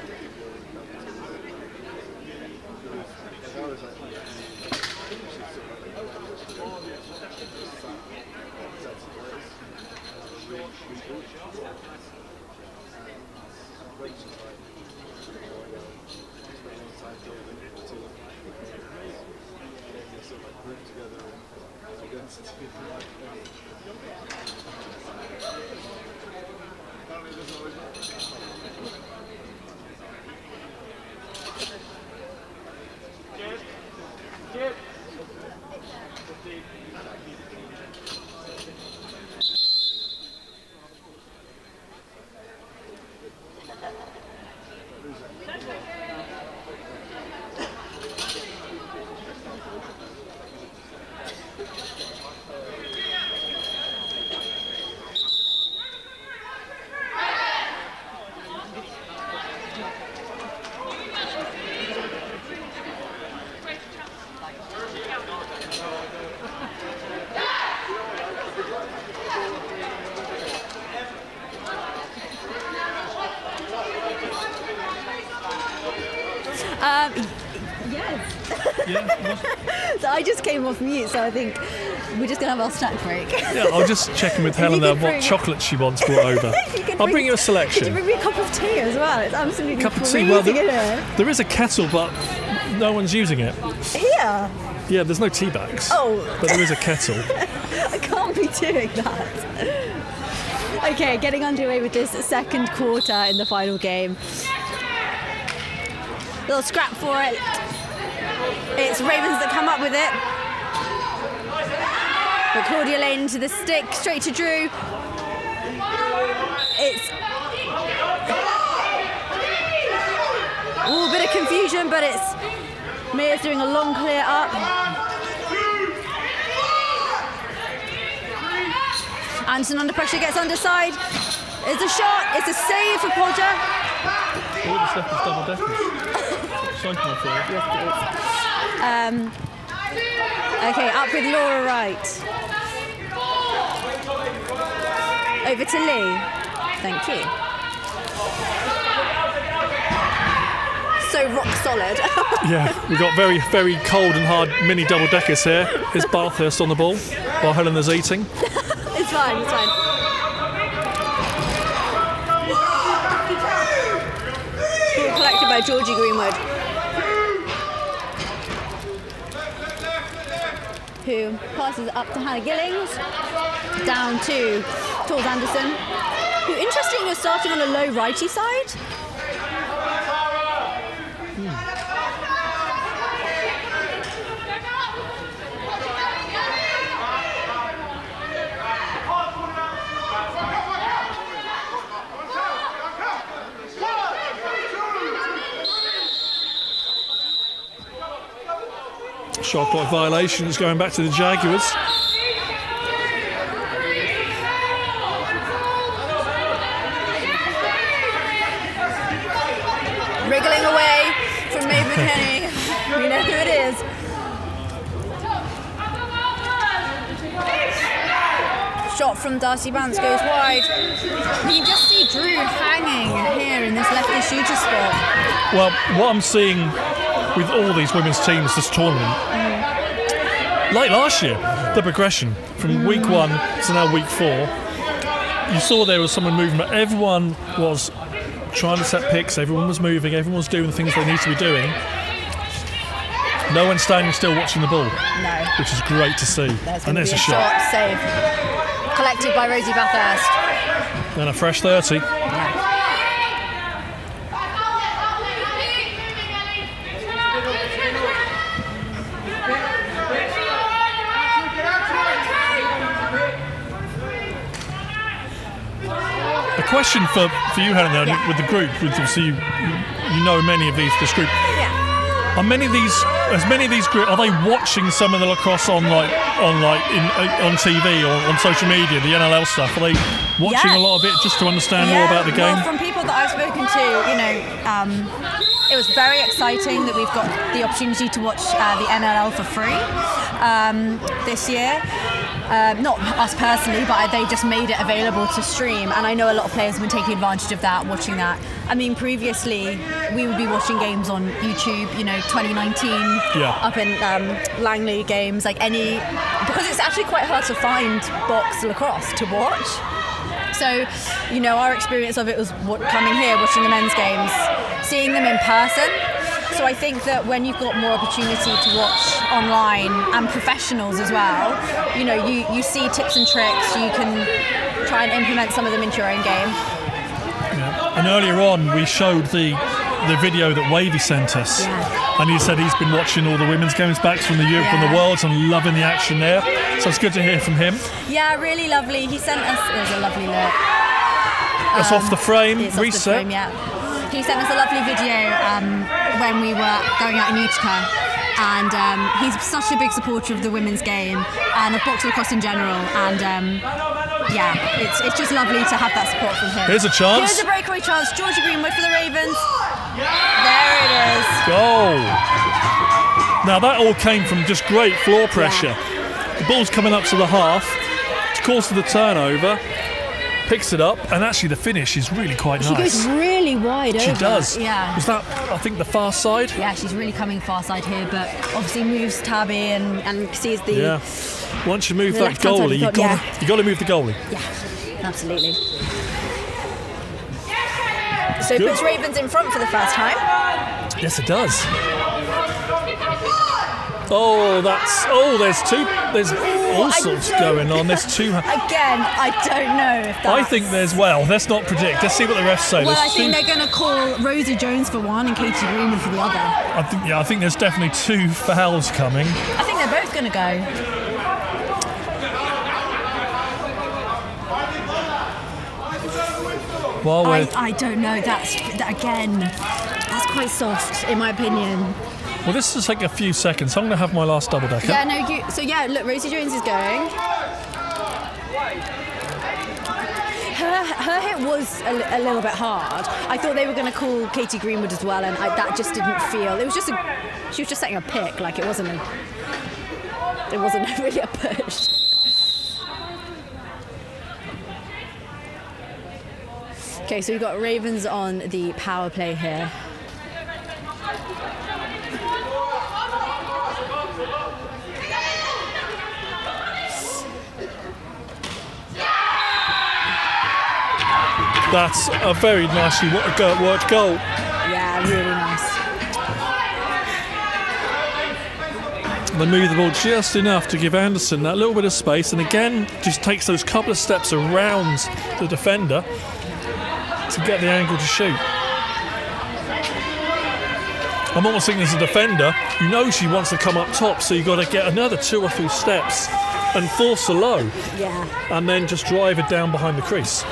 So I just came off mute, so I think we're just going to have our snack break. Yeah, I'll just check in with Helen what chocolate she wants brought over. I'll bring you a selection. Could you bring me a cup of tea as well? It's absolutely Cup of tea. freezing Well, in here. there is a kettle, but no one's using it. Here? Yeah, there's no tea bags. Oh. But there is a kettle. I can't be doing that. Okay, getting underway with this second quarter in the final game. Little scrap for it. It's Ravens that come up with it. But Claudia Lane into the stick, straight to Drew. It's a little bit of confusion, but it's Mia's doing a long clear up. Anderson under pressure, gets underside. It's a shot, it's a save for Podger. All the stuff is double deckers. Cycling for it. Yes, it is. Okay, up with Laura Wright. Over to Lee. Thank you. So rock solid. Yeah, we've got very, very cold and hard mini double deckers here. Is Bathurst on the ball while Helena's eating? It's fine, it's fine. Ball collected by Georgie Greenwood, who passes up to Hannah Gillings, down to Tools Anderson, who, interestingly, was starting on a low righty side. Shot clock violations going back to the Jaguars. Wriggling away from Maeve McKenney. We know who it is. Shot from Darcy Bance goes wide. You can just see Drew hanging here in this lefty shooter spot. Well, what I'm seeing with all these women's teams this tournament, like last year, the progression from week 1 to now week 4, you saw there was someone moving, but everyone was trying to set picks, everyone was moving, everyone was doing the things they need to be doing. No one's standing still watching the ball, No. which is great to see. There's And there's a shot. Save. Collected by Rosie Bathurst. And a fresh 30. question for you, Helen, there, with the group. Obviously, you know many of this group. Are many of these group? Are they watching some of the lacrosse on TV or on social media, the NLL stuff? Are they watching a lot of it just to understand more about the game? Well, from people that I've spoken to, it was very exciting that we've got the opportunity to watch the NLL for free this year. Not us personally, but they just made it available to stream, and I know a lot of players have been taking advantage of that, watching that. I mean, previously we would be watching games on YouTube, 2019 up in Langley games, because it's actually quite hard to find box lacrosse to watch. So, our experience of it was coming here, watching the men's games, seeing them in person. So I think that when you've got more opportunity to watch online and professionals as well, you see tips and tricks, you can try and implement some of them into your own game. Yeah. And earlier on we showed the video that Wavy sent us, and he said he's been watching all the women's games back from the Europe and the Worlds and loving the action there. So it's good to hear from him. Yeah, really lovely. He sent us, it was a lovely look. That's off the frame, it's reset. Off the frame, yeah. He sent us a lovely video when we were going out in Utica, and he's such a big supporter of the women's game and of box lacrosse in general, and it's just lovely to have that support from him. Here's a chance. Here's a breakaway chance. Georgia Greenwood for the Ravens. There it is. Goal. Now that all came from just great floor pressure. The ball's coming up to the half. It's caused the turnover. Picks it up, and actually the finish is really quite nice. She goes really wide over. She does. Yeah. Was that, I think, the far side? Yeah, she's really coming far side here, but obviously moves Tabby and sees the... Yeah. Once you move that goalie, you've got to move the goalie. Yeah, absolutely. So it puts Ravens in front for the first time. Yes, it does. There's all sorts going on. There's two. Again, I don't know if that's... I think let's not predict. Let's see what the refs say. Well, I think they're going to call Rosie Jones for one and Katie Greenwood for the other. I think there's definitely two fouls coming. I think they're both going to go. I don't know. That's quite soft, in my opinion. Well, this will take a few seconds. I'm going to have my last double decker. Yeah, no. Look, Rosie Jones is going. Her hit was a little bit hard. I thought they were going to call Katie Greenwood as well, and that just didn't feel. It was just she was just setting a pick. Like it wasn't really a push. Okay, so we've got Ravens on the power play here. That's a very nicely worked goal. Yeah, really nice. They move the ball just enough to give Anderson that little bit of space, and again just takes those couple of steps around the defender to get the angle to shoot. I'm almost thinking as a defender, she wants to come up top, so you've got to get another 2 or 3 steps and force her low. Yeah. And then just drive it down behind the crease.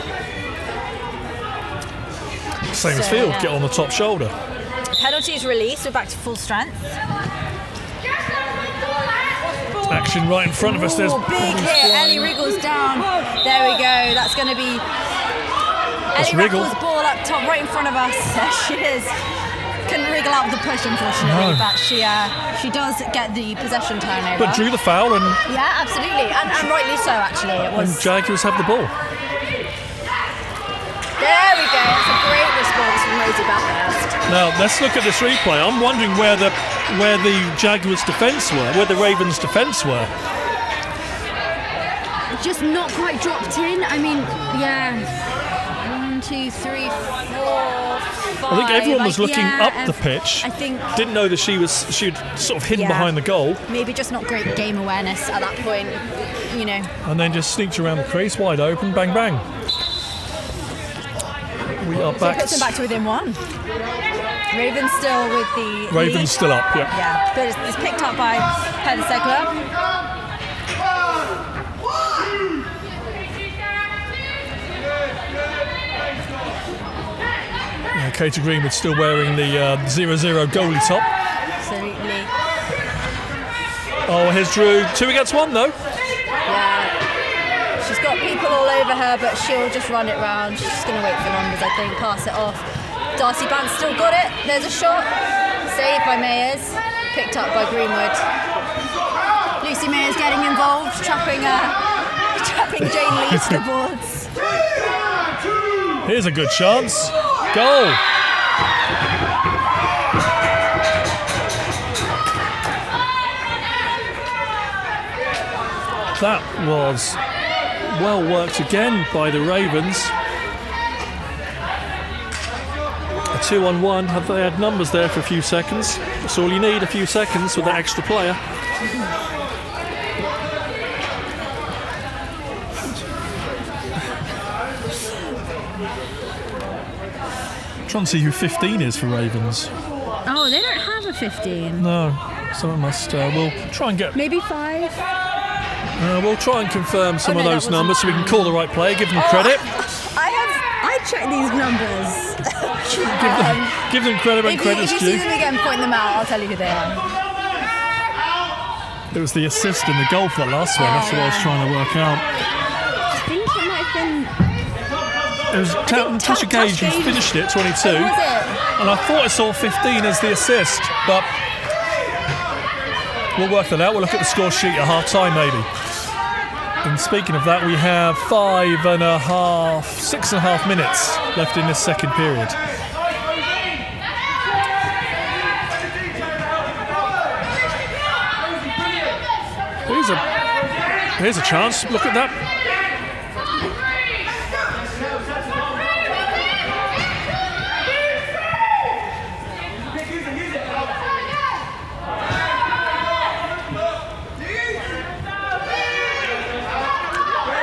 Same as field, get on the top shoulder. Penalties released, we're back to full strength. Action right in front of us. There's big hit. Ellie wriggles down. There we go. That's going to be Ellie Wriggles' ball up top, right in front of us. There she is. Couldn't wriggle out of the push, unfortunately, but she does get the possession turnover. But drew the foul and... Yeah, absolutely, and rightly so, actually. It was. And Jaguars have the ball. There we go. That's a great response from Rosie Bathurst. Now let's look at this replay. I'm wondering where the Jaguars' defence were, where the Ravens' defence were. Just not quite dropped in. I mean, yeah. 1, 2, 3, 4, 5. I think everyone was looking up the pitch. I think didn't know that she'd sort of hidden behind the goal. Maybe just not great game awareness at that point, And then just sneaked around the crease, wide open, bang bang. We are back. So it puts them back to within 1. Ravens still with the... Ravens still up, yeah. Yeah, but it's picked up by Heather Segler. Katie Greenwood still wearing the 0-0 goalie top. Absolutely. Oh, here's Drew. 2 against 1 though. Yeah. She's got people all over her, but she'll just run it round. She's just going to wait for numbers, I think, pass it off. Darcy Bant's still got it. There's a shot. Saved by Mayers. Picked up by Greenwood. Lucy Mayers getting involved, trapping Jane Lee to the boards. Here's a good chance. Goal. That was well worked again by the Ravens. A 2-on-1. Have they had numbers there for a few seconds? That's all you need, a few seconds with that extra player. I'm trying to see who 15 is for Ravens. Oh, they don't have a 15. No, someone must. We'll try and get. Maybe 5. We'll try and confirm some of those numbers so we can call the right player, give them credit. I checked these numbers. give them credit when credit's due. If you see them again, point them out, I'll tell you who they are. It was the assist in the goal for the last one, that's what I was trying to work out. I think it might have been... It was Tasha Gage who finished it, 22. Was it? And I thought I saw 15 as the assist, but we'll work that out. We'll look at the score sheet at half-time, maybe. And speaking of that, we have 6.5 minutes left in this second period. Here's a chance. Look at that.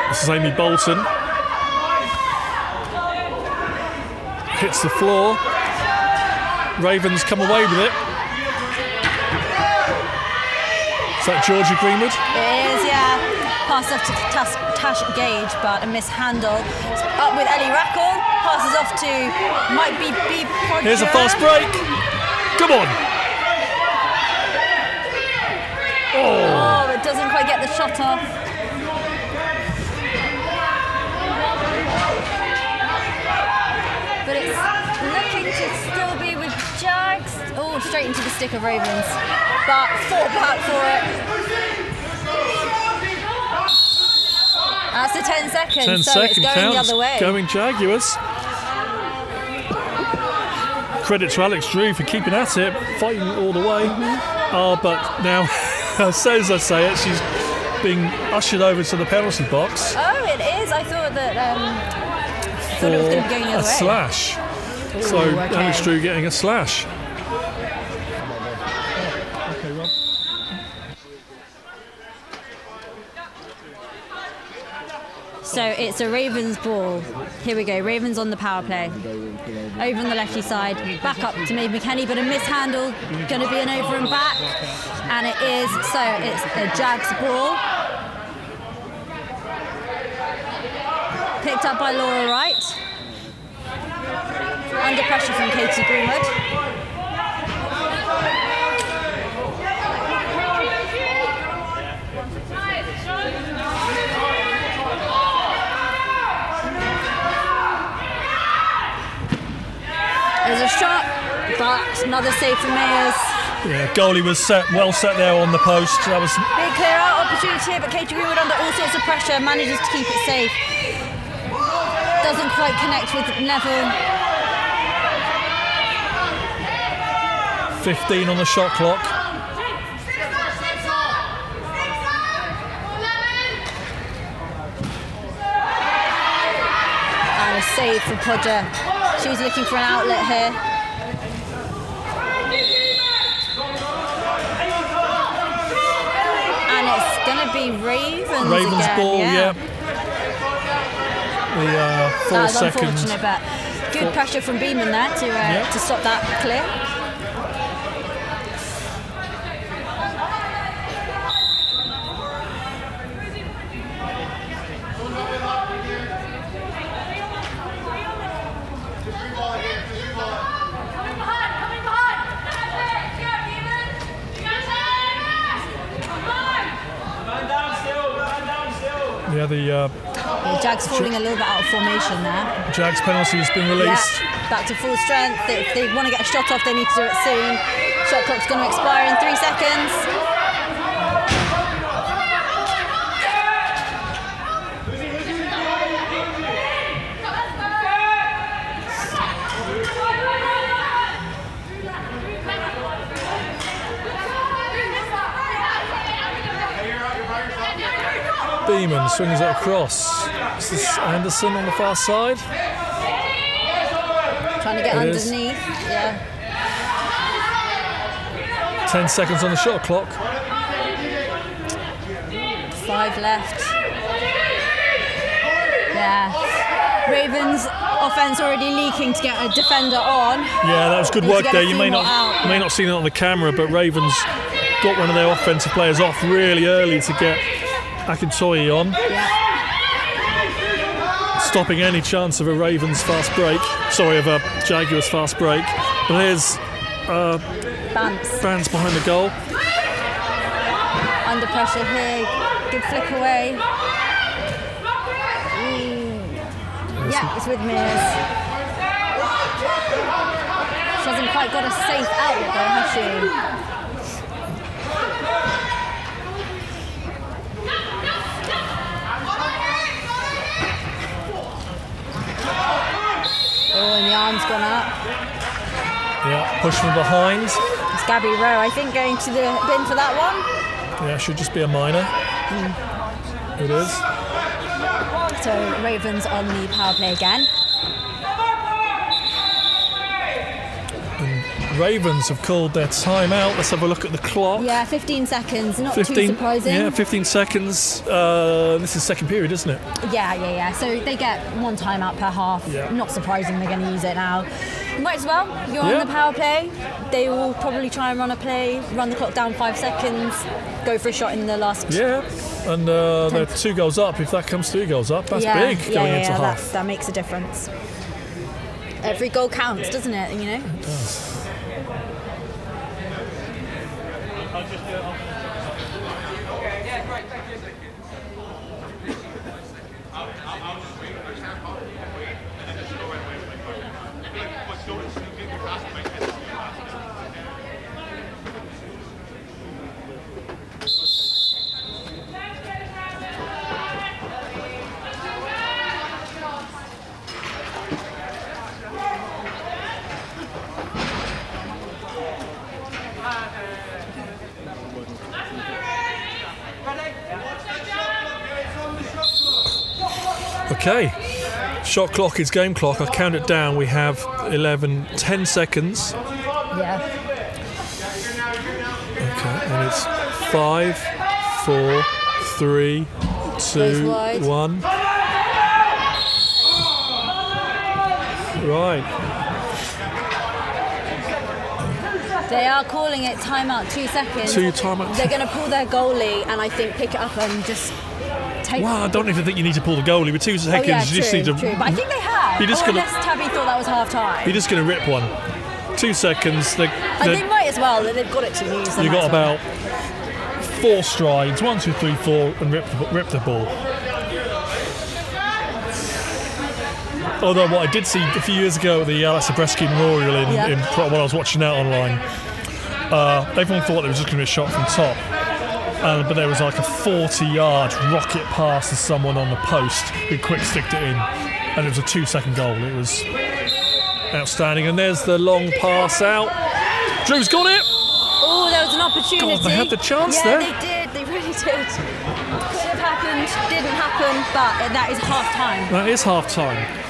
This is Amy Bolton. Hits the floor. Ravens come away with it. Is that Georgia Greenwood? It is, yeah. Pass off to Tash Gage, but a mishandle. Up with Ellie Rackle. Passes off to might be B. Podger. Here's a fast break. Come on. Oh, it doesn't quite get the shot off. But it's looking to still be with Jags. Oh, straight into the stick of Ravens. But fought back for it. That's the 10 seconds. 10 so seconds it's going counts. the other way. Going Jaguars. Credit to Alex Drew for keeping at it, fighting all the way. But now, as I say it, she's being ushered over to the penalty box. Oh, it is. I thought that. Thought it was going to be going the other way. A slash. So okay. Alex Drew getting a slash. So it's a Ravens ball. Here we go, Ravens on the power play. Over on the lefty side, back up to Maeve McKenny, but a mishandle, going to be an over and back. And it is, so it's a Jags ball. Picked up by Laura Wright. Under pressure from Katie Greenwood. There's a shot, but another save from Mayers. Yeah, goalie was well set there on the post. That was big clear out opportunity here, but Katie Greenwood under all sorts of pressure manages to keep it safe. Doesn't quite connect with Neville. 15 on the shot clock. And a save for Podger. She's looking for an outlet here. And it's going to be Ravens again. Ball, yeah. The 4 seconds. Unfortunate, but good pressure from Beeman there to stop that clear. Yeah, the Jags falling a little bit out of formation there. Jags penalty has been released. Yeah, back to full strength. If they want to get a shot off, they need to do it soon. Shot clock's going to expire in 3 seconds. Beeman swings it across. This is Anderson on the far side. Trying to get underneath. Yeah. 10 seconds on the shot clock. 5 left. Yeah. Ravens offense already leaking to get a defender on. Yeah, that was good work there. You may not see that on the camera, but Ravens got one of their offensive players off really early to get Akintoye on. Yeah. Stopping any chance of a Ravens fast break. Sorry, of a Jaguars fast break. But here's Bance behind the goal. Under pressure here. Good flick away. Yeah, it's with Mears. She hasn't quite got a safe outlet though, has she? Oh, and the arm's gone up. Yeah, push from behind. It's Gabby Rowe, I think, going to the bin for that one. Yeah, should just be a minor. It is. So Ravens on the power play again. And Ravens have called their timeout. Let's have a look at the clock. Yeah, 15 seconds, not too surprising. Yeah, 15 seconds. This is second period, isn't it? Yeah. So they get 1 timeout per half. Yeah. Not surprising they're going to use it now. Might as well. You're on the power play. They will probably try and run a play, run the clock down 5 seconds, go for a shot in the last. Yeah, and they're 2 goals up. If that comes 3 goals up, that's big going into half. That makes a difference. Every goal counts, doesn't it? You know. It does. Okay, shot clock is game clock. I count it down. We have 10 seconds. Yeah. Okay, and it's 5, 4, 3, 2, 1. Right. They are calling it timeout, 2 seconds. 2 timeouts. They're going to pull their goalie and I think pick it up and just take. Well, I don't even think you need to pull the goalie. With 2 seconds, you just need to. True. But I think they have. Unless Tabby thought that was half time. You're just going to rip one. 2 seconds. And they might as well. They've got it to use. You've got about 4 strides. 1, 2, 3, 4, and rip the ball. Although what I did see a few years ago at the Alex Zabreski Memorial when I was watching that online, everyone thought there was just going to be a shot from top. But there was like a 40-yard rocket pass to someone on the post who quick sticked it in. And it was a 2-second goal. It was outstanding. And there's the long pass out. Drew's got it! Oh, there was an opportunity. God, they had the chance there. Yeah, they did. They really did. Could have happened, didn't happen, but that is half time. That is half time.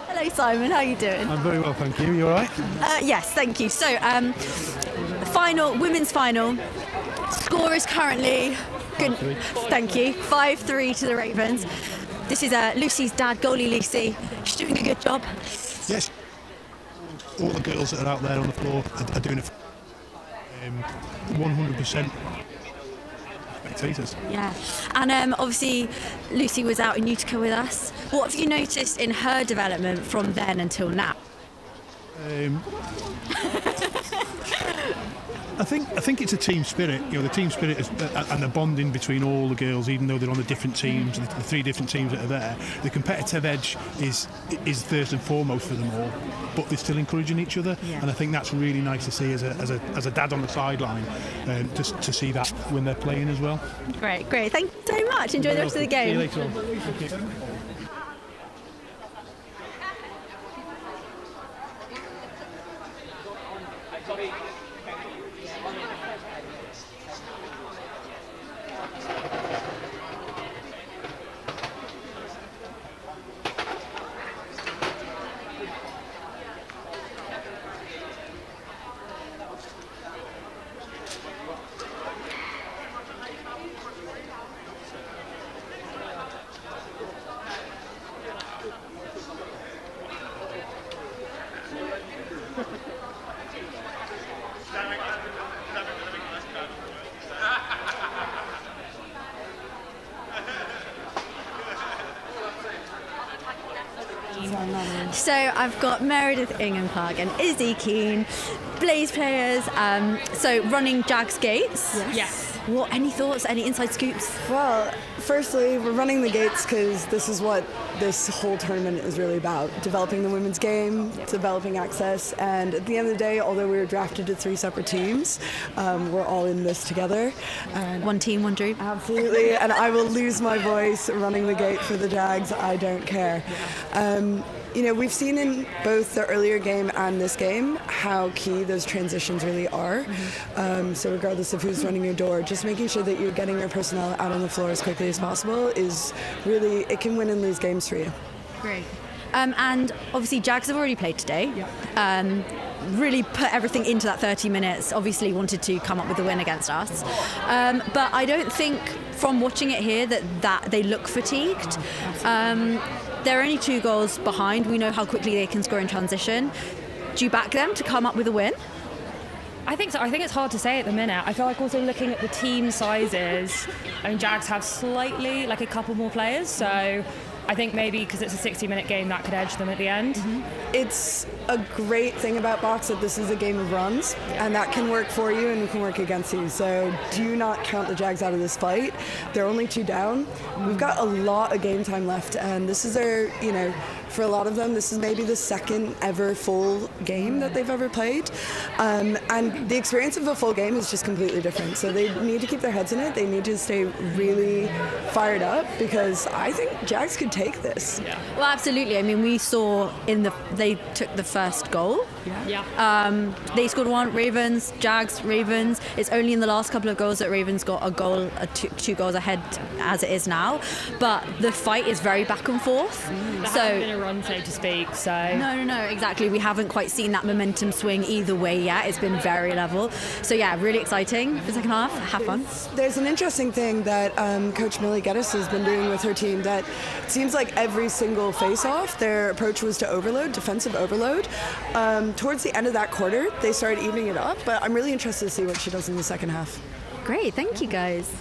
Hello Simon, how are you doing? I'm very well, thank you. You all right? Yes, thank you. So, women's final. Score is currently, good, thank you, 5-3 to the Ravens. This is Lucy's dad, goalie Lucy. She's doing a good job. Yes. All the girls that are out there on the floor are doing it 100% spectators. Yeah, and obviously Lucy was out in Utica with us. What have you noticed in her development from then until now? I think it's a team spirit. You know, the team spirit is, and the bonding between all the girls, even though they're on the different teams, the three different teams that are there. The competitive edge is first and foremost for them all, but they're still encouraging each other, and I think that's really nice to see as a dad on the sideline, to see that when they're playing as well. Great. Thank you so much. Enjoy the rest of the game. See you later on. Thank you. So I've got Meredith Ingham-Clark and Izzy Keane, Blaze players, so running Jags gates. Yes. What, any thoughts, any inside scoops? Well, firstly, we're running the gates because this is what this whole tournament is really about. Developing the women's game, developing access, and at the end of the day, although we were drafted to 3 separate teams, we're all in this together. And one team, one dream. Absolutely, and I will lose my voice running the gate for the Jags, I don't care. You know, we've seen in both the earlier game and this game how key those transitions really are. So regardless of who's running your door, just making sure that you're getting your personnel out on the floor as quickly as possible is really, it can win and lose games for you. Great. And obviously Jags have already played today. Really put everything into that 30 minutes, obviously wanted to come up with a win against us. But I don't think from watching it here that they look fatigued. They're only 2 goals behind. We know how quickly they can score in transition. Do you back them to come up with a win? I think so. I think it's hard to say at the minute. I feel like also looking at the team sizes, I mean, Jags have slightly, like a couple more players, so I think maybe because it's a 60-minute game that could edge them at the end. It's a great thing about box that this is a game of runs, and that can work for you and it can work against you. So do not count the Jags out of this fight. They're only 2 down. We've got a lot of game time left, and this is their, you know, for a lot of them, this is maybe the second ever full game that they've ever played. And the experience of a full game is just completely different. So they need to keep their heads in it. They need to stay really fired up because I think Jags could take this. Well, absolutely. I mean, we saw they took the first goal. They scored 1, Ravens, Jags, Ravens. It's only in the last couple of goals that Ravens got a goal, 2 goals ahead as it is now. But the fight is very back and forth. So run, so to speak. So no, exactly. We haven't quite seen that momentum swing either way yet. It's been very level. So yeah, really exciting for the second half. Have fun. There's an interesting thing that Coach Millie Geddes has been doing with her team that it seems like every single face-off, their approach was to overload, defensive overload. Towards the end of that quarter, they started evening it up, but I'm really interested to see what she does in the second half. Great, thank you guys.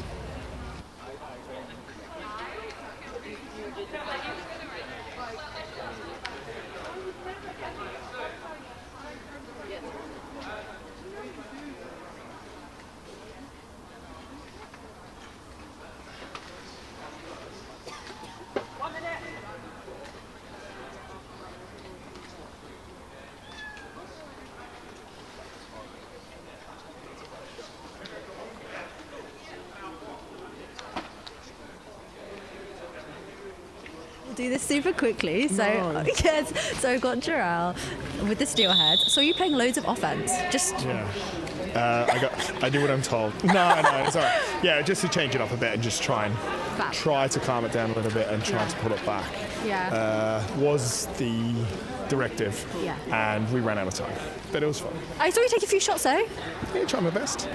Do this super quickly. So yes, so I've got Jarrell with the Steelheads. So you're playing loads of offense. I do what I'm told. No, it's all right. Yeah, just to change it up a bit and just try to calm it down a little bit and try to pull it back. Yeah. Was the directive. Yeah. And we ran out of time. But it was fun. I saw you take a few shots though. Yeah, try my best.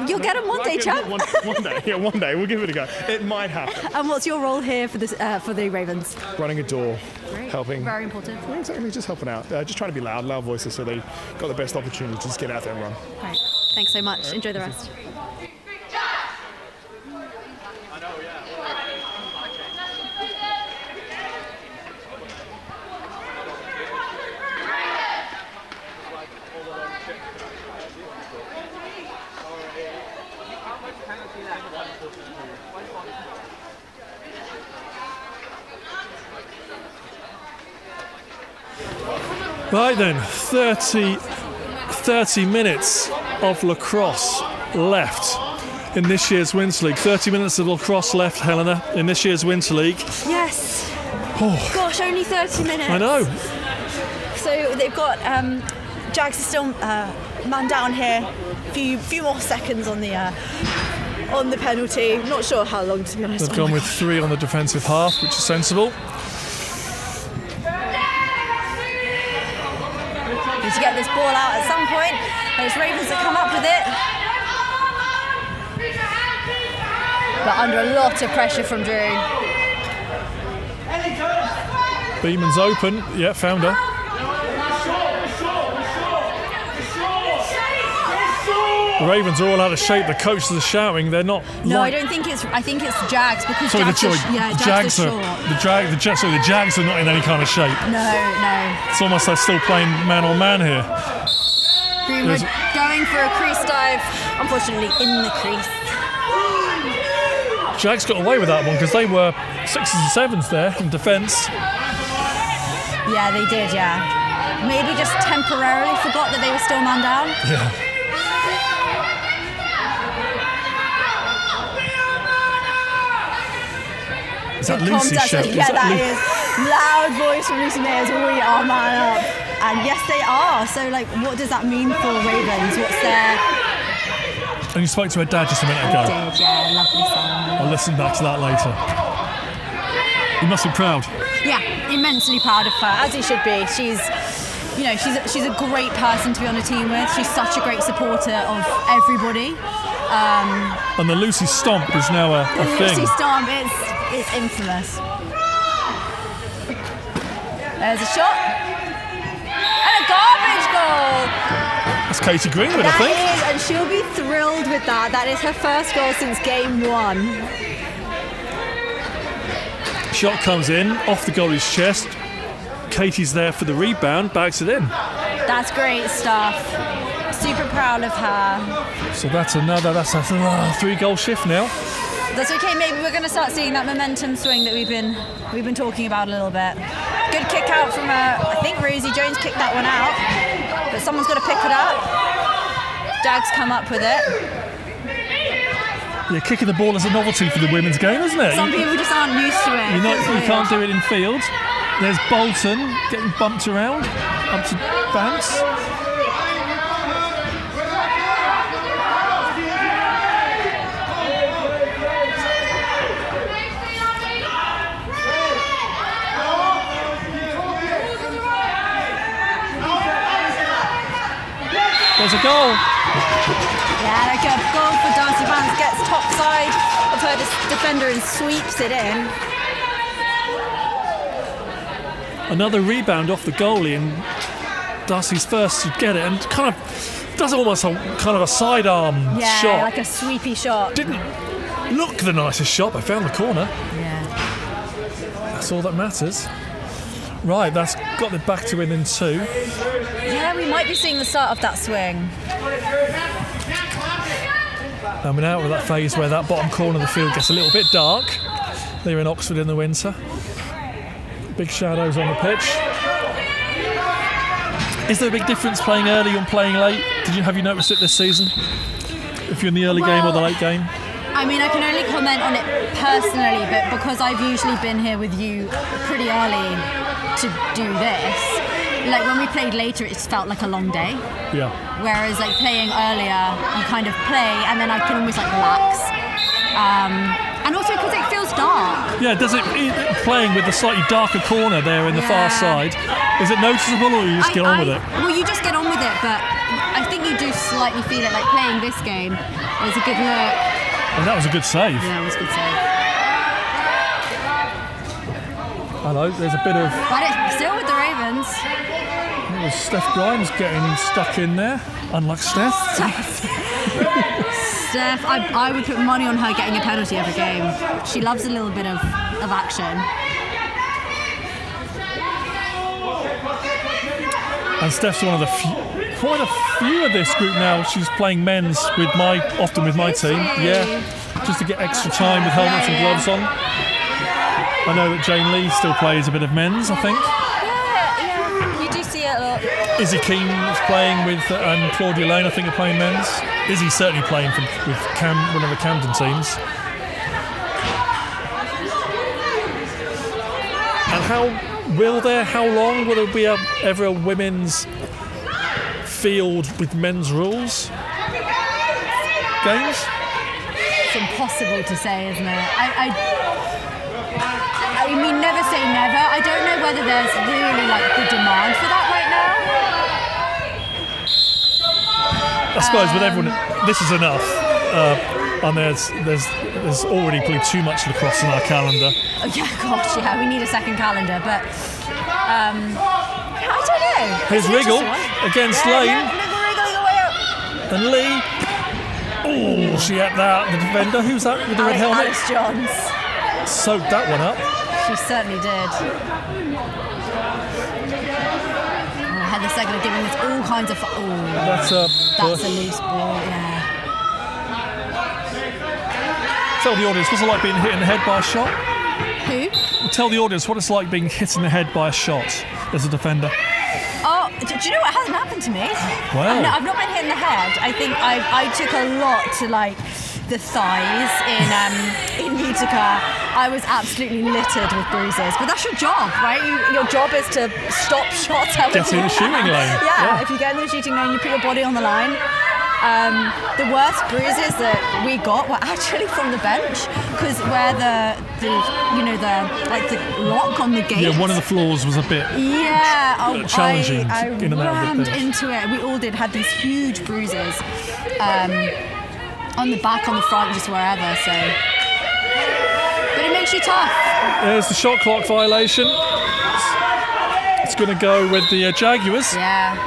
You'll get them one day, champ. One day. Yeah, one day. We'll give it a go. It might happen. And what's your role here for this for the Ravens? Running a door. Great. Helping. Very important. Yeah, exactly, just helping out. Just trying to be loud voices so they got the best opportunity to just get out there and run. Great. Thanks so much. Enjoy the rest. Right then, 30 minutes of lacrosse left in this year's Winter League. 30 minutes of lacrosse left, Helena, in this year's Winter League. Yes. Oh. Gosh, only 30 minutes. I know. So they've got Jags is still man down here. Few more seconds on the penalty. I'm not sure how long, to be honest. They've gone with 3 on the defensive half, which is sensible. Need to get this ball out at some point. Those Ravens have come up with it. But under a lot of pressure from Drew. Beeman's open. Yeah, found her. The Ravens are all out of shape. The coaches are shouting. They're not. No, I don't think it's. I think it's Jags because Sorry, Jags are Jags short. the Jags are not in any kind of shape. No. It's almost like still playing man on man here. Greenwood going for a crease dive. Unfortunately, in the crease. Jags got away with that one because they were 6s and 7s there in defence. Yeah, they did. Yeah, maybe just temporarily forgot that they were still man down. Yeah. Is that Lucy's shout? Yeah, that is loud voice from Lucy Mayers. We are man up, and yes, they are. So, like, what does that mean for Ravens? What's their? And you spoke to her dad just a minute ago. I did, yeah, lovely song. I'll listen back to that later. You must be proud. Yeah, immensely proud of her, as he should be. She's a great person to be on a team with. She's such a great supporter of everybody. And the Lucy Stomp is now a thing. Lucy Stomp, it's infamous. There's a shot. And a garbage goal. That's Katie Greenwood, I think. That is, and she'll be thrilled with that. That is her first goal since game 1. Shot comes in, off the goalie's chest. Katie's there for the rebound, bags it in. That's great stuff. Super proud of her. So that's a 3-goal shift now. That's okay. Maybe we're going to start seeing that momentum swing that we've been talking about a little bit. Good kick out from I think Rosie Jones kicked that one out, but someone's got to pick it up. Jags come up with it. Yeah, kicking the ball is a novelty for the women's game, isn't it? Some people just aren't used to it. You can't do it in field. There's Bolton getting bumped around up to bounce. There's a goal. Yeah, like a goal for Darcy Vance, gets top side of her defender and sweeps it in. Another rebound off the goalie, and Darcy's first to get it, and kind of does almost a kind of a sidearm shot. Yeah, like a sweepy shot. Didn't look the nicest shot, but found the corner. Yeah. That's all that matters. Right, that's got it back to within 2. Yeah, we might be seeing the start of that swing. And we're now at that phase where that bottom corner of the field gets a little bit dark. They're in Oxford in the winter. Big shadows on the pitch. Is there a big difference playing early and playing late? Have you noticed it this season? If you're in the early game or the late game? I mean, I can only comment on it personally, but because I've usually been here with you pretty early to do this, like when we played later, it felt like a long day. Yeah. Whereas like playing earlier, you kind of play and then I can almost like relax. And also because it feels dark. Yeah, does it playing with the slightly darker corner there in the far side? Is it noticeable, or you just get on with it? Well, you just get on with it, but I think you do slightly feel it. Like playing this game, it was a good look. And that was a good save. Yeah, it was a good save. Hello, there's a bit of. But still with the Ravens. There's Steph Grimes getting stuck in there, unlike Steph. Steph, I would put money on her getting a penalty every game. She loves a little bit of action. And Steph's one of the quite a few of this group now. She's playing men's often with my team. Yeah, just to get extra time with helmets and gloves on. I know that Jane Lee still plays a bit of men's, I think. Yeah, you do see it a lot. Izzy Keane is playing with, and Claudia Lane, I think, are playing men's. Izzy's certainly playing with one of the Camden teams. And how long will there be ever a women's field with men's rules games? It's impossible to say, isn't it? I mean, never say never. I don't know whether there's really like the demand for that right now. I suppose with everyone, this is enough. And there's already probably too much lacrosse on our calendar. Oh yeah, gosh, yeah, we need a second calendar, but I don't know. Here's Wriggle against Lane. Yeah, wriggling away up. And Lee. Oh, she had that. The defender. Who's that with the red helmet? Alice Johns. Soaked that one up. She certainly did. Heather Segler giving us all kinds of. That's a loose ball. Yeah. Tell the audience what's it like being hit in the head by a shot. Who? Tell the audience what it's like being hit in the head by a shot as a defender. Oh, do you know what? It hasn't happened to me. Wow. No, I've not been hit in the head. I think I took a lot to like the thighs in Utica. I was absolutely littered with bruises. But that's your job, right? Your job is to stop shots. Get in the shooting lane. Yeah, if you get in the shooting lane, you put your body on the line. The worst bruises that we got were actually from the bench, because where the lock on the gate. Yeah, one of the floors was a bit challenging. I in and out rammed of the into it. We all did. Had these huge bruises on the back, on the front, just wherever. So, but it makes you tough. There's the shot clock violation. It's going to go with the Jaguars. Yeah.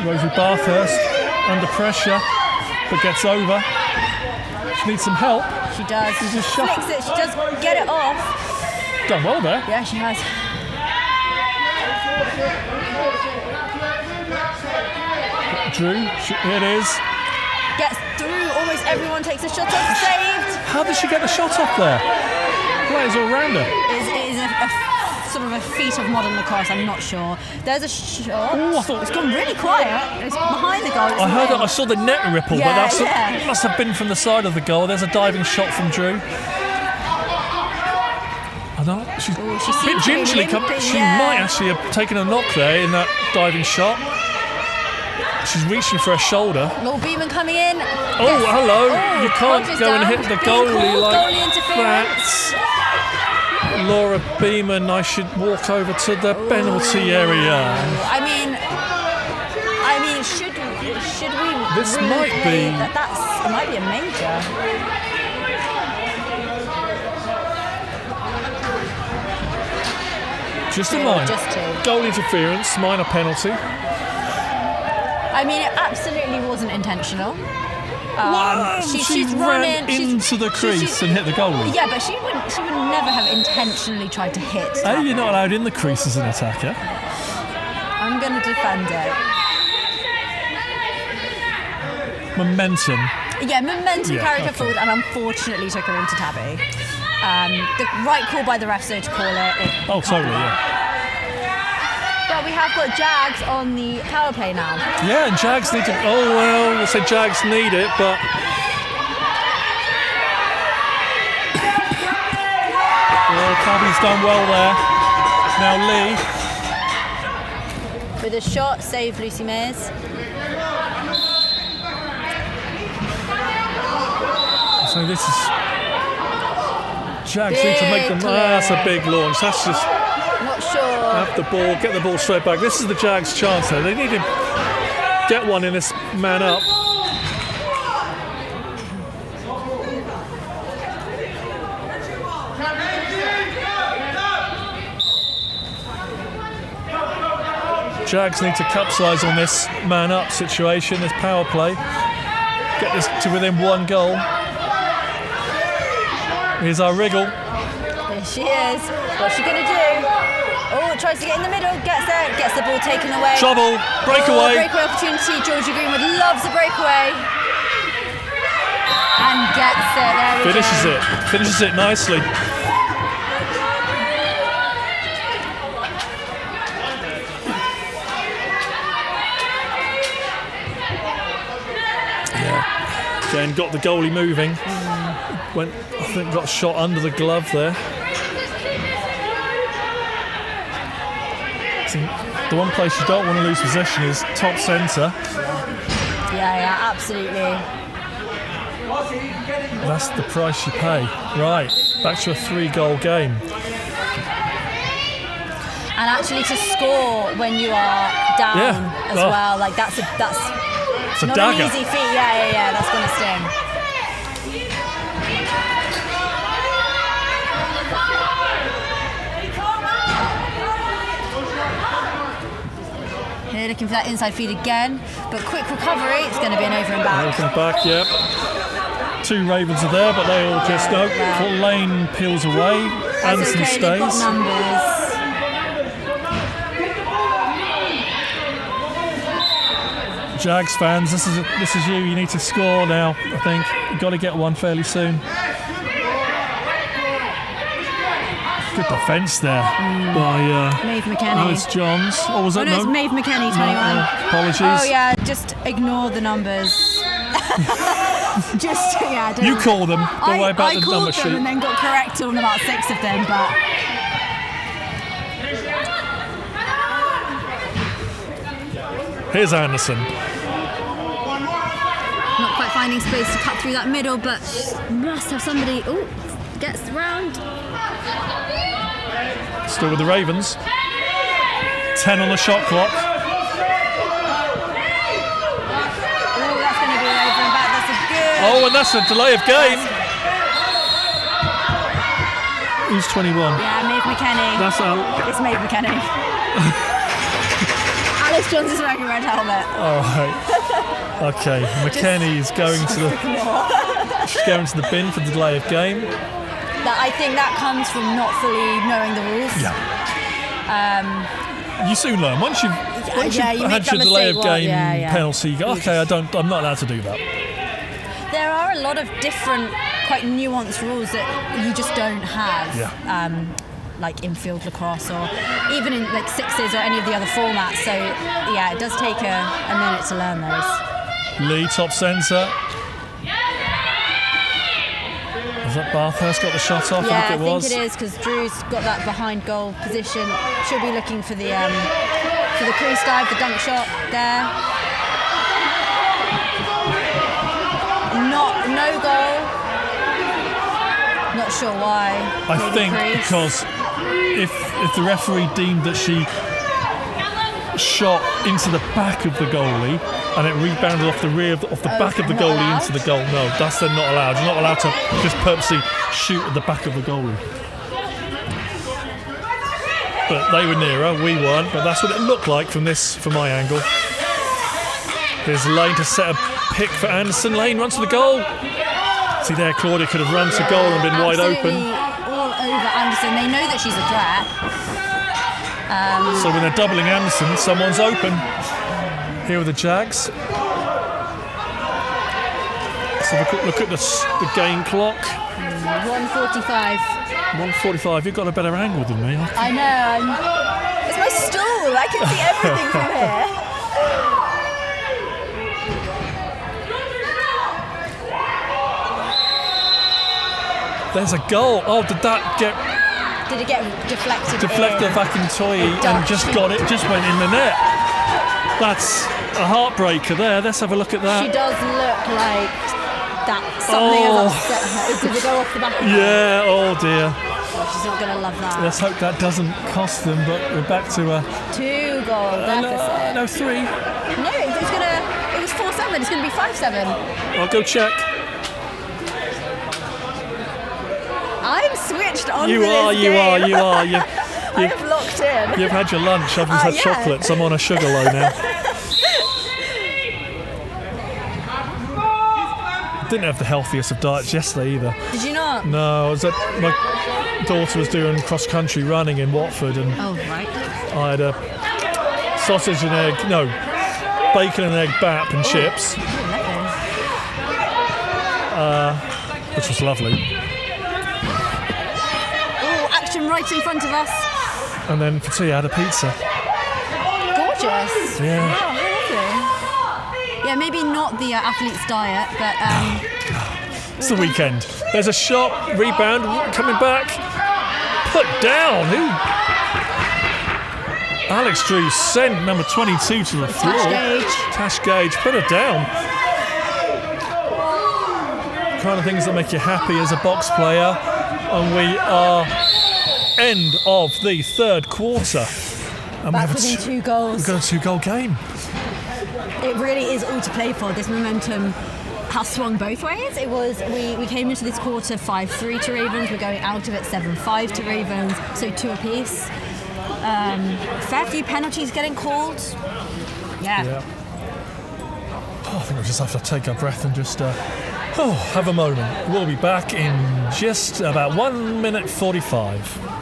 Rosie Bathurst under pressure, but gets over. She needs some help. She does. She just flicks it. She does get it off. Done well there. Yeah, she has. Drew, here it is. Gets through. Almost everyone takes a shot off. Saved. How did she get the shot off there? Players all around her. It is a sort of a feat of modern lacrosse. I'm not sure. There's a shot. Oh, I thought it's gone really quiet. It's behind the goal. I heard it. I saw the net ripple, Yeah, but it must have been from the side of the goal. There's a diving shot from Drew. I know she's a bit gingerly. She might actually have taken a knock there in that diving shot. She's reaching for her shoulder. Lord Beeman coming in. Oh, hello. You can't go and hit the goalie like that. Laura Beeman, I should walk over to the penalty area. I mean, should we? This really might play be. It might be a major. Just a minor. Just two. Goal interference, minor penalty. I mean, it absolutely wasn't intentional. She's running into the crease and hit the goalie. Yeah, but she would never have intentionally tried to hit. Hey, you're not allowed in the crease as an attacker. I'm going to defend it. Momentum. Yeah, momentum carried her okay. forward and unfortunately took her into Tabby. The right call by the refs though to call it. Oh, totally, yeah. But we have got Jags on the power play now. Yeah, and Jags need to. Oh, well, we'll say Jags need it, but. Tabby's done well there. Now Lee. With a shot, save Lucy Mears. So this is Jags need to make them. That's a big launch. That's just not sure. Have the ball, get the ball straight back. This is the Jags' chance there. They need to get one in this man up. Jags need to capitalize on this man up situation, this power play. Get this to within one goal. Here's our wriggle. There she is. What's she going to do? Oh, tries to get in the middle, gets there, gets the ball taken away. Trouble, breakaway. Breakaway opportunity. Georgia Greenwood loves a breakaway. And gets it. There we Finishes go. it. Finishes it nicely. Again, got the goalie moving. Went, I think, got shot under the glove there. So the one place you don't want to lose possession is top centre. Yeah, absolutely. That's the price you pay. Right, back to a 3-goal game. And actually to score when you are down as well, like that's it's a not dagger. an easy feat. Yeah, that's going to sting. Here looking for that inside feed again, but quick recovery, it's going to be an over and back. Over and back, yep. 2 Ravens are there, but they all just go. Lane peels away, Anderson okay, stays. They've got numbers. Jags fans, this is you. You need to score now. I think you've got to get one fairly soon. Good defence there by Maeve McKenny. Alice Johns. Or was it? No, it's Maeve McKenny, 21. Apologies. Oh yeah, just ignore the numbers. Just don't. You call them. Don't worry about the number I called sheet. them and then got corrected on about 6 of them, but. Here's Anderson. Not quite finding space to cut through that middle, but must have somebody. Oh, gets round. Still with the Ravens. 10 on the shot clock. Oh, that's going to be over and back. That's a good. Oh, and that's a delay of game. Who's 21? Yeah, Maeve McKenny. That's out. It's Maeve McKenny. Alice Johns is wearing a red helmet. All right. Okay, McKenny's going to the. She's going to the bin for the delay of game. I think that comes from not fully knowing the rules. Yeah. You soon learn. Once you've you had make your that delay of mistake, game penalty, you go, okay, I'm not allowed to do that. There are a lot of different, quite nuanced rules that you just don't have. Yeah. Like in field lacrosse or even in like sixes or any of the other formats. So yeah, it does take a minute to learn those. Lee, top centre. Has that Bathurst got the shot off? Yeah, I think it is because Drew's got that behind goal position. She'll be looking for the crease dive, the dunk shot there. No goal. Not sure why. I Maybe think crease. because if the referee deemed that she shot into the back of the goalie and it rebounded off the rear of the back of the goalie allowed? into the goal, no, that's then not allowed. You're not allowed to just purposely shoot at the back of the goalie. But they were nearer, we weren't, but that's what it looked like from my angle. Here's Lane to set a pick for Anderson. Lane runs to the goal. See there, Claudia could have run to goal and been wide open. All over Anderson. They know that she's a threat. So when they're doubling Anderson, someone's open. Here with the Jags. So look at the game clock. 1:45. 1:45. You've got a better angle than me. I know. It's my stool. I can see everything from here. There's a goal. Oh, did that get Did it get deflected? Deflected the fucking toy and just got it, just went in the net. That's a heartbreaker there. Let's have a look at that. She does look like that something has upset her. Did it go off the back of her? Yeah, oh dear. Oh, she's not going to love that. Let's hope that doesn't cost them, but we're back to a 2-goal deficit. No, 3. No, it was 4-7. It's going to be 5-7. I'll go check. I'm switched on You for are. this game. I'm locked in. You've had your lunch. I've just had yeah. chocolates. I'm on a sugar low now. Didn't have the healthiest of diets yesterday either. Did you not? No, my daughter was doing cross-country running in Watford, and oh right. I had a sausage and egg, bacon and egg bap and chips, which was lovely. Oh, action right in front of us. And then for tea, I had a pizza. Gorgeous. Yeah. Wow, how lovely. Yeah, maybe not the athlete's diet, but it's the weekend. There's a shot, rebound, coming back, put down. Who? Alex Drew sent number 22 to the floor. Tash Gage, put her down. Kind of things that make you happy as a box player. And we are end of the third quarter. And back within 2 goals. We've got a 2-goal game. It really is all to play for. This momentum has swung both ways. It was we came into this quarter 5-3 to Ravens. We're going out of it 7-5 to Ravens. So 2 apiece. Fair few penalties getting called. Yeah. Oh, I think we'll just have to take our breath and just have a moment. We'll be back in just about 1 minute 45.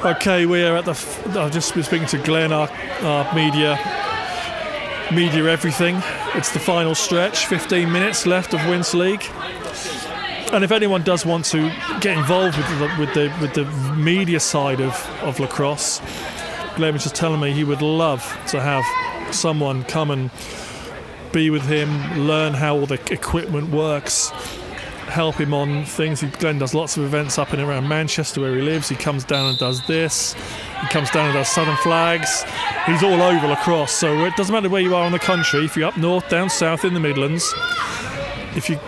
Okay, we are at I've just been speaking to Glenn, our media everything. It's the final stretch, 15 minutes left of Winter League. And if anyone does want to get involved with the media side of lacrosse, Glenn was just telling me he would love to have someone come and be with him, learn how all the equipment works, help him on things. Glenn does lots of events up and around Manchester where he lives. He comes down and does this. He comes down and does Southern Flags. He's all over lacrosse, so it doesn't matter where you are in the country. If you're up north, down south, in the Midlands, if you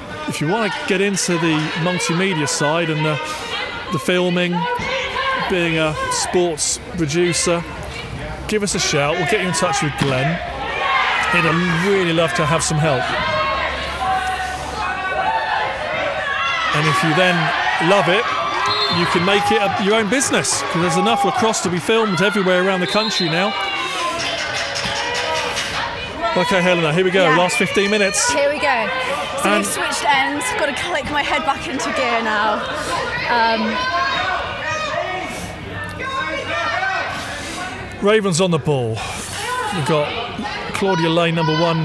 want to get into the multimedia side and the filming, being a sports producer, give us a shout. We'll get you in touch with Glenn. He'd really love to have some help. And if you then love it, you can make it your own business, because there's enough lacrosse to be filmed everywhere around the country now. Okay, Helena, here we go. Yeah. Last 15 minutes. Here we go. So And- we've switched ends. Got to click my head back into gear now. Ravens on the ball. We've got Claudia Lane, number 1,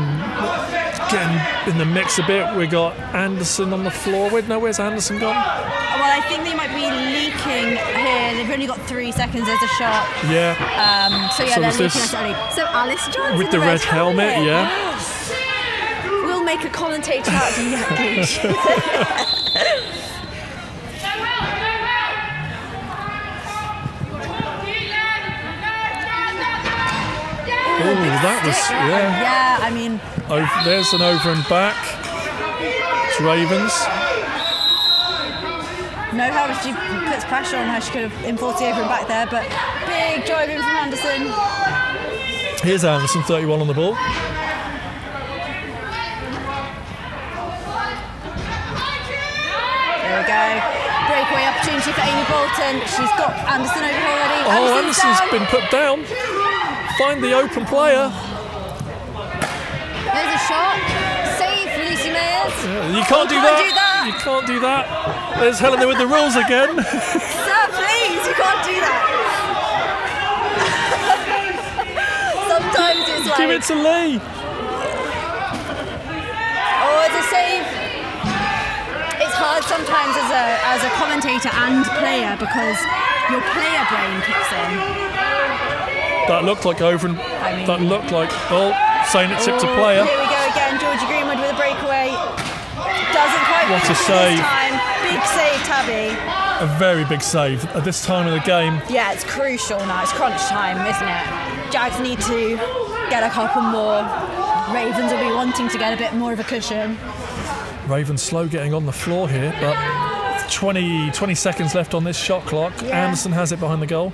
getting in the mix a bit. We've got Anderson on the floor. Where's Anderson gone? Well, I think they might be leaking here. They've only got 3 seconds. There's a shot. Yeah. So yeah, So they're is leaking this- us early. So Alice Jones With in the red helmet, yeah. We'll make a commentator out of you, Gage. Oh, that was, yeah. Yeah, I mean, There's an over and back. It's Ravens. know how she puts pressure on her. She could have enforced the over and back there, but big drive in from Anderson. Here's Anderson, 31 on the ball. There we go. Breakaway opportunity for Amy Bolton, but she's got Anderson over her already. Oh, Anderson's down. been put down. Find the open player. There's a shot. Save for Lucy Mayers. You can't do that. You can't do that. There's Helena with the rules again. Sir, please, you can't do that. Sometimes it's like... Give it to Lee. Oh, it's a save. It's hard sometimes as a commentator and player because your player brain kicks in. That looked like over and that looked like, saying it tipped a Oh, player. Here we go again, Georgie Greenwood with a breakaway. Doesn't quite What a finish save. this time. Big save, Tabby. A very big save at this time of the game. Yeah, it's crucial now. It's crunch time, isn't it? Jags need to get a couple more. Ravens will be wanting to get a bit more of a cushion. Ravens slow getting on the floor here, but 20 seconds left on this shot clock. Yeah. Anderson has it behind the goal.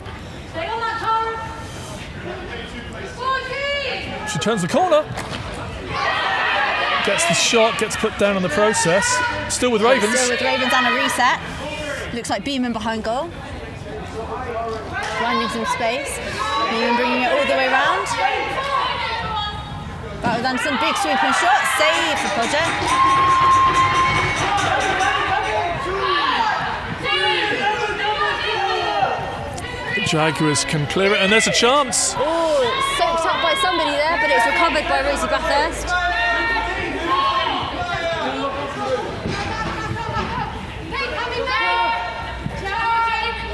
She turns the corner. Gets the shot, gets put down in the process. Still with Ravens. Still with Ravens and a reset. Looks like Beeman behind goal. Finding some space. Beeman bringing it all the way round. Back with Anderson, big sweeping shot. Save for Project. The Jaguars can clear it, and there's a chance. Oh, soaked up by somebody there, but it's recovered by Rosie Bathurst.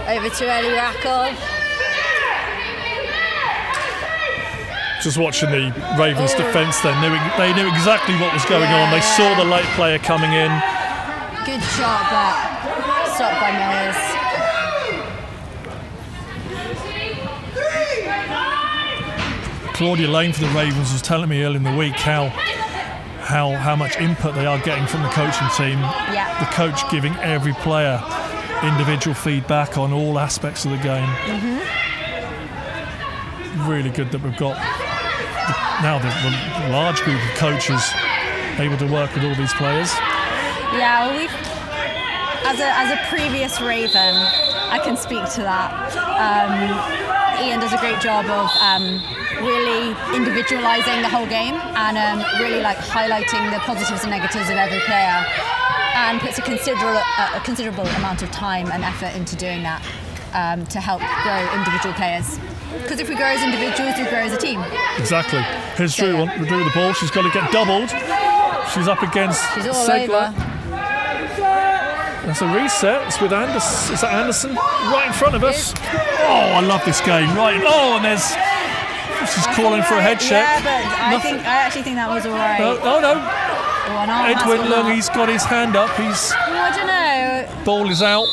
Over to Ellie Rackle. Just watching the Ravens defence then, they knew exactly what was going on. They saw the late player coming in. Good shot, but stopped by Myers. Claudia Lane for the Ravens was telling me earlier in the week how much input they are getting from the coaching team. Yeah. The coach giving every player individual feedback on all aspects of the game. Mm-hmm. Really good that we've got now the large group of coaches able to work with all these players. Yeah, well, we've as a previous Raven, I can speak to that. Ian does a great job of really individualising the whole game and really like highlighting the positives and negatives of every player, and puts a considerable amount of time and effort into doing that to help grow individual players. Because if we grow as individuals, we grow as a team. Exactly. Here's Drew with the ball. She's got to get doubled. She's up against She's all Segler. over. That's a reset. It's with Anderson. Is that Anderson? Right in front of us. Oh, I love this game. Right. Oh, and there's. She's calling for a head check. Yeah, but I actually think that was all right. No. Edwin Lungy's got his hand up. He's. I don't know. Ball is out.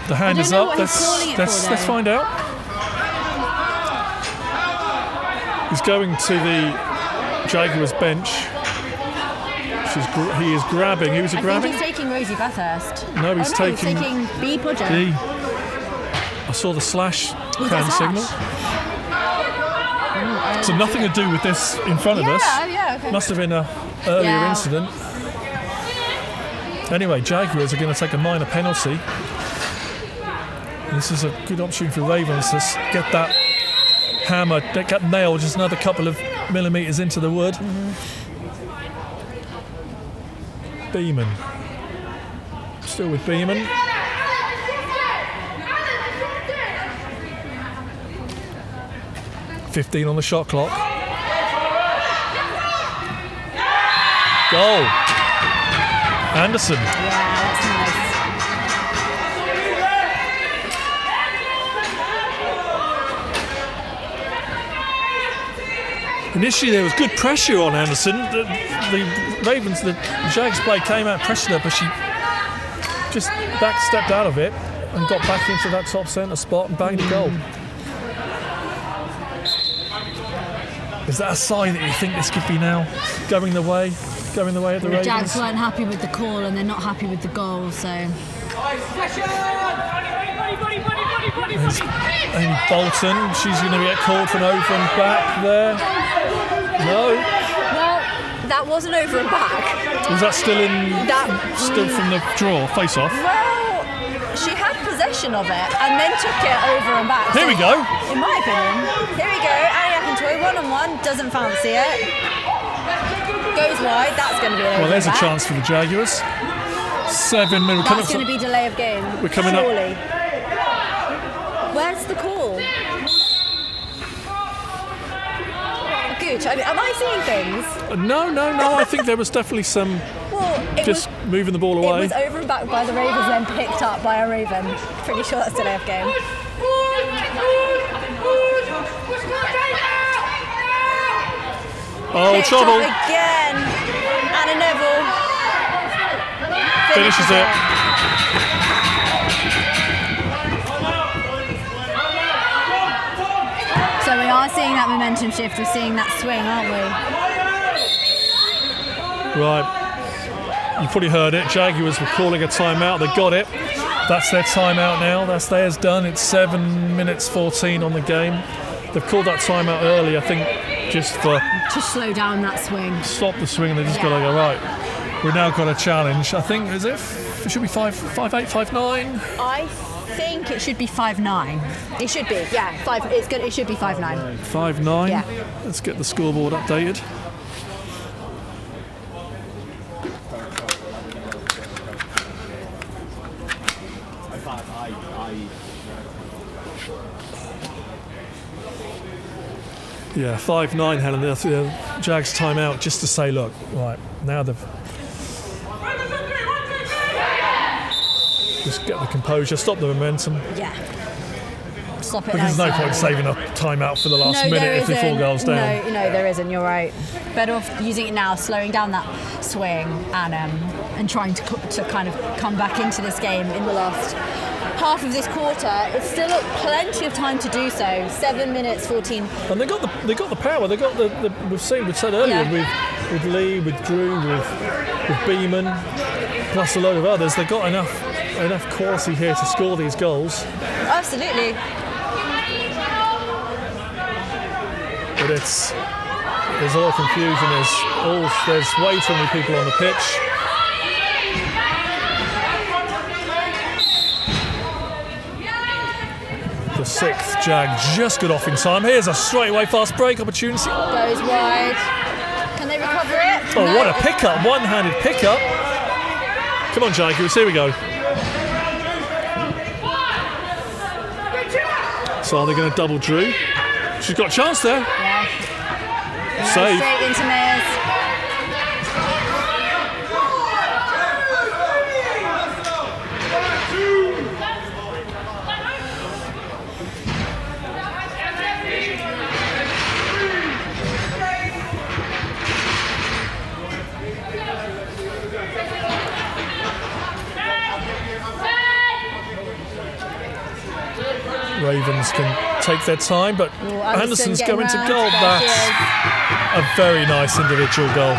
The hand is up. Let's find out. He's going to the Jaguars bench. He is grabbing. Who's he grabbing? I think he's taking Rosie Bathurst. No, he's taking B. Pudger. D. I saw the slash hand signal. So nothing to do with this in front of us. Yeah, okay. Must have been a earlier Yeah. incident. Anyway, Jaguars are going to take a minor penalty. This is a good option for Ravens to get that hammer, get that nail just another couple of millimetres into the wood. Beeman. Still with Beeman. .15 on the shot clock. Goal. Anderson. Yeah, that's nice. Initially there was good pressure on Anderson. The Ravens, the Jags play came out, pressured her, but she just stepped out of it and got back into that top centre spot and banged a goal. Is that a sign that you think this could be now going the way of the The Ravens? Jags weren't happy with the call and they're not happy with the goal, so. There's Amy Bolton. She's going to get called for an over and back there. No. Well, that wasn't over and back. Was that still in? Still from the draw, face off. Well, she had possession of it and then took it over and back. Here we go. In my opinion. Here we go. Annie Akintoy, one-on-one, doesn't fancy it. Goes wide, that's going to be an over Well, there's a and back. chance for the Jaguars. 7 minutes. That's going to be delay of game. We're coming up. Surely. Where's the call? Gooch, I mean, am I seeing things? No. I think there was definitely some Well, it just moving the ball It away. was over and back by the Ravens, then picked up by a Raven. Pretty sure that's delay of game. Oh, Picked trouble. up again. Anna Neville Finishes it. So we are seeing that momentum shift. We're seeing that swing, aren't we? Right. You probably heard it. Jaguars were calling a timeout. They got it. That's their timeout now. That's theirs done. It's 7 minutes 14 on the game. They've called that timeout early, I think, just for To slow down that swing. stop the swing. And they just got to go, right, we've now got a challenge. I think, it should be 5'8", 5'9". I think it should be 5'9". It should be, yeah. It should be 5'9". 5'9". Yeah. Let's get the scoreboard updated. Yeah, 5'9", Helen. The Jags timeout just to say, look, right, now they've just get the composure, stop the momentum. Yeah. Stop it. Because there's no nice point and saving a timeout for the last No, minute there if the 4 isn't. goals down. No, there isn't. You're right. Better off using it now, slowing down that swing, and trying to kind of come back into this game in the last half of this quarter. It's still plenty of time to do so. 7 minutes 14. And they got the power. They got the we've said earlier with Lee, with Drew, with Beeman, plus a load of others. They got enough quality here to score these goals. Absolutely. But there's a lot of confusion. There's way too many people on the pitch. The 6th Jag just got off in time. Here's a straightaway fast break opportunity. Goes wide. Can they recover it? Oh, No. what a pickup! One-handed pickup. Come on, Jaguars. Here we go. So are they going to double Drew? She's got a chance there. Yeah. Save. Straight into Mayers. Ravens can take their time, but Ooh, Anderson's getting going to round. goal. There she That's is. a very nice individual goal.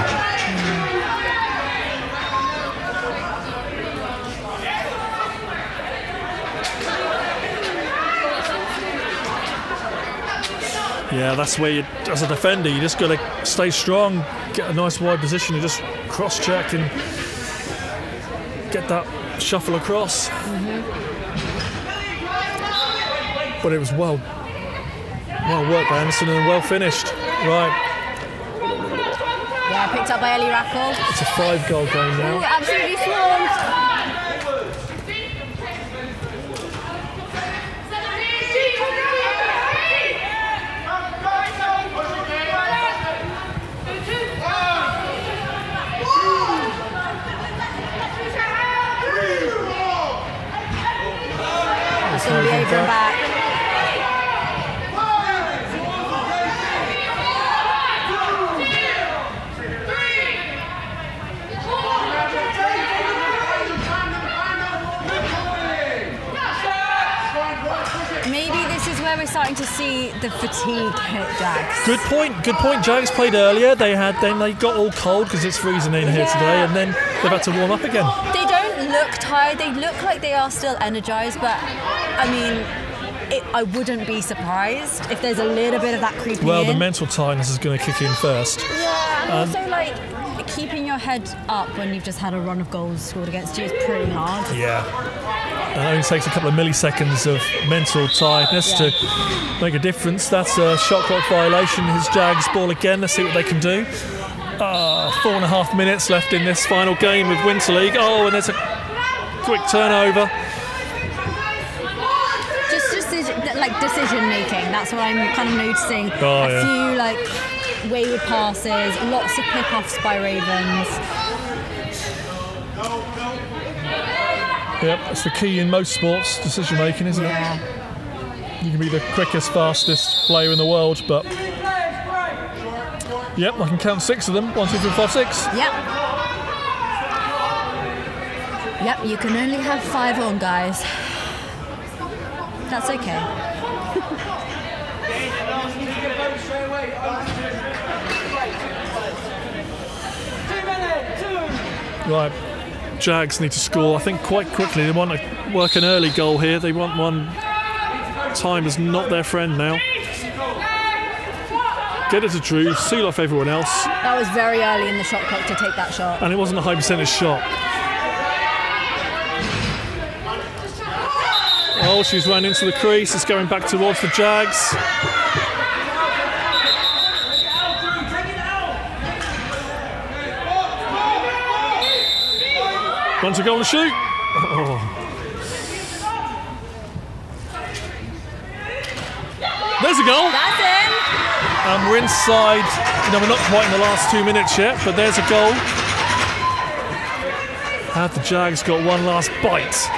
Yeah, that's where you, as a defender, you just got to stay strong, get a nice wide position, and just cross-check and get that shuffle across. But it was well worked by Anderson and well finished. Right. Yeah, picked up by Ellie Rackle. It's a 5-goal game now. Ooh, absolutely swarmed. It's going to be over and back. Maybe this is where we're starting to see the fatigue hit Jags. Good point. Jags played earlier. They got all cold because it's freezing in here today, and then they've had to warm up again. They don't look tired. They look like they are still energized, but I mean, I wouldn't be surprised if there's a little bit of that creeping in. Well, the mental tiredness is going to kick in first. Yeah, and also like keeping your head up when you've just had a run of goals scored against you is pretty hard. Yeah. It only takes a couple of milliseconds of mental tiredness to make a difference. That's a shot clock violation. His Jags ball again. Let's see what they can do. 4.5 minutes left in this final game of Winter League. Oh, and there's a quick turnover. Just like decision making. That's what I'm kind of noticing. A few like wayward passes, lots of pick-offs by Ravens. Yep, that's the key in most sports, decision making, isn't it? You can be the quickest, fastest player in the world, but yep, I can count 6 of them. 1, 2, 3, 4, 6. Yep, you can only have 5 on, guys. That's okay. Right, Jags need to score, I think, quite quickly. They want to work an early goal here. They want one. Time is not their friend now. Get it to Drew, seal off everyone else. That was very early in the shot clock to take that shot. And it wasn't a high percentage shot. Oh, she's run into the crease. It's going back towards the Jags. Want to go and shoot? Oh. There's a goal. That's in. And we're inside. We're not quite in the last 2 minutes yet, but there's a goal. Have the Jags got one last bite?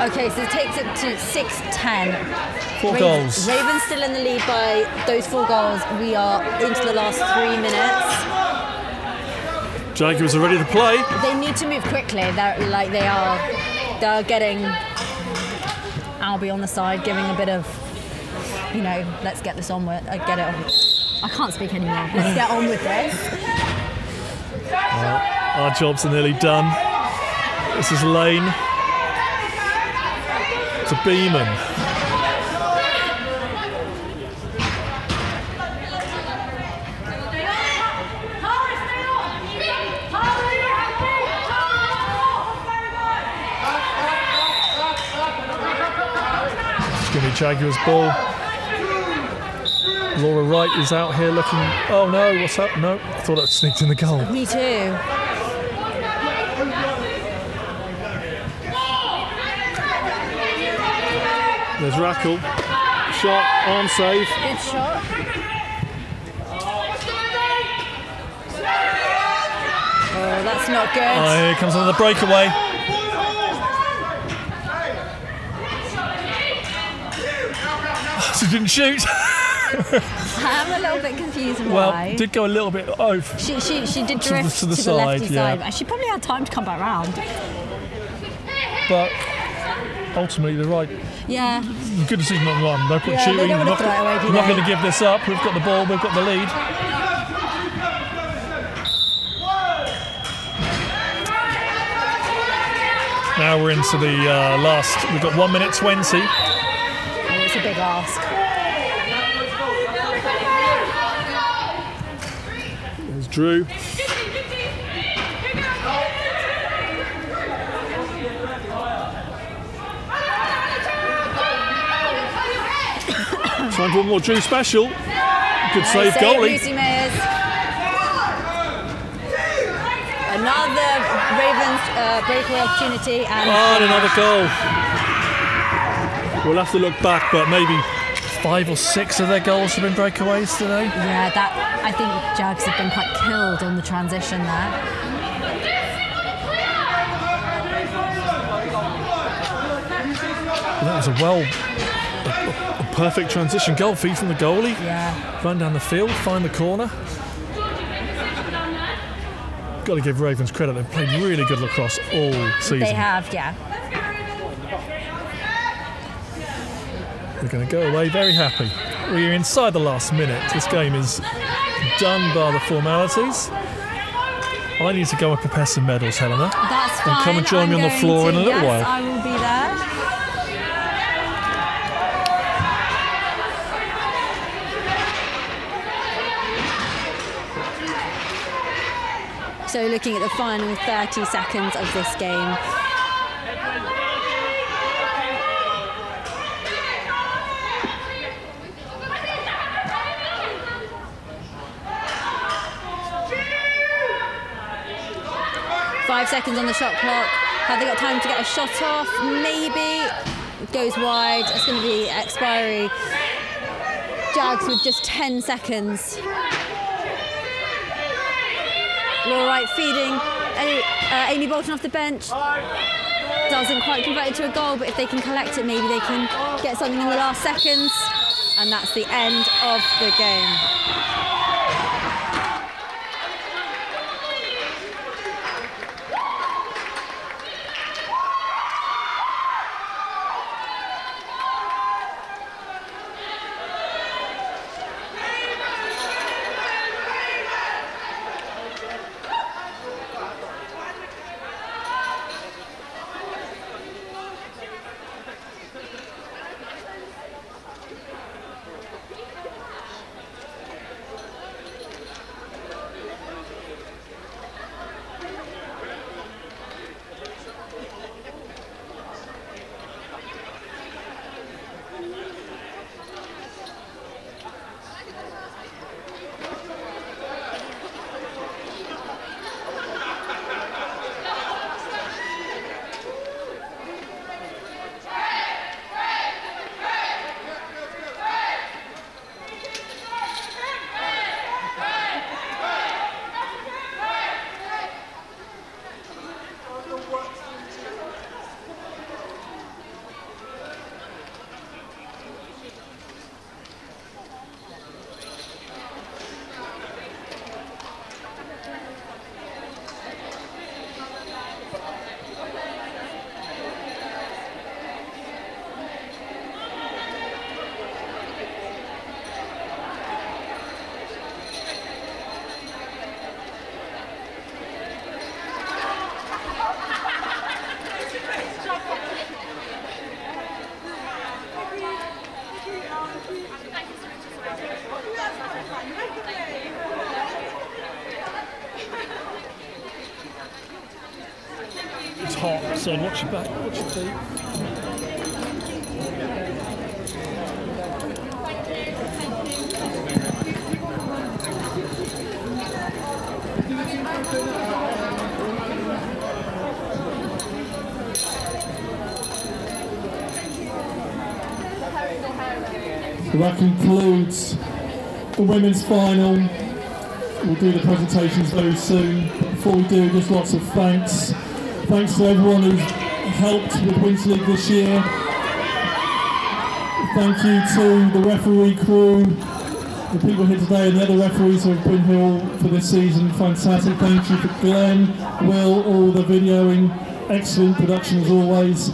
Okay, so it takes it to 6-10. 4 goals. Ravens still in the lead by those 4 goals. We are into the last 3 minutes. Jaguars are ready to play. They need to move quickly. They're getting Albie on the side, giving a bit of, let's get this on with. Get it on. I can't speak anymore. Let's get on with this. Our jobs are nearly done. This is Lane to Beeman. Jaguars ball. Laura Wright is out here looking. Oh no, what's up? No, I thought that sneaked in the goal. Me too. There's Rackle. Shot, arm save. Good shot. Oh, that's not good. Oh, here comes another breakaway. She didn't shoot. I'm a little bit confused why. Well, did go a little bit off. She did drift to the side, lefty yeah. side. She probably had time to come back round. But ultimately, the right. Yeah. Good decision on one. No point shooting. We're not going to give this up. We've got the ball. We've got the lead. Now we're into the last. We've got 1 minute 20. It's a big ask. Drew. Time for one more Drew special. Good save, goalie. Lucy Mayers. Another Ravens breakaway opportunity and another goal. We'll have to look back, but maybe 5 or 6 of their goals have been breakaways today. Yeah, I think Jags have been quite killed on the transition there. That was a perfect transition goal. Feed from the goalie. Yeah. Run down the field, find the corner. Got to give Ravens credit. They've played really good lacrosse all season. They have, yeah. They're going to go away very happy. We're inside the last minute. This game is done by the formalities. I need to go and prepare some medals, Helena. That's fine. And come and join me on the floor in a little while. I will be there. So looking at the final 30 seconds of this game. Five seconds on the shot clock. Have they got time to get a shot off? Maybe. It goes wide. It's going to be expiry. Jags with just 10 seconds. Laura White feeding Amy Bolton off the bench. Doesn't quite convert it to a goal, but if they can collect it, maybe they can get something in the last seconds. And that's the end of the game. It's hot, so watch your back, watch your feet. So that concludes the women's final. We'll do the presentations very soon. But before we do, just lots of thanks. Thanks to everyone who's helped with Winter League this year. Thank you to the referee crew, the people here today and the other referees who have been here all for this season. Fantastic. Thank you for Glenn, Will, all the videoing. Excellent production as always.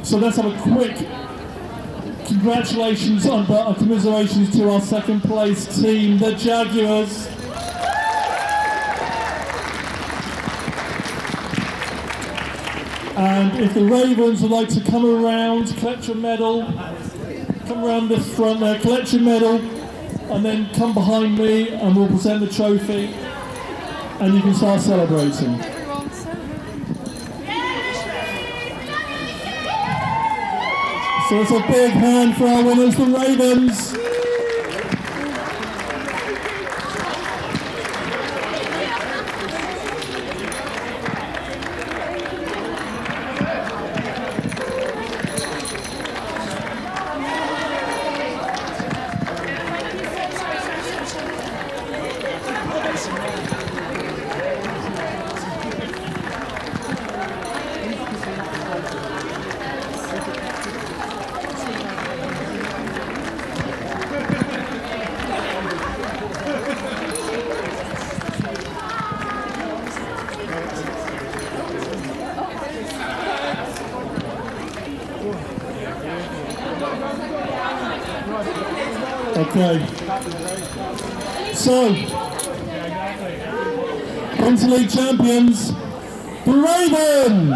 So let's have a quick congratulations and commiserations to our second place team, the Jaguars. And if the Ravens would like to come around, collect your medal, come around this front there, collect your medal. and then come behind me and we'll present the trophy and you can start celebrating. So it's a big hand for our winners, the Ravens. Okay. So, Winter League champions, the Ravens!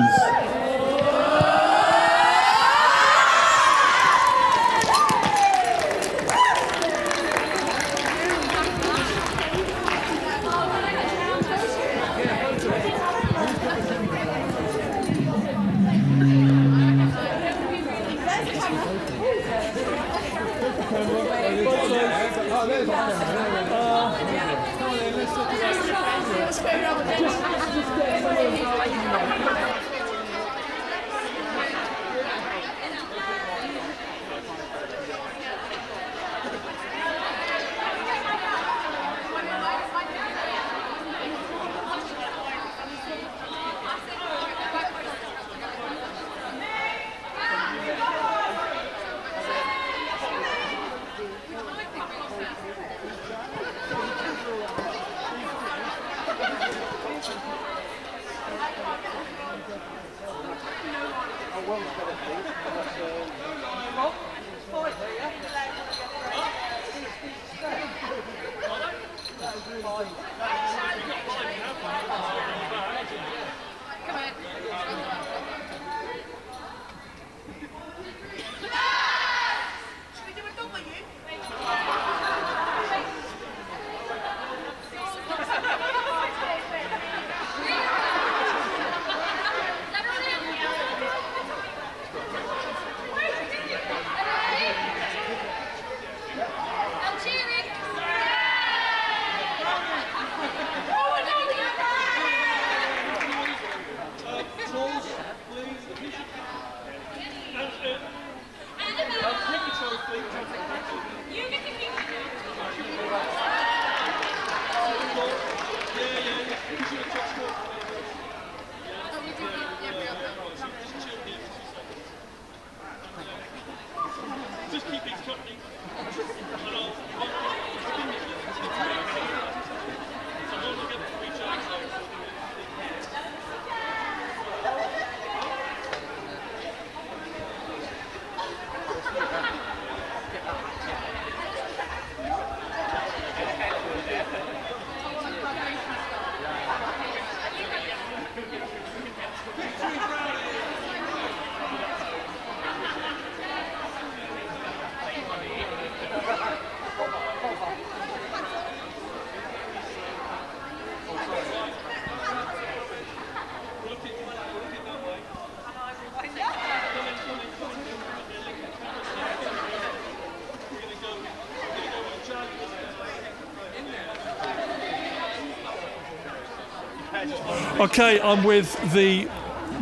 Okay, I'm with the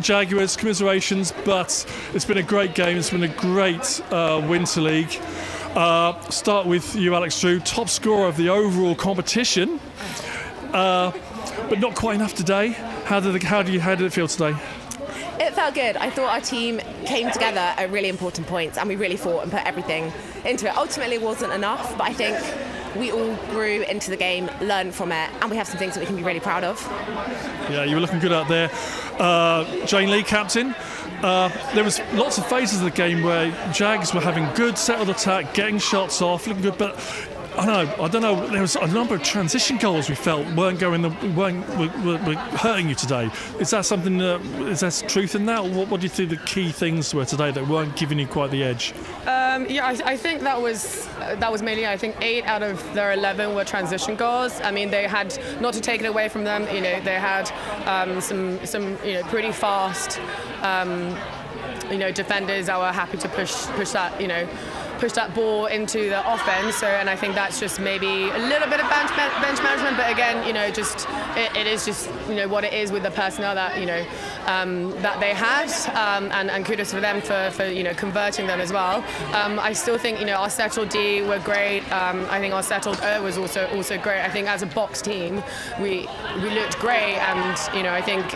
Jaguars, commiserations, but it's been a great game. It's been a great Winter League. Start with you, Alex Drew, top scorer of the overall competition, but not quite enough today. How did it feel today? It felt good. I thought our team came together at really important points and we really fought and put everything into it. Ultimately it wasn't enough, but I think we all grew into the game, learned from it, and we have some things that we can be really proud of. Yeah, you were looking good out there. Jane Lee, captain. There was lots of phases of the game where Jags were having good settled attack, getting shots off, looking good, but I don't know. There was a number of transition goals we felt were hurting you today. Is that something? Is there truth in that? What do you think the key things were today that weren't giving you quite the edge? I think that was mainly. I think 8 out of their 11 were transition goals. I mean, they had, not to take it away from them, they had some pretty fast defenders that were happy to push that ball into the offense. So, and I think that's just maybe a little bit of bench management. But again, it is just what it is with the personnel that that they had, and kudos for them for converting them as well. I still think our settled D were great. I think our settled O was also great. I think as a box team we looked great, and I think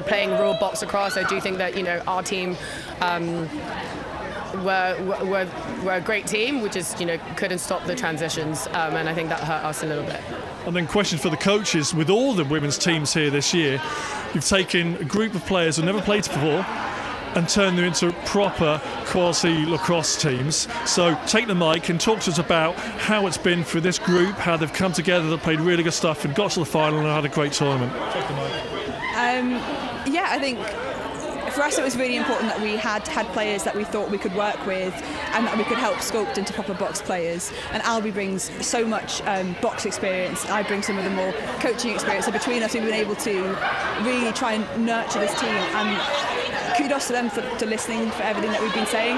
playing raw box across, I do think that our team were a great team. We just couldn't stop the transitions, and I think that hurt us a little bit. And then question for the coaches: with all the women's teams here this year, you've taken a group of players who never played before and turned them into proper quality lacrosse teams. So take the mic and talk to us about how it's been for this group, how they've come together, they've played really good stuff and got to the final and had a great tournament. Take the mic. I think for us it was really important that we had players that we thought we could work with and that we could help sculpt into proper box players. And Albie brings so much box experience. I bring some of the more coaching experience. So between us we've been able to really try and nurture this team, and kudos to them for listening for everything that we've been saying.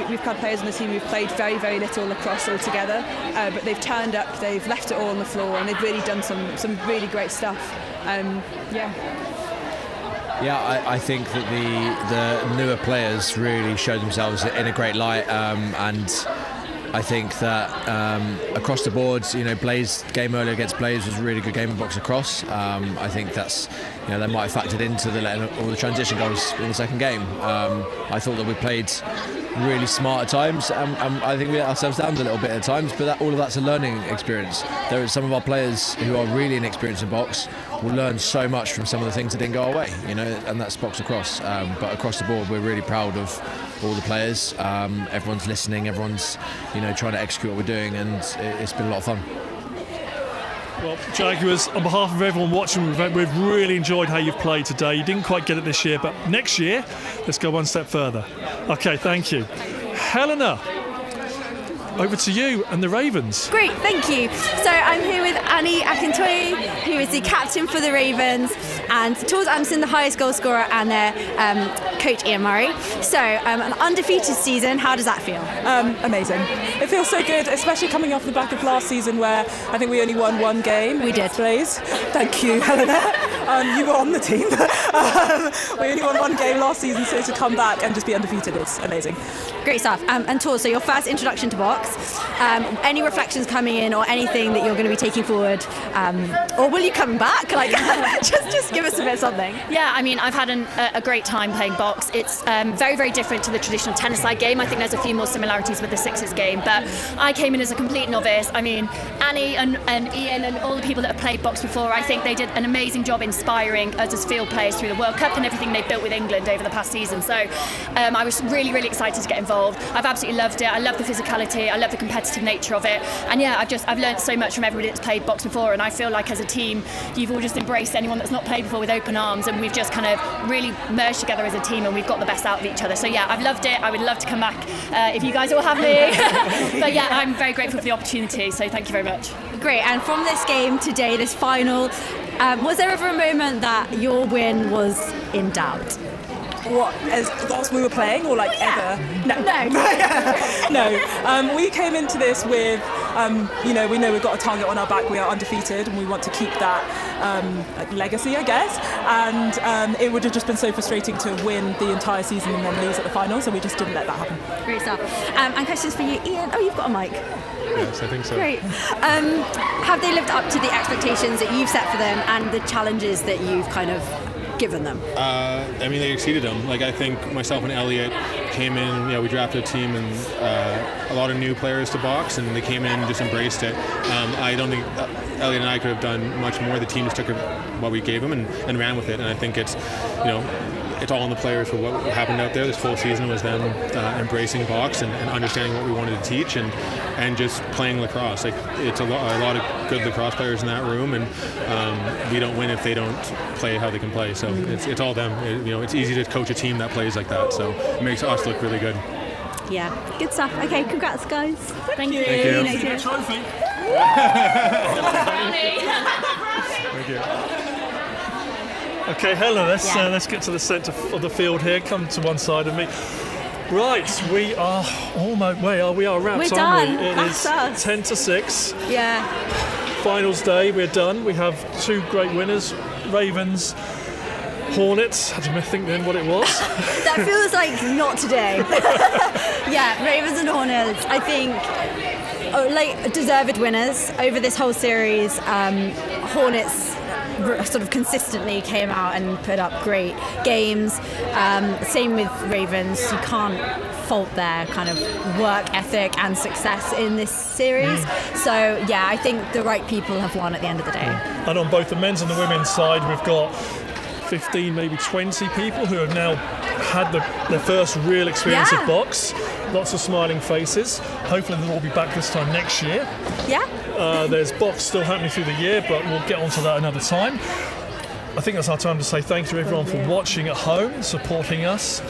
We've had players on the team who've played very, very little lacrosse altogether, but they've turned up, they've left it all on the floor, and they've really done some really great stuff. Yeah, I think that the newer players really showed themselves in a great light, and I think that across the board, Blaze game earlier against Blaze was a really good game of box across. I think that's they might have factored into all the transition goals in the second game. I thought that we played really smart at times, I think we let ourselves down a little bit at times, but all of that's a learning experience. There are some of our players who are really inexperienced in box will learn so much from some of the things that didn't go our way, and that's box across. But across the board, we're really proud of all the players. Everyone's listening, everyone's trying to execute what we're doing, and it's been a lot of fun. Well, Jaguars, on behalf of everyone watching, we've really enjoyed how you've played today. You didn't quite get it this year, but next year, let's go one step further. Okay, thank you. Helena, over to you and the Ravens. Great, thank you. So I'm here with Annie Akintoye, who is the captain for the Ravens, and Tools Anderson, the highest goal scorer, and their coach Ian Murray. So an undefeated season, how does that feel? Amazing. It feels so good, especially coming off the back of last season where I think we only won one game. We did. Blaze. Thank you, Helena. You were on the team. We only won one game last season, so to come back and just be undefeated is amazing. Great stuff. And Tools, so your first introduction to box. Any reflections coming in, or anything that you're going to be taking forward, or will you come back? Just give us a bit of something. Yeah, I mean, I've had a great time playing box. It's very, very different to the traditional tennis-side game. I think there's a few more similarities with the sixes game, but I came in as a complete novice. I mean, Annie and Ian and all the people that have played box before, I think they did an amazing job inspiring us as field players through the World Cup and everything they've built with England over the past season. So I was really, really excited to get involved. I've absolutely loved it. I love the physicality. I love the competitive nature of it. And yeah, I've learned so much from everybody that's played box before, and I feel like as a team, you've all just embraced anyone that's not played before with open arms, and we've just kind of really merged together as a team, and we've got the best out of each other. So yeah, I've loved it. I would love to come back if you guys all have me. But yeah, I'm very grateful for the opportunity, so thank you very much. Great. And from this game today, this final, was there ever a moment that your win was in doubt? What, as whilst we were playing, or ever? No. No. We came into this with, we know we've got a target on our back. We are undefeated, and we want to keep that legacy, I guess. And it would have just been so frustrating to win the entire season and then lose at the final. So we just didn't let that happen. Great stuff. And questions for you, Ian. Oh, you've got a mic. Yes, I think so. Great. Have they lived up to the expectations that you've set for them and the challenges that you've kind of given them? They exceeded them. I think myself and Elliot came in, we drafted a team and a lot of new players to box, and they came in and just embraced it. I don't think Elliot and I could have done much more. The team just took what we gave them and ran with it, and I think it's, it's all on the players for what happened out there. This whole season was them embracing box and understanding what we wanted to teach and just playing lacrosse. Like it's a lot of good lacrosse players in that room, and we don't win if they don't play how they can play. So it's all them. It's easy to coach a team that plays like that. So it makes us look really good. Yeah, good stuff. Okay, congrats, guys. Thank you. Thank you. See you later. Trophy. Thank you. Okay, Helen, let's get to the centre of the field here. Come to one side of me. Right, we are almost. We are wrapped, We're aren't done. we? It That's is us. 10-6. Yeah. Finals day. We're done. We have two great winners, Ravens, Hornets. How do you think then what it was? That feels like not today. Yeah, Ravens and Hornets, I think, deserved winners over this whole series. Hornets sort of consistently came out and put up great games. Same with Ravens. You can't fault their kind of work ethic and success in this series. So yeah, I think the right people have won at the end of the day. And on both the men's and the women's side, we've got 15, maybe 20 people who have now had their first real experience of box. Lots of smiling faces. Hopefully they'll all be back this time next year. Yeah. There's box still happening through the year, but we'll get onto that another time. I think that's our time to say thank you everyone for watching at home, supporting us,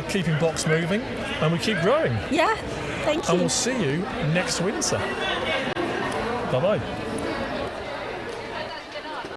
keeping box moving, and we keep growing. Yeah, thank you. And we'll see you next winter. Bye-bye.